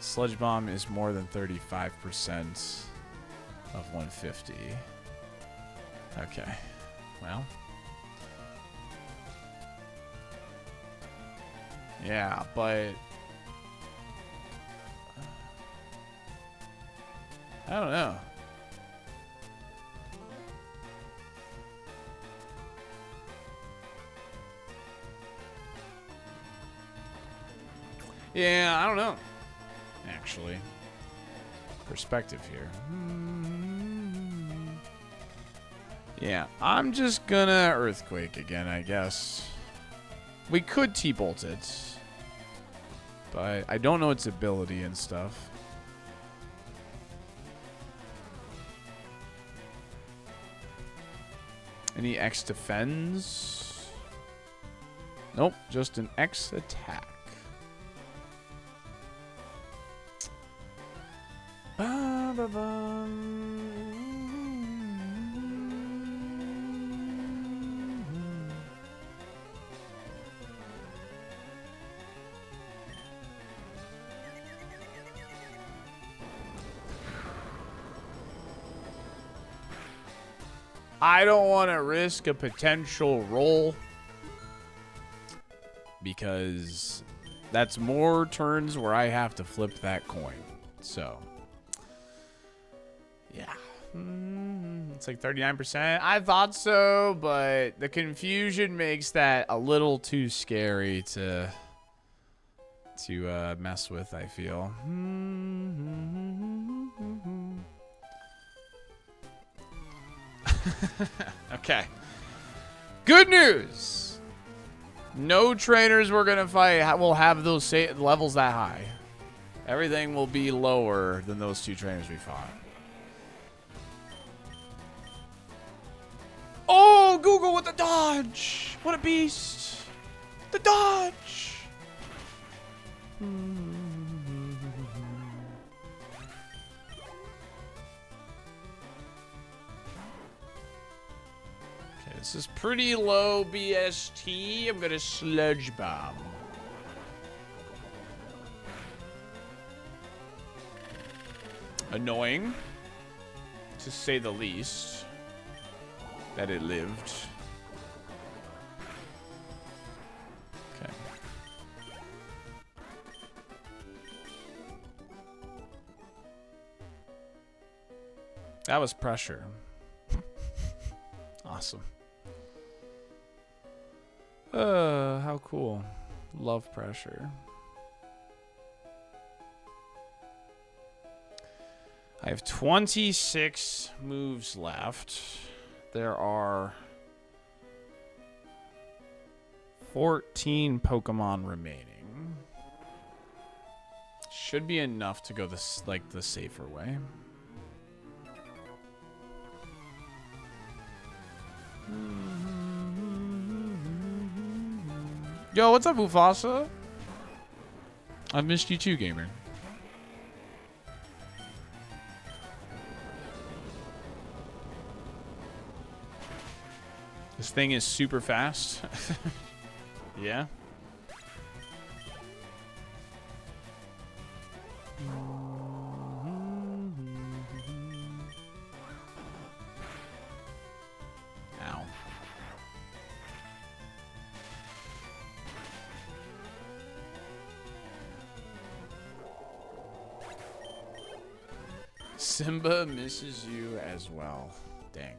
Sludge Bomb is more than 35% of 150. Okay. Well. Yeah, but I don't know. Yeah, I don't know. Actually. Perspective here. Yeah, I'm just gonna Earthquake again, I guess. We could T-Bolt it. But I don't know its ability and stuff. Any X defends? Nope, just an X attack. I don't want to risk a potential roll because that's more turns where I have to flip that coin. So, yeah. It's like 39%. I thought so, but the confusion makes that a little too scary to mess with, I feel. Okay. Good news. No trainers we're going to fight will have those levels that high. Everything will be lower than those two trainers we fought. Oh, Google with the dodge. What a beast. The dodge. This is pretty low BST. I'm gonna Sludge Bomb. Annoying, to say the least, that it lived. Okay. That was pressure. Awesome. How cool. Love pressure. I have 26 moves left. There are 14 Pokemon remaining. Should be enough to go the safer way. Yo, what's up, Mufasa? I missed you too, gamer. This thing is super fast. Yeah. Simba misses you as well. Dang.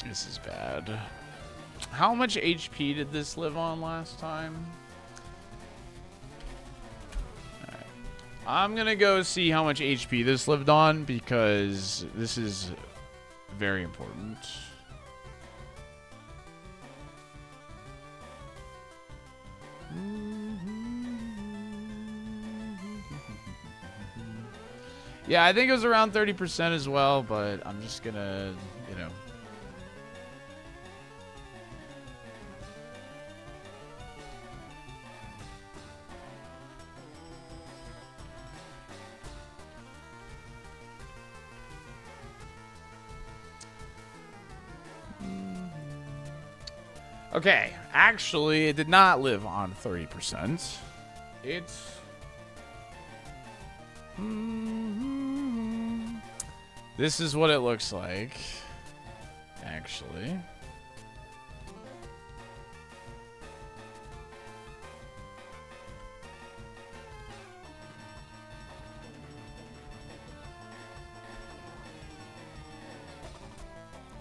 This is bad. How much HP did this live on last time? Alright. I'm gonna go see how much HP this lived on because this is very important. Yeah, I think it was around 30% as well, but I'm just gonna, you know. Okay, actually, it did not live on 30%. It's... This is what it looks like, actually.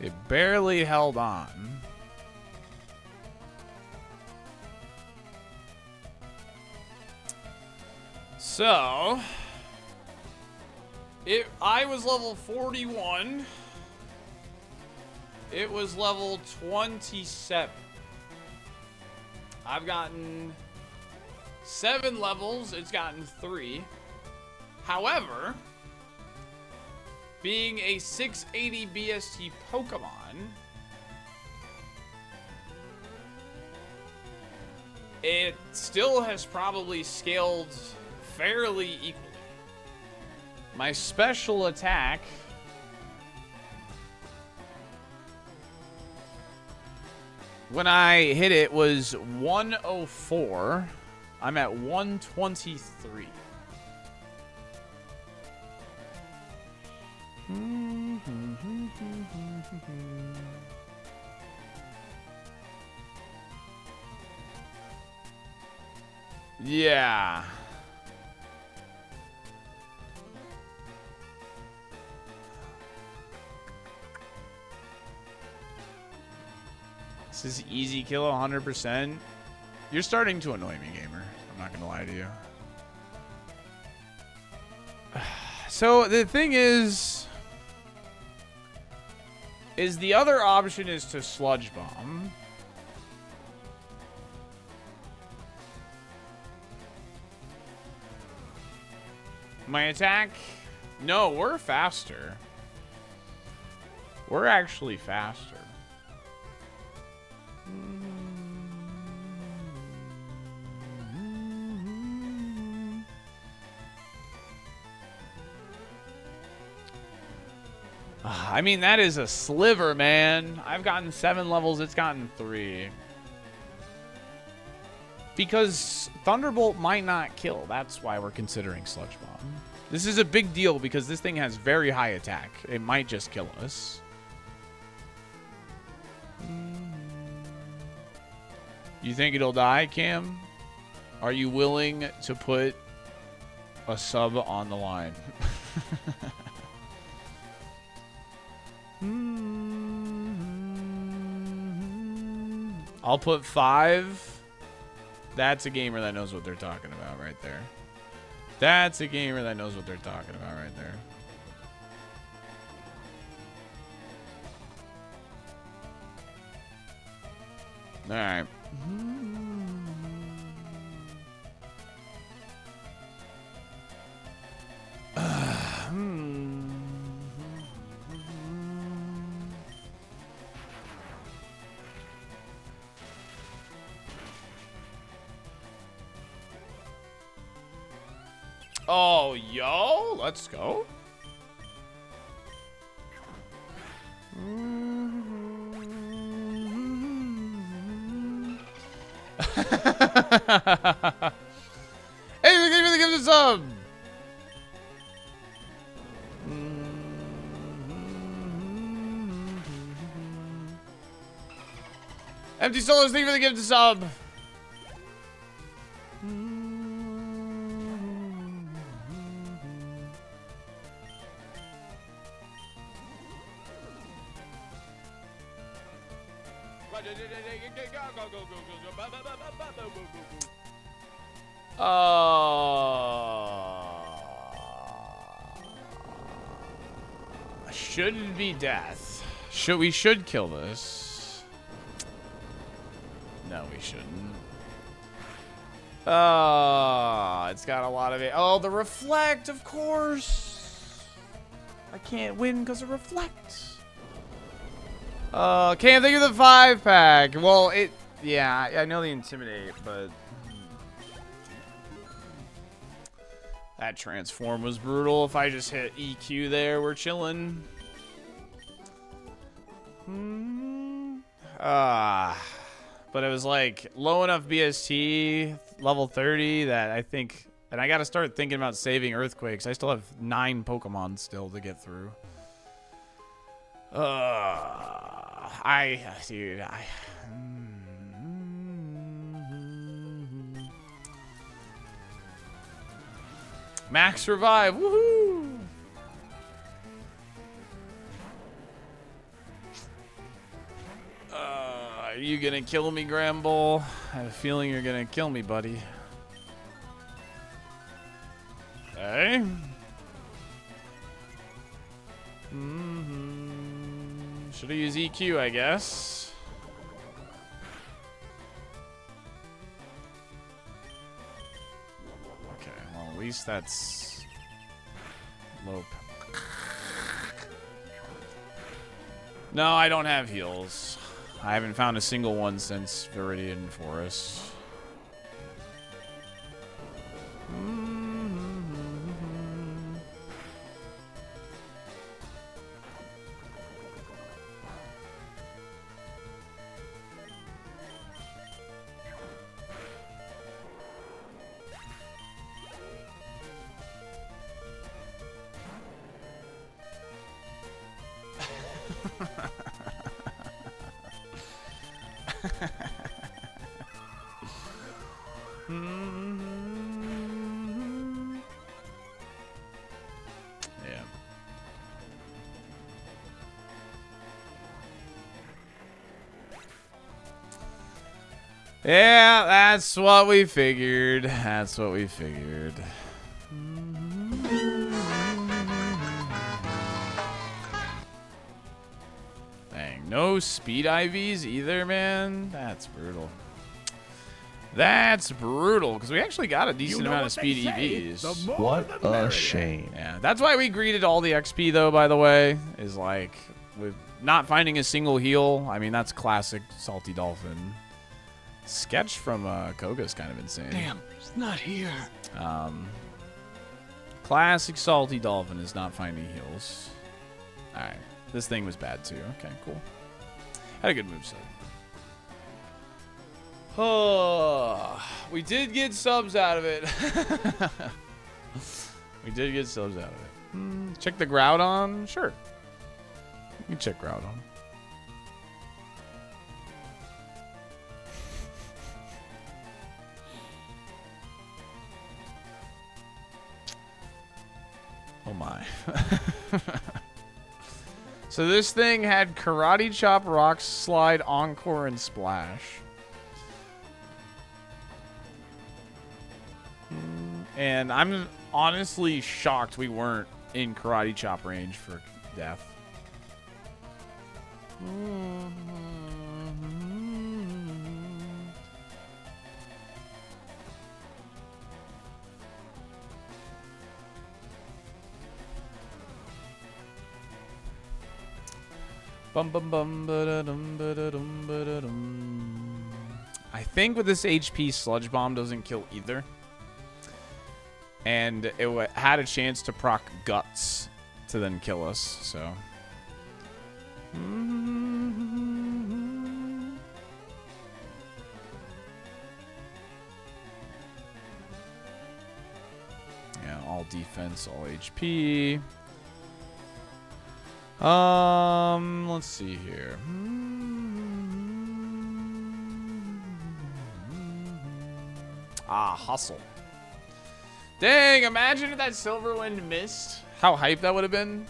It barely held on. So, I was level 41. It was level 27. I've gotten 7 levels. It's gotten 3. However, being a 680 BST Pokemon, it still has probably scaled fairly equally. My special attack when I hit it was 104. I'm at 123. Yeah. This is easy kill 100%. You're starting to annoy me, gamer. I'm not gonna lie to you. So the thing is the other option is to sludge bomb. My attack? No, we're faster. We're actually faster. I mean, that is a sliver, man. I've gotten 7 levels. It's gotten 3. Because Thunderbolt might not kill. That's why we're considering Sludge Bomb. This is a big deal because this thing has very high attack. It might just kill us. You think it'll die, Cam? Are you willing to put a sub on the line? I'll put 5. That's a gamer that knows what they're talking about right there. That's a gamer that knows what they're talking about right there. All right. Oh, yo, let's go. Hey, give me the sub. Empty Solos, thank you for the gift of sub. Should be death. We should kill this. No, we shouldn't. It's got a lot of it. Oh, the reflect, of course. I can't win because of reflect. Cam, thank you for the 5-pack. Well, yeah, I know the intimidate, but that transform was brutal. If I just hit EQ there, we're chilling. But it was like low enough BST, level 30, that I think, and I got to start thinking about saving Earthquakes. I still have 9 Pokemon still to get through. Dude, Max Revive, woohoo! Are you gonna kill me, Gramble? I have a feeling you're gonna kill me, buddy. Hey? Should I use EQ, I guess? Okay, well, at least that's low. No, I don't have heals. I haven't found a single one since Viridian Forest. Yeah, that's what we figured. That's what we figured. Dang, no speed IVs either, man. That's brutal. That's brutal, because we actually got a decent amount of speed EVs.
What a shame.
Yeah, that's why we greeted all the XP, though, by the way, is like, with not finding a single heal. I mean, that's classic SaltyDolphin. Sketch from Koga's kind of insane.
Damn, it's not here.
Classic SaltyDolphin is not finding heals. Alright. This thing was bad too. Okay, cool. Had a good moveset. Oh, we did get subs out of it. We did get subs out of it. Check the Groudon? Sure. You can check Groudon. Oh my. So this thing had Karate Chop, Rock Slide, Encore, and Splash. And I'm honestly shocked we weren't in Karate Chop range for death. Bum bum bum ba-da-dum ba-da-dum ba-da-dum. I think with this HP, Sludge Bomb doesn't kill either. And it had a chance to proc Guts to then kill us, so. all defense, all HP. Let's see here. Ah, hustle. Dang, imagine if that Silverwind missed. How hype that would have been.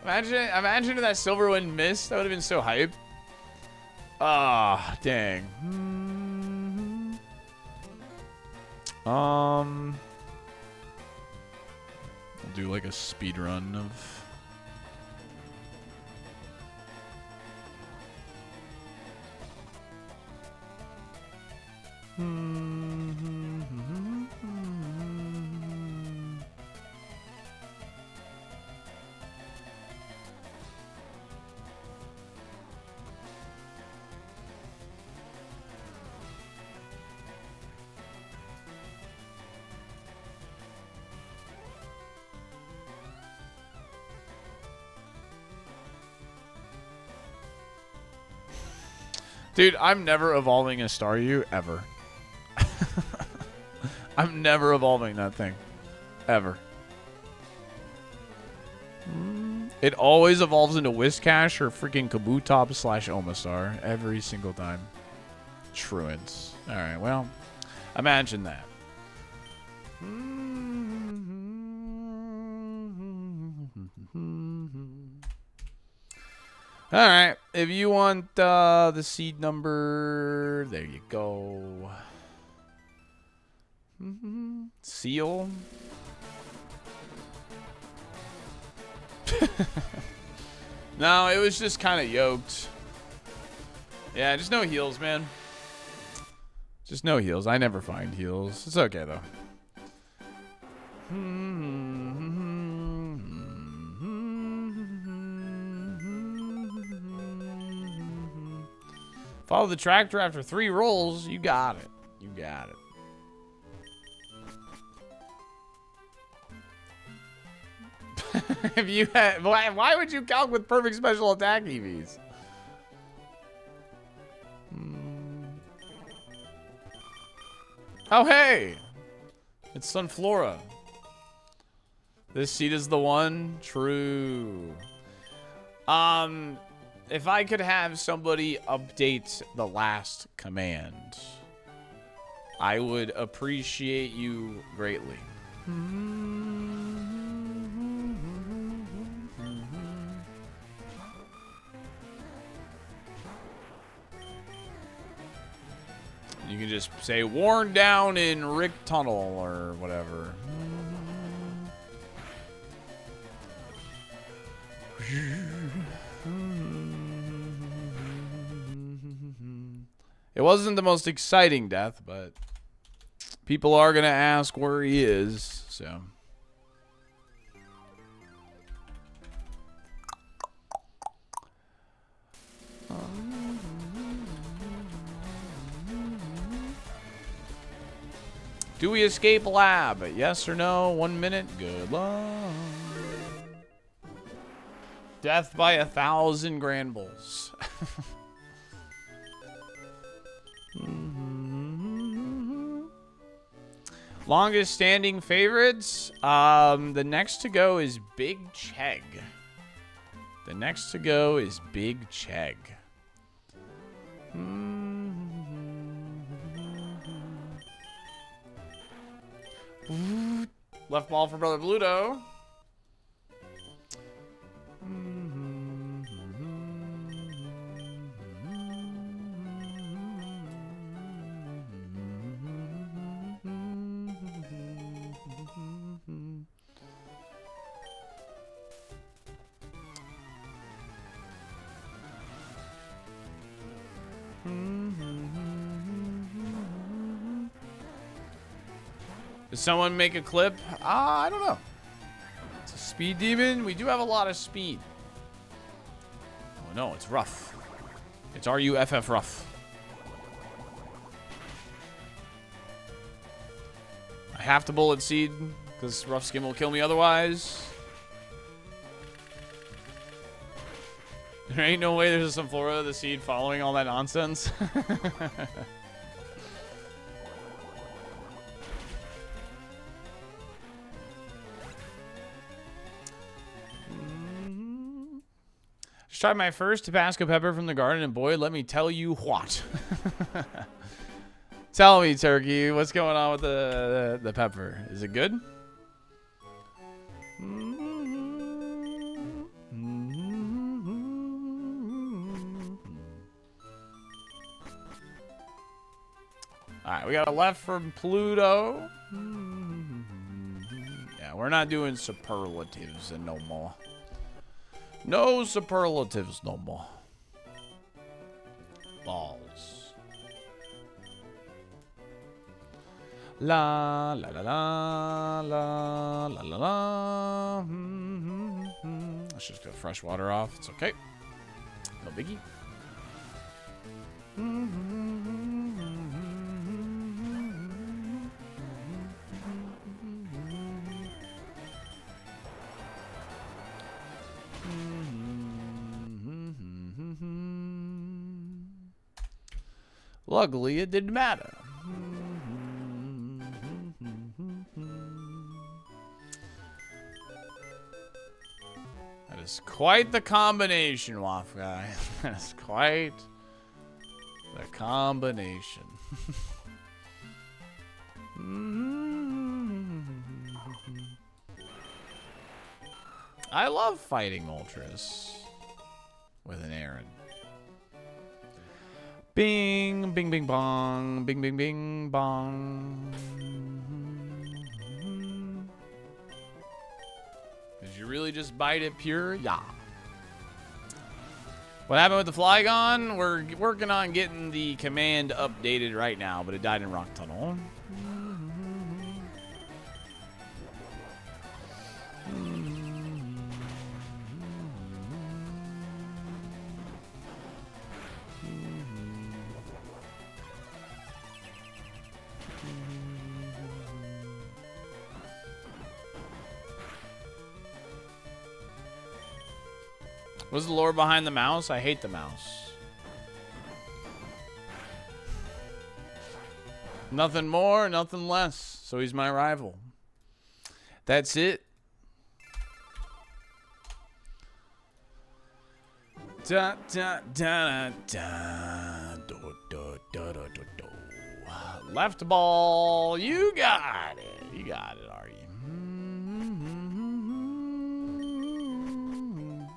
Imagine if that Silverwind missed. That would have been so hype. Ah, dang. We'll do like a speed run of. Dude, I'm never evolving a Staryu ever. I'm never evolving that thing. Ever. It always evolves into Whiscash or freaking Kabutops / Omastar every single time. Truants. Alright, well, imagine that. Alright, if you want the seed number, there you go. Seal. No, it was just kind of yoked. Yeah, just no heals, man. Just no heals. I never find heals. It's okay, though. Follow the tractor after 3 rolls. You got it. You got it. If you had, why would you calc with perfect special attack EVs? Oh, hey! It's Sunflora. This seed is the one. True. If I could have somebody update the last command, I would appreciate you greatly. You can just say worn down in Rick Tunnel or whatever. It wasn't the most exciting death, but people are going to ask where he is, so. Do we escape lab? Yes or no? 1 minute. Good luck. Death by 1,000 Grand Bulls. Longest standing favorites. The next to go is Big Chegg. The next to go is Big Chegg. Left ball for Brother Bluto. Did someone make a clip? I don't know. It's a speed demon. We do have a lot of speed. Oh no, it's rough. It's RUFF rough. I have to bullet seed because rough skin will kill me otherwise. There ain't no way there's some Flora of the seed following all that nonsense. Just tried my first Tabasco pepper from the garden, and boy, let me tell you what. Tell me, Turkey, what's going on with the pepper? Is it good? All right, we got a left from Pluto. Yeah, we're not doing superlatives and no more. No superlatives no more. Balls. La la la la la la la la. Let's just get fresh water off. It's okay. No biggie. Luckily, it didn't matter. That is quite the combination, Waff Guy. That is quite the combination. I love fighting Ultras with an Aaron. Bing, bing, bing, bong. Bing, bing, bing, bong. Did you really just bite it pure? Yeah. What happened with the Flygon? We're working on getting the command updated right now, but it died in Rock Tunnel. What's the lore behind the mouse? I hate the mouse. Nothing more, nothing less. So he's my rival. That's it. Da, da, da, da, do, do, do, do, do, do. Left ball. You got it. You got it, are you?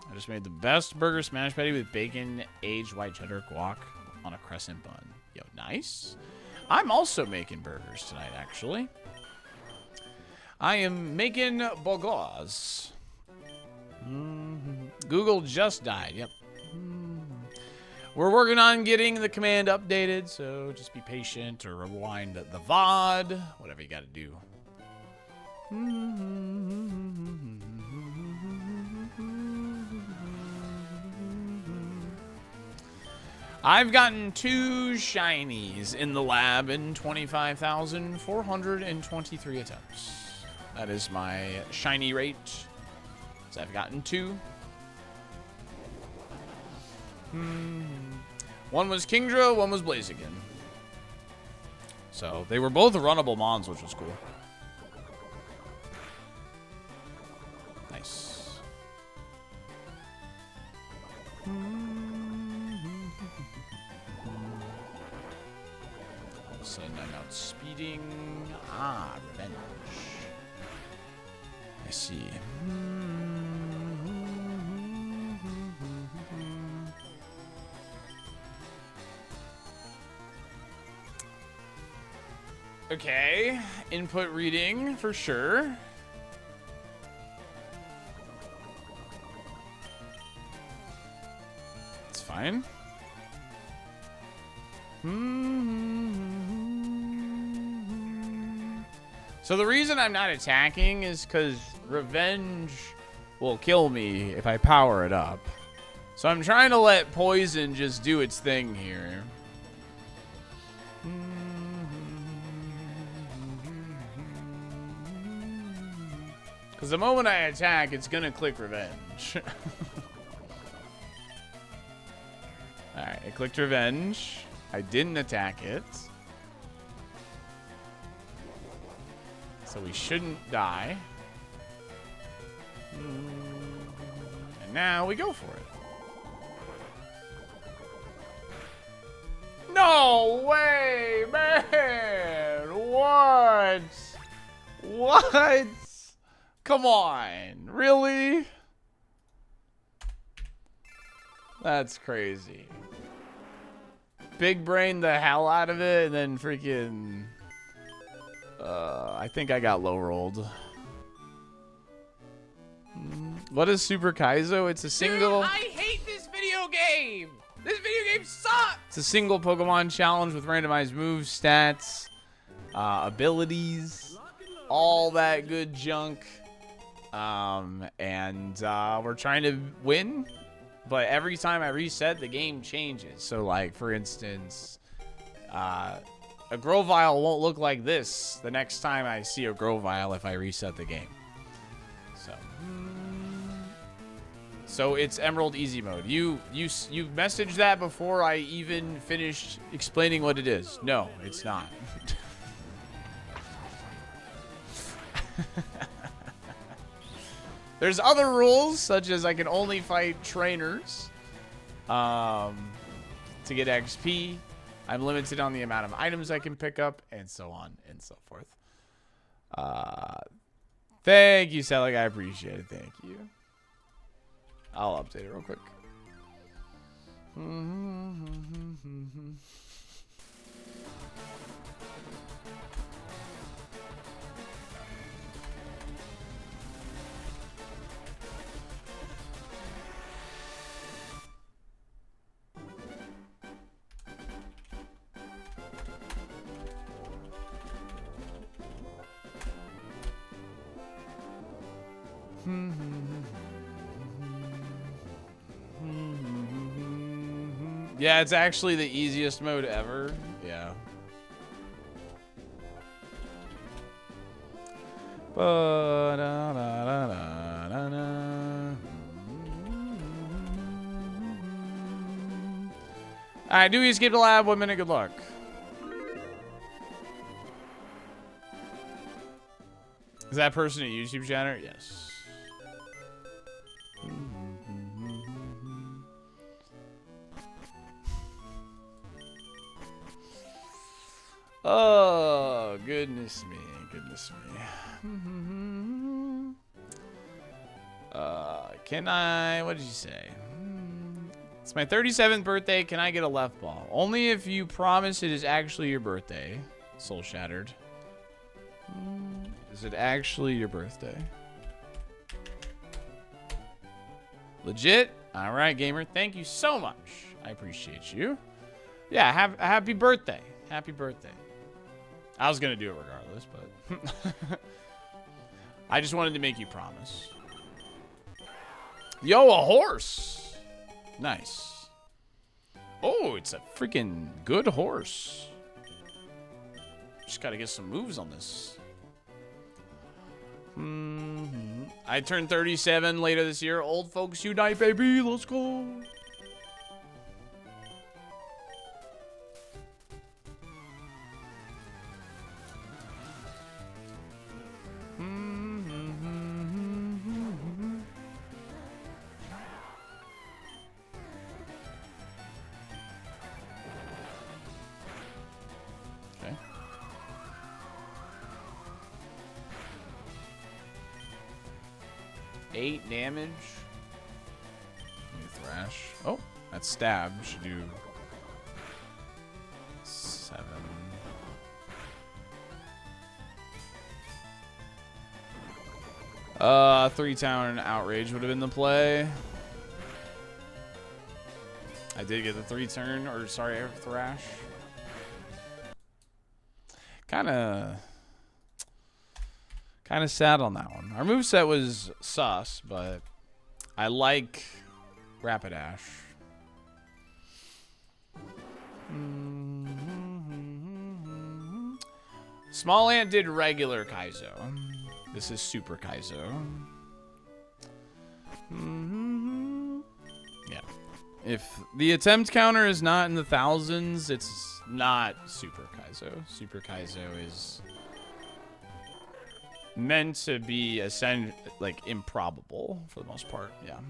I just made the best burger smash patty with bacon, aged white cheddar guac on a crescent bun. Yo, nice. I'm also making burgers tonight, actually. I am making burgers. Google just died. Yep. We're working on getting the command updated, so just be patient or rewind the VOD, whatever you got to do. I've gotten 2 shinies in the lab in 25,423 attempts. That is my shiny rate. So I've gotten 2. One was Kingdra, one was Blaziken. So they were both runnable mons, which was cool. Nice. All of a sudden I'm out speeding. Ah, revenge. I see. Okay, input reading for sure. It's fine. So the reason I'm not attacking is because revenge will kill me if I power it up. So I'm trying to let poison just do its thing here. Because the moment I attack, it's going to click revenge. Alright, I clicked revenge. I didn't attack it. So we shouldn't die. And now we go for it. No way, man. What? What? Come on. Really? That's crazy. Big brain the hell out of it and then freaking... I think I got low rolled. What is Super Kaizo? It's a single...
Dude, I hate this video game! This video game sucks!
It's a single Pokemon challenge with randomized moves, stats, abilities, all that good junk. We're trying to win, but every time I reset, the game changes. So, like, for instance, a Grovyle won't look like this the next time I see a Grovyle if I reset the game. So it's Emerald Easy Mode. You messaged that before I even finished explaining what it is. No, it's not. There's other rules, such as I can only fight trainers to get XP. I'm limited on the amount of items I can pick up, and so on and so forth. Thank you, Selig. I appreciate it. Thank you. I'll update it real quick. Yeah, it's actually the easiest mode ever. Yeah. Alright, do we escape the lab? 1 minute, good luck. Is that person a YouTube channel? Yes. Oh, goodness me. Goodness me. Can I... What did you say? It's my 37th birthday. Can I get a left ball? Only if you promise it is actually your birthday. Soul Shattered. Is it actually your birthday? Legit? Alright, gamer. Thank you so much. I appreciate you. Yeah, happy birthday. Happy birthday. I was going to do it regardless, but... I just wanted to make you promise. Yo, a horse! Nice. Oh, it's a freaking good horse. Just got to get some moves on this. I turned 37 later this year. Old folks unite, baby. Let's go. Okay. 8 damage. New thrash. Oh, that's stab. Should do 7. Three town outrage would have been the play. I did get the 3 turn, or sorry, thrash. Kind of sad on that one. Our moveset was sus, but I like Rapidash. Small Ant did regular Kaizo. This is Super Kaizo. Yeah. If the attempt counter is not in the thousands, it's not Super Kaizo. Super Kaizo is meant to be like improbable for the most part. Yeah.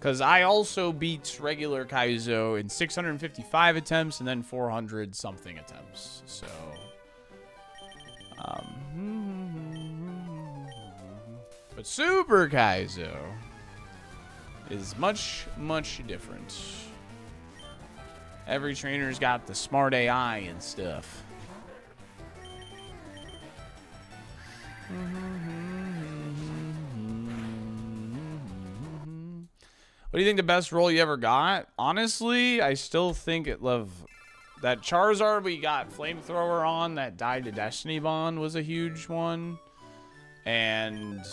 Because I also beat regular Kaizo in 655 attempts and then 400 something attempts. So, but Super Kaizo is much, much different. Every trainer's got the smart AI and stuff. What do you think the best role you ever got? Honestly, I still think that Charizard we got Flamethrower on that died to Destiny Bond was a huge one. And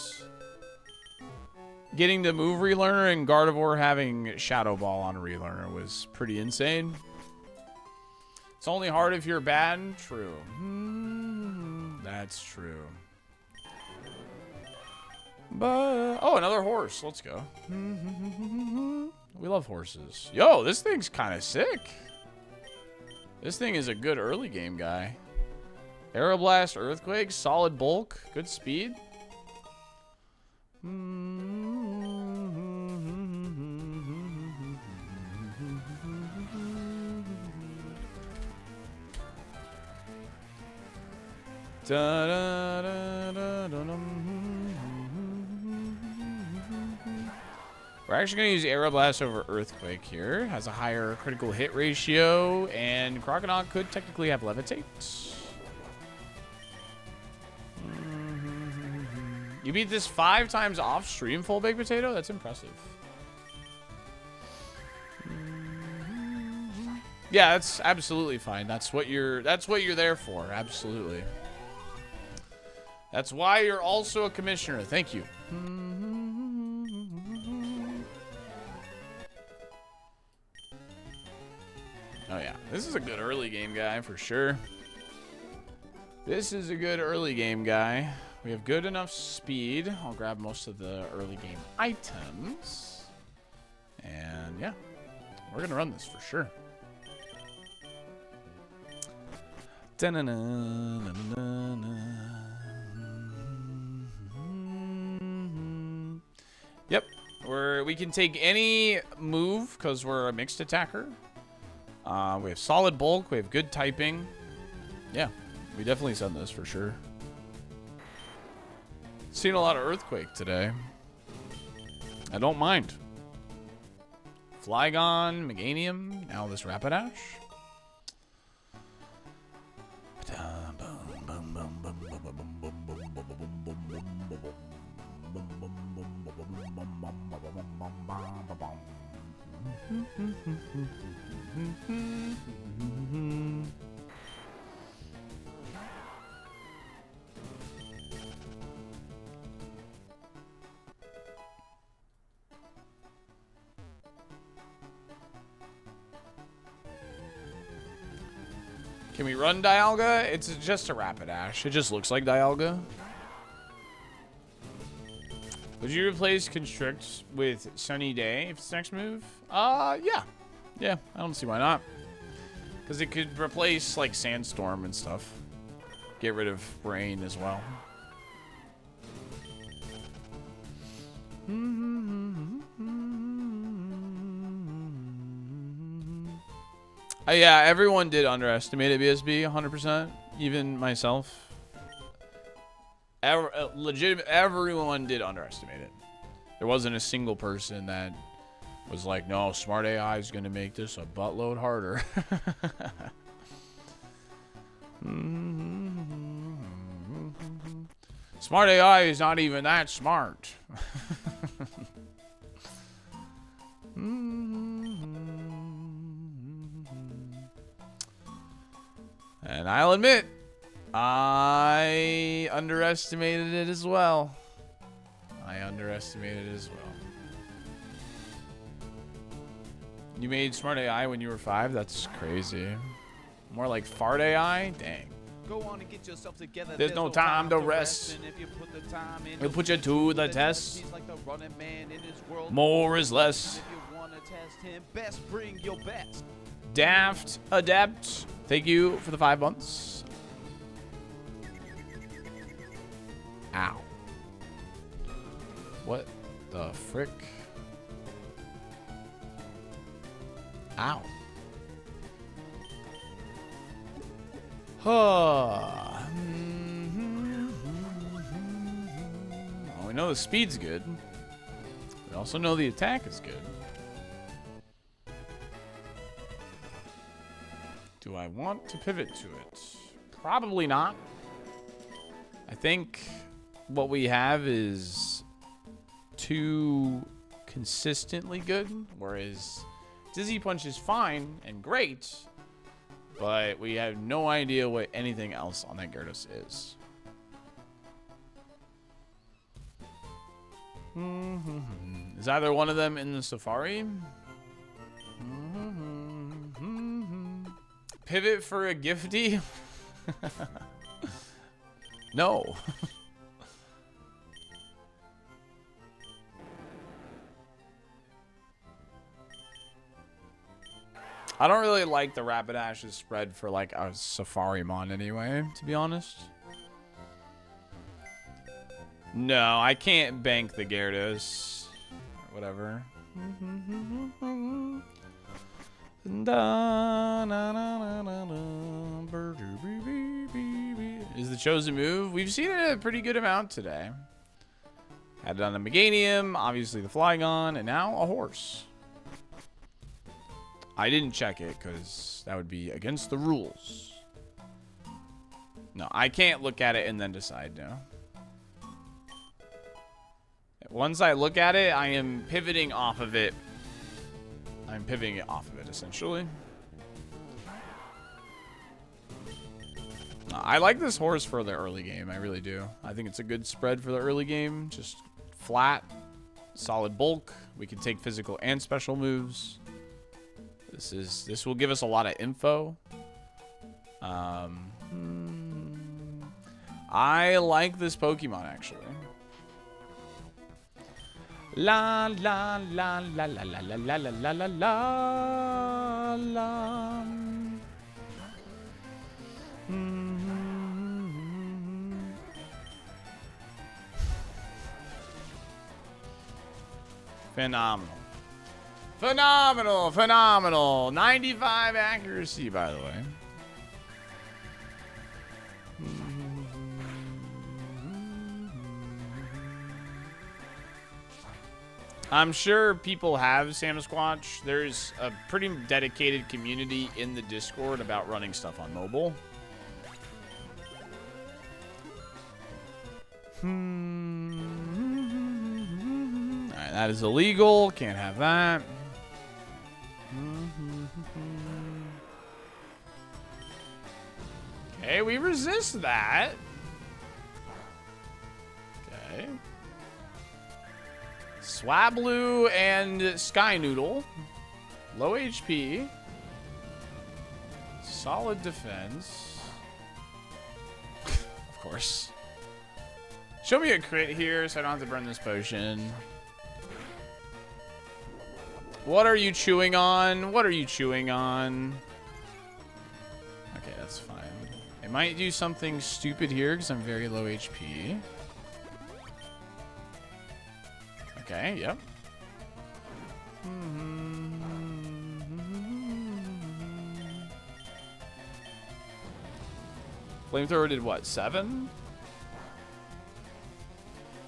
getting the move relearner and Gardevoir having Shadow Ball on relearner was pretty insane. It's only hard if you're bad. True. That's true. But oh, another horse. Let's go. We love horses. Yo, this thing's kind of sick. This thing is a good early game guy. Aeroblast, Earthquake, solid bulk, good speed. We're actually going to use Aeroblast over Earthquake here. Has a higher critical hit ratio, and Croconaut could technically have Levitate. You beat this 5 times off stream, full baked potato? That's impressive. Yeah, that's absolutely fine. That's what you're there for. Absolutely. That's why you're also a commissioner. Thank you. Oh yeah, this is a good early game guy for sure. This is a good early game guy. We have good enough speed. I'll grab most of the early game items. And yeah, we're gonna run this for sure. Yep, we can take any move because we're a mixed attacker. We have solid bulk. We have good typing. Yeah, we definitely send this for sure. Seen a lot of Earthquake today. I don't mind. Flygon, Meganium, now this Rapidash. Can we run Dialga? It's just a Rapidash. It just looks like Dialga. Would you replace Constrict with Sunny Day if it's next move? Yeah. Yeah, I don't see why not. Because it could replace, like, Sandstorm and stuff. Get rid of Rain as well. Yeah, everyone did underestimate it, BSB, 100%. Even myself. Everyone did underestimate it. There wasn't a single person that was like, no, smart AI is going to make this a buttload harder. Smart AI is not even that smart. And I'll admit, I underestimated it as well. You made Smart AI when you were 5? That's crazy. More like Fart AI? Dang.
Go on and get yourself together.
There's no time to rest.
And if you put the time in,
We'll put you to the test.
He's like the running man in his world.
More is less.
If you want to test him, best bring your best.
Daft Adept. Thank you for the 5 months. Ow. What the frick? Ow. Oh, we know the speed's good. We also know the attack is good. Do I want to pivot to it? Probably not. I think what we have is too consistently good, whereas Dizzy Punch is fine and great, but we have no idea what anything else on that Gyarados is. Is either one of them in the Safari? Pivot for a Gifty? No. I don't really like the Rapidash's spread for like a Safarimon anyway, to be honest. No, I can't bank the Gyarados. Whatever. Is the chosen move? We've seen it a pretty good amount today. Had it on the Meganium, obviously the Flygon, and now a horse. I didn't check it because that would be against the rules. No, I can't look at it and then decide now. Once I look at it, I am pivoting off of it. I'm pivoting it off of it, essentially. I like this horse for the early game. I really do. I think it's a good spread for the early game. Just flat, solid bulk. We can take physical and special moves. This will give us a lot of info. I like this Pokemon actually. La la la la la la la la la la la la. Phenomenal. Phenomenal, phenomenal. 95 accuracy, by the way. I'm sure people have Sasquatch. There's a pretty dedicated community in the Discord about running stuff on mobile. Alright, that is illegal. Can't have that. Okay, we resist that. Okay. Swablu and Sky Noodle. Low HP. Solid defense. Of course. Show me a crit here so I don't have to burn this potion. What are you chewing on? What are you chewing on? Okay, that's fine. I might do something stupid here because I'm very low HP. Okay, yep. Flamethrower did what? 7?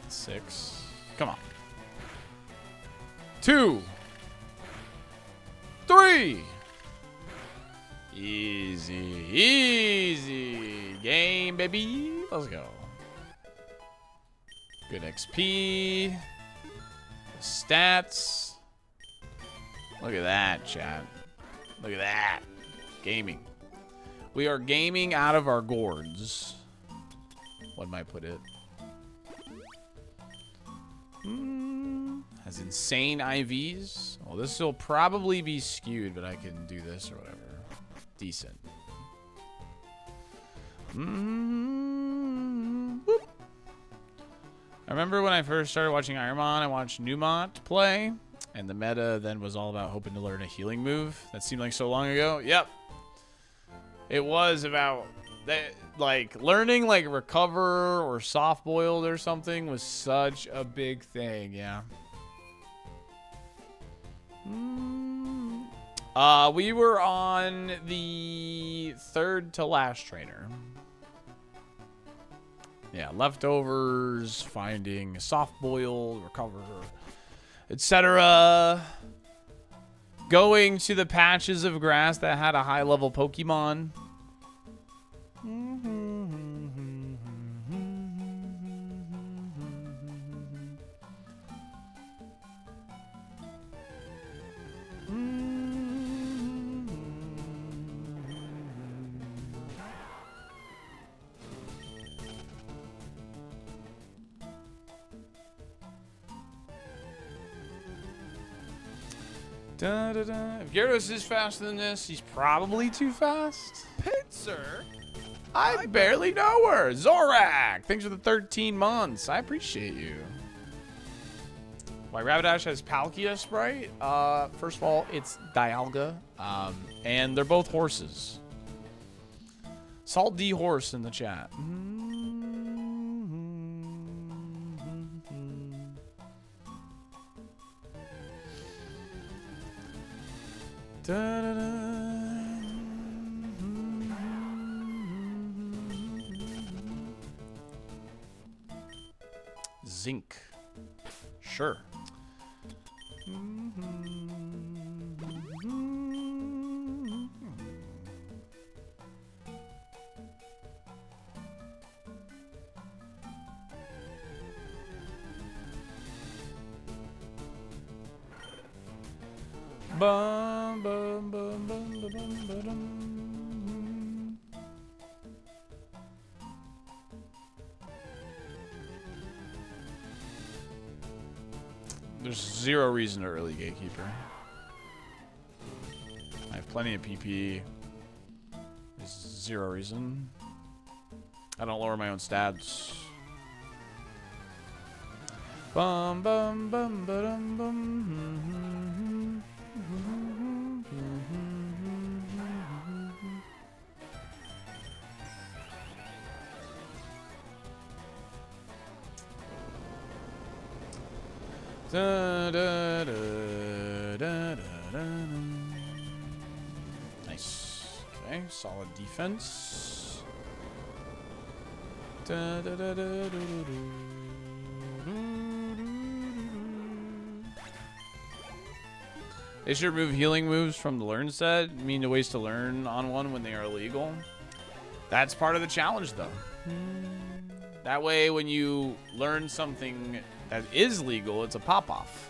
6. Come on. 2. 3. Easy, easy game, baby. Let's go. Good XP. Stats. Look at that, chat. Look at that. Gaming. We are gaming out of our gourds. What might put it? Has insane IVs. Well, this will probably be skewed, but I can do this or whatever. Decent. Whoop. I remember when I first started watching ironMON, I watched Newmont play, and the meta then was all about hoping to learn a healing move. That seemed like so long ago. Yep. It was about that, like learning like recover or soft boiled or something was such a big thing. Yeah. We were on the third to last trainer. Yeah, leftovers, finding soft boil, recover, etc. Going to the patches of grass that had a high level Pokemon. Da, da, da. If Gyarados is faster than this, he's probably too fast.
Pitzer.
I barely know her. Zorak, thanks for the 13 months. I appreciate you. Why Rapidash has Palkia Sprite? First of all, it's Dialga, and they're both horses. Salt D Horse in the chat. Da, da, da. Zinc. Sure. Bum, bum, bum, bum, bum, bum, bum. There's zero reason to early gatekeeper. I have plenty of PP. There's zero reason. I don't lower my own stats. Bum bum bum ba-dum bum. Da, da, da, da, da, da. Nice. Okay, solid defense. Da, da, da, da, da, da, da. They should remove healing moves from the learn set. I mean, the ways to learn on one when they are illegal. That's part of the challenge, though. That way, when you learn something that is legal, it's a pop-off.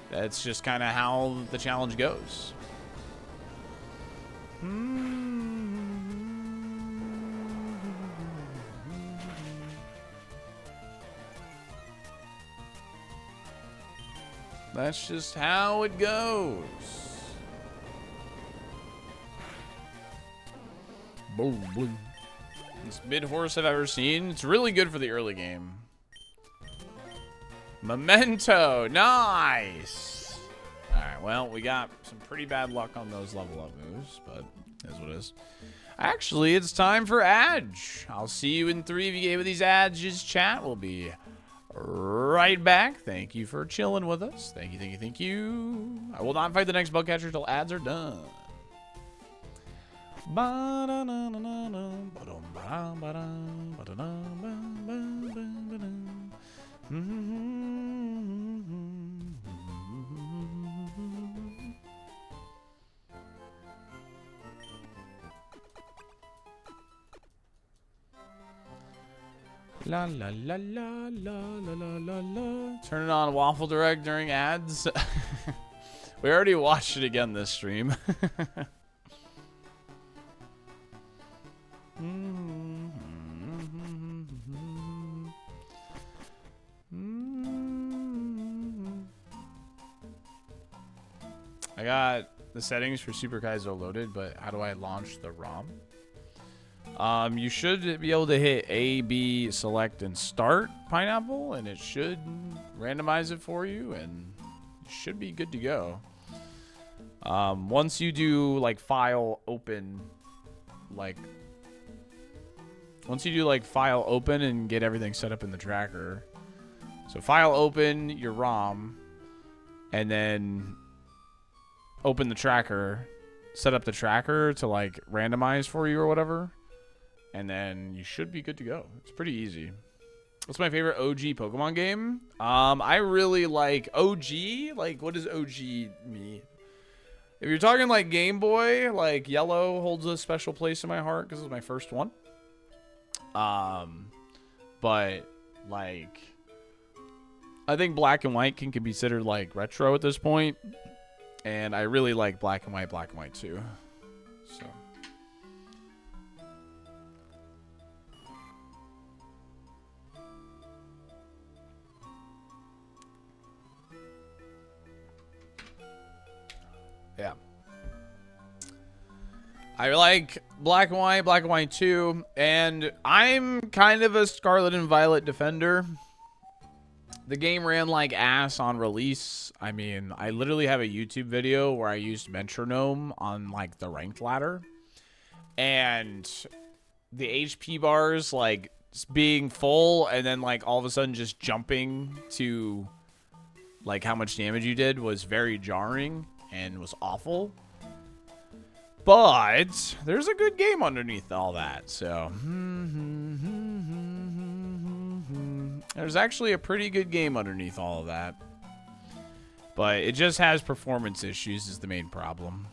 That's just kind of how the challenge goes. That's just how it goes. Boom, boom. It's mid horse I've ever seen. It's really good for the early game. Memento, nice. All right, well, we got some pretty bad luck on those level up moves, but that's what it is. Actually, it's time for Adge. I'll see you in 3 if you gave me these Adges. Chat will be right back. Thank you for chilling with us. Thank you, thank you, thank you. I will not fight the next bug catcher till ads are done. La la la la la la la la la. Turn it on Waffle Direct during ads. We already watched it again this stream. I got the settings for Super Kaizo loaded, but how do I launch the ROM? You should be able to hit A, B, select, and start Pineapple, and it should randomize it for you, and you should be good to go. Once you do like file open, file open and get everything set up in the tracker. So file open your ROM, and then open the tracker, set up the tracker to like randomize for you or whatever, and then you should be good to go. It's pretty easy. What's my favorite OG Pokemon game? I really like OG. Like, what does OG mean? If you're talking like Game Boy, like Yellow holds a special place in my heart because it was my first one. But like, I think Black and White can be considered like retro at this point, and I really like Black and White 2. So. Yeah. I like Black and White 2, and I'm kind of a Scarlet and Violet defender. The game ran like ass on release. I mean, I literally have a YouTube video where I used Metronome on like the ranked ladder, and the HP bars like being full and then like all of a sudden just jumping to like how much damage you did was very jarring and was awful. But there's a good game underneath all that, so there's actually a pretty good game underneath all of that. But it just has performance issues is the main problem.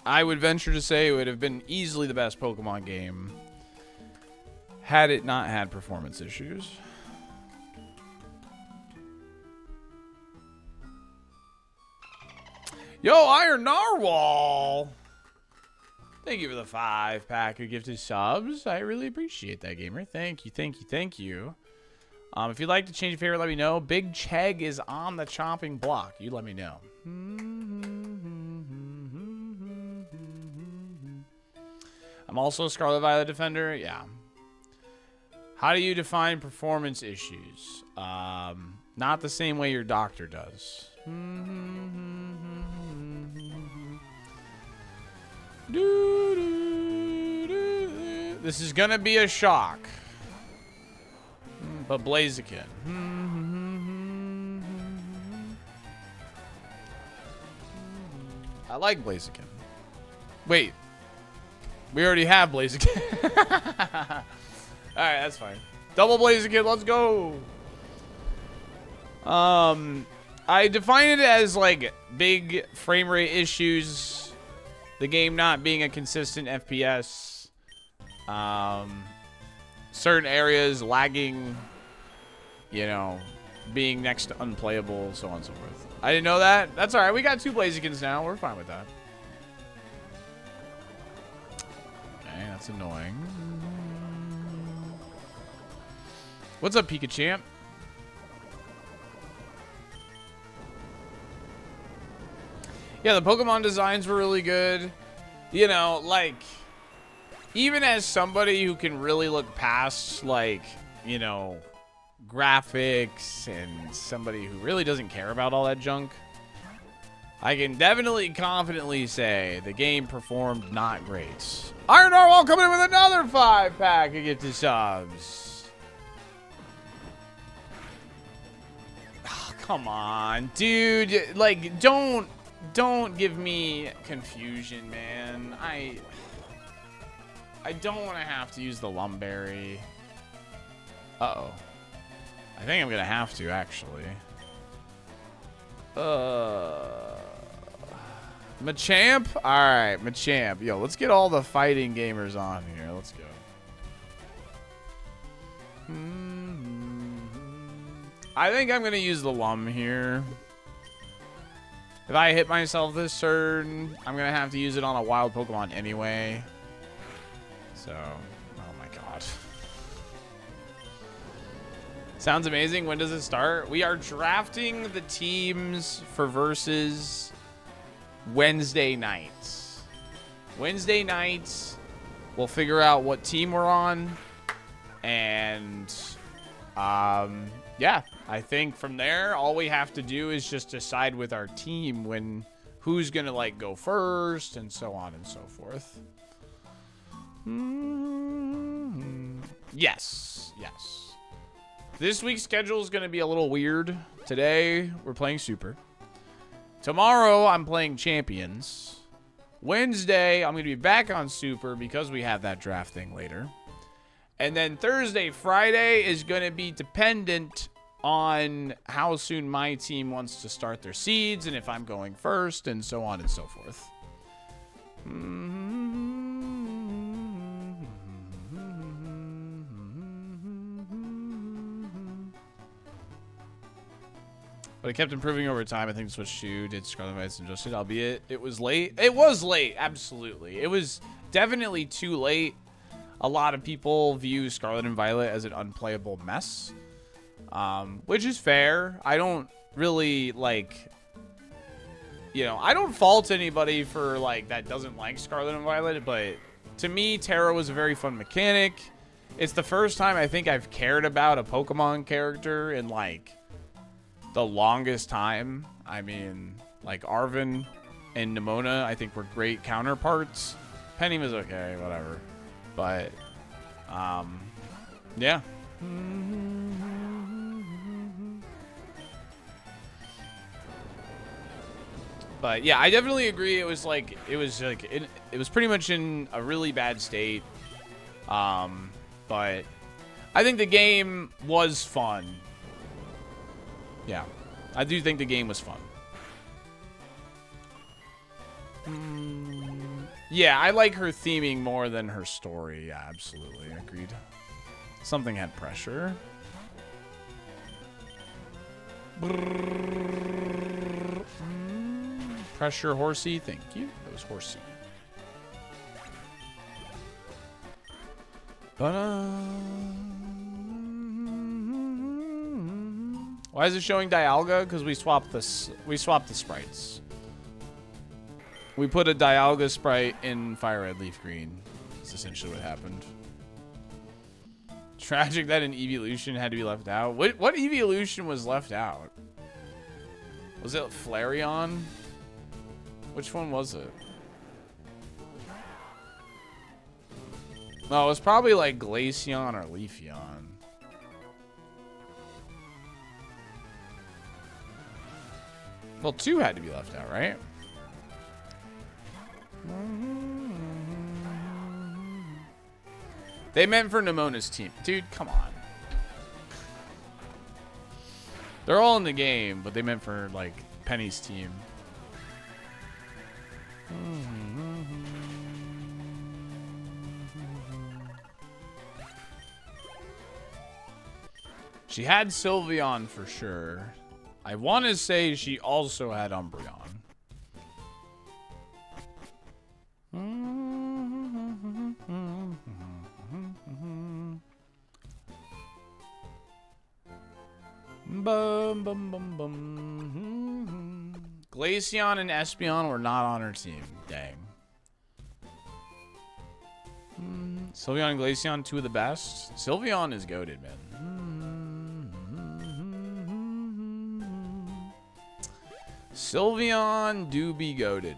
I would venture to say it would have been easily the best Pokemon game had it not had performance issues. Yo, Iron Narwhal! Thank you for the 5-pack of gifted subs. I really appreciate that, gamer. Thank you, thank you, thank you. If you'd like to change your favorite, let me know. Big Chegg is on the chopping block. You let me know. I'm also a Scarlet Violet defender. Yeah. How do you define performance issues? Not the same way your doctor does. This is gonna be a shock. But Blaziken. I like Blaziken. Wait. We already have Blaziken. Alright, that's fine. Double Blaziken, let's go. I define it as like big frame rate issues, the game not being a consistent FPS, certain areas lagging, you know, being next to unplayable, so on and so forth. I didn't know that. That's all right. We got 2 Blazikens now. We're fine with that. Okay, that's annoying. What's up, Pikachu? Yeah, the Pokemon designs were really good. You know, like, even as somebody who can really look past, like, you know, graphics and somebody who really doesn't care about all that junk, I can definitely confidently say the game performed not great. Iron Narwhal coming in with another 5-pack of gifted subs. Oh, come on, dude. Like, don't give me confusion, man. I don't want to have to use the Lumberry. Uh-oh. I think I'm going to have to, actually. Machamp? Alright, Machamp. Yo, let's get all the fighting gamers on here. Let's go. I think I'm going to use the Lum here. If I hit myself this turn, I'm going to have to use it on a wild Pokemon anyway. So, oh my god. Sounds amazing. When does it start? We are drafting the teams for versus Wednesday nights. Wednesday nights, we'll figure out what team we're on. And, yeah, I think from there, all we have to do is just decide with our team who's going to, like, go first and so on and so forth. Yes, yes. This week's schedule is going to be a little weird. Today, we're playing Super. Tomorrow, I'm playing Champions. Wednesday, I'm going to be back on Super because we have that draft thing later. And then Thursday, Friday is going to be dependent on how soon my team wants to start their seeds and if I'm going first and so on and so forth. But it kept improving over time. I think Switch 2 did Scarlet Knights and Justed, albeit it was late. It was late, absolutely. It was definitely too late. A lot of people view Scarlet and Violet as an unplayable mess, which is fair. I don't really, like, you know, I don't fault anybody for, like, that doesn't like Scarlet and Violet, but to me, Terra was a very fun mechanic. It's the first time I think I've cared about a Pokemon character in, like, the longest time. I mean, like, Arven and Nimona, I think, were great counterparts. Penny was okay, whatever. But, yeah. But yeah, I definitely agree. It was pretty much in a really bad state. But I think the game was fun. Yeah, I do think the game was fun. Yeah, I like her theming more than her story. Yeah, absolutely. Agreed. Something had pressure. Pressure, Horsey. Thank you. That was Horsey. Why is it showing Dialga? Because we swapped this. We swapped the sprites. We put a Dialga sprite in Fire Red Leaf Green. That's essentially what happened. Tragic that an evolution had to be left out. What evolution was left out? Was it Flareon? Which one was it? No, it was probably like Glaceon or Leafeon. Well, 2 had to be left out, right? They meant for Nimona's team. Dude, come on. They're all in the game, but they meant for, like, Penny's team. She had Sylveon for sure. I want to say she also had Umbreon. Bum, bum, bum, bum. Glaceon and Espeon were not on her team. Dang. Sylveon and Glaceon, 2 of the best. Sylveon is goated, man. Sylveon do be goated.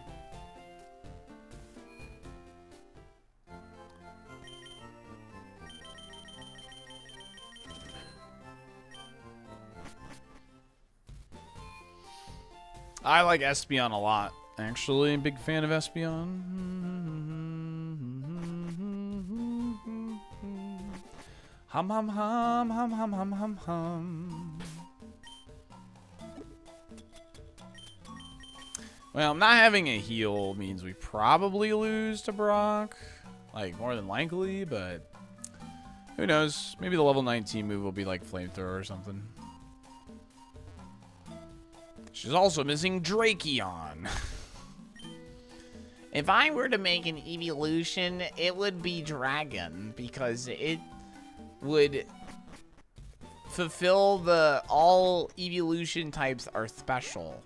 I like Espeon a lot, actually. Big fan of Espeon. Hum hum hum hum hum hum hum hum. Well, not having a heal means we probably lose to Brock. Like, more than likely, but who knows? Maybe the level 19 move will be like Flamethrower or something. She's also missing Drakeon. If I were to make an evolution, it would be Dragon, because it would fulfill the all evolution types are special.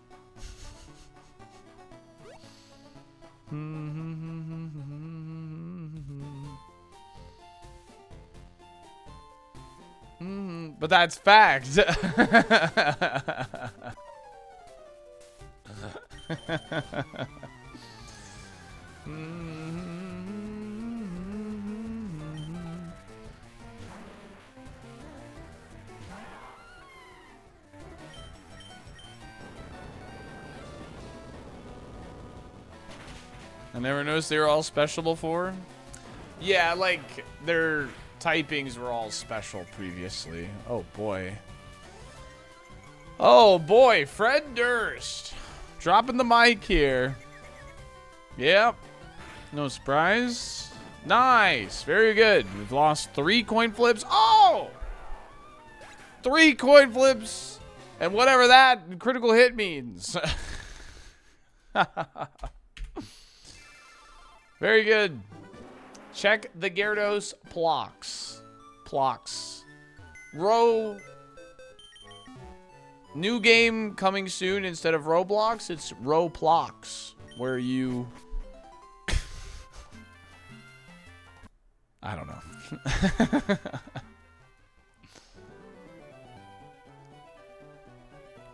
But that's fact. I never noticed they were all special before. Yeah, like their typings were all special previously. Oh boy. Oh boy, Fred Durst. Dropping the mic here. Yep. No surprise. Nice. Very good. We've lost 3 coin flips. Oh! 3 coin flips. And whatever that critical hit means. Very good. Check the Gyarados Plox. Plox. Row. New game coming soon. Instead of Roblox, it's Roblox, where you... I don't know.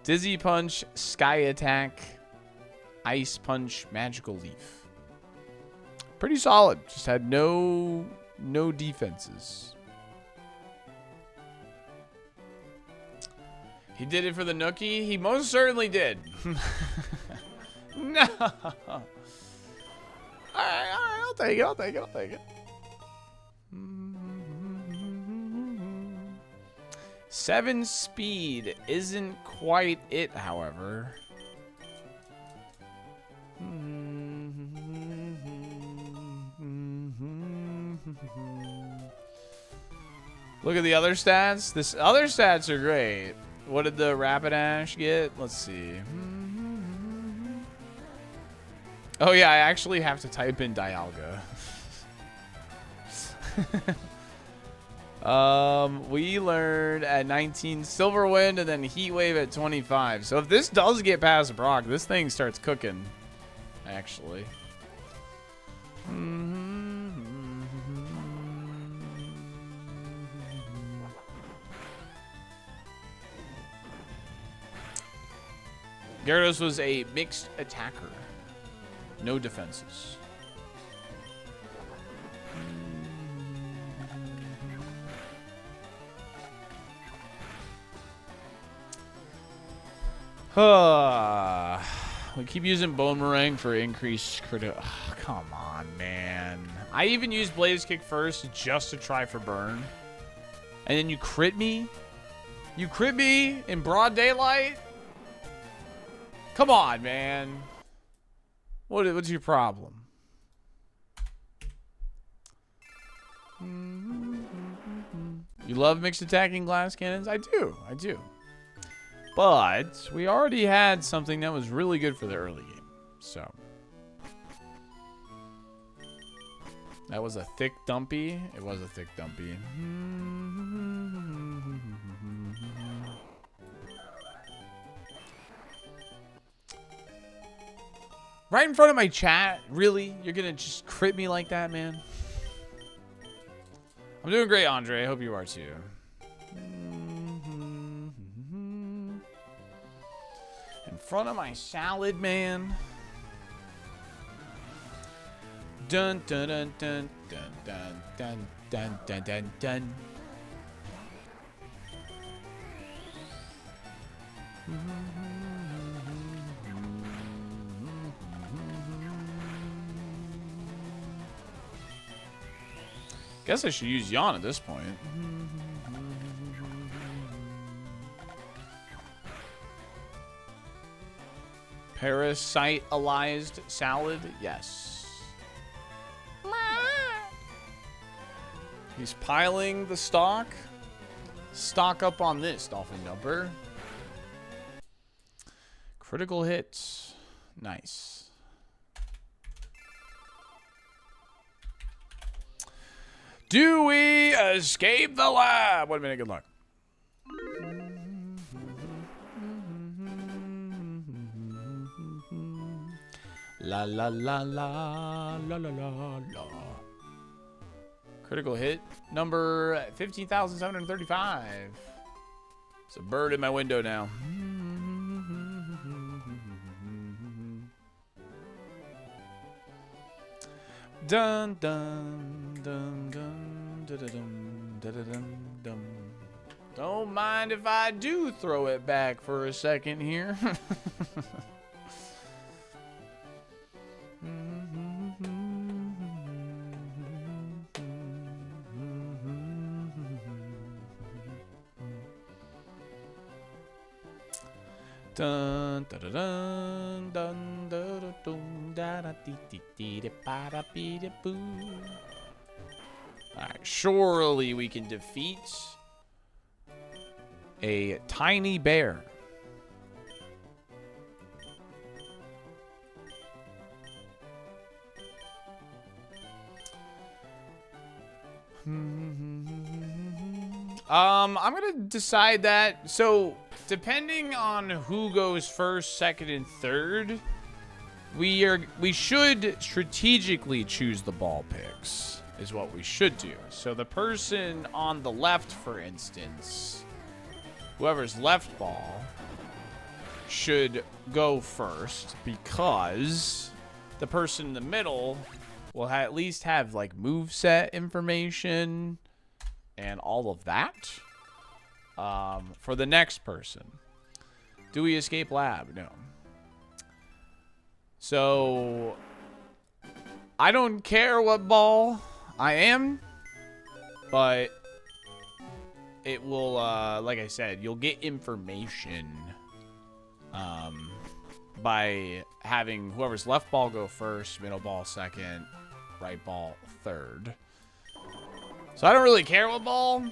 Dizzy Punch, Sky Attack, Ice Punch, Magical Leaf. Pretty solid. Just had no defenses. He did it for the Nookie? He most certainly did. No. Alright, I'll take it. 7 speed isn't quite it, however. Look at the other stats. This other stats are great. What did the Rapidash get? Let's see. Oh yeah, I actually have to type in Dialga. We learned at 19 Silver Wind and then Heat Wave at 25. So if this does get past Brock, this thing starts cooking. Actually. Gyarados was a mixed attacker. No defenses. We keep using Boomerang for increased critical. Oh, come on, man. I even used Blaze Kick first just to try for burn. And then you crit me? You crit me in broad daylight? Come on, man. What's your problem? You love mixed attacking glass cannons? I do. But we already had something that was really good for the early game. So. That was a thick dumpy. It was a thick dumpy. Right in front of my chat? Really? You're gonna just crit me like that, man? I'm doing great, Andre. I hope you are too. In front of my salad, man. Dun dun dun dun dun dun dun dun dun dun dun. Guess I should use Yawn at this point. Parasite-alized salad? Yes. He's piling the stock. Stock up on this, Dolphin Dumper. Critical hits. Nice. Do we escape the lab? 1 minute, good luck. La la la la la la la la. Critical hit number 15,735. It's a bird in my window now. Dun dun dun dun dun dun dun dun dun. Don't mind if I do throw it back for a second here. Dun, da, da, dun, dun, da, da, dum, da, da, dee, dee, dee, da, ba, da, bee, da, boo. All right, surely we can defeat a tiny bear. I'm gonna decide that. So, depending on who goes first, second, and third, we should strategically choose the ball picks, is what we should do. So the person on the left, for instance, whoever's left ball, should go first, because the person in the middle will at least have like moveset information and all of that. For the next person, do we escape lab? No. So I don't care what ball I am, but it will, like I said, you'll get information by having whoever's left ball go first, middle ball second, right ball third. So I don't really care what ball,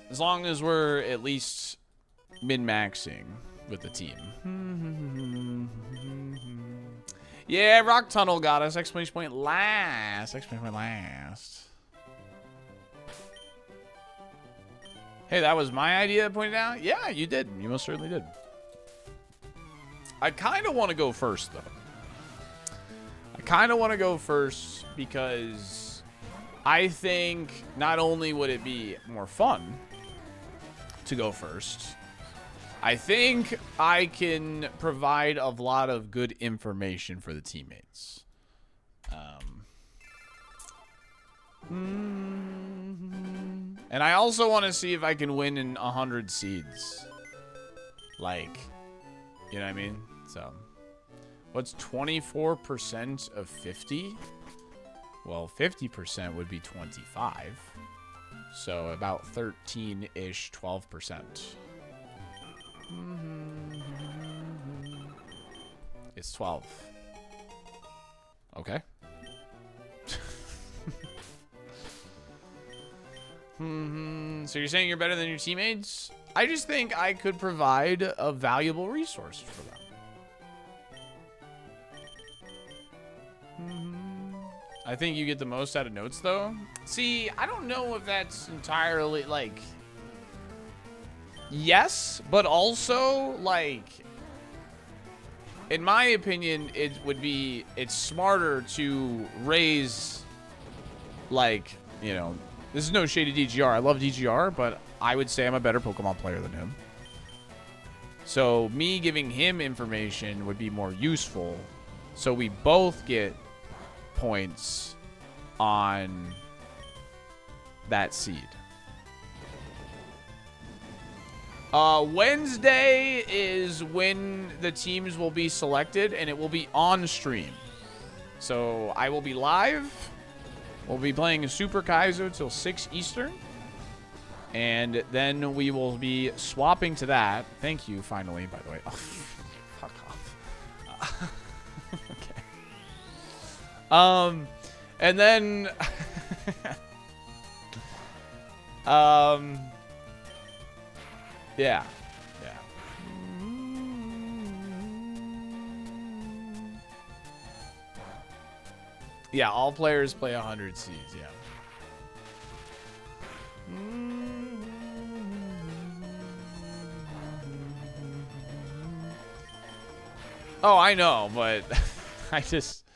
as long as we're at least min-maxing with the team. Yeah, Rock Tunnel got us. Exclamation point last. Exclamation point last. Hey, that was my idea to point it out? Yeah, you did. You most certainly did. I kind of want to go first, though. I kind of want to go first because I think not only would it be more fun to go first, I think I can provide a lot of good information for the teammates. And I also want to see if I can win in 100 seeds. Like, you know what I mean? So, what's 24% of 50? Well, 50% would be 25. So, about 13-ish, 12%. It's 12. Okay. So you're saying you're better than your teammates? I just think I could provide a valuable resource for them. I think you get the most out of notes, though. See, I don't know if that's entirely, like... Yes, but also, like... In my opinion, it's smarter to raise, like, you know... This is no shade to DGR. I love DGR, but I would say I'm a better Pokemon player than him. So me giving him information would be more useful. So we both get points on that seed. Wednesday is when the teams will be selected, and it will be on stream. So I will be live. We'll be playing Super Kaizo till 6 Eastern. And then we will be swapping to that. Thank you, finally, by the way. Oh, fuck off. Okay. And then... yeah. Yeah, all players play 100 seeds, yeah. Oh, I know, but I just,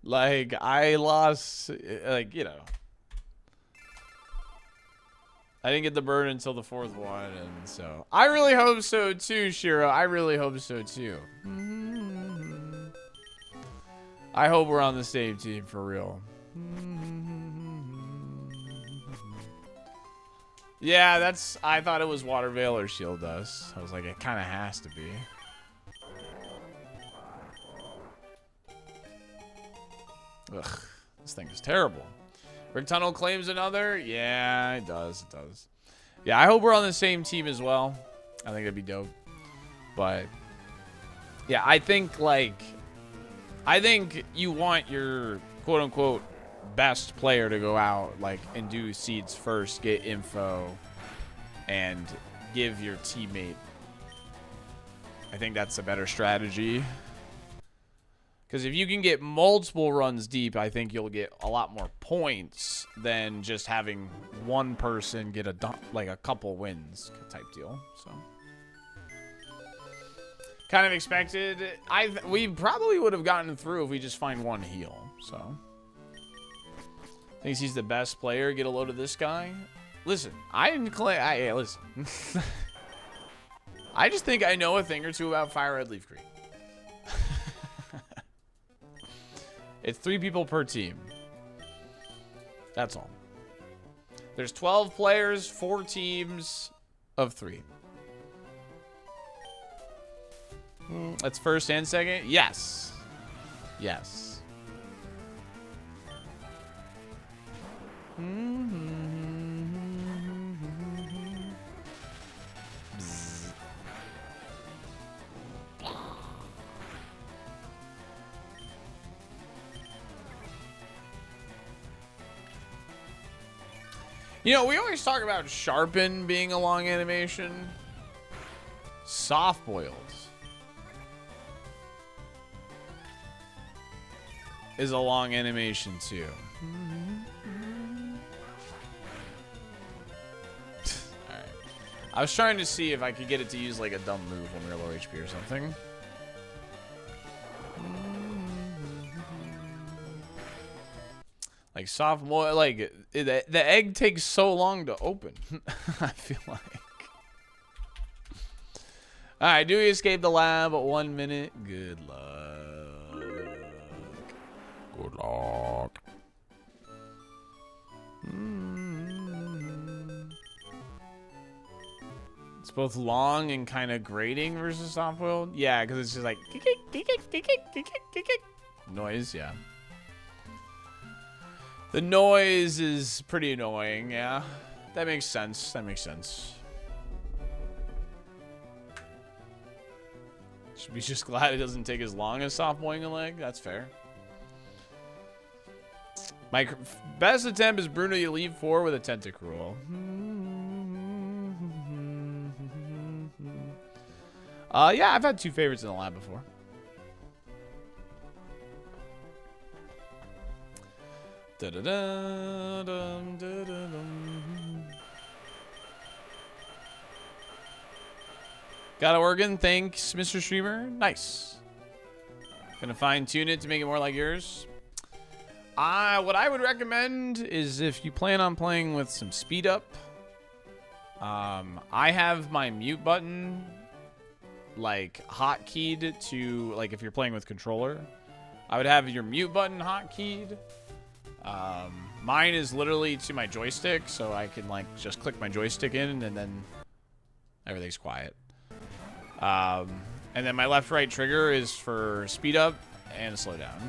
like, I lost, like, you know. I didn't get the bird until the 4th one, and so. I really hope so, too, Shiro. I really hope so, too. I hope we're on the same team for real. Yeah, that's... I thought it was Water Veil or Shield Dust. I was like, it kind of has to be. Ugh, this thing is terrible. Rick Tunnel claims another? Yeah, it does. It does. Yeah, I hope we're on the same team as well. I think that'd be dope. But yeah, I think like you want your quote unquote best player to go out like and do seeds first, get info, and give your teammate. I think that's a better strategy. Because if you can get multiple runs deep, I think you'll get a lot more points than just having one person get a couple wins type deal. So kind of expected. We probably would have gotten through if we just find one heal. So thinks he's the best player. Get a load of this guy. Listen, I didn't claim. Hey, listen. I just think I know a thing or two about Fire Red Leaf Green. It's 3 people per team. That's all. There's 12 players, 4 teams of 3. That's first and second? Yes. Yes. You know, we always talk about sharpen being a long animation. Soft boiled is a long animation too. Alright. I was trying to see if I could get it to use like a dumb move when we were low HP or something. Like soft boil, like the egg takes so long to open. I feel like. All right, do we escape the lab? 1 minute. Good luck. Good luck. It's both long and kind of grating versus soft boiled. Yeah, because it's just like noise. Yeah. The noise is pretty annoying, yeah. That makes sense. That makes sense. Should be just glad it doesn't take as long as soft boiling a leg. That's fair. My best attempt is Bruno you leave 4 with a tentacruel. Yeah, I've had 2 favorites in the lab before. Got an organ, thanks, Mr. Streamer. Nice. Gonna fine tune it to make it more like yours. What I would recommend is if you plan on playing with some speed up. I have my mute button like hotkeyed to like if you're playing with controller. I would have your mute button hotkeyed. Mine is literally to my joystick, so I can like just click my joystick in and then everything's quiet. And then my left right trigger is for speed up and slow down.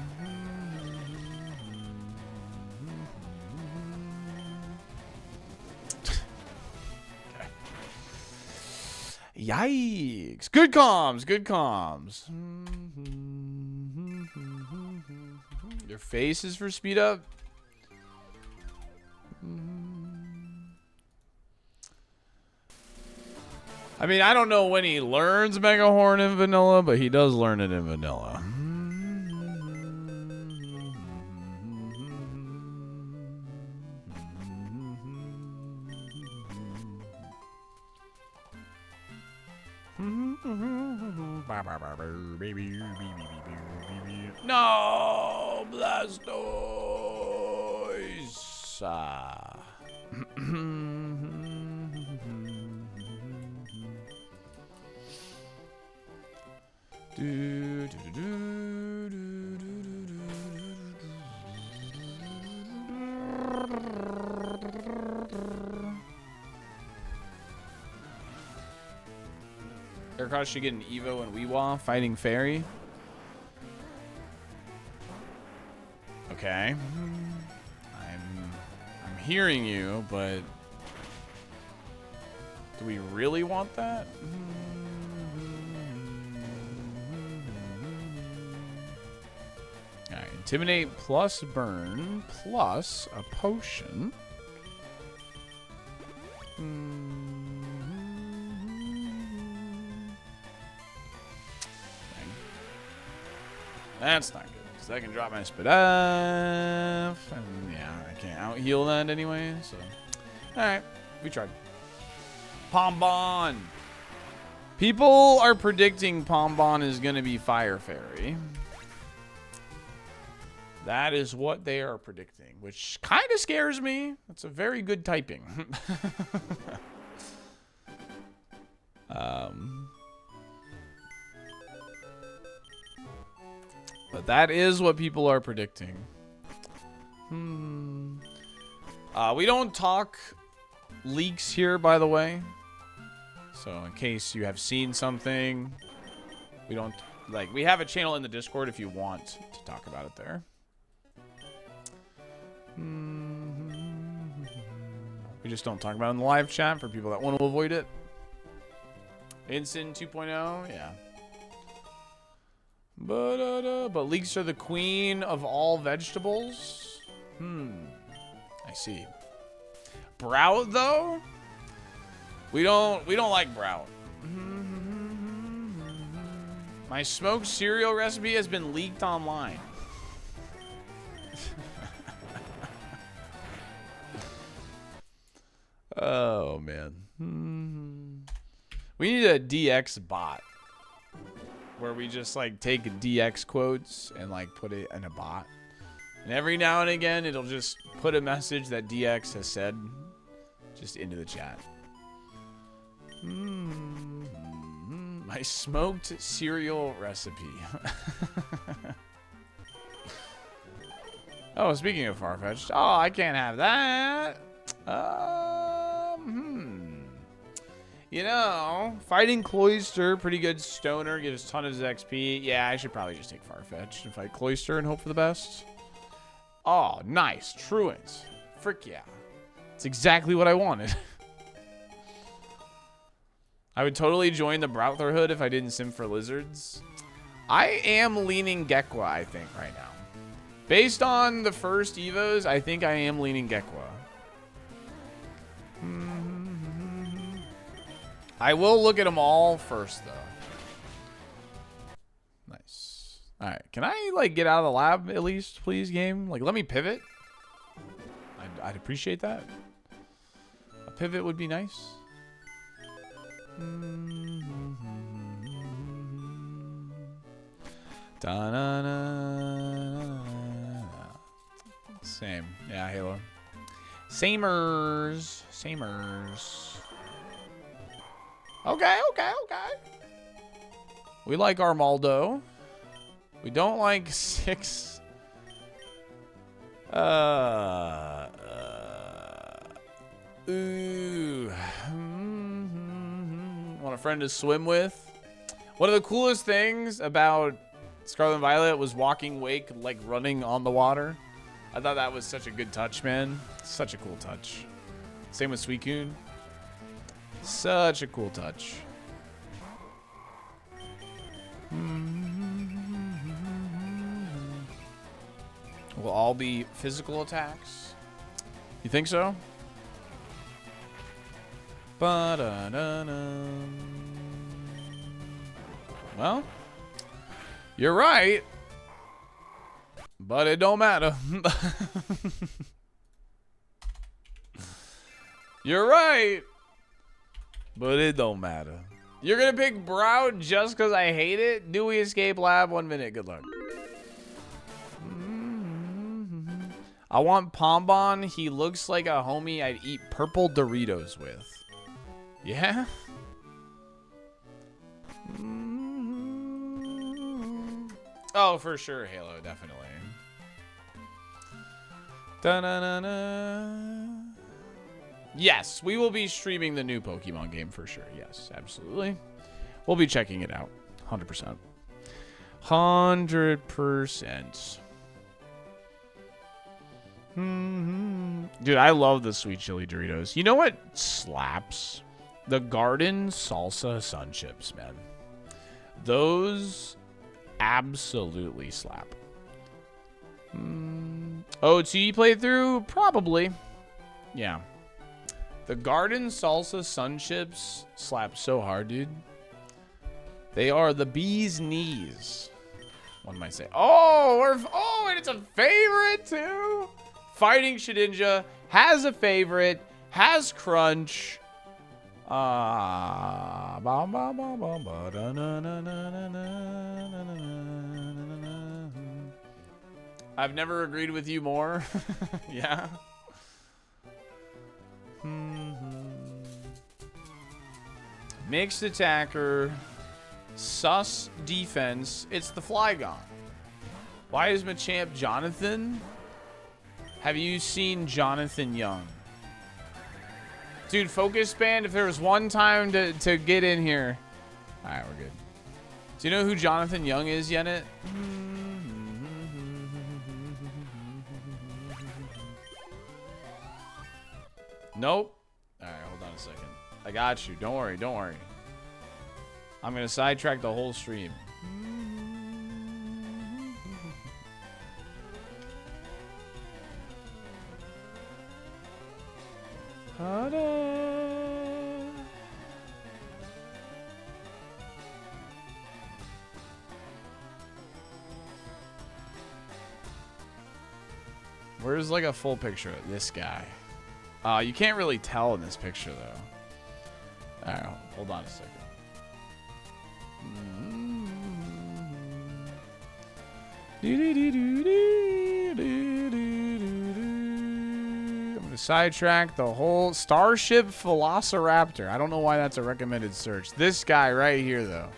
Okay. Yikes. Good comms, good comms. Your face is for speed up. I mean, I don't know when he learns Mega Horn in vanilla, but he does learn it in vanilla. No, Blastoise. Aircross should get an Evo and Weewa fighting Fairy. Okay. I'm hearing you, but do we really want that? Intimidate plus burn plus a potion. That's not good, because I can drop my spit off. And yeah, I can't out heal that anyway, so. Alright, we tried. Pombon. People are predicting Pombon is going to be Fire Fairy. That is what they are predicting, which kind of scares me. That's a very good typing. But that is what people are predicting. We don't talk leaks here, by the way. So in case you have seen something, we don't, like, we have a channel in the Discord if you want to talk about it there. We just don't talk about it in the live chat for people that want to avoid it. Ensign 2.0, yeah. But leeks are the queen of all vegetables. I see. Brout though? We don't like brout. My smoked cereal recipe has been leaked online. Oh man. We need a DX bot where we just like take DX quotes and like put it in a bot. And every now and again it'll just put a message that DX has said just into the chat. My smoked cereal recipe. Oh, speaking of Farfetch'd. Oh, I can't have that. You know, fighting Cloyster, pretty good stoner, gives tons of XP. Yeah, I should probably just take Farfetch'd and fight Cloyster and hope for the best. Oh, nice. Truant. Frick yeah. It's exactly what I wanted. I would totally join the Brotherhood if I didn't sim for lizards. I am leaning Gekwa, I think, right now. Based on the first Evos, I think I am leaning Gekwa. I will look at them all first, though. Nice. All right. Can I, like, get out of the lab at least, please, game? Like, let me pivot. I'd appreciate that. A pivot would be nice. Same. Yeah, Halo. Samers. Okay. We like Armaldo. We don't like 6. Ooh. Want a friend to swim with? One of the coolest things about Scarlet and Violet was walking Wake like running on the water. I thought that was such a good touch, man. Such a cool touch. Same with Suicune. Such a cool touch. Will all be physical attacks? You think so? Well, you're right. But it don't matter. You're right. But it don't matter. You're gonna pick Brown just because I hate it? Dewey Escape Lab, 1 minute. Good luck. I want Pombon. He looks like a homie I'd eat purple Doritos with. Yeah? Oh, for sure, Halo, definitely. Da-na-na-na. Yes, we will be streaming the new Pokemon game for sure. Yes, absolutely. We'll be checking it out. 100%. 100%. Dude, I love the sweet chili Doritos. You know what slaps? The garden salsa sun chips, man. Those absolutely slap. OT playthrough? Probably. Yeah. The garden salsa sun chips slap so hard, dude. They are the bee's knees. One might say. Oh, and it's a favorite too. Fighting Shedinja has a favorite, has crunch. I've never agreed with you more. Yeah. Mixed attacker. Sus defense. It's the Flygon. Why is Machamp Jonathan? Have you seen Jonathan Young? Dude, focus band, if there was one time to get in here. Alright, we're good. Do you know who Jonathan Young is, Yennet? Nope. Alright, hold on a second. I got you. Don't worry, don't worry. I'm gonna sidetrack the whole stream. Where's like a full picture of this guy? You can't really tell in this picture though. Alright, hold on a second. I'm gonna sidetrack the whole Starship Velociraptor. I don't know why that's a recommended search. This guy right here though.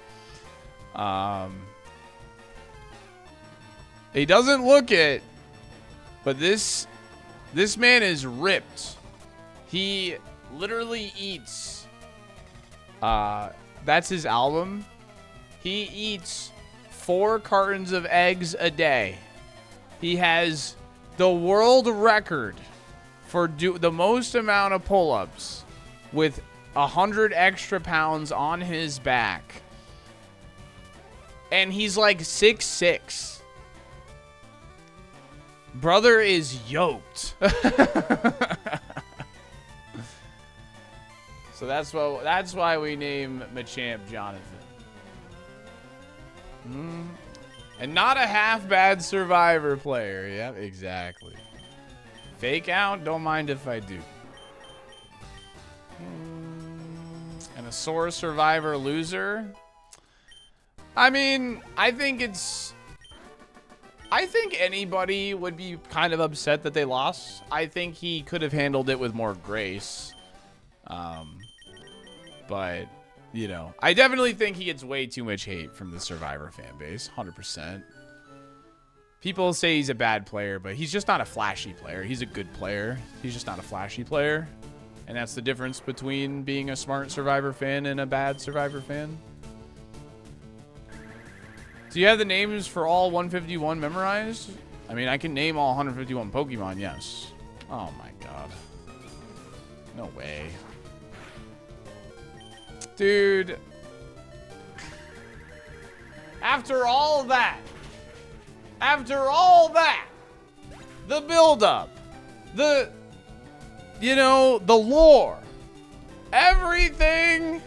He doesn't look it, but this man is ripped. He literally eats. That's his album. He eats 4 cartons of eggs a day. He has the world record for the most amount of pull-ups with 100 extra pounds on his back. And he's like 6'6". Brother is yoked. So that's why we name Machamp Jonathan. And not a half bad Survivor player. Yep, exactly. Fake out, don't mind if I do. And a sore Survivor loser. I mean, I think anybody would be kind of upset that they lost. I think he could have handled it with more grace. But, you know, I definitely think he gets way too much hate from the Survivor fan base. 100%. People say he's a bad player, but he's just not a flashy player. He's a good player. He's just not a flashy player. And that's the difference between being a smart Survivor fan and a bad Survivor fan. Do you have the names for all 151 memorized? I mean, I can name all 151 Pokemon, yes. Oh my god. No way. Dude. After all that, the build-up, the lore, everything,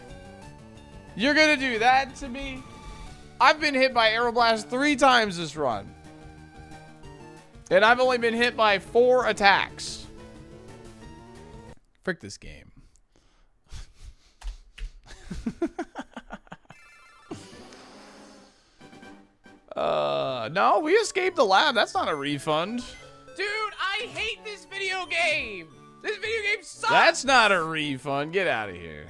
you're gonna do that to me? I've been hit by Aeroblast 3 times this run. And I've only been hit by 4 attacks. Frick this game. No, we escaped the lab. That's not a refund.
Dude, I hate this video game. This video game sucks.
That's not a refund. Get out of here.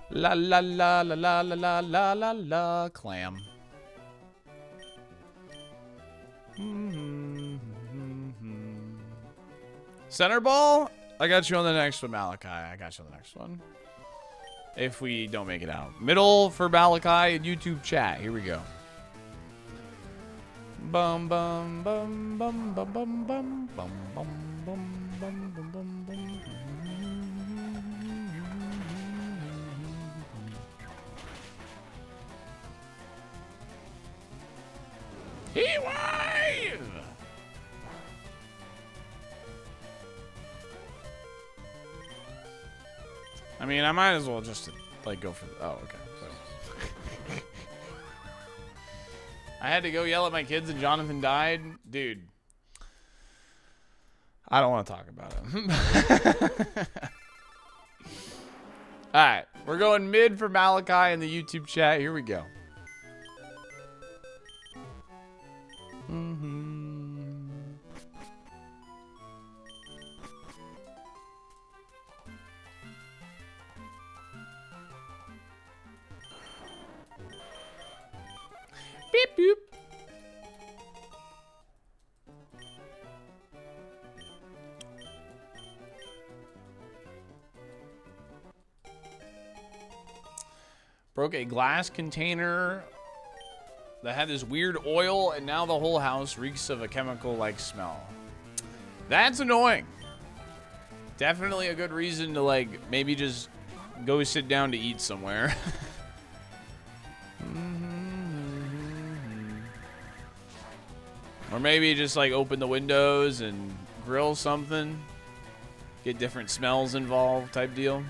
La la la la la la la la la la clam. Center ball? I got you on the next one, Malachi. I got you on the next one. If we don't make it out. Middle for Malachi and YouTube chat. Here we go. Bum bum bum bum bum bum bum bum bum bum bum bum bum bum. Heat wave! I mean, I might as well just, like, go for... Oh, okay. So. I had to go yell at my kids and Jonathan died. Dude. I don't want to talk about him. Alright. We're going mid for Malachi in the YouTube chat. Here we go. Beep boop. Broke a glass container that had this weird oil, and now the whole house reeks of a chemical-like smell. That's annoying. Definitely a good reason to, like, maybe just go sit down to eat somewhere. Or maybe just, like, open the windows and grill something. Get different smells involved type deal.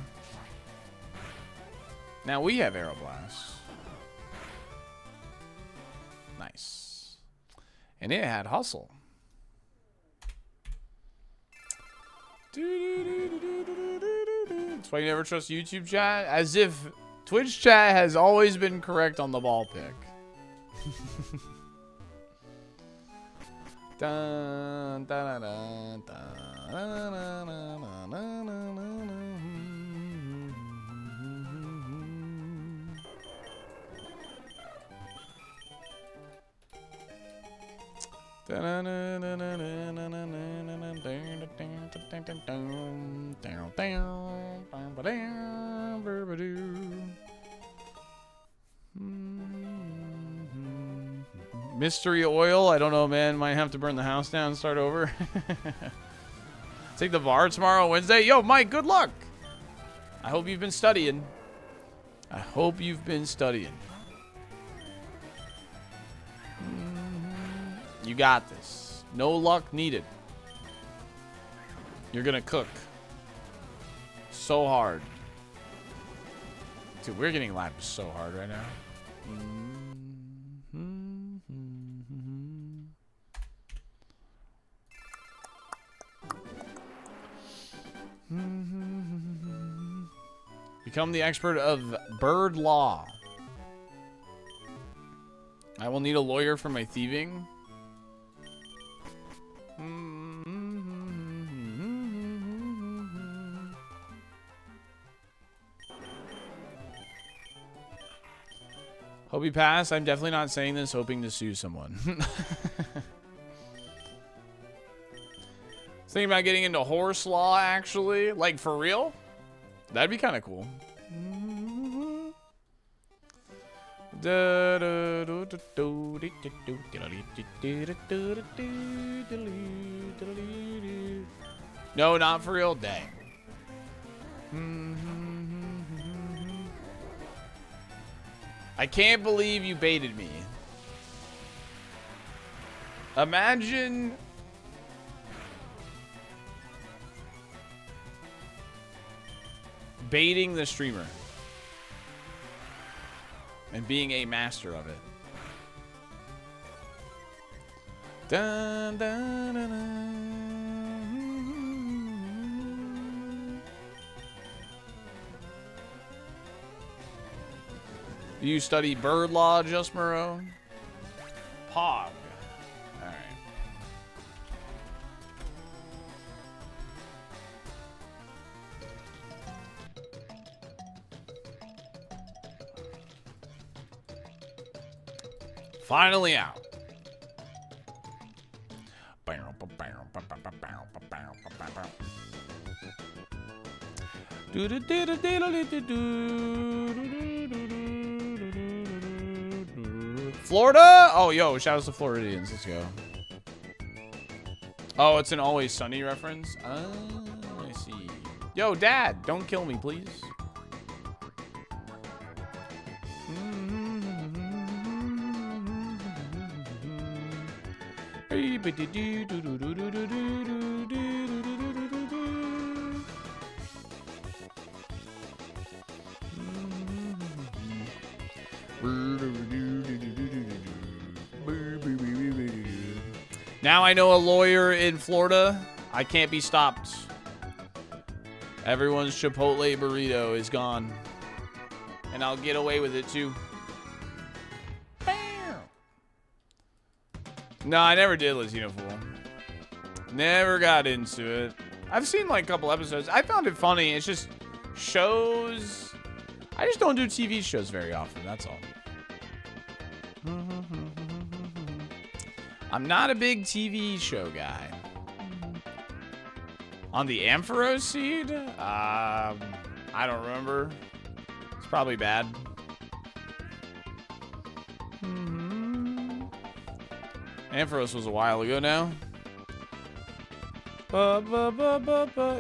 Now we have Aeroblast. Nice. And it had Hustle. That's why you never trust YouTube chat. As if Twitch chat has always been correct on the ball pick. Dun, dun, dun, dun, dun, dun, dun, dun, Mystery oil. I don't know, man. Might have to burn the house down and start over. Take the VAR tomorrow, Wednesday. Yo, Mike, good luck. I hope you've been studying. I hope you've been studying. You got this. No luck needed. You're gonna cook so hard. Dude, we're getting lapped so hard right now. Become the expert of bird law. I will need a lawyer for my thieving. Hope you pass. I'm definitely not saying this hoping to sue someone. Thinking about getting into horse law, actually. Like, for real? That'd be kind of cool. No, not for real. Dang. I can't believe you baited me. Imagine baiting the streamer and being a master of it. Dun, dun, dun, dun. Do you study bird law, Just Murrow? Pog. Alright. Finally out. Florida? Oh, yo, shout out to Floridians. Let's go. Oh, it's an Always Sunny reference? I see. Yo, Dad, don't kill me, please. Now I know a lawyer in Florida. I can't be stopped. Everyone's Chipotle burrito is gone. And I'll get away with it too. Bam! No, I never did Latino Fool. Never got into it. I've seen like a couple episodes. I found it funny. It's just shows. I just don't do TV shows very often. That's all. I'm not a big TV show guy. On the Ampharos seed? I don't remember. It's probably bad. Ampharos was a while ago now.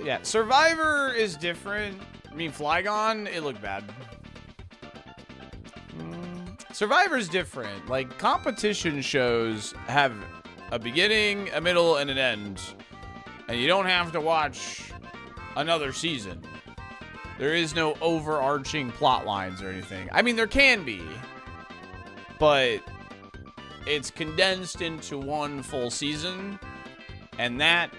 Yeah, Survivor is different. I mean, Flygon, it looked bad. Survivor's different. Like, competition shows have a beginning, a middle, and an end. And you don't have to watch another season. There is no overarching plot lines or anything. I mean, there can be. But it's condensed into one full season. And that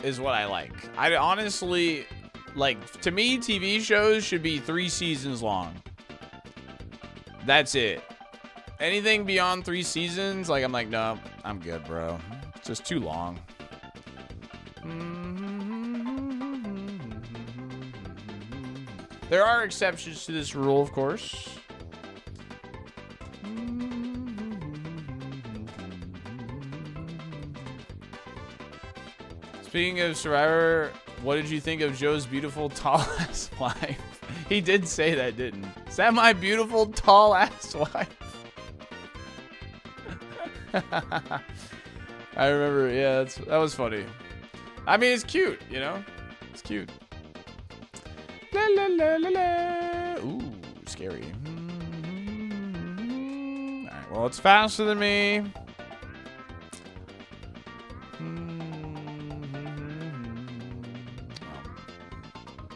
is what I like. I honestly, like, to me, TV shows should be 3 seasons long. That's it. Anything beyond 3 seasons, like, I'm like, no, I'm good, bro. It's just too long. There are exceptions to this rule, of course. Speaking of Survivor, what did you think of Joe's beautiful tall-ass wife? He did say that, didn't he? Is that my beautiful tall-ass wife? I remember, yeah, that was funny. I mean, it's cute, you know? It's cute. La la la la la. Ooh, scary. Alright, well, it's faster than me.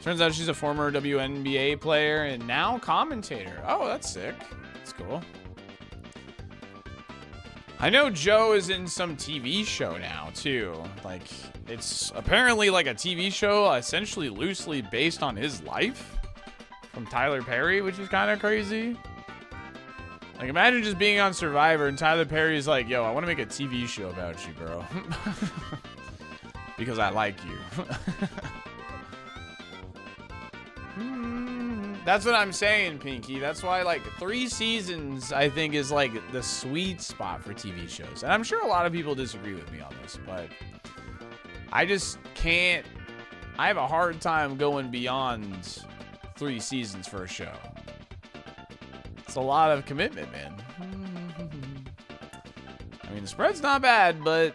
Turns out she's a former WNBA player and now commentator. Oh, that's sick. That's cool. I know Joe is in some TV show now, too. Like, it's apparently like a TV show essentially loosely based on his life from Tyler Perry, which is kind of crazy. Like, imagine just being on Survivor and Tyler Perry's like, yo, I want to make a TV show about you, bro. Because I like you. That's what I'm saying, Pinky. That's why, like, 3 seasons, I think, is, like, the sweet spot for TV shows. And I'm sure a lot of people disagree with me on this, but I just can't. I have a hard time going beyond 3 seasons for a show. It's a lot of commitment, man. I mean, the spread's not bad, but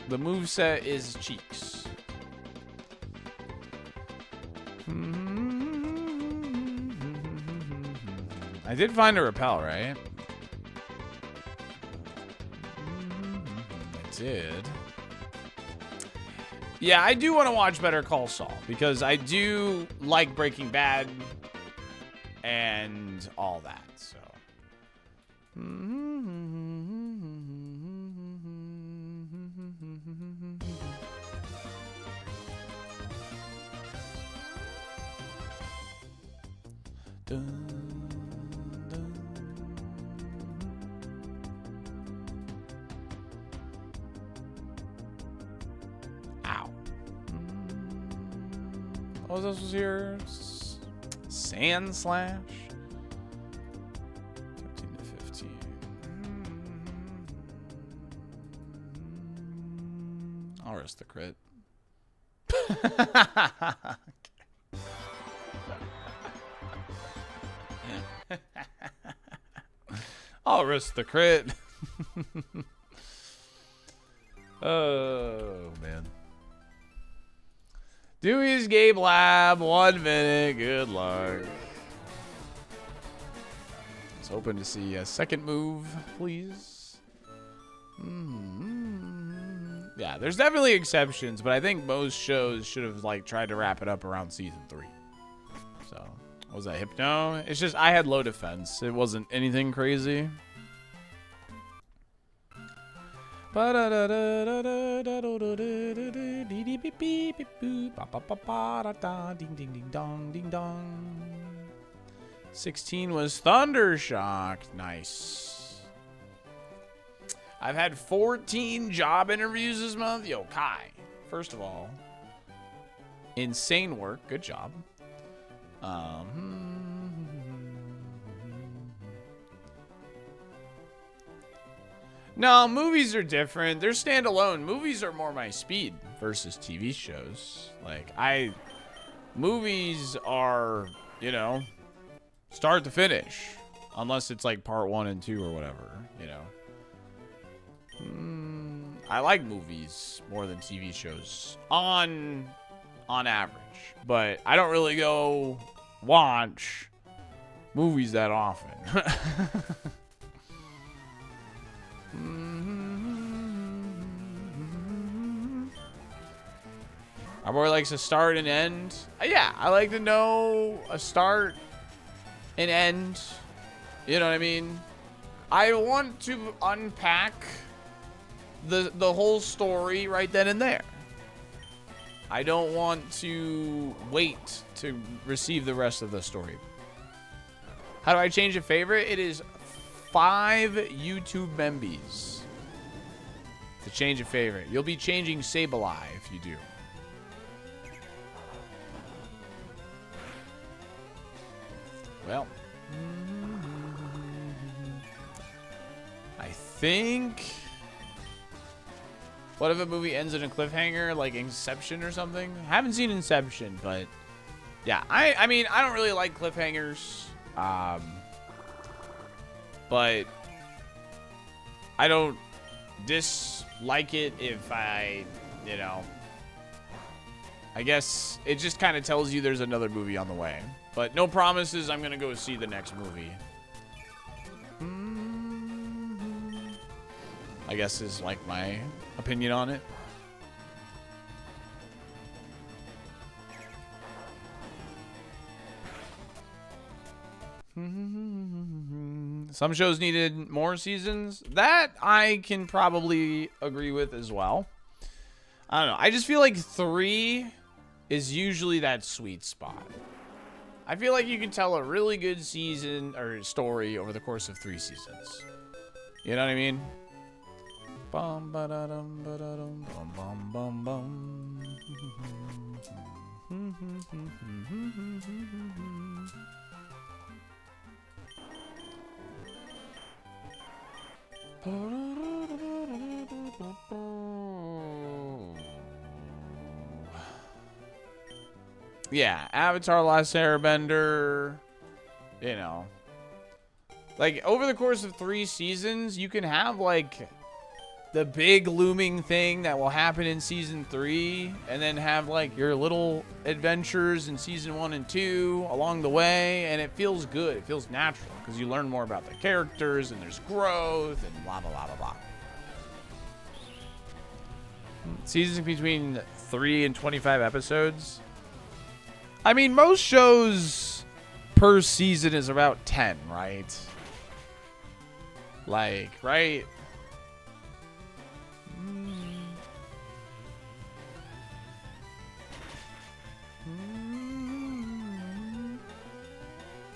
the moveset is cheeks. I did find a repel, right? I did. Yeah, I do want to watch Better Call Saul because I do like Breaking Bad and all that, so. Ow. What was this here? Sand Slash? 13 to 15. I'll risk the crit. I'll risk the crit. Oh, man. Dewey's Game Lab, 1 minute. Good luck. I was hoping to see a second move, please. Yeah, there's definitely exceptions, but I think most shows should have like tried to wrap it up around season 3. So, what was that, Hypno? It's just I had low defense. It wasn't anything crazy. Ding ding ding dong ding dong. 16 was Thundershock. Nice. I've had 14 job interviews this month. Yo, Kai, first of all, insane work. Good job. No, movies are different. They're standalone. Movies are more my speed versus TV shows. Like, movies are, you know, start to finish. Unless it's like part 1 and 2 or whatever, you know. I like movies more than TV shows on average, but I don't really go watch movies that often. Our boy likes a start and end. Yeah, I like to know a start and end. You know what I mean? I want to unpack the whole story right then and there. I don't want to wait to receive the rest of the story. How do I change a favorite? It is 5 YouTube membies to change a favorite. You'll be changing Sableye if you do. Well, I think... What if a movie ends in a cliffhanger, like Inception or something? I haven't seen Inception, but yeah, I mean, I don't really like cliffhangers, but I don't dislike it if I, you know, I guess it just kind of tells you there's another movie on the way, but no promises I'm gonna go see the next movie. I guess is like my opinion on it. Some shows needed more seasons. That I can probably agree with as well. I don't know. I just feel like 3 is usually that sweet spot. I feel like you can tell a really good season or story over the course of 3 seasons. You know what I mean? Bum ba da dum ba da dum bum bum bum bum. Yeah, Avatar: Last Airbender, you know. Like, over the course of 3 seasons, you can have, like, the big looming thing that will happen in season 3, and then have, like, your little adventures in season 1 and 2 along the way, and it feels good. It feels natural, because you learn more about the characters, and there's growth, and blah, blah, blah, blah, blah. Seasons between 3 and 25 episodes. I mean, most shows per season is about 10, right? Like, right?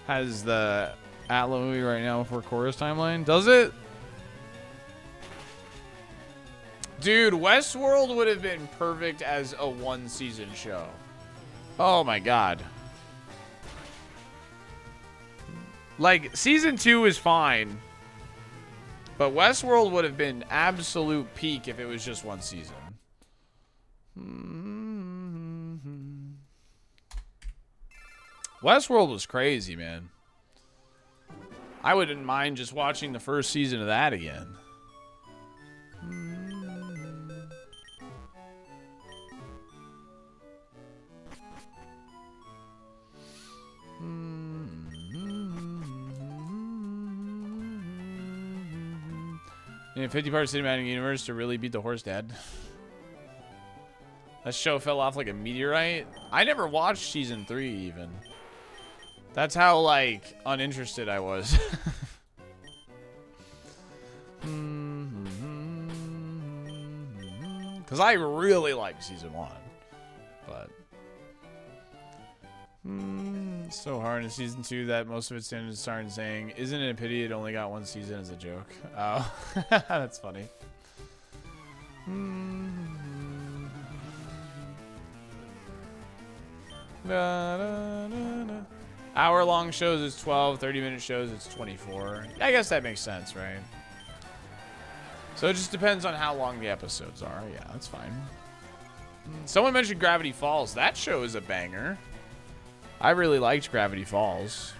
Has the Atla movie right now before Chorus timeline? Does it? Dude, Westworld would have been perfect as a 1-season show. Oh my god. Like, season 2 is fine. But Westworld would have been absolute peak if it was just 1 season. Westworld was crazy, man. I wouldn't mind just watching the first season of that again. In a 50-part cinematic universe to really beat the horse dad. That show fell off like a meteorite. I never watched season 3 even. That's how like uninterested I was. Because I really liked season 1. But it's so hard in season 2 that most of it started saying, "Isn't it a pity it only got 1 season?" as a joke. Oh, that's funny. Hour-long shows is 12, 30-minute shows it's 24. I guess that makes sense, right? So it just depends on how long the episodes are. Yeah, that's fine. Someone mentioned Gravity Falls. That show is a banger. I really liked Gravity Falls.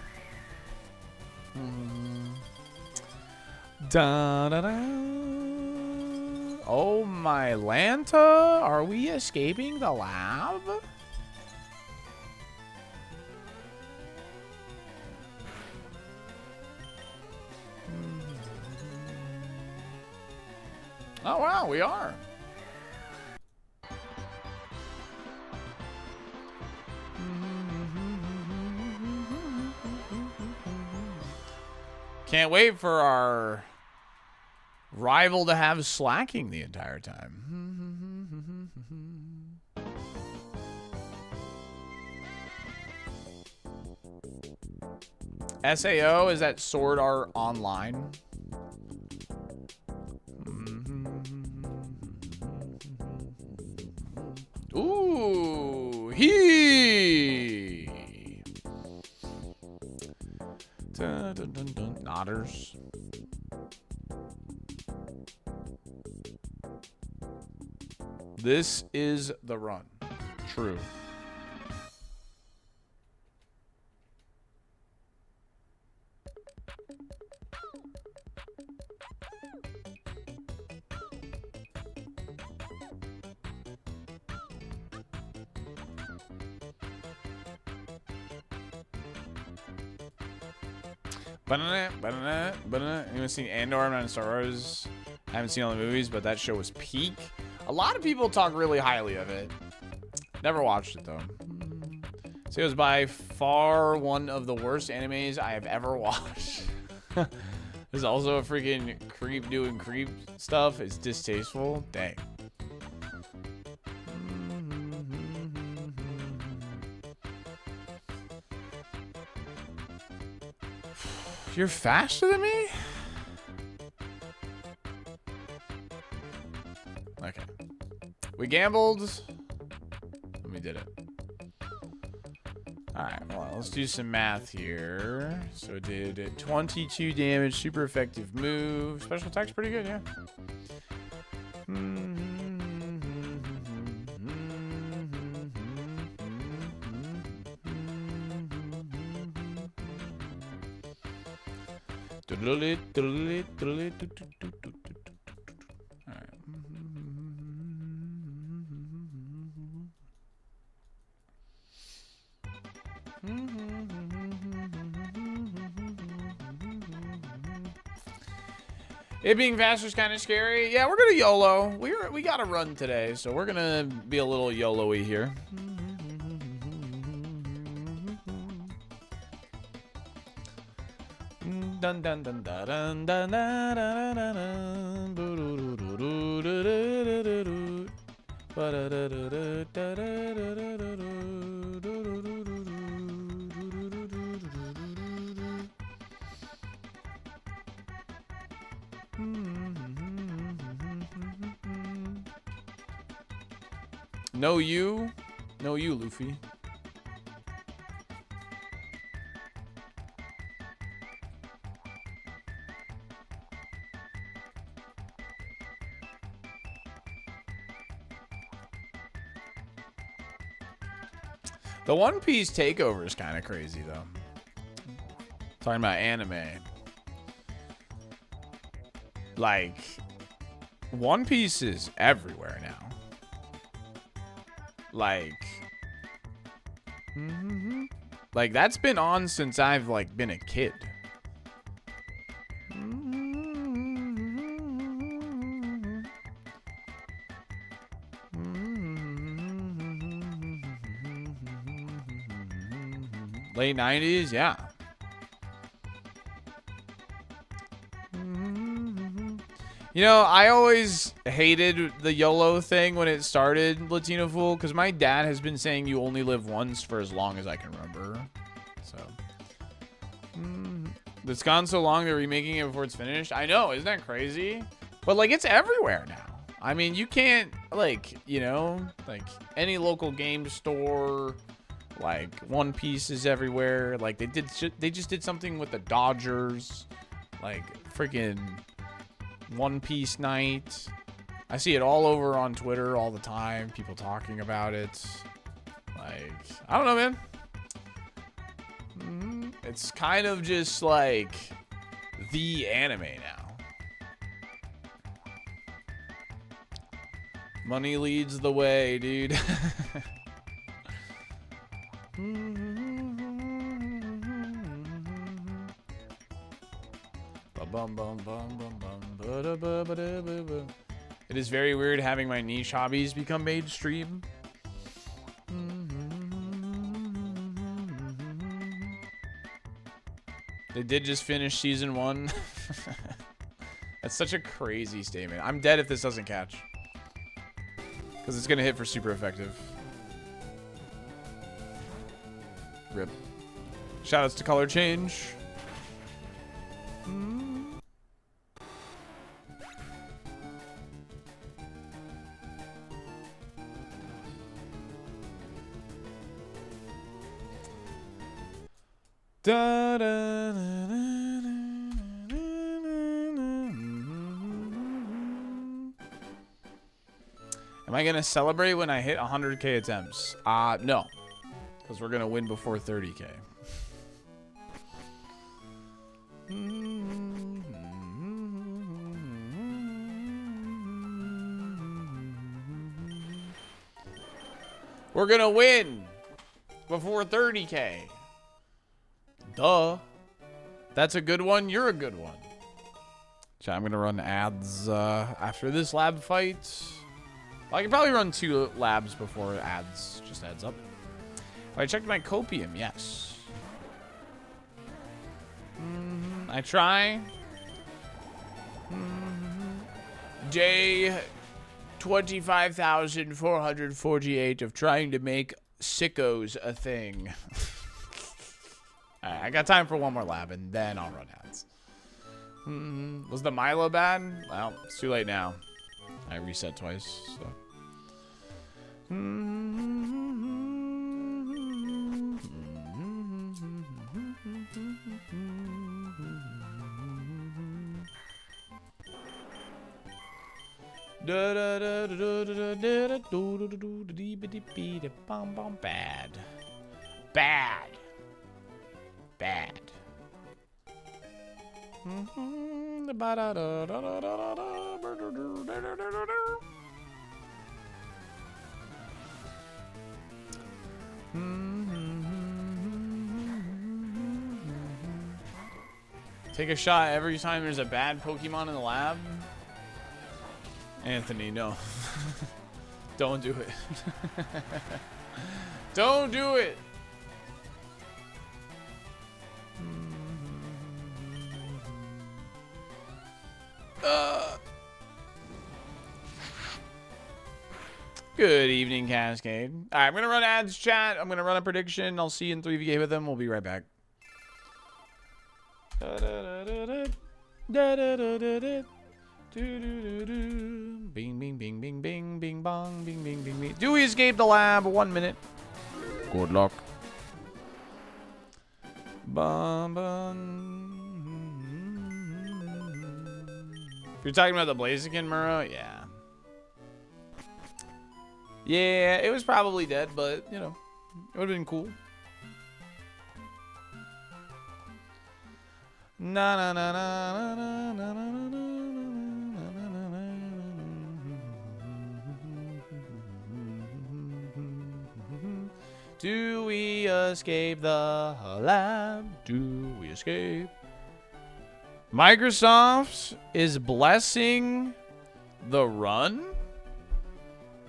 Da, da, da. Oh my Lanta, are we escaping the lab? Oh wow, we are. Can't wait for our rival to have slacking the entire time. SAO, is that Sword Art Online? Ooh, he. Dun, dun, dun, dun. Nodders. This is the run. True. Anyone seen Andor? I'm not in Star Wars. I haven't seen all the movies, but that show was peak. A lot of people talk really highly of it. Never watched it though. So it was by far one of the worst animes I have ever watched. There's also a freaking creep doing creep stuff. It's distasteful. Dang. You're faster than me? Okay. We gambled. And we did it. Alright, well, let's do some math here. So it did 22 damage, super effective move. Special attack's pretty good, yeah. It being faster is kind of scary. Yeah, we're gonna YOLO. We got to run today, so we're gonna be a little YOLO-y here. Dun dun dun dun dun dun dun No you, Luffy. The One Piece takeover is kind of crazy, though. Talking about anime. Like, One Piece is everywhere now. Like, like that's been on since I've, like, been a kid. Late 90s, yeah. You know, I always hated the YOLO thing when it started, Latino Fool, because my dad has been saying you only live once for as long as I can remember. So, it's gone so long they're remaking it before it's finished. I know, isn't that crazy? But like, it's everywhere now. I mean, you can't, like, you know, like any local game store, like One Piece is everywhere. Like they just did something with the Dodgers, like freaking One Piece night. I see it all over on Twitter all the time. People talking about it. Like, I don't know, man. It's kind of just like the anime now. Money leads the way, dude. It is very weird having my niche hobbies become mainstream. They did just finish season 1. That's such a crazy statement. I'm dead if this doesn't catch. Because it's going to hit for super effective. Rip. Shoutouts to Color Change. Da, da, da, da, da. Am I gonna celebrate when I hit 100k attempts? No, because we're gonna win before 30k. We're gonna win before 30k. Duh. That's a good one. You're a good one. So I'm gonna run ads after this lab fight. Well, I can probably run 2 labs before ads. Just adds up. I checked my copium. Yes. I try. Day 25,448 of trying to make sickos a thing. Alright, I got time for one more lab, and then I'll run ads. Was the Milo bad? Well, it's too late now. I reset twice, so. Bad. Bad. Bad. Take a shot every time there's a bad Pokemon in the lab? Anthony, no. Don't do it. Don't do it. Good evening, Cascade. All right, I'm going to run ads, chat. I'm going to run a prediction. I'll see you in 3VK with them. We'll be right back. Bing, bing, bing, bing, bing, bing, bong, bing, bing, bing, bing. Do we escape the lab? 1 minute. Good luck. Bum, bum. You're talking about the Blaziken, Murrow? Yeah. Yeah, it was probably dead, but, you know, it would have been cool. Na na na na na na na na. Do we escape the lab? Do we escape? Microsoft is blessing the run?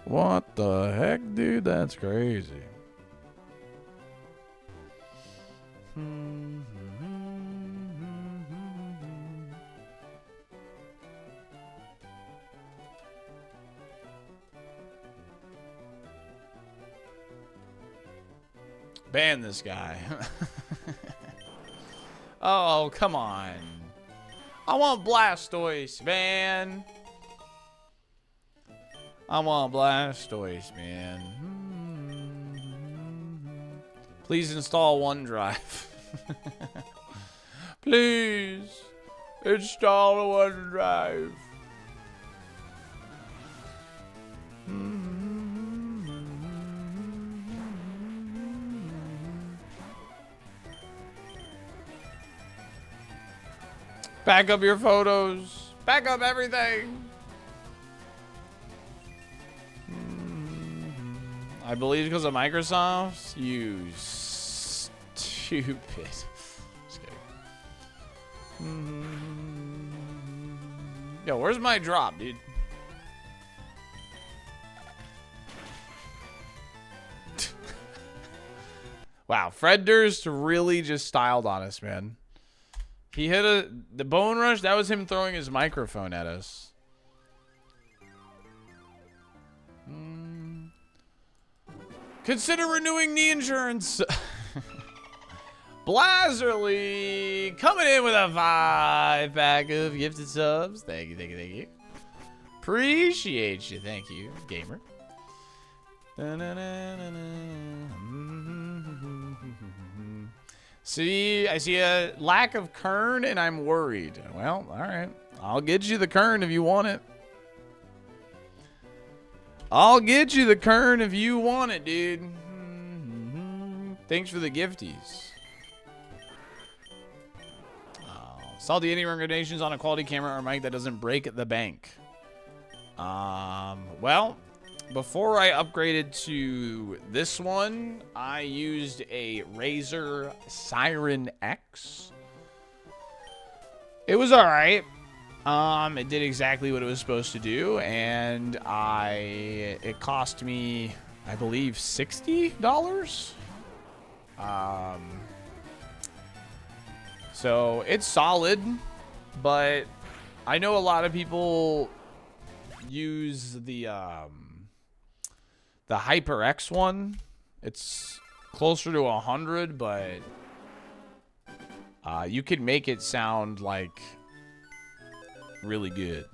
What the heck, dude? That's crazy. Ban this guy. Oh, come on. I want Blastoise, man. I want Blastoise, man. Please install OneDrive. Please install a OneDrive. Back up your photos. Back up everything. I believe because of Microsoft. You stupid. Just kidding. Yo, where's my drop, dude? Wow, Fred Durst really just styled on us, man. He hit the bone rush. That was him throwing his microphone at us. Consider renewing knee insurance. Blazerly coming in with a 5-pack of gifted subs. Thank you, thank you, thank you. Appreciate you. Thank you, gamer. See, I see a lack of Kern and I'm worried. Well, all right. I'll get you the Kern if you want it. I'll get you the Kern if you want it, dude. Thanks for the gifties. Salty, any recommendations on a quality camera or mic that doesn't break the bank? Well, before I upgraded to this one, I used a Razer Siren X. It was all right. It did exactly what it was supposed to do, and it cost me, I believe, $60. So it's solid, but I know a lot of people use the HyperX one. It's closer to 100, but you can make it sound like really good.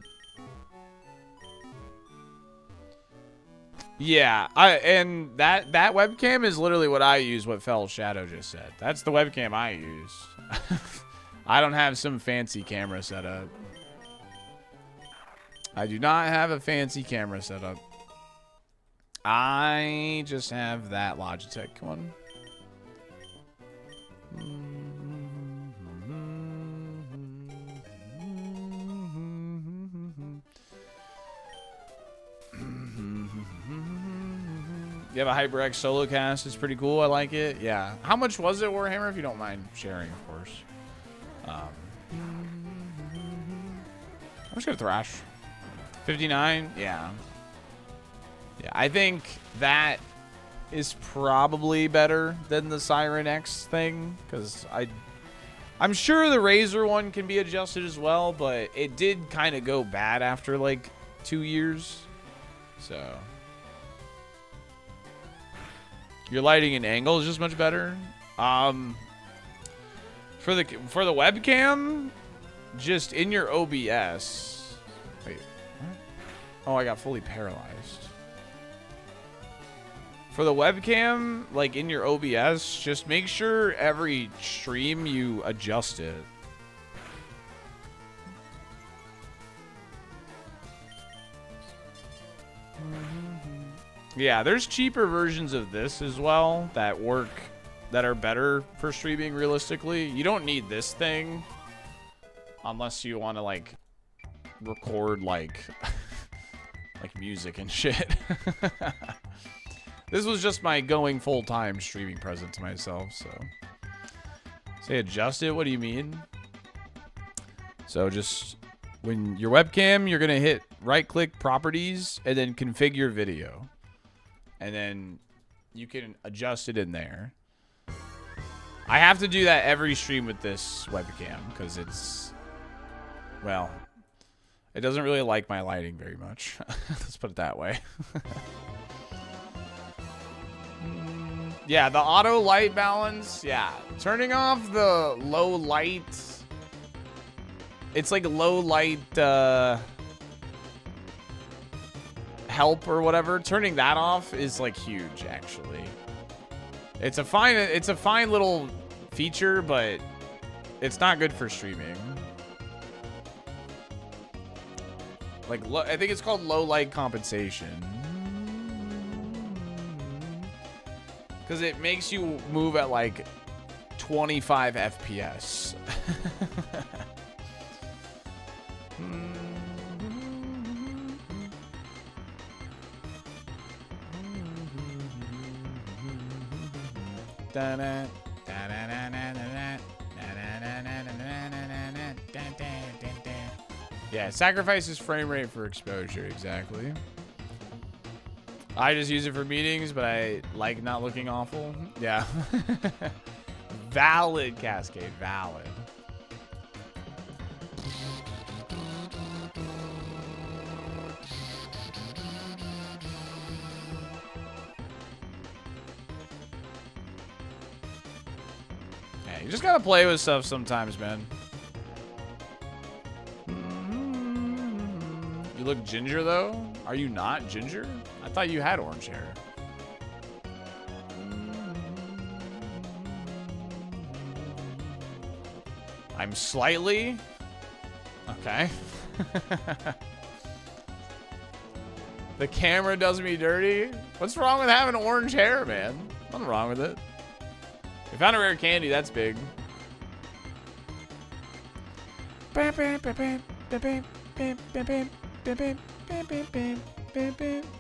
Yeah, and that webcam is literally what I use, what Fell Shadow just said. That's the webcam I use. I don't have some fancy camera setup. I do not have a fancy camera setup. I just have that Logitech one. You have a HyperX solo cast. It's pretty cool. I like it. Yeah. How much was it, Warhammer, if you don't mind sharing, of course? I'm just going to thrash. 59? Yeah. Yeah, I think that is probably better than the Siren X thing, because I'm sure the Razer one can be adjusted as well, but it did kind of go bad after like 2 years. So your lighting and angle is just much better. For the webcam, just in your OBS. Wait, what? Oh, I got fully paralyzed. For the webcam, like in your OBS, just make sure every stream you adjust it. Yeah, there's cheaper versions of this as well that work, that are better for streaming realistically. You don't need this thing unless you want to like record like like music and shit. This was just my going full-time streaming present to myself, so. Say adjust it? What do you mean? So just when your webcam, you're going to hit right-click properties and then configure video. And then you can adjust it in there. I have to do that every stream with this webcam because it's, well, it doesn't really like my lighting very much. Let's put it that way. Yeah, the auto light balance. Yeah, turning off the low light. It's like low light help or whatever. Turning that off is like huge, actually. It's a fine little feature, but it's not good for streaming. Like, I think it's called low light compensation. Because it makes you move at like 25 FPS. Yeah, sacrifices frame rate for exposure, exactly. I just use it for meetings, but I like not looking awful. Yeah. Valid, Cascade, valid. Hey, you just gotta play with stuff sometimes, man. You look ginger, though? Are you not ginger? I thought you had orange hair. I'm slightly... Okay. The camera does me dirty? What's wrong with having orange hair, man? Nothing wrong with it. We found a rare candy, that's big.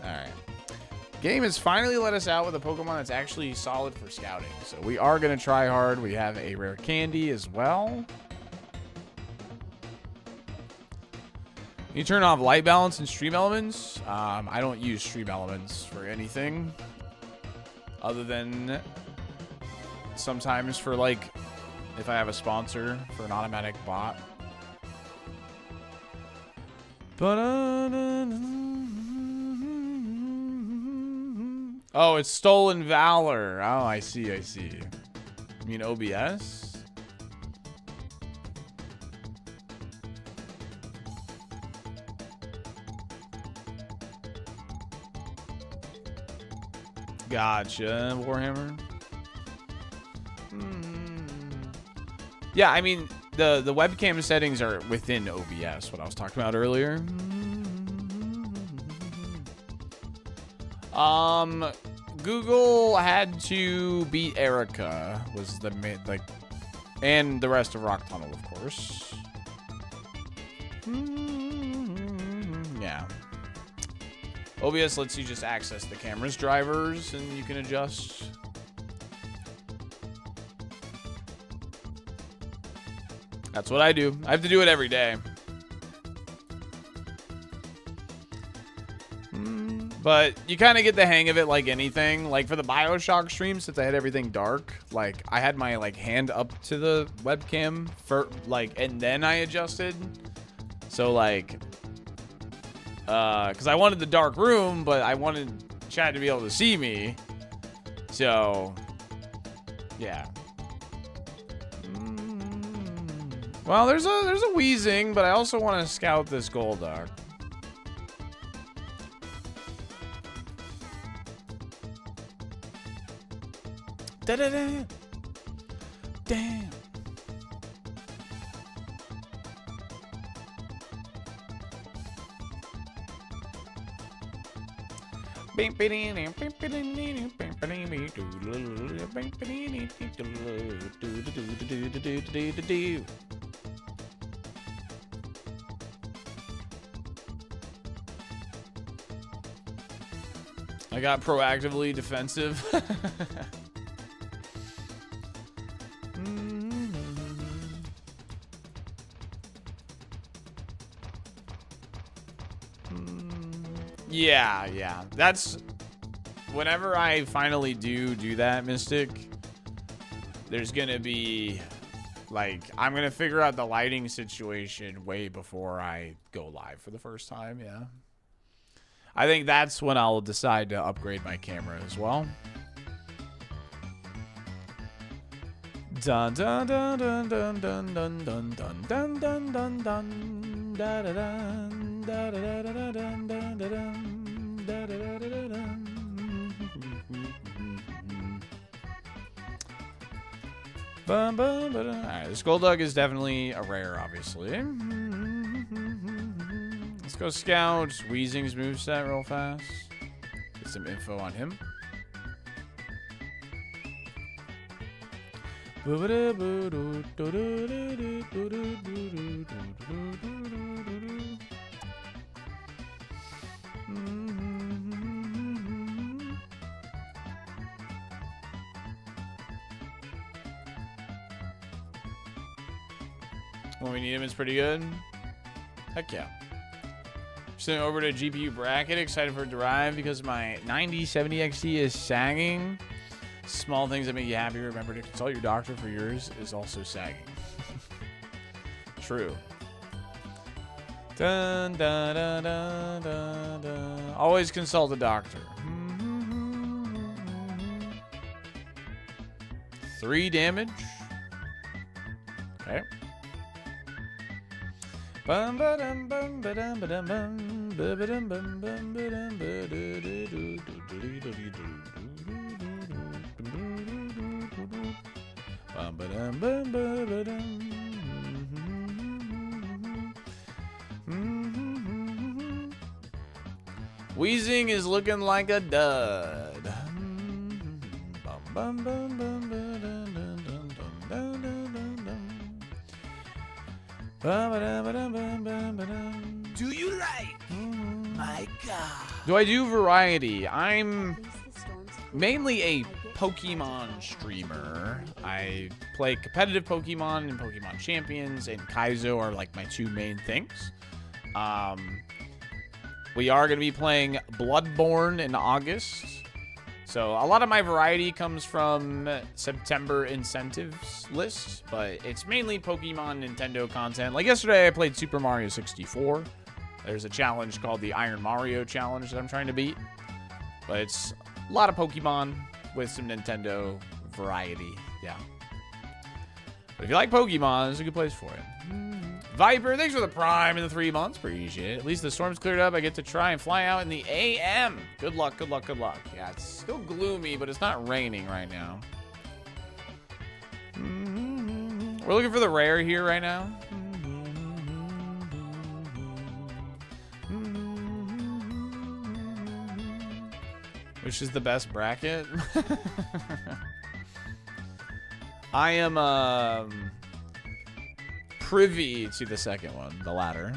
Alright. Game has finally let us out with a Pokemon that's actually solid for scouting. So we are going to try hard. We have a rare candy as well. You turn off light balance and stream elements. I don't use stream elements for anything other than sometimes for like if I have a sponsor for an automatic bot. Oh, it's Stolen Valor. Oh, I see, I see. You mean OBS? Gotcha, Warhammer. Yeah, I mean, the webcam settings are within OBS, what I was talking about earlier. Google had to beat Erica, was the main, like, and the rest of Rock Tunnel, of course. Yeah. OBS lets you just access the camera's drivers and you can adjust. That's what I do. I have to do it every day. But you kind of get the hang of it like anything. Like for the BioShock stream, since I had everything dark, like I had my like hand up to the webcam for like, and then I adjusted. So like, because I wanted the dark room, but I wanted chat to be able to see me. So, yeah. Well, there's a wheezing, but I also want to scout this Golduck. Da-da-da. Damn. I got proactively defensive. Yeah. That's whenever I finally do that, Mystic. there's going to be, like, I'm going to figure out the lighting situation way before I go live for the first time, yeah. I think that's when I'll decide to upgrade my camera as well. Dun dun dun dun dun dun dun dun dun dun dun dun dun da da dun da da da da dun dun da dun da da da da dun. Bum bum ba. Alright, this Golduck is definitely a rare, obviously. Let's go scout Weezing's moveset real fast. Get some info on him. When we need him, it's pretty good. Heck yeah. Sitting over to GPU bracket, excited for Derive because my 9070 XT is sagging. Small things that make you happy. Remember to consult your doctor for yours is also sagging. True. Dun, dun, dun, dun, dun, dun. Always consult a doctor. 3 damage. Okay. Bum ba dum bum ba dum ba dum bum ba ba dum bum bum ba dum ba do do do do do do do. Bum ba dum bum ba ba dum. Weezing is looking like a dud. Bum bum bum bum ba dum dum dum dum dum dum dum. Do you like my God? Do I do variety? I'm mainly a Pokemon streamer. I play competitive Pokemon and Pokemon Champions, and Kaizo are like my 2 main things. We are going to be playing Bloodborne in August. So a lot of my variety comes from September incentives list, but it's mainly Pokemon Nintendo content. Like yesterday, I played Super Mario 64. There's a challenge called the Iron Mario Challenge that I'm trying to beat. But it's a lot of Pokemon with some Nintendo variety, yeah. But if you like Pokemon, it's a good place for it. Viper, thanks for the Prime in the 3 months. Appreciate it. At least the storm's cleared up. I get to try and fly out in the AM. Good luck, good luck, good luck. Yeah, it's still gloomy, but it's not raining right now. We're looking for the rare here right now. Which is the best bracket? I am privy to the second one, the latter.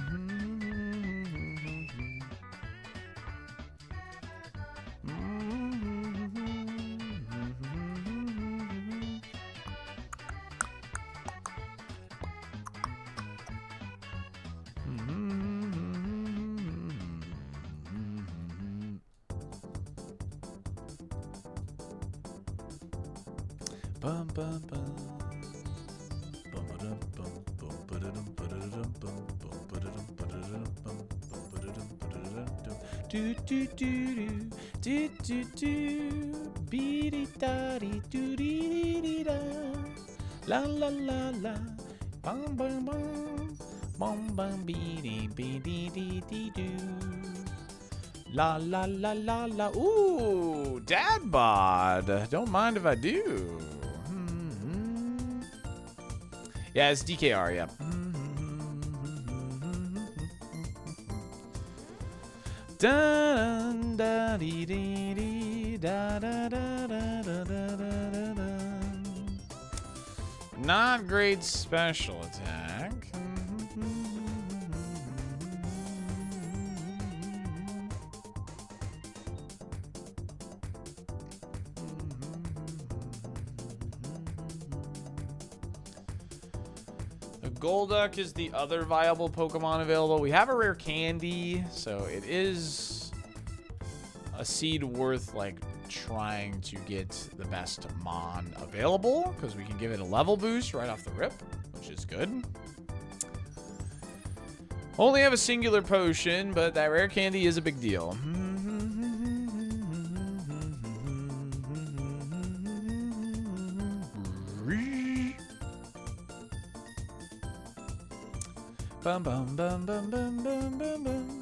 Bum, bum, bum. Do do do do do do beady daddy do dee dee da la la la la bum bum bum bum bum beady beady dee dee do la la la la la. Ooh, dad bod. Don't mind if I do. Yeah, it's DKR, yeah. Dun da dee dee dee da da da da da da da da. Not great special attack. Golduck is the other viable Pokemon available. We have a rare candy, so it is a seed worth like trying to get the best Mon available because we can give it a level boost right off the rip, which is good. Only have a singular potion, but that rare candy is a big deal. Bum bum bum bum bum bum bum bum.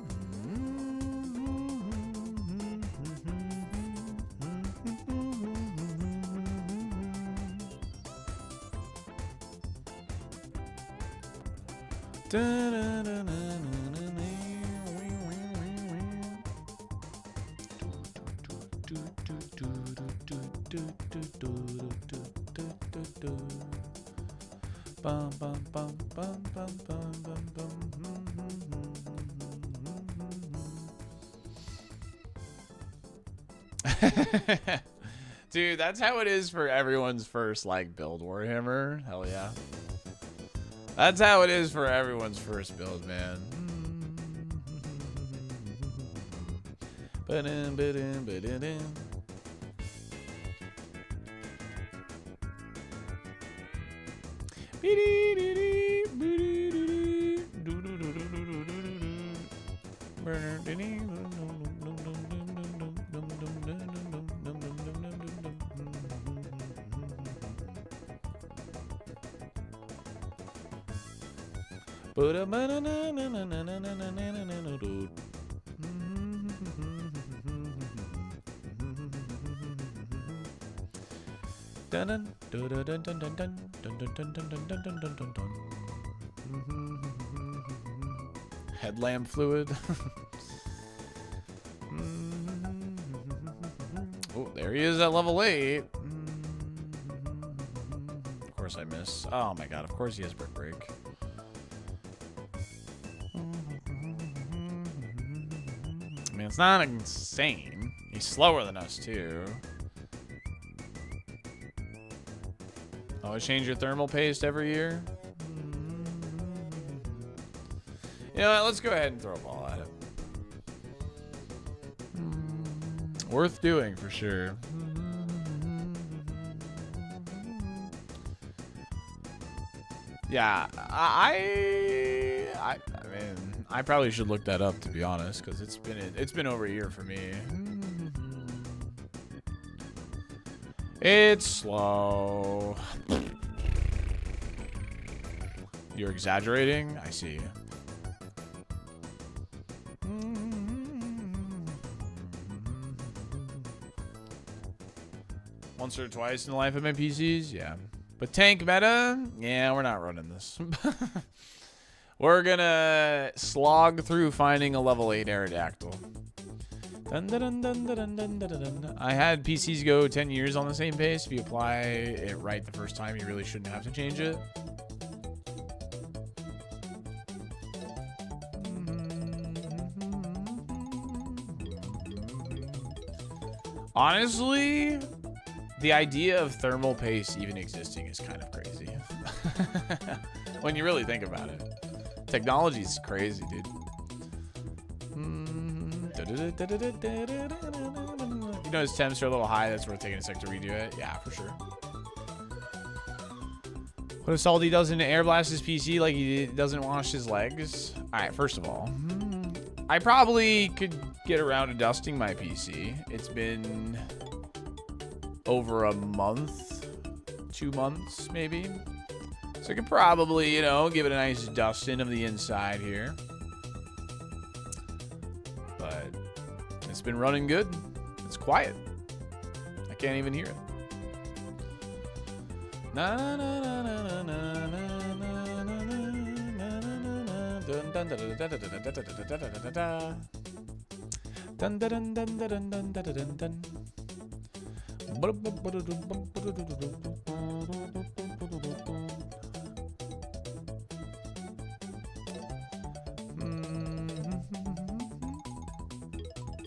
Bum bum bum bum bum bum bum bum. Dude, that's how it is for everyone's first like build Warhammer. Hell yeah. That's how it is for everyone's first build, man. Ba-dum, ba-dum, ba-dum. Headlamp fluid. Oh, there he is at level 8. Of course I miss. Oh my god, of course he has Brick Break. I mean, it's not insane. He's slower than us, too. Always change your thermal paste every year. You know what? Let's go ahead and throw a ball at it. Worth doing for sure. Yeah, I mean, I probably should look that up, to be honest, because it's been over a year for me. It's slow. You're exaggerating? I see. Once or twice in the life of my PCs? Yeah. But tank meta? Yeah, we're not running this. We're gonna slog through finding a level 8 Aerodactyl. Dun, dun, dun, dun, dun, dun, dun, dun. I had PCs go 10 years on the same pace. If you apply it right the first time, you really shouldn't have to change it. Honestly, the idea of thermal paste even existing is kind of crazy. When you really think about it. Technology's crazy, dude. You know his temps are a little high, that's worth taking a sec to redo it. Yeah, for sure. What if Salty doesn't air blast his PC like he doesn't wash his legs? Alright, first of all, I probably could get around to dusting my PC. It's been over a month, 2 months maybe. So I could probably, you know, give it a nice dusting of the inside here. But it's been running good. It's quiet. I can't even hear it. Na na na na na na na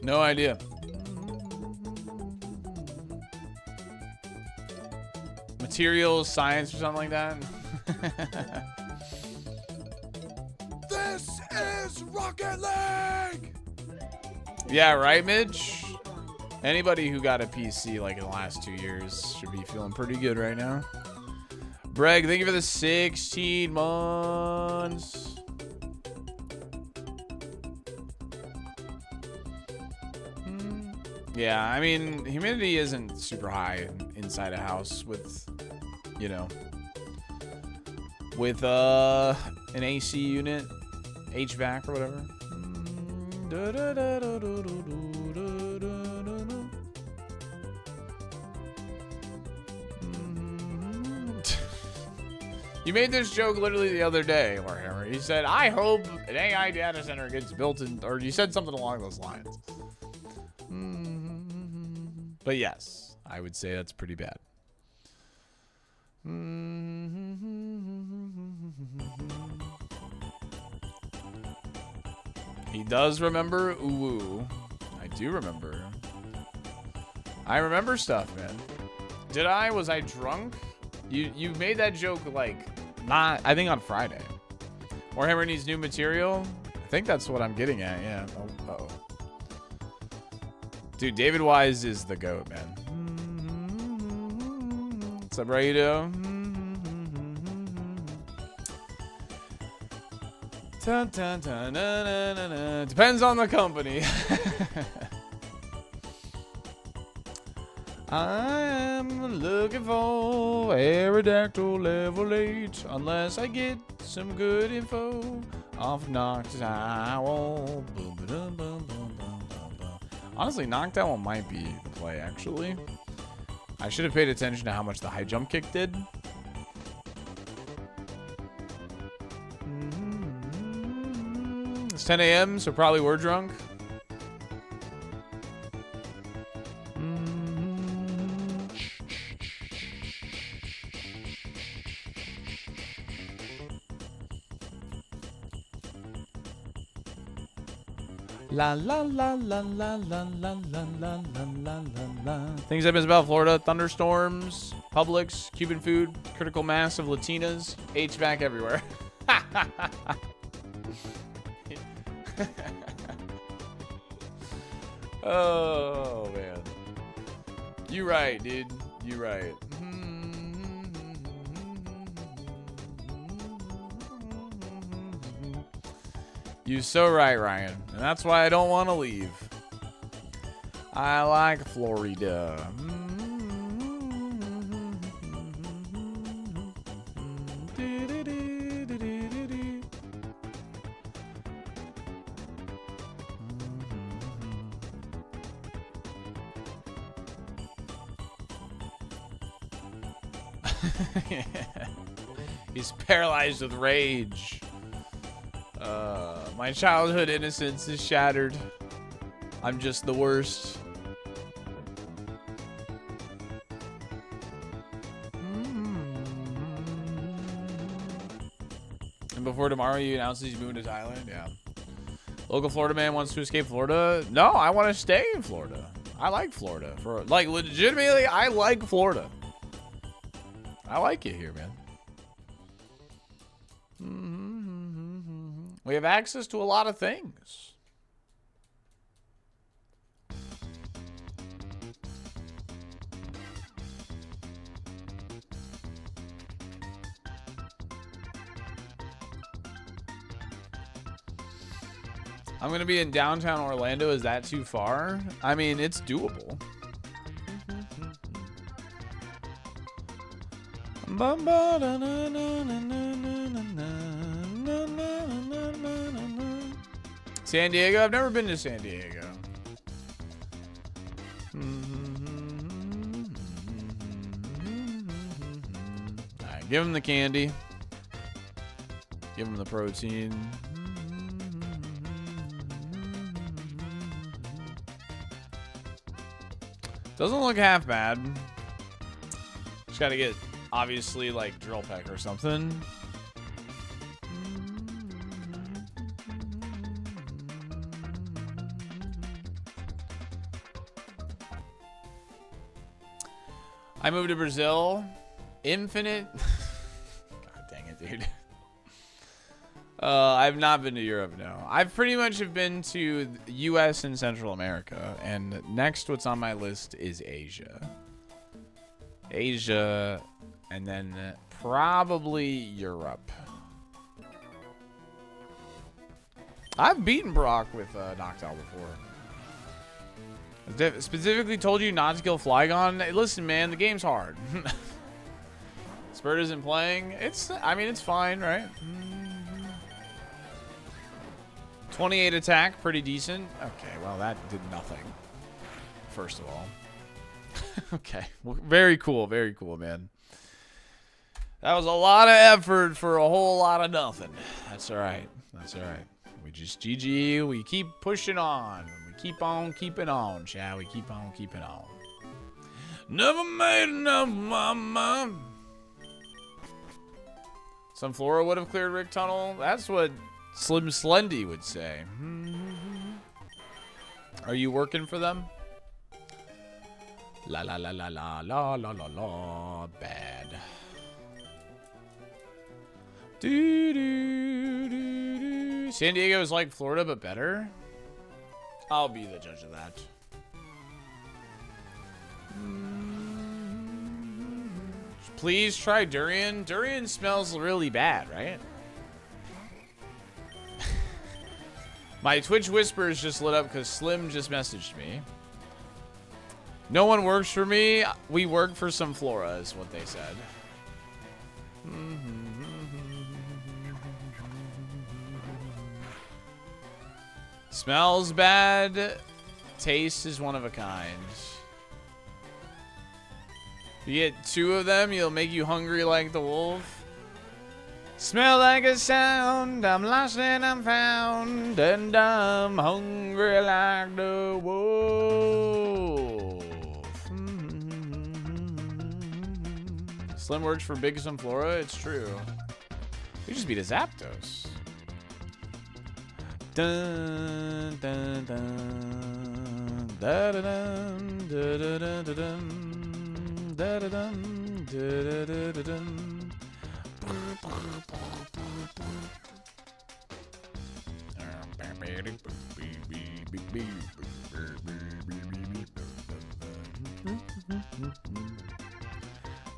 no idea. Materials, science, or something like that. This is Rocket League! Yeah, right, Midge? Anybody who got a PC like in the last 2 years should be feeling pretty good right now. Breg, thank you for the 16 months. Yeah, I mean, humidity isn't super high inside a house with, you know, with an AC unit, HVAC or whatever. You made this joke literally the other day, Warhammer. You said, I hope an AI data center gets built in, or you said something along those lines. But yes, I would say that's pretty bad. He does remember Uwu. I do remember. I remember stuff, man. Did I? Was I drunk? You made that joke like not, I think on Friday. Warhammer needs new material. I think that's what I'm getting at. Yeah. Oh, uh-oh. Dude, David Wise is the GOAT, man. What's up, Raido? Dun, dun, dun, na, na, na, na. Depends on the company. I'm looking for Aerodactyl level 8. Unless I get some good info off Noctis Owl. Boom, ba-dum, boom, boom, boom, boom, boom. Honestly, Knocked Owl might be the play, actually. I should have paid attention to how much the high jump kick did. It's 10 a.m., so probably we're drunk. La la la la la la la la la la la. Things I've missed about Florida: thunderstorms, Publix, Cuban food, critical mass of Latinas, HVAC everywhere. Oh man, you right, dude. You right. You so right, Ryan. And that's why I don't want to leave. I like Florida. He's paralyzed with rage. My childhood innocence is shattered. I'm just the worst. And before tomorrow, you announce he's moving to Thailand? Yeah. Local Florida man wants to escape Florida? No, I want to stay in Florida. I like Florida. For like, legitimately, I like Florida. I like it here, man. We have access to a lot of things. I'm going to be in downtown Orlando. Is that too far? I mean, it's doable. San Diego? I've never been to San Diego. Alright, give him the candy. Give him the protein. Doesn't look half bad. Just gotta get, obviously, like, drill peck or something. I moved to Brazil. Infinite. God dang it, dude. I've not been to Europe, no. I've pretty much have been to the U.S. and Central America. And next, what's on my list is Asia. Asia, and then probably Europe. I've beaten Brock with Noctowl before. Specifically told you not to kill Flygon. Hey, listen, man, the game's hard. Spurt isn't playing. I mean, it's fine, right? 28 attack, pretty decent. Okay, well, that did nothing, first of all. Okay, well, very cool, man. That was a lot of effort for a whole lot of nothing. That's all right. That's all right. We just GG. We keep pushing on. We keep on keeping on, shall we? Keep on keeping on. Never made enough, mama. Sunflora would have cleared Rick Tunnel. That's what Slim Slendy would say. Are you working for them? La la la la la la la la la. Bad. Do do do do. San Diego is like Florida but better. I'll be the judge of that. Please try durian. Durian smells really bad, right? My Twitch whispers just lit up because Slim just messaged me. No one works for me. We work for some flora, is what they said. Smells bad. Taste is one of a kind. You get 2 of them, you'll make you hungry like the wolf. Smell like a sound, I'm lost and I'm found, and I'm hungry like the wolf. Slim works for Big Sunflora, it's true. We just beat a Zapdos. Dun dun dun da da dun da da da da dun da da dun da da da dun.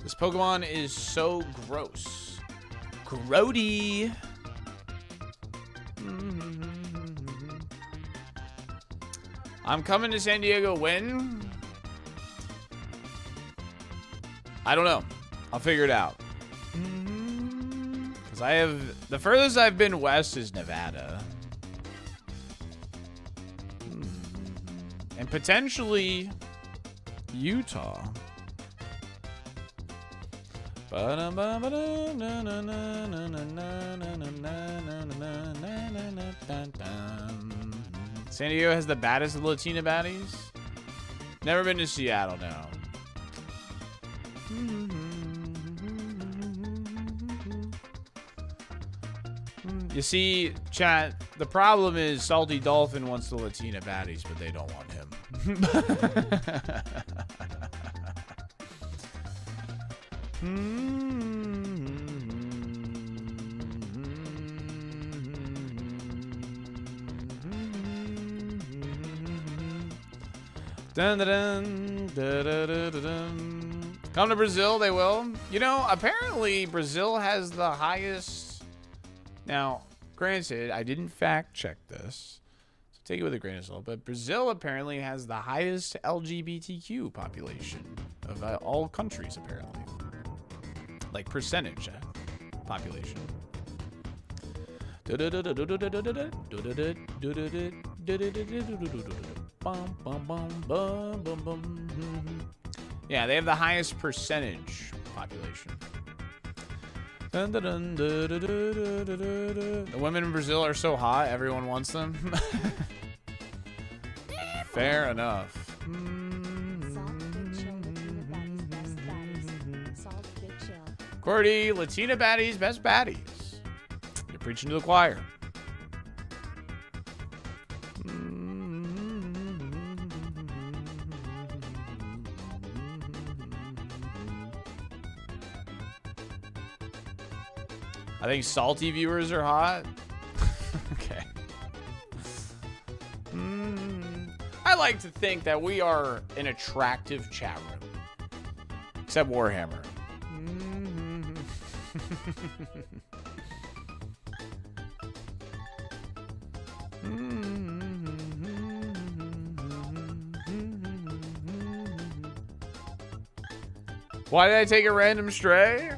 This Pokemon is so gross. Grody. I'm coming to San Diego when? I don't know. I'll figure it out. Because I have... The furthest I've been west is Nevada. And potentially Utah. San Diego has the baddest of the Latina baddies. Never been to Seattle now. You see, chat, the problem is SaltyDolphin wants the Latina baddies, but they don't want him. Dun, dun, dun, dun, dun, dun, dun. Come to Brazil, they will. You know, apparently Brazil has the highest. Now, granted, I didn't fact check this, so take it with a grain of salt, but Brazil apparently has the highest LGBTQ population of all countries, apparently. Like percentage population. Yeah, they have the highest percentage population. The women in Brazil are so hot, everyone wants them. Fair enough. Cordy, Latina baddies, best baddies. You're preaching to the choir. I think salty viewers are hot. I like to think that we are an attractive chat room. Except Warhammer. Why did I take a random stray?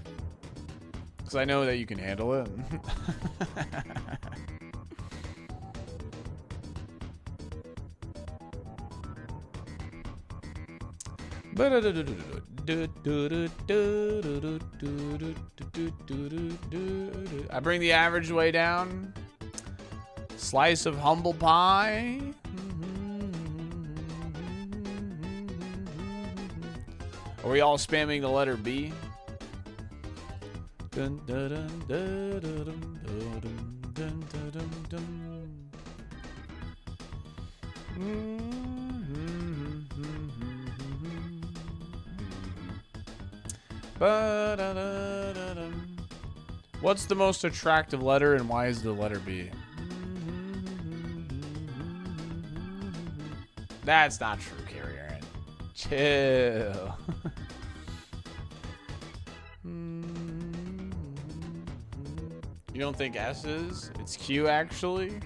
Because I know that you can handle it. I bring the average way down. Slice of humble pie. Are we all spamming the letter B? Dun, dun, dun, dun, dun, dun, dun, dun, dun. What's the most attractive letter and why is the letter B? That's not true, Carrie Aaron. Chill. You don't think S is? It's Q actually.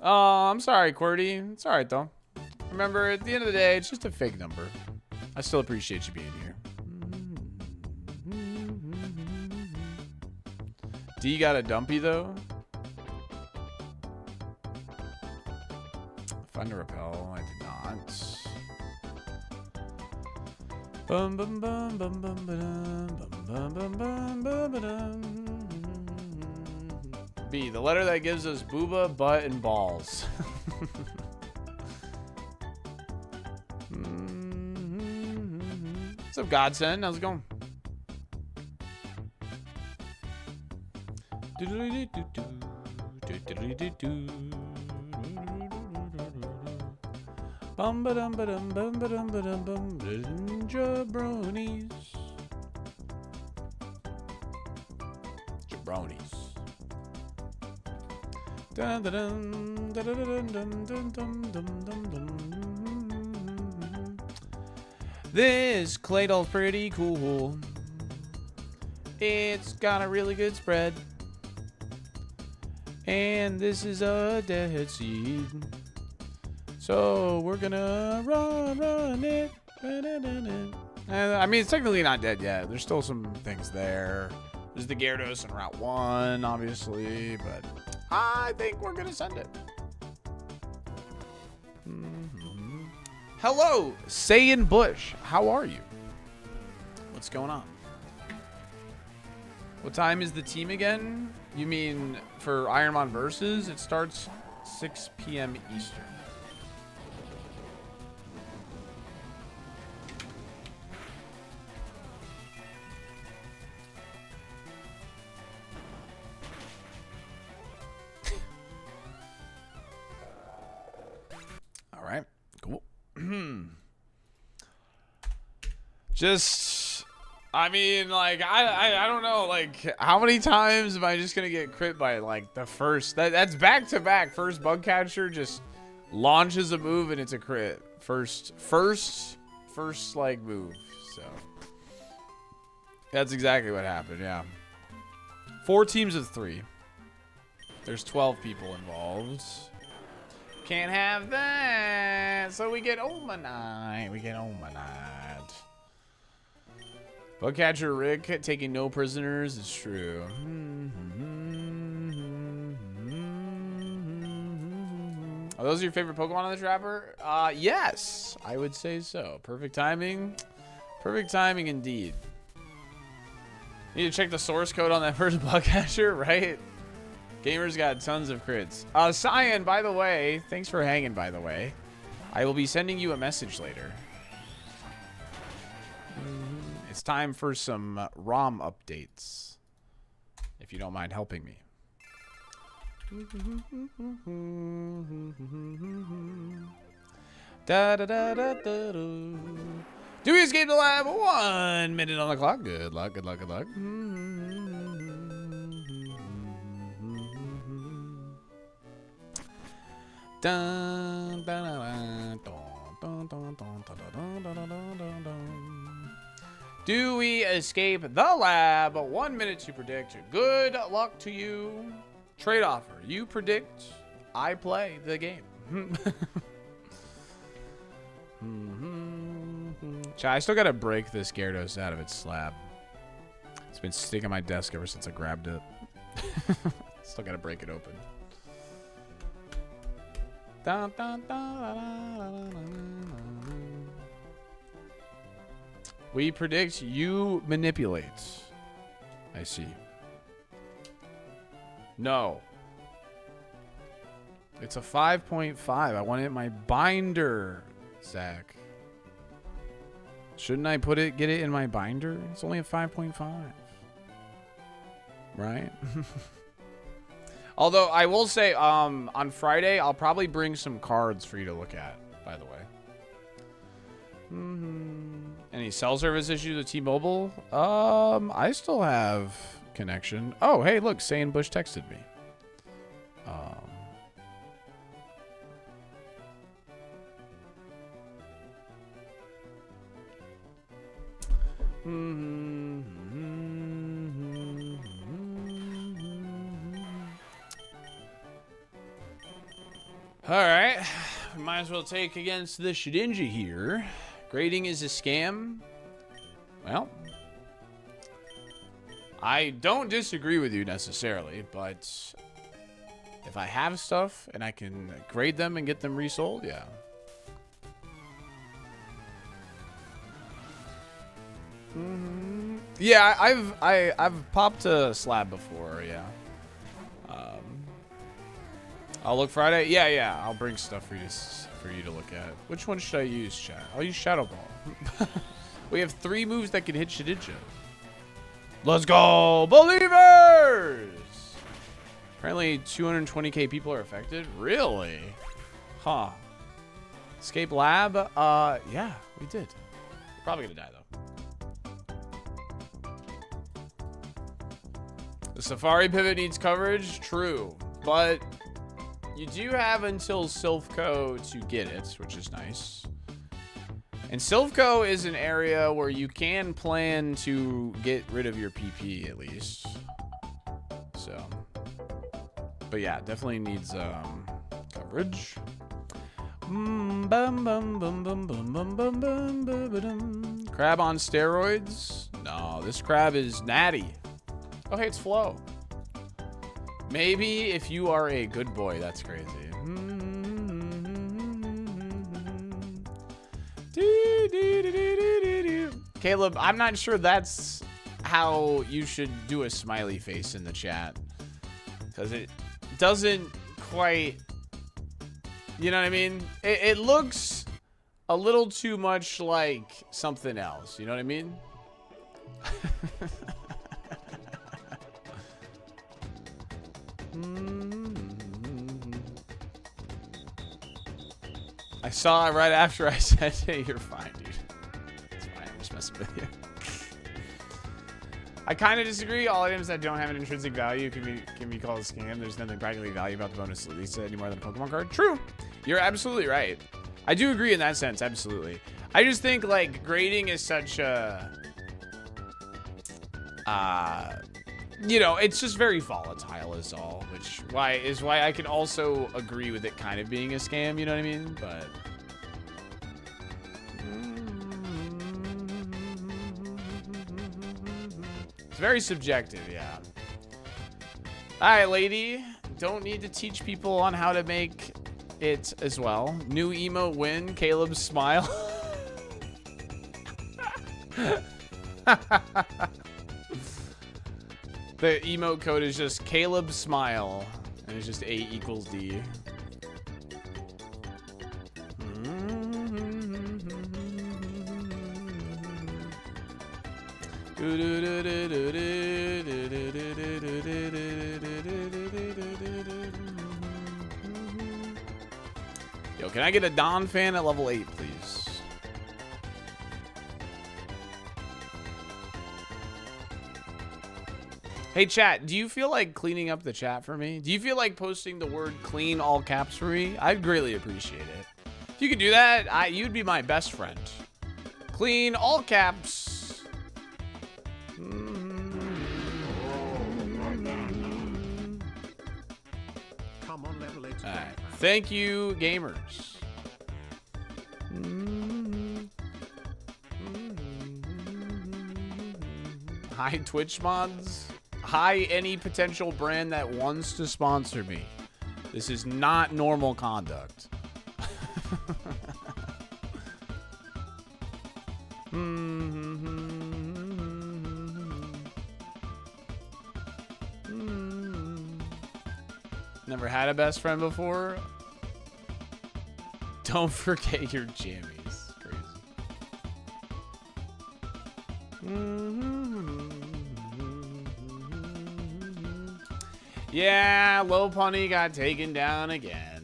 Oh, I'm sorry, QWERTY. It's alright though. Remember, at the end of the day, it's just a fake number. I still appreciate you being here. D got a dumpy though. Fun to repel. I did not. Bum bum bum bum bum bum bum bum bum bum bum. B, the letter that gives us booba, butt, and balls. What's up, Godsend? How's it going? Bum ba dum ba dum bum ba dum ba dum bum jabronis. Jabronis. Dun dun dun dun dun dun dun dun dun dun. This clay doll's pretty cool. It's got a really good spread. And this is a dead seed. So we're gonna run it. I mean, it's technically not dead yet. There's still some things there. There's the Gyarados in Route 1, obviously, but I think we're gonna send it. Hello, Saiyan Bush. How are you? What's going on? What time is the team again? You mean for ironMON Versus? It starts 6 p.m. Eastern. All right, cool. Just, I mean, like, I don't know, like, how many times am I just gonna get crit by, like, the first, that's back-to-back. First bug catcher just launches a move and it's a crit. First, like, move, so. That's exactly what happened, yeah. 4 teams of 3. There's 12 people involved. Can't have that, so we get Omanite. Bugcatcher Rick taking no prisoners is true. Are those your favorite Pokemon on the Trapper? Yes, I would say so. Perfect timing. Perfect timing indeed. Need to check the source code on that first Bugcatcher, right? Gamer's got tons of crits. Cyan, by the way, thanks for hanging, by the way. I will be sending you a message later. It's time for some ROM updates, if you don't mind helping me. Da da da da da. Do we escape the lab? 1 minute on the clock. Good luck, good luck, good luck. Dun, dun, dun, dun, dun, dun, dun, dun, dun, dun, dun, dun. Do we escape the lab? 1 minute to predict. Good luck to you. Trade offer. You predict, I play the game. I still gotta break this Gyarados out of its slab. It's been sticking on my desk ever since I grabbed it. Still gotta break it open. Dun, dun, dun. We predict, you manipulate. I see. No. It's a 5.5. I want it in my binder, Zach. Shouldn't I get it in my binder? It's only a 5.5. Right? Although I will say, on Friday, I'll probably bring some cards for you to look at, by the way. Any cell service issues with T-Mobile? I still have connection. Oh, hey, look, Saiyan Bush texted me. Alright, might as well take against the Shedinja here. Grading is a scam. Well, I don't disagree with you necessarily, but if I have stuff and I can grade them and get them resold, yeah. Yeah, I've popped a slab before, yeah. I'll look Friday. Yeah. I'll bring stuff for you to look at. Which one should I use, chat? I'll use Shadow Ball. We have 3 moves that can hit Shedinja. Let's go, believers! Apparently 220k people are affected. Really? Huh. Escape lab? Yeah, we did. We're probably gonna die though. The Safari pivot needs coverage. True, but you do have until Silphco to get it, which is nice. And Silphco is an area where you can plan to get rid of your PP at least. So, but yeah, definitely needs coverage. Crab on steroids? No, this crab is natty. Oh, hey, it's Flo. Maybe if you are a good boy, that's crazy. Caleb, I'm not sure that's how you should do a smiley face in the chat. Because it doesn't quite... You know what I mean? It looks a little too much like something else. You know what I mean? I saw it right after I said, hey, you're fine, dude. It's fine. I'm just messing with you. I kind of disagree. All items that don't have an intrinsic value can be called a scam. There's nothing practically valuable about the bonus Lisa any more than a Pokemon card. True. You're absolutely right. I do agree in that sense. Absolutely. I just think like grading is such a, you know, it's just very volatile is all, which is why I can also agree with it kind of being a scam. You know what I mean? But it's very subjective. Yeah. All right, lady. Don't need to teach people on how to make it as well. New emote win. Caleb's smile. The emote code is just Caleb smile, and it's just A equals D. Yo, can I get a Don fan at level 8, please? Hey, chat, do you feel like cleaning up the chat for me? Do you feel like posting the word clean all caps for me? I'd greatly appreciate it. If you could do that, you'd be my best friend. Clean all caps.
Come on, level 8.
All right. Thank you, gamers. Hi, Twitch mods. Hi, any potential brand that wants to sponsor me. This is not normal conduct. Never had a best friend before. Don't forget your jammies. Crazy. Yeah, Low Punny got taken down again,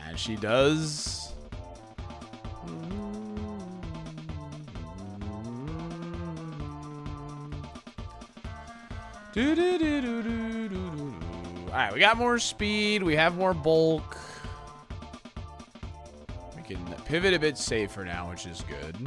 as she does. All right, we got more speed. We have more bulk. We can pivot a bit safer now, which is good.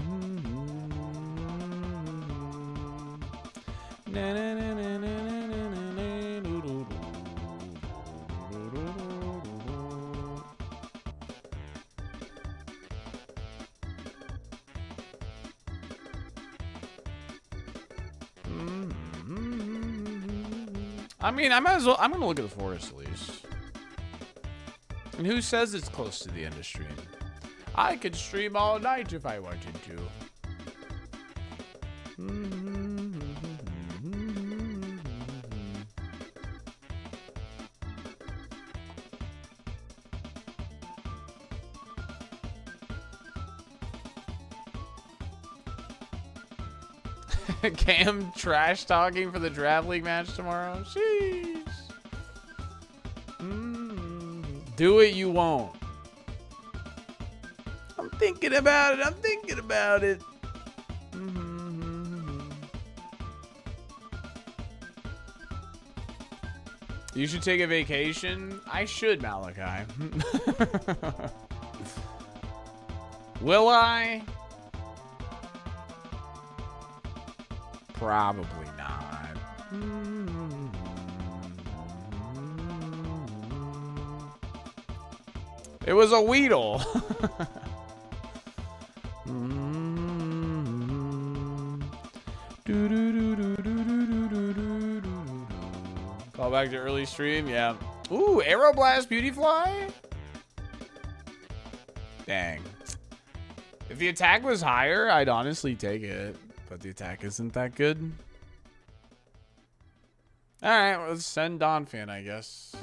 I mean, I might as well. I'm gonna look at the forest at least. And who says it's close to the end of stream? I could stream all night if I wanted to. Cam trash talking for the draft league match tomorrow. Sheesh. Do it, you won't. I'm thinking about it. I'm thinking about it. You should take a vacation. I should, Malachi. Will I? Probably not. It was a Weedle. Call back to early stream, yeah. Ooh, Aeroblast Beautyfly? Dang. If the attack was higher, I'd honestly take it. But the attack isn't that good. Alright, well, let's send Donphan, I guess.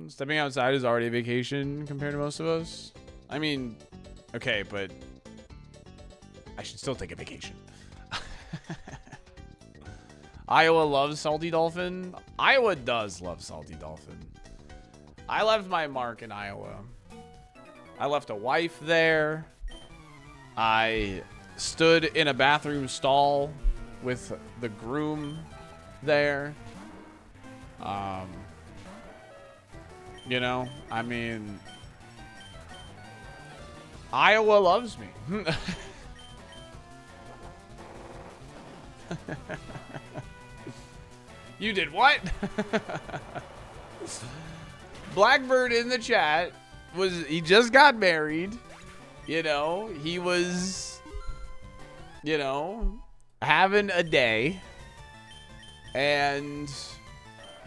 Stepping outside is already a vacation compared to most of us. I mean, okay, but I should still take a vacation. Iowa loves SaltyDolphin. Iowa does love SaltyDolphin. I left my mark in Iowa. I left a wife there. I stood in a bathroom stall with the groom there. You know, I mean, Iowa loves me. You did what? Blackbird in the chat he just got married. You know, he was, you know, having a day. And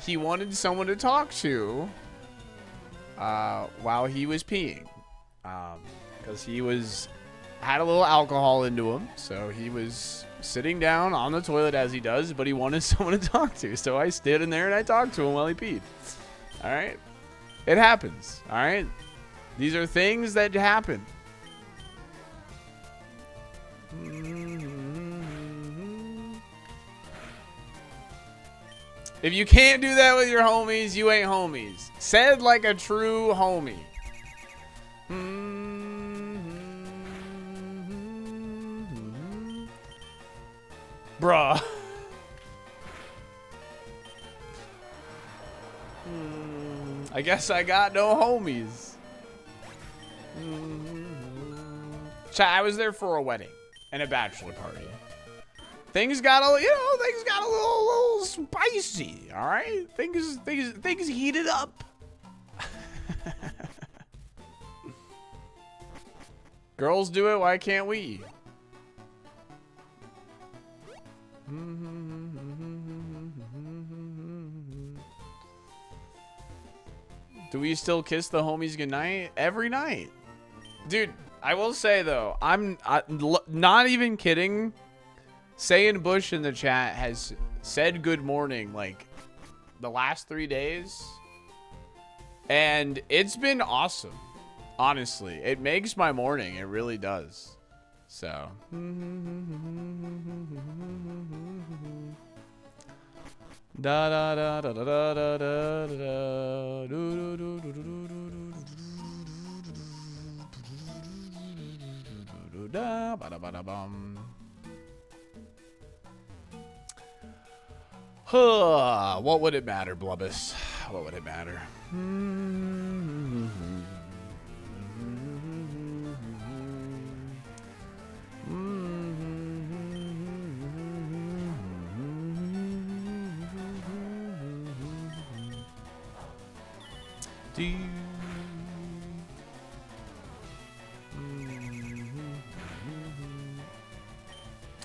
he wanted someone to talk to while he was peeing. Because he had a little alcohol into him. So he was sitting down on the toilet as he does, but he wanted someone to talk to. So I stood in there and I talked to him while he peed. All right. It happens. All right. These are things that happen. If you can't do that with your homies, you ain't homies. Said like a true homie. Bruh. I guess I got no homies. Chat, I was there for a wedding and a bachelor party. Things got a, things got a little spicy. All right, things heated up. Girls do it. Why can't we? Do we still kiss the homies goodnight? Every night. Dude, I will say though, I'm not even kidding. Sayin Bush in the chat has said good morning like the last 3 days. And it's been awesome. Honestly, it makes my morning. It really does. So. Da da da da da da da da da do do do do da ba da ba da bum. What would it matter, Blubbus? What would it matter?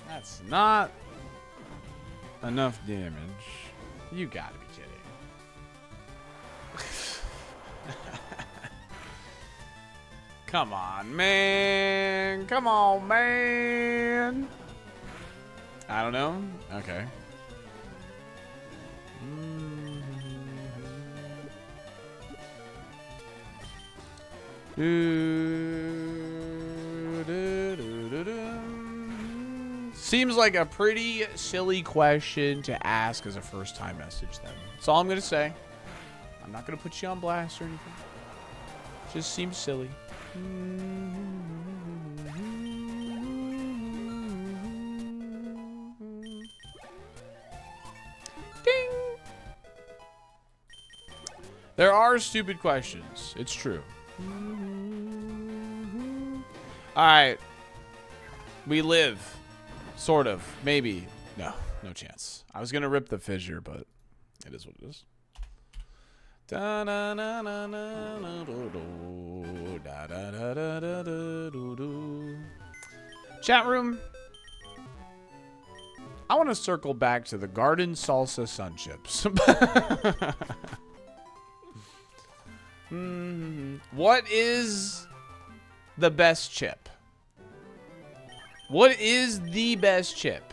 That's not enough damage. You gotta be kidding. Come on, man. Come on, man. I don't know. Okay. Seems like a pretty silly question to ask as a first-time message then. That's all I'm going to say. I'm not going to put you on blast or anything. Just seems silly. Ding! There are stupid questions. It's true. Alright. We live. Sort of. Maybe. No. No chance. I was going to rip the fissure, but it is what it is. Chat room. I want to circle back to the garden salsa sun chips. What is the best chip? What is the best chip?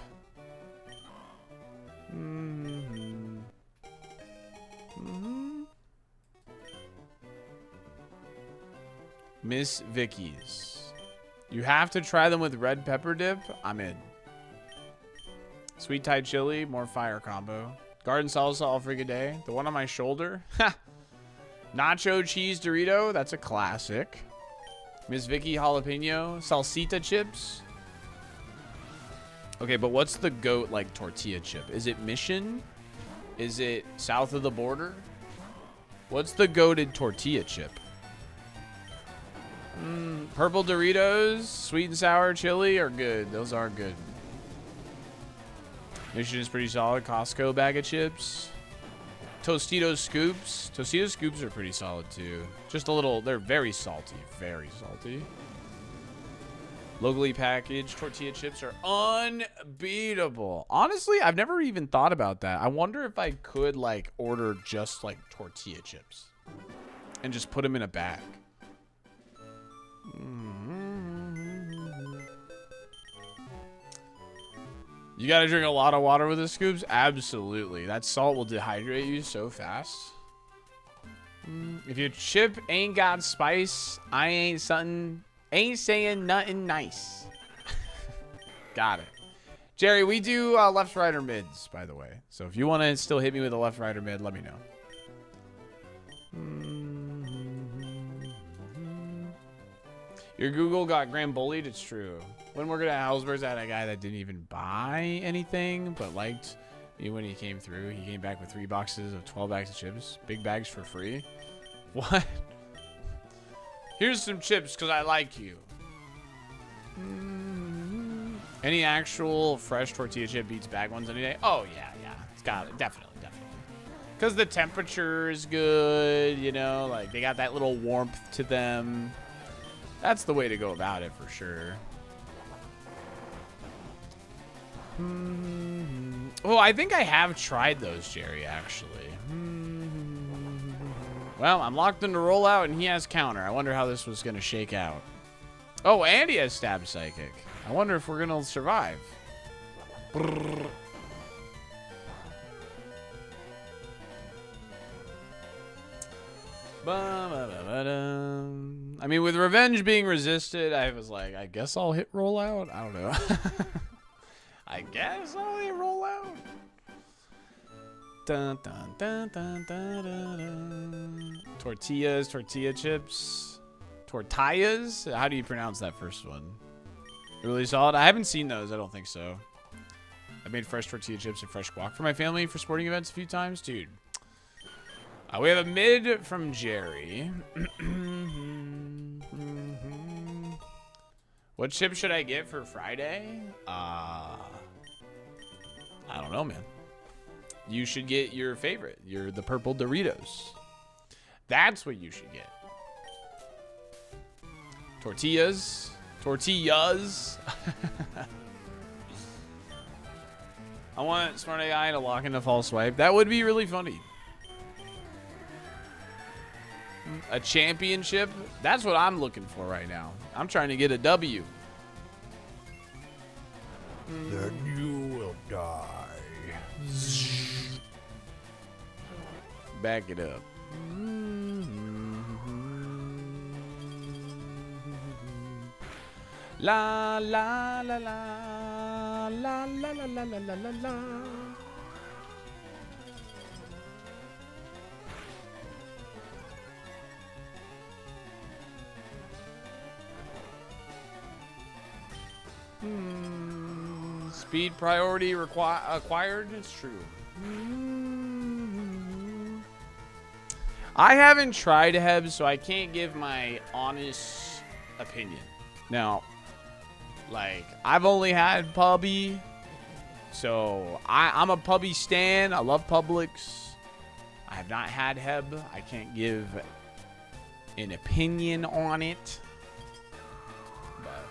Miss Vicky's. You have to try them with red pepper dip. I'm in. Sweet Thai chili, more fire combo. Garden salsa all freaking day. The one on my shoulder. Ha! Nacho cheese Dorito. That's a classic. Miss Vicky jalapeno. Salsita chips. Okay, but what's the goat like tortilla chip? Is it Mission? Is it south of the border? What's the goated tortilla chip? Purple Doritos, sweet and sour chili are good. Those are good. Mission is pretty solid. Costco bag of chips. Tostitos scoops. Tostitos scoops are pretty solid too. Just a little, they're very salty. Very salty. Locally packaged tortilla chips are unbeatable. Honestly, I've never even thought about that. I wonder if I could like order just like tortilla chips and just put them in a bag. You gotta drink a lot of water with the scoops? Absolutely. That salt will dehydrate you so fast. If your chip ain't got spice, I ain't saying nothing nice. Got it. Jerry, we do left, right, or mids, by the way. So if you want to still hit me with a left, right, or mid, let me know. Your Google got Graham bullied? It's true. When we're gonna Hellsbergs, I had a guy that didn't even buy anything, but liked me when he came through. He came back with 3 boxes of 12 bags of chips. Big bags for free. What? Here's some chips because I like you. Any actual fresh tortilla chip beats bag ones any day? Oh, yeah. It's got it. Definitely. Because the temperature is good, you know? Like, they got that little warmth to them. That's the way to go about it for sure. Oh, I think I have tried those, Jerry, actually. Well, I'm locked into rollout, and he has counter. I wonder how this was going to shake out. Oh, and he has stab psychic. I wonder if we're going to survive. Brrr. I mean, with revenge being resisted, I was like, I guess I'll hit rollout. I don't know. I guess I'll hit rollout. Dun, dun, dun, dun, dun, dun, dun. Tortillas, tortilla chips. Tortillas? How do you pronounce that first one? Really solid? I haven't seen those. I don't think so. I made fresh tortilla chips and fresh guac for my family for sporting events a few times. Dude. We have a mid from Jerry. What chip should I get for Friday? I don't know, man. You should get your favorite. The purple Doritos. That's what you should get. Tortillas. I want Smart AI to lock in a false swipe. That would be really funny. A championship? That's what I'm looking for right now. I'm trying to get a W.
Then you will die.
Back it up. La la la la la la la la la la la. Speed priority acquired. It's true. I haven't tried Heb, so I can't give my honest opinion. Now, like, I've only had Pubby, so I'm a Pubby stan. I love Publix. I have not had Heb. I can't give an opinion on it. But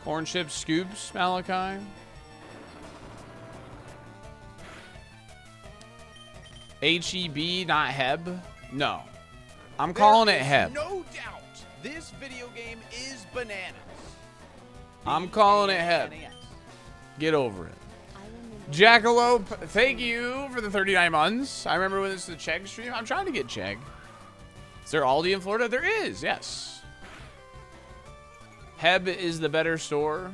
corn chip scoops, Malachi. HEB, not Heb. No. I'm calling it Heb.
No doubt, this video game is bananas.
I'm calling it Heb. Get over it. Jackalope, thank you for the 39 months. I remember when this was the Chegg stream. I'm trying to get Chegg. Is there Aldi in Florida? There is, yes. Heb is the better store.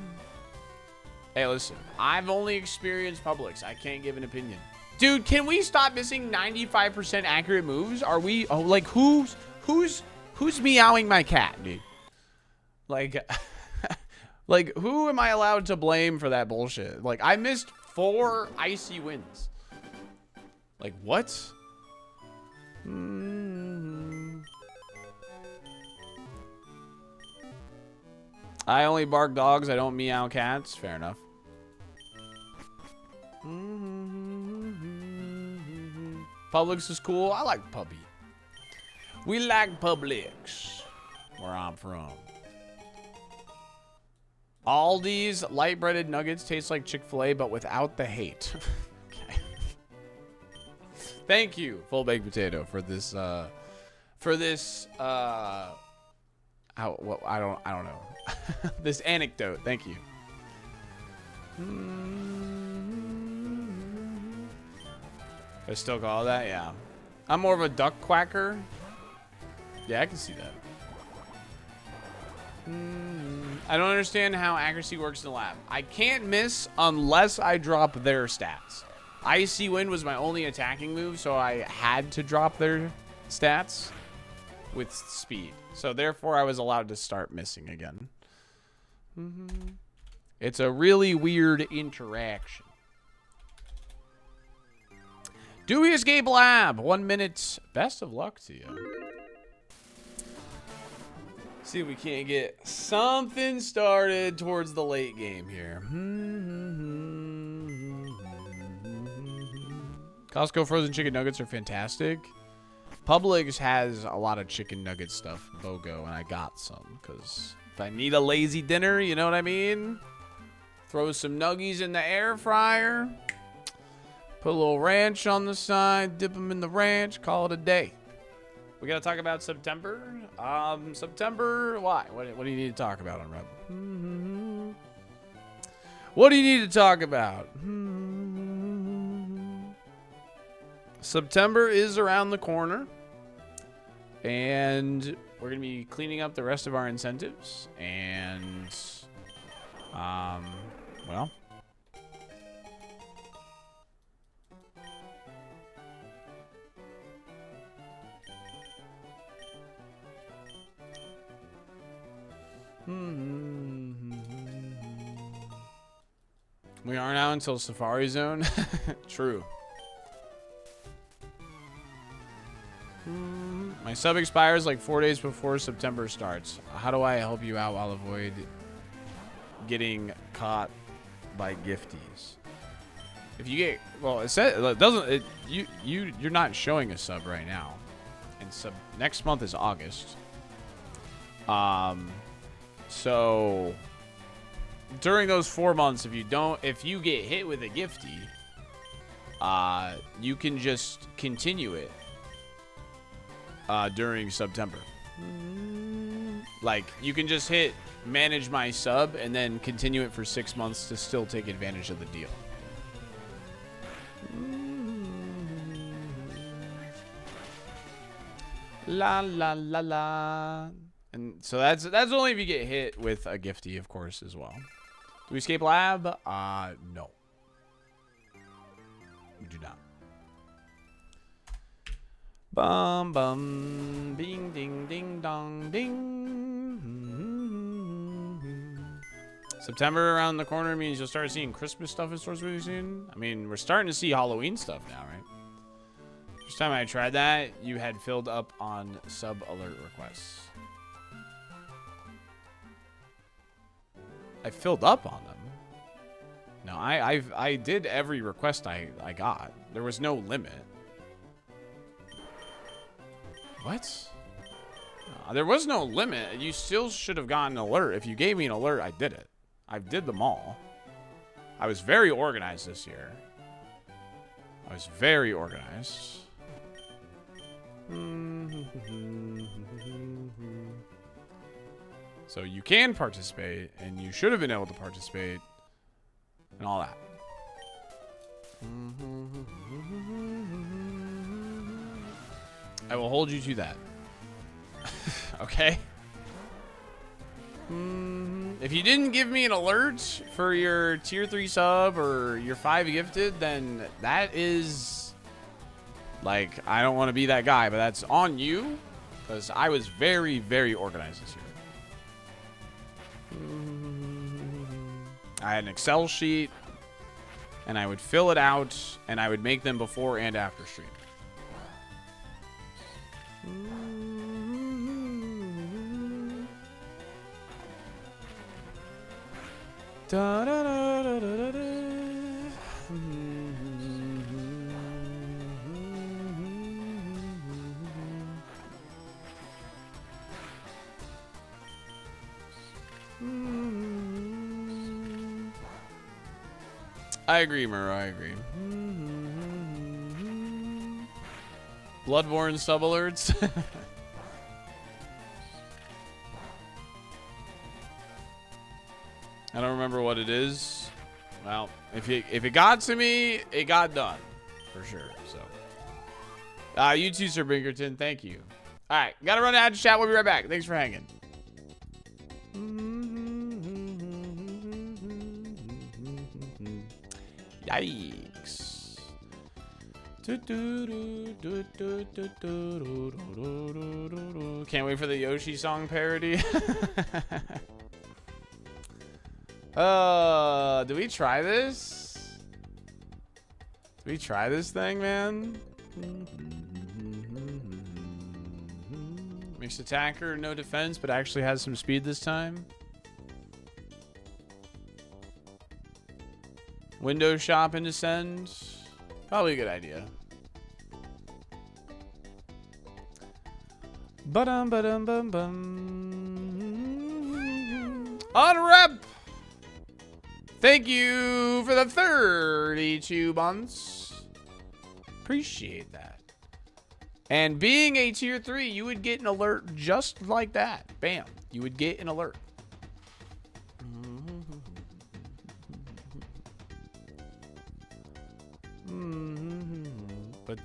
Hey, listen. I've only experienced Publix. I can't give an opinion. Dude, can we stop missing 95% accurate moves? Are we like who's meowing my cat, dude? Like like who am I allowed to blame for that bullshit? Like I missed 4 icy wins. Like what? I only bark dogs, I don't meow cats. Fair enough. Publix is cool. I like Pubby. We like Publix where I'm from. Aldi's light breaded nuggets taste like Chick-fil-A but without the hate. Okay. Thank you, Full Baked Potato, for this I don't know. This anecdote. Thank you. I still call that? Yeah. I'm more of a duck quacker. Yeah, I can see that. I don't understand how accuracy works in the lab. I can't miss unless I drop their stats. Icy Wind was my only attacking move, so I had to drop their stats. with speed. So therefore I was allowed to start missing again. It's a really weird interaction. Do we escape lab? 1 minute. Best of luck to you. See if we can't get something started towards the late game here. Costco frozen chicken nuggets are fantastic. Publix has a lot of chicken nugget stuff, BOGO, and I got some because if I need a lazy dinner, you know what I mean? Throw some nuggies in the air fryer. Put a little ranch on the side, dip them in the ranch, call it a day. We gotta talk about September. September, why? What do you need to talk about on Reb? What do you need to talk about? September is around the corner. And we're going to be cleaning up the rest of our incentives. And, well. We are now until Safari Zone. True. My sub expires like 4 days before September starts. How do I help you out while avoid getting caught by gifties? If you get, well, it says it doesn't. You're not showing a sub right now, and next month is August. So during those 4 months, if you get hit with a gifty, you can just continue it. During September. Like, you can just hit manage my sub and then continue it for 6 months to still take advantage of the deal. La la la la. And so that's only if you get hit with a gifty, of course, as well. Do we escape lab? No. We do not. Bum bum, bing ding ding dong ding. September around the corner means you'll start seeing Christmas stuff in stores really soon. I mean, we're starting to see Halloween stuff now, right? First time I tried that, you had filled up on sub alert requests. I filled up on them. No, I did every request I got. There was no limit. What? There was no limit. You still should have gotten an alert. If you gave me an alert, I did it. I did them all. I was very organized this year. I was very organized. So you can participate, and you should have been able to participate, and all that. I will hold you to that. Okay? If you didn't give me an alert for your tier 3 sub or your 5 gifted, then that is... Like, I don't want to be that guy, but that's on you. Because I was very, very organized this year. I had an Excel sheet. And I would fill it out. And I would make them before and after stream. Da, da, da, da, da, da. I agree, Murrow. I agree. Bloodborne sub alerts. I don't remember what it is. Well, if it got to me, it got done for sure. So, you too, Sir Binkerton. Thank you. All right, gotta run out to chat. We'll be right back. Thanks for hanging. Yikes. Can't wait for the Yoshi song parody. Do we try this? Do we try this thing, man? Mixed attacker, no defense, but actually has some speed this time. Window shop and descend. Probably a good idea. Ba-dum, ba-dum, bum, bum. On rep! Thank you for the 32 months. Appreciate that. And being a tier 3, you would get an alert just like that. Bam. You would get an alert. But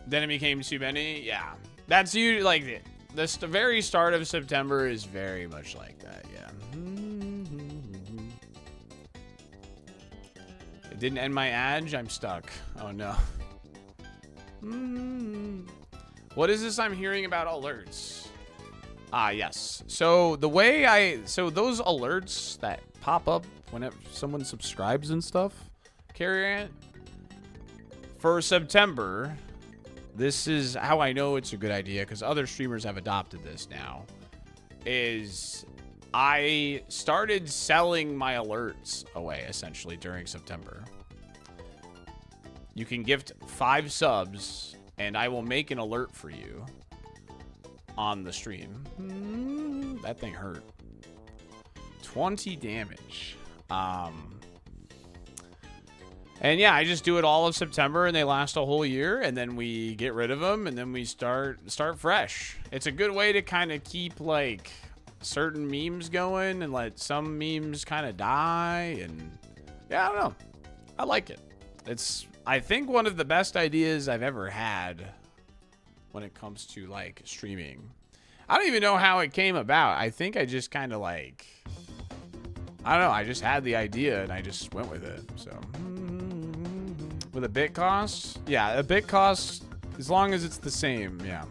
then it became too many. Yeah. That's you like the very start of September is very much like that. Yeah. It didn't end my ad. I'm stuck. Oh no. What is this I'm hearing about alerts? Ah, yes. So the way those alerts that pop up whenever someone subscribes and stuff, Carrier, for September, this is how I know it's a good idea because other streamers have adopted this now, is I started selling my alerts away essentially during September. You can gift 5 subs and I will make an alert for you on the stream. That thing hurt. 20 damage. And yeah, I just do it all of September and they last a whole year and then we get rid of them and then we start fresh. It's a good way to kind of keep like certain memes going and let some memes kind of die. And yeah, I don't know. I like it. It's, I think, one of the best ideas I've ever had when it comes to like streaming. I don't even know how it came about. I think I just kind of like, I don't know. I just had the idea and I just went with it. So with a bit cost, yeah, a bit cost as long as it's the same, yeah.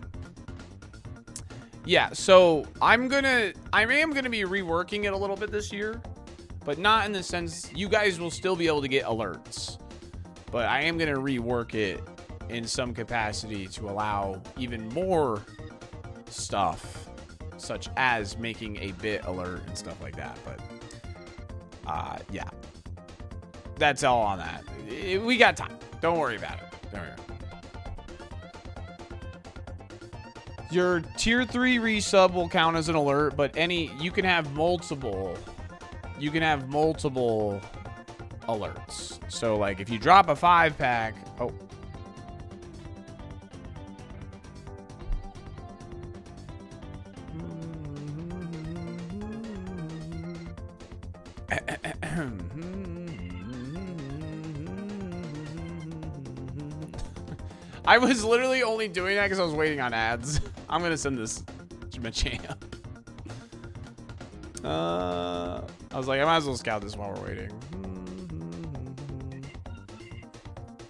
Yeah, so I am gonna be reworking it a little bit this year, but not in the sense you guys will still be able to get alerts, but I am gonna rework it in some capacity to allow even more stuff, such as making a bit alert and stuff like that. But yeah, that's all on that. We got time. Don't worry about it. Don't worry. Your tier 3 resub will count as an alert, but you can have multiple alerts. So like if you drop a 5-pack, oh. I was literally only doing that because I was waiting on ads. I'm gonna send this to my champ. I was like, I might as well scout this while we're waiting.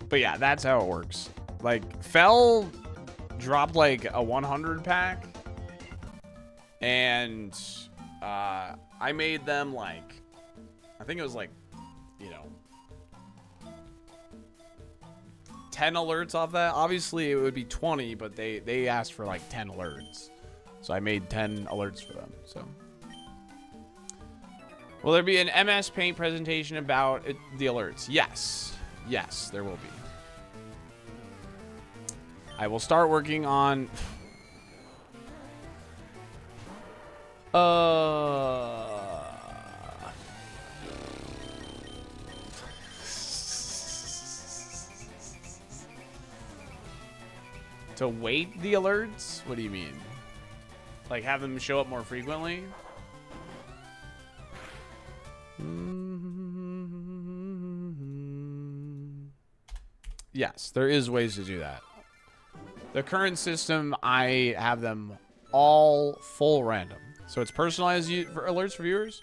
But yeah, that's how it works. Like, Fell dropped like a 100 pack, and I made them like, I think it was like, you know, 10 alerts off that. Obviously it would be 20, but they asked for like 10 alerts, so I made 10 alerts for them. So will there be an MS Paint presentation about the alerts? Yes, there will be. I will start working on to wait the alerts? What do you mean? Like have them show up more frequently? Yes, there is ways to do that. The current system, I have them all full random. So it's personalized for alerts for viewers.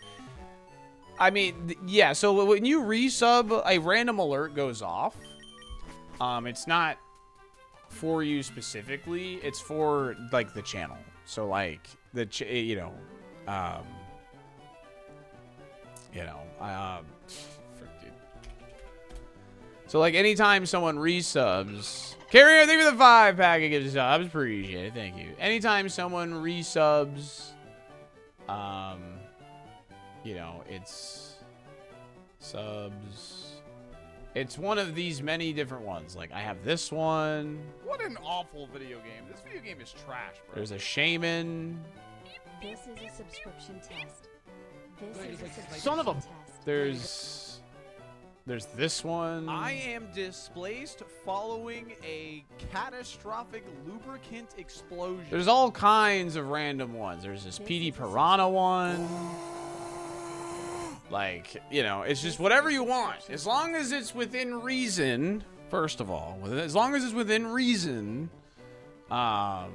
I mean, yeah, so when you resub, a random alert goes off. It's not for you specifically. It's for like the channel. So like the freaking. So like anytime someone resubs, Carrier, thank you for the 5-pack. It gives subs, appreciate it. Thank you. Anytime someone resubs, it's subs. It's one of these many different ones. Like I have this one.
What an awful video game. This video game is trash, bro.
There's a shaman.
This is a subscription test. This is a subscription
Son of a-
test.
There's this one.
I am displaced following a catastrophic lubricant explosion.
There's all kinds of random ones. There's this PD Piranha one. Like, it's just whatever you want. As long as it's within reason, first of all. As long as it's within reason. Like,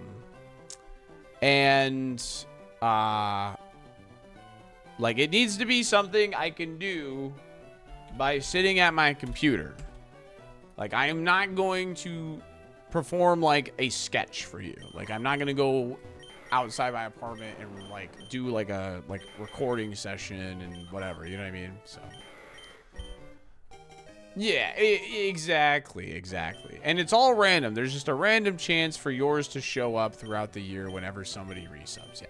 it needs to be something I can do by sitting at my computer. Like, I am not going to perform, like, a sketch for you. Like, I'm not going to go outside my apartment and, like, do, like, a, recording session and whatever. You know what I mean? So, yeah, exactly. And it's all random. There's just a random chance for yours to show up throughout the year whenever somebody resubs. Yeah.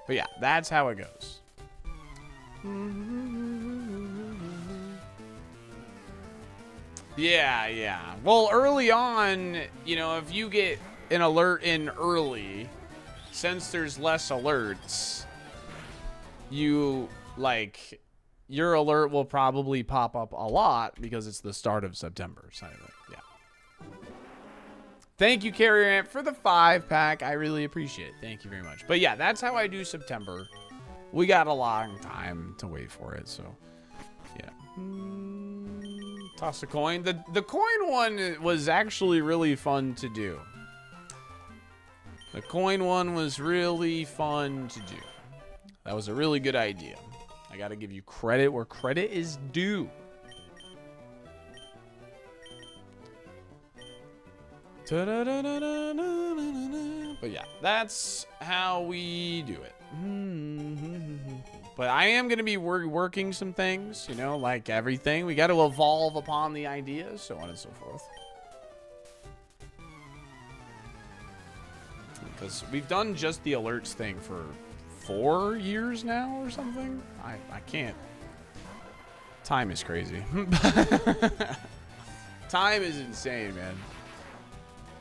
But yeah, that's how it goes. Yeah. Well, early on, if you get an alert in early, since there's less alerts, your alert will probably pop up a lot because it's the start of September. So, yeah. Thank you, Carrier Amp, for the 5-pack. I really appreciate it. Thank you very much. But yeah, that's how I do September. We got a long time to wait for it, so yeah. Toss a coin. The coin one was actually really fun to do. The coin one was really fun to do. That was a really good idea. I gotta give you credit where credit is due. But yeah, that's how we do it. But I am going to be working some things, like everything. We got to evolve upon the ideas, so on and so forth. Because we've done just the alerts thing for 4 years now or something. I can't. Time is crazy. Time is insane, man.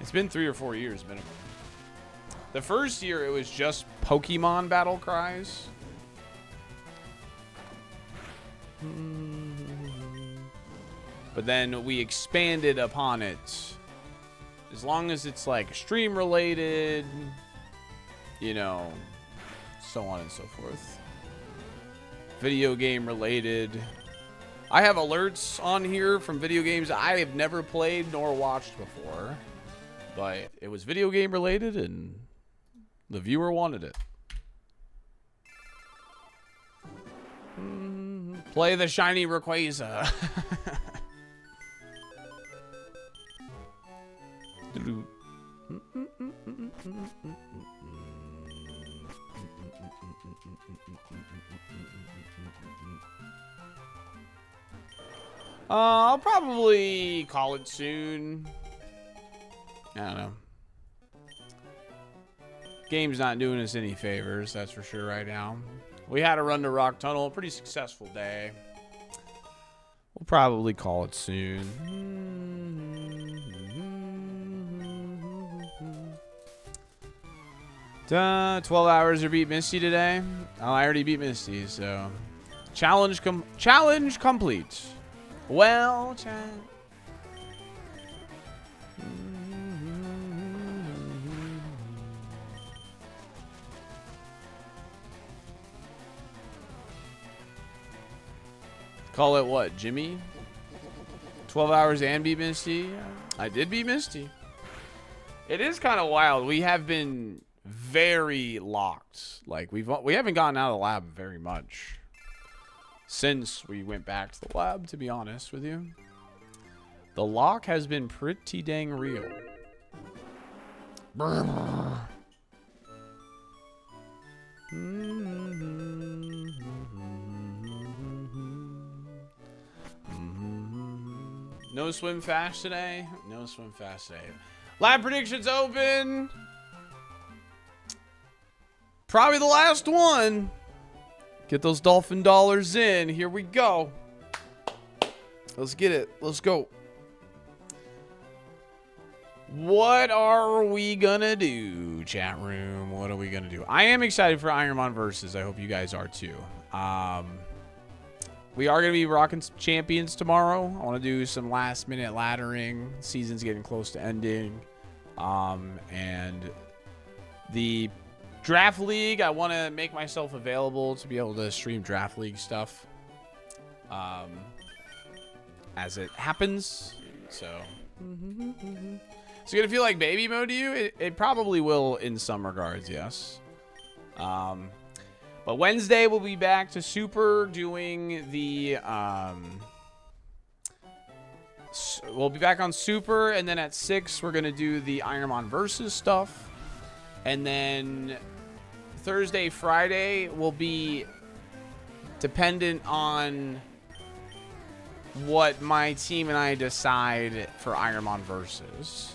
It's been 3 or 4 years minimum. The first year, it was just Pokemon battle cries. But then we expanded upon it. As long as it's like stream related, so on and so forth. Video game related. I have alerts on here from video games I have never played nor watched before. But it was video game related and the viewer wanted it. Play the shiny Rayquaza. I'll probably call it soon. I don't know. Game's not doing us any favors, that's for sure right now. We had a run to Rock Tunnel, a pretty successful day. We'll probably call it soon. 12 hours or beat Misty today? Oh, I already beat Misty, so challenge complete. Well, chat. Call it what, Jimmy? 12 hours and beat Misty? I did beat Misty. It is kind of wild. We have been very locked. Like we haven't gotten out of the lab very much. since we went back to the lab, to be honest with you. The lock has been pretty dang real. No swim fast today. No swim fast today. Lab predictions open. Probably the last one. Get those dolphin dollars in. Here we go. Let's get it. Let's go. What are we gonna do, chat room? What are we gonna do? I am excited for ironMON versus. I hope you guys are too. We are gonna be rocking some champions tomorrow. I want to do some last minute laddering. Season's getting close to ending. And the Draft League, I want to make myself available to be able to stream Draft League stuff as it happens. So, is it gonna feel like baby mode to you? It probably will in some regards, yes. But Wednesday we'll be back to Super doing the we'll be back on Super, and then at 6 we're gonna do the ironMON versus stuff, and then Thursday, Friday will be dependent on what my team and I decide for ironMON versus.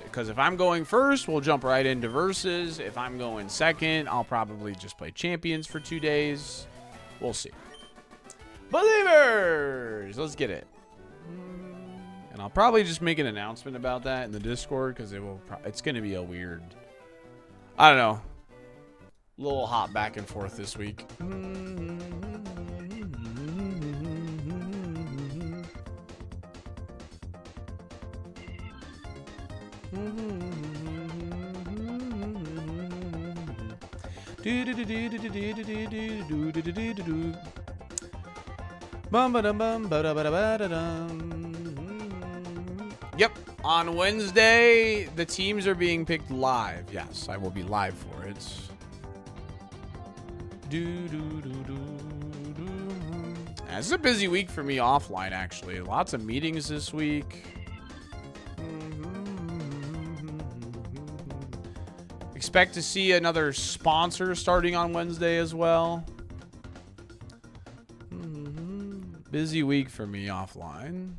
Because if I'm going first, we'll jump right into versus. If I'm going second, I'll probably just play champions for 2 days. We'll see. Believers, let's get it. And I'll probably just make an announcement about that in the Discord, because it's going to be a weird, I don't know, little hop back and forth this week. Yep, on Wednesday the teams are being picked live. Yes, I will be live for it. This is a busy week for me offline, actually. Lots of meetings this week. Expect to see another sponsor starting on Wednesday as well. Busy week for me offline.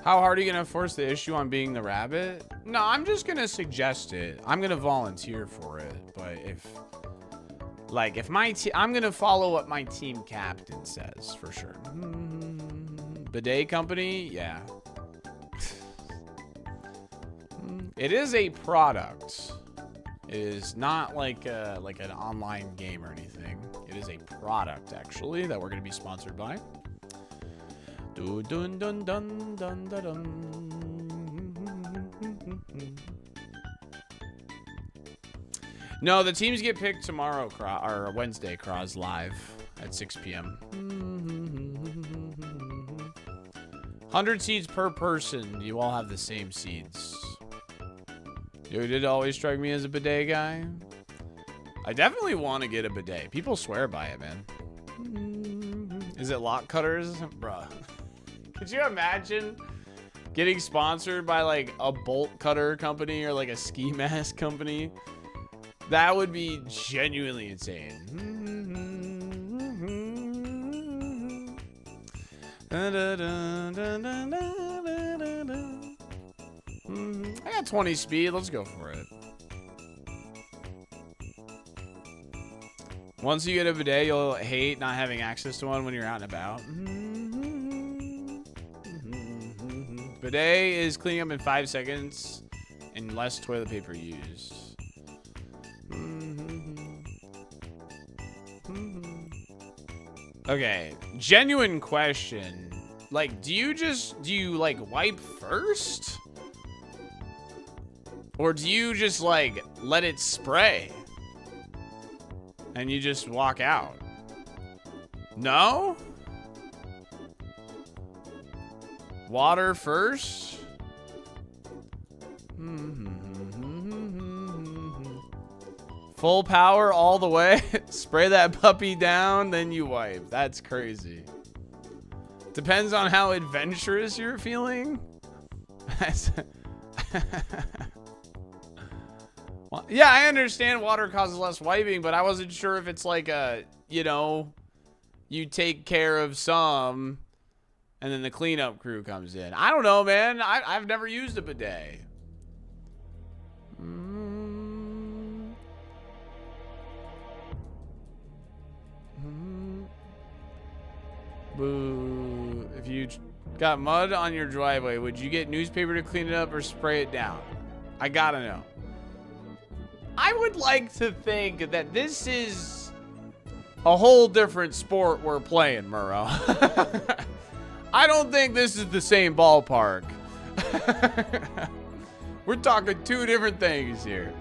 How hard are you going to force the issue on being the rabbit? No, I'm just going to suggest it. I'm going to volunteer for it. But if my team, I'm going to follow what my team captain says for sure. Bidet company? Yeah. It is a product. It is not like an online game or anything. It is a product, actually, that we're going to be sponsored by. Dun dun dun dun dun dun. No, the teams get picked tomorrow, or Wednesday, Cross, live at 6 p.m. 100 seeds per person. You all have the same seeds. Dude, it always struck me as a bidet guy. I definitely want to get a bidet. People swear by it, man. Is it lock cutters? Bruh. Could you imagine getting sponsored by like a bolt cutter company or like a ski mask company? That would be genuinely insane. I got 20 speed. Let's go for it. Once you get a bidet, you'll hate not having access to one when you're out and about. Bidet is cleaning up in 5 seconds and less toilet paper used. Okay, genuine question. Like, do you like wipe first? Or do you just like let it spray? And you just walk out? No? Water first? Full power all the way. Spray that puppy down, then you wipe. That's crazy. Depends on how adventurous you're feeling. Well, yeah, I understand water causes less wiping, but I wasn't sure if it's like a, you know, you take care of some and then the cleanup crew comes in. I don't know, man. I've never used a bidet. Boo. If you got mud on your driveway, would you get newspaper to clean it up or spray it down? I gotta know. I would like to think that this is a whole different sport we're playing, Murrow. I don't think this is the same ballpark. We're talking two different things here.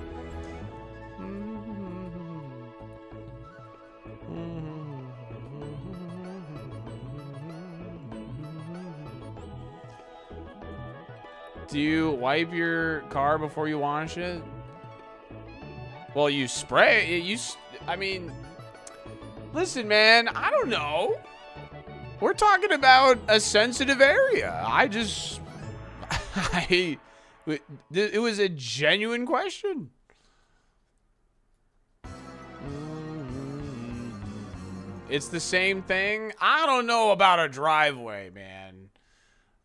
Do you wipe your car before you wash it? Well, you spray it. I mean, listen, man, I don't know. We're talking about a sensitive area. It was a genuine question. It's the same thing. I don't know about a driveway, man.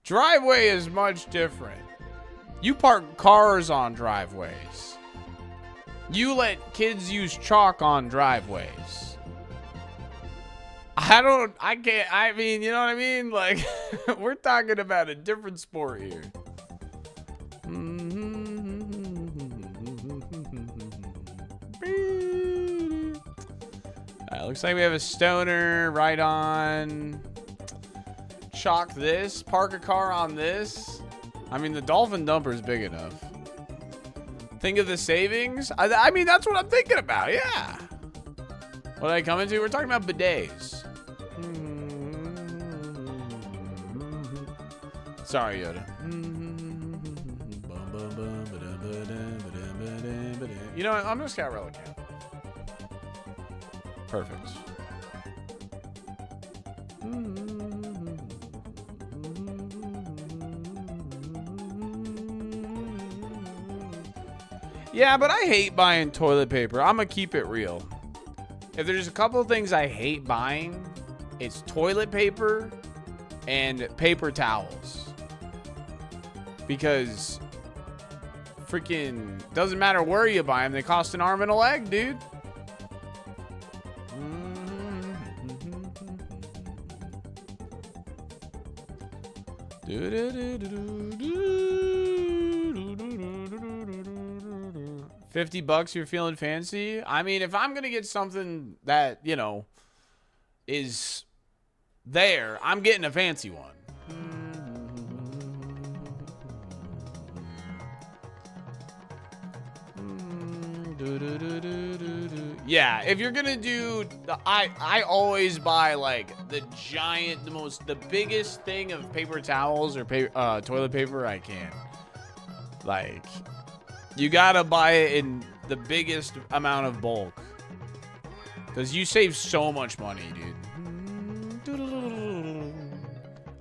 Driveway is much different. You park cars on driveways. You let kids use chalk on driveways. I mean, you know what I mean? Like, we're talking about a different sport here. All right, looks like we have a stoner right on. Chalk this, park a car on this. I mean, the dolphin dumper is big enough. Think of the savings. I mean, that's what I'm thinking about. Yeah. What I come into? We're talking about bidets. Sorry, Yoda. You know what? I'm just gonna relic it. Perfect. Yeah, but I hate buying toilet paper. I'm gonna keep it real. If there's a couple of things I hate buying, it's toilet paper and paper towels. Because freaking doesn't matter where you buy them, they cost an arm and a leg, dude. $50 you're feeling fancy? I mean, if I'm gonna get something that, you know, is there, I'm getting a fancy one. Yeah, if you're gonna do I always buy like the giant, the biggest thing of paper towels or toilet paper I can. Like, you gotta buy it in the biggest amount of bulk, because you save so much money, dude.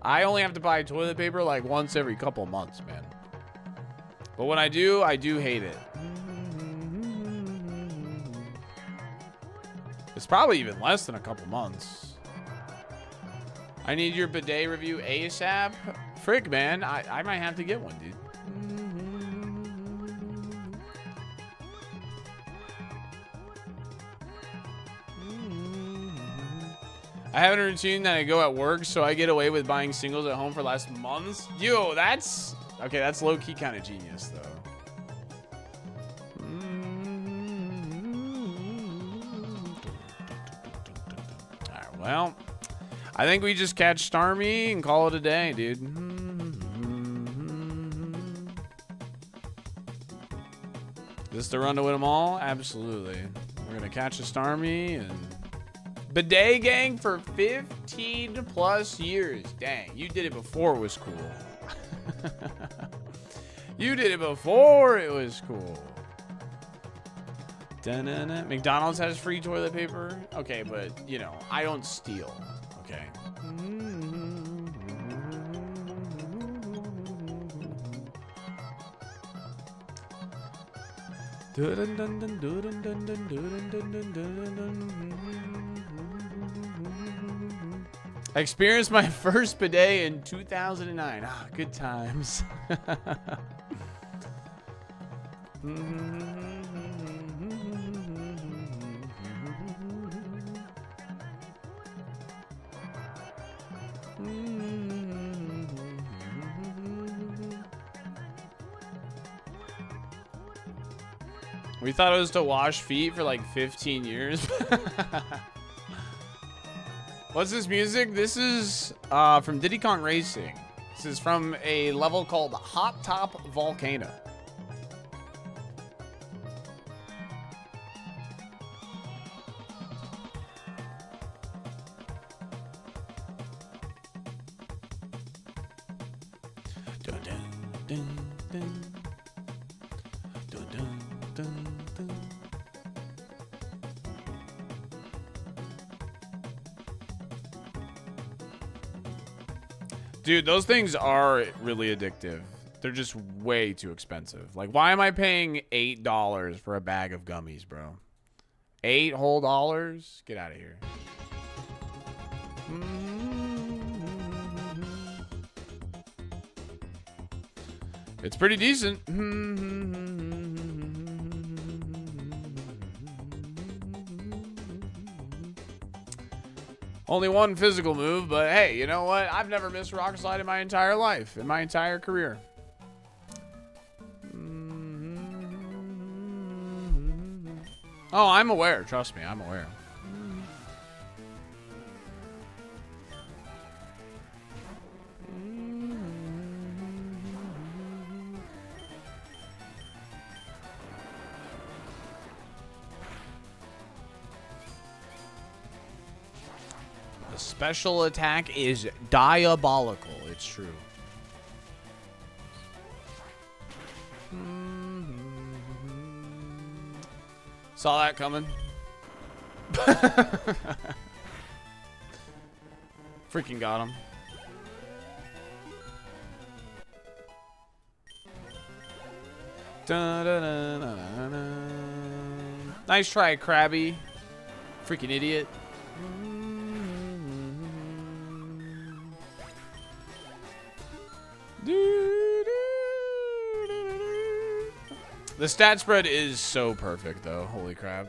I only have to buy toilet paper like once every couple months, man. But when I do hate it. It's probably even less than a couple months. I need your bidet review ASAP. Frick, man. I might have to get one, dude. I have a routine that I go at work, so I get away with buying singles at home for last months. Yo, that's... Okay, that's low-key kind of genius, though. Alright, well... I think we just catch Starmie and call it a day, dude. Is this the run to win them all? Absolutely. We're going to catch a Starmie and... Bidet gang for 15 plus years. Dang, you did it before it was cool. You did it before it was cool. Dun-dun-dun. McDonald's has free toilet paper. Okay, but you know, I don't steal. Okay. I experienced my first bidet in 2009. Ah, good times. We thought it was to wash feet for like 15 years. What's this music? This is from Diddy Kong Racing. This is from a level called Hot Top Volcano. Dun, dun, dun, dun. Dun, dun, dun, dun. Dude, those things are really addictive. They're just way too expensive. Like, why am I paying $8 for a bag of gummies, bro? $8 whole dollars? Get out of here. It's pretty decent. Only one physical move, but hey, you know what? I've never missed rock slide in my entire life, in my entire career. Oh, I'm aware. Trust me, I'm aware. The special attack is diabolical. It's true. Saw that coming. Freaking got him. Dun, dun, dun, dun, dun, dun. Nice try, Krabby. Freaking idiot. The stat spread is so perfect, though. Holy crap.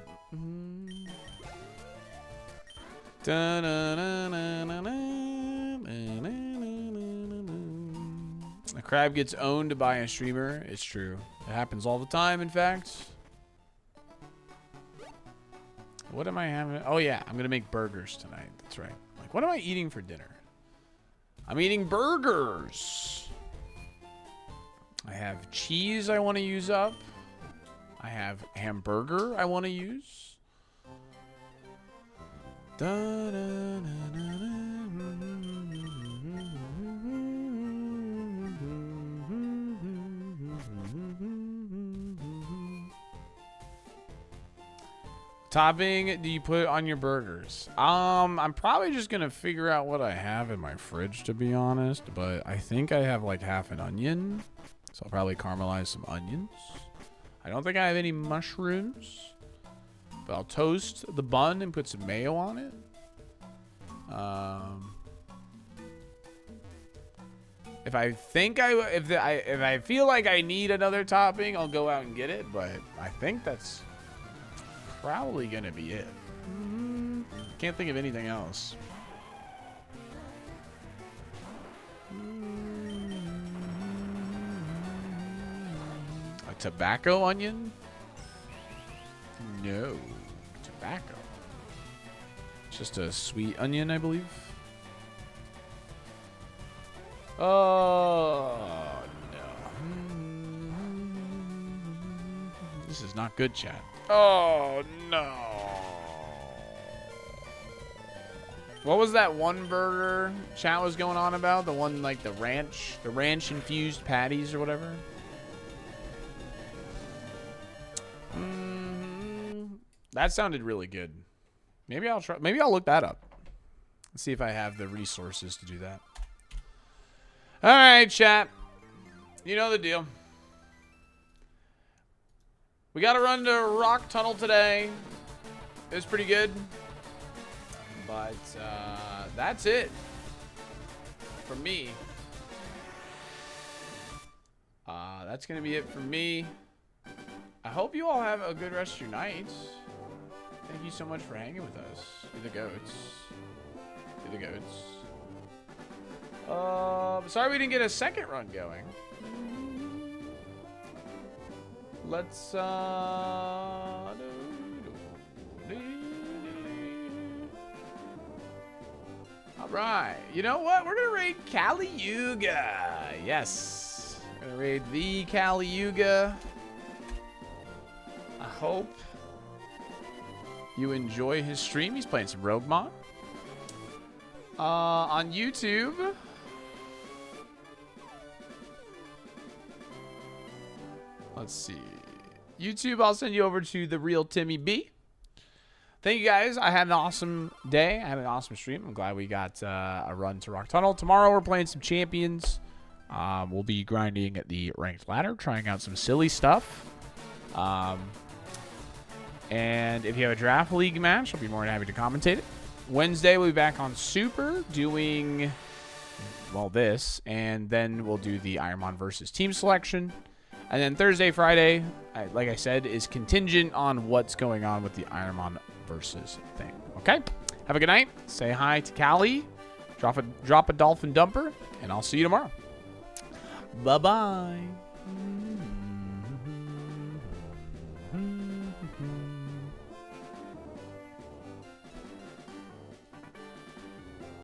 A crab gets owned by a streamer. It's true. It happens all the time, in fact. What am I having? Oh, yeah. I'm going to make burgers tonight. That's right. Like, what am I eating for dinner? I'm eating burgers. I have cheese I want to use up. I have hamburger I want to use. Topping do you put on your burgers? I'm probably just gonna figure out what I have in my fridge, to be honest, but I think I have like half an onion, so I'll probably caramelize some onions. I don't think I have any mushrooms, but I'll toast the bun and put some mayo on it. If I feel like I need another topping, I'll go out and get it, but I think that's probably gonna be it. Can't think of anything else. A tobacco onion? No. Tobacco. Just a sweet onion, I believe. Oh, no. This is not good, chat. Oh, no. What was that one burger chat was going on about? The one, like, the ranch infused patties or whatever? That sounded really good. Maybe I'll try. Maybe I'll look that up. See if I have the resources to do that. All right, chat. You know the deal. We got to run to Rock Tunnel today. It was pretty good. But that's it for me. That's going to be it for me. I hope you all have a good rest of your night. Thank you so much for hanging with us. You're the goats. You're the goats. Sorry we didn't get a second run going. Let's all right. You know what? We're gonna raid Caliuga. Yes. Gonna raid the Caliuga. I hope you enjoy his stream. He's playing some Roguemon. On YouTube. Let's see. YouTube, I'll send you over to the real Timmy B. Thank you guys. I had an awesome day. I had an awesome stream. I'm glad we got a run to Rock Tunnel. Tomorrow we're playing some champions. We'll be grinding at the ranked ladder, trying out some silly stuff. And if you have a draft league match, I'll be more than happy to commentate it. Wednesday we'll be back on Super doing, well, this. And then we'll do the ironMON versus team selection. And then Thursday, Friday, like I said, is contingent on what's going on with the ironMON versus thing. Okay? Have a good night. Say hi to Callie. Drop a dolphin dumper. And I'll see you tomorrow. Bye-bye.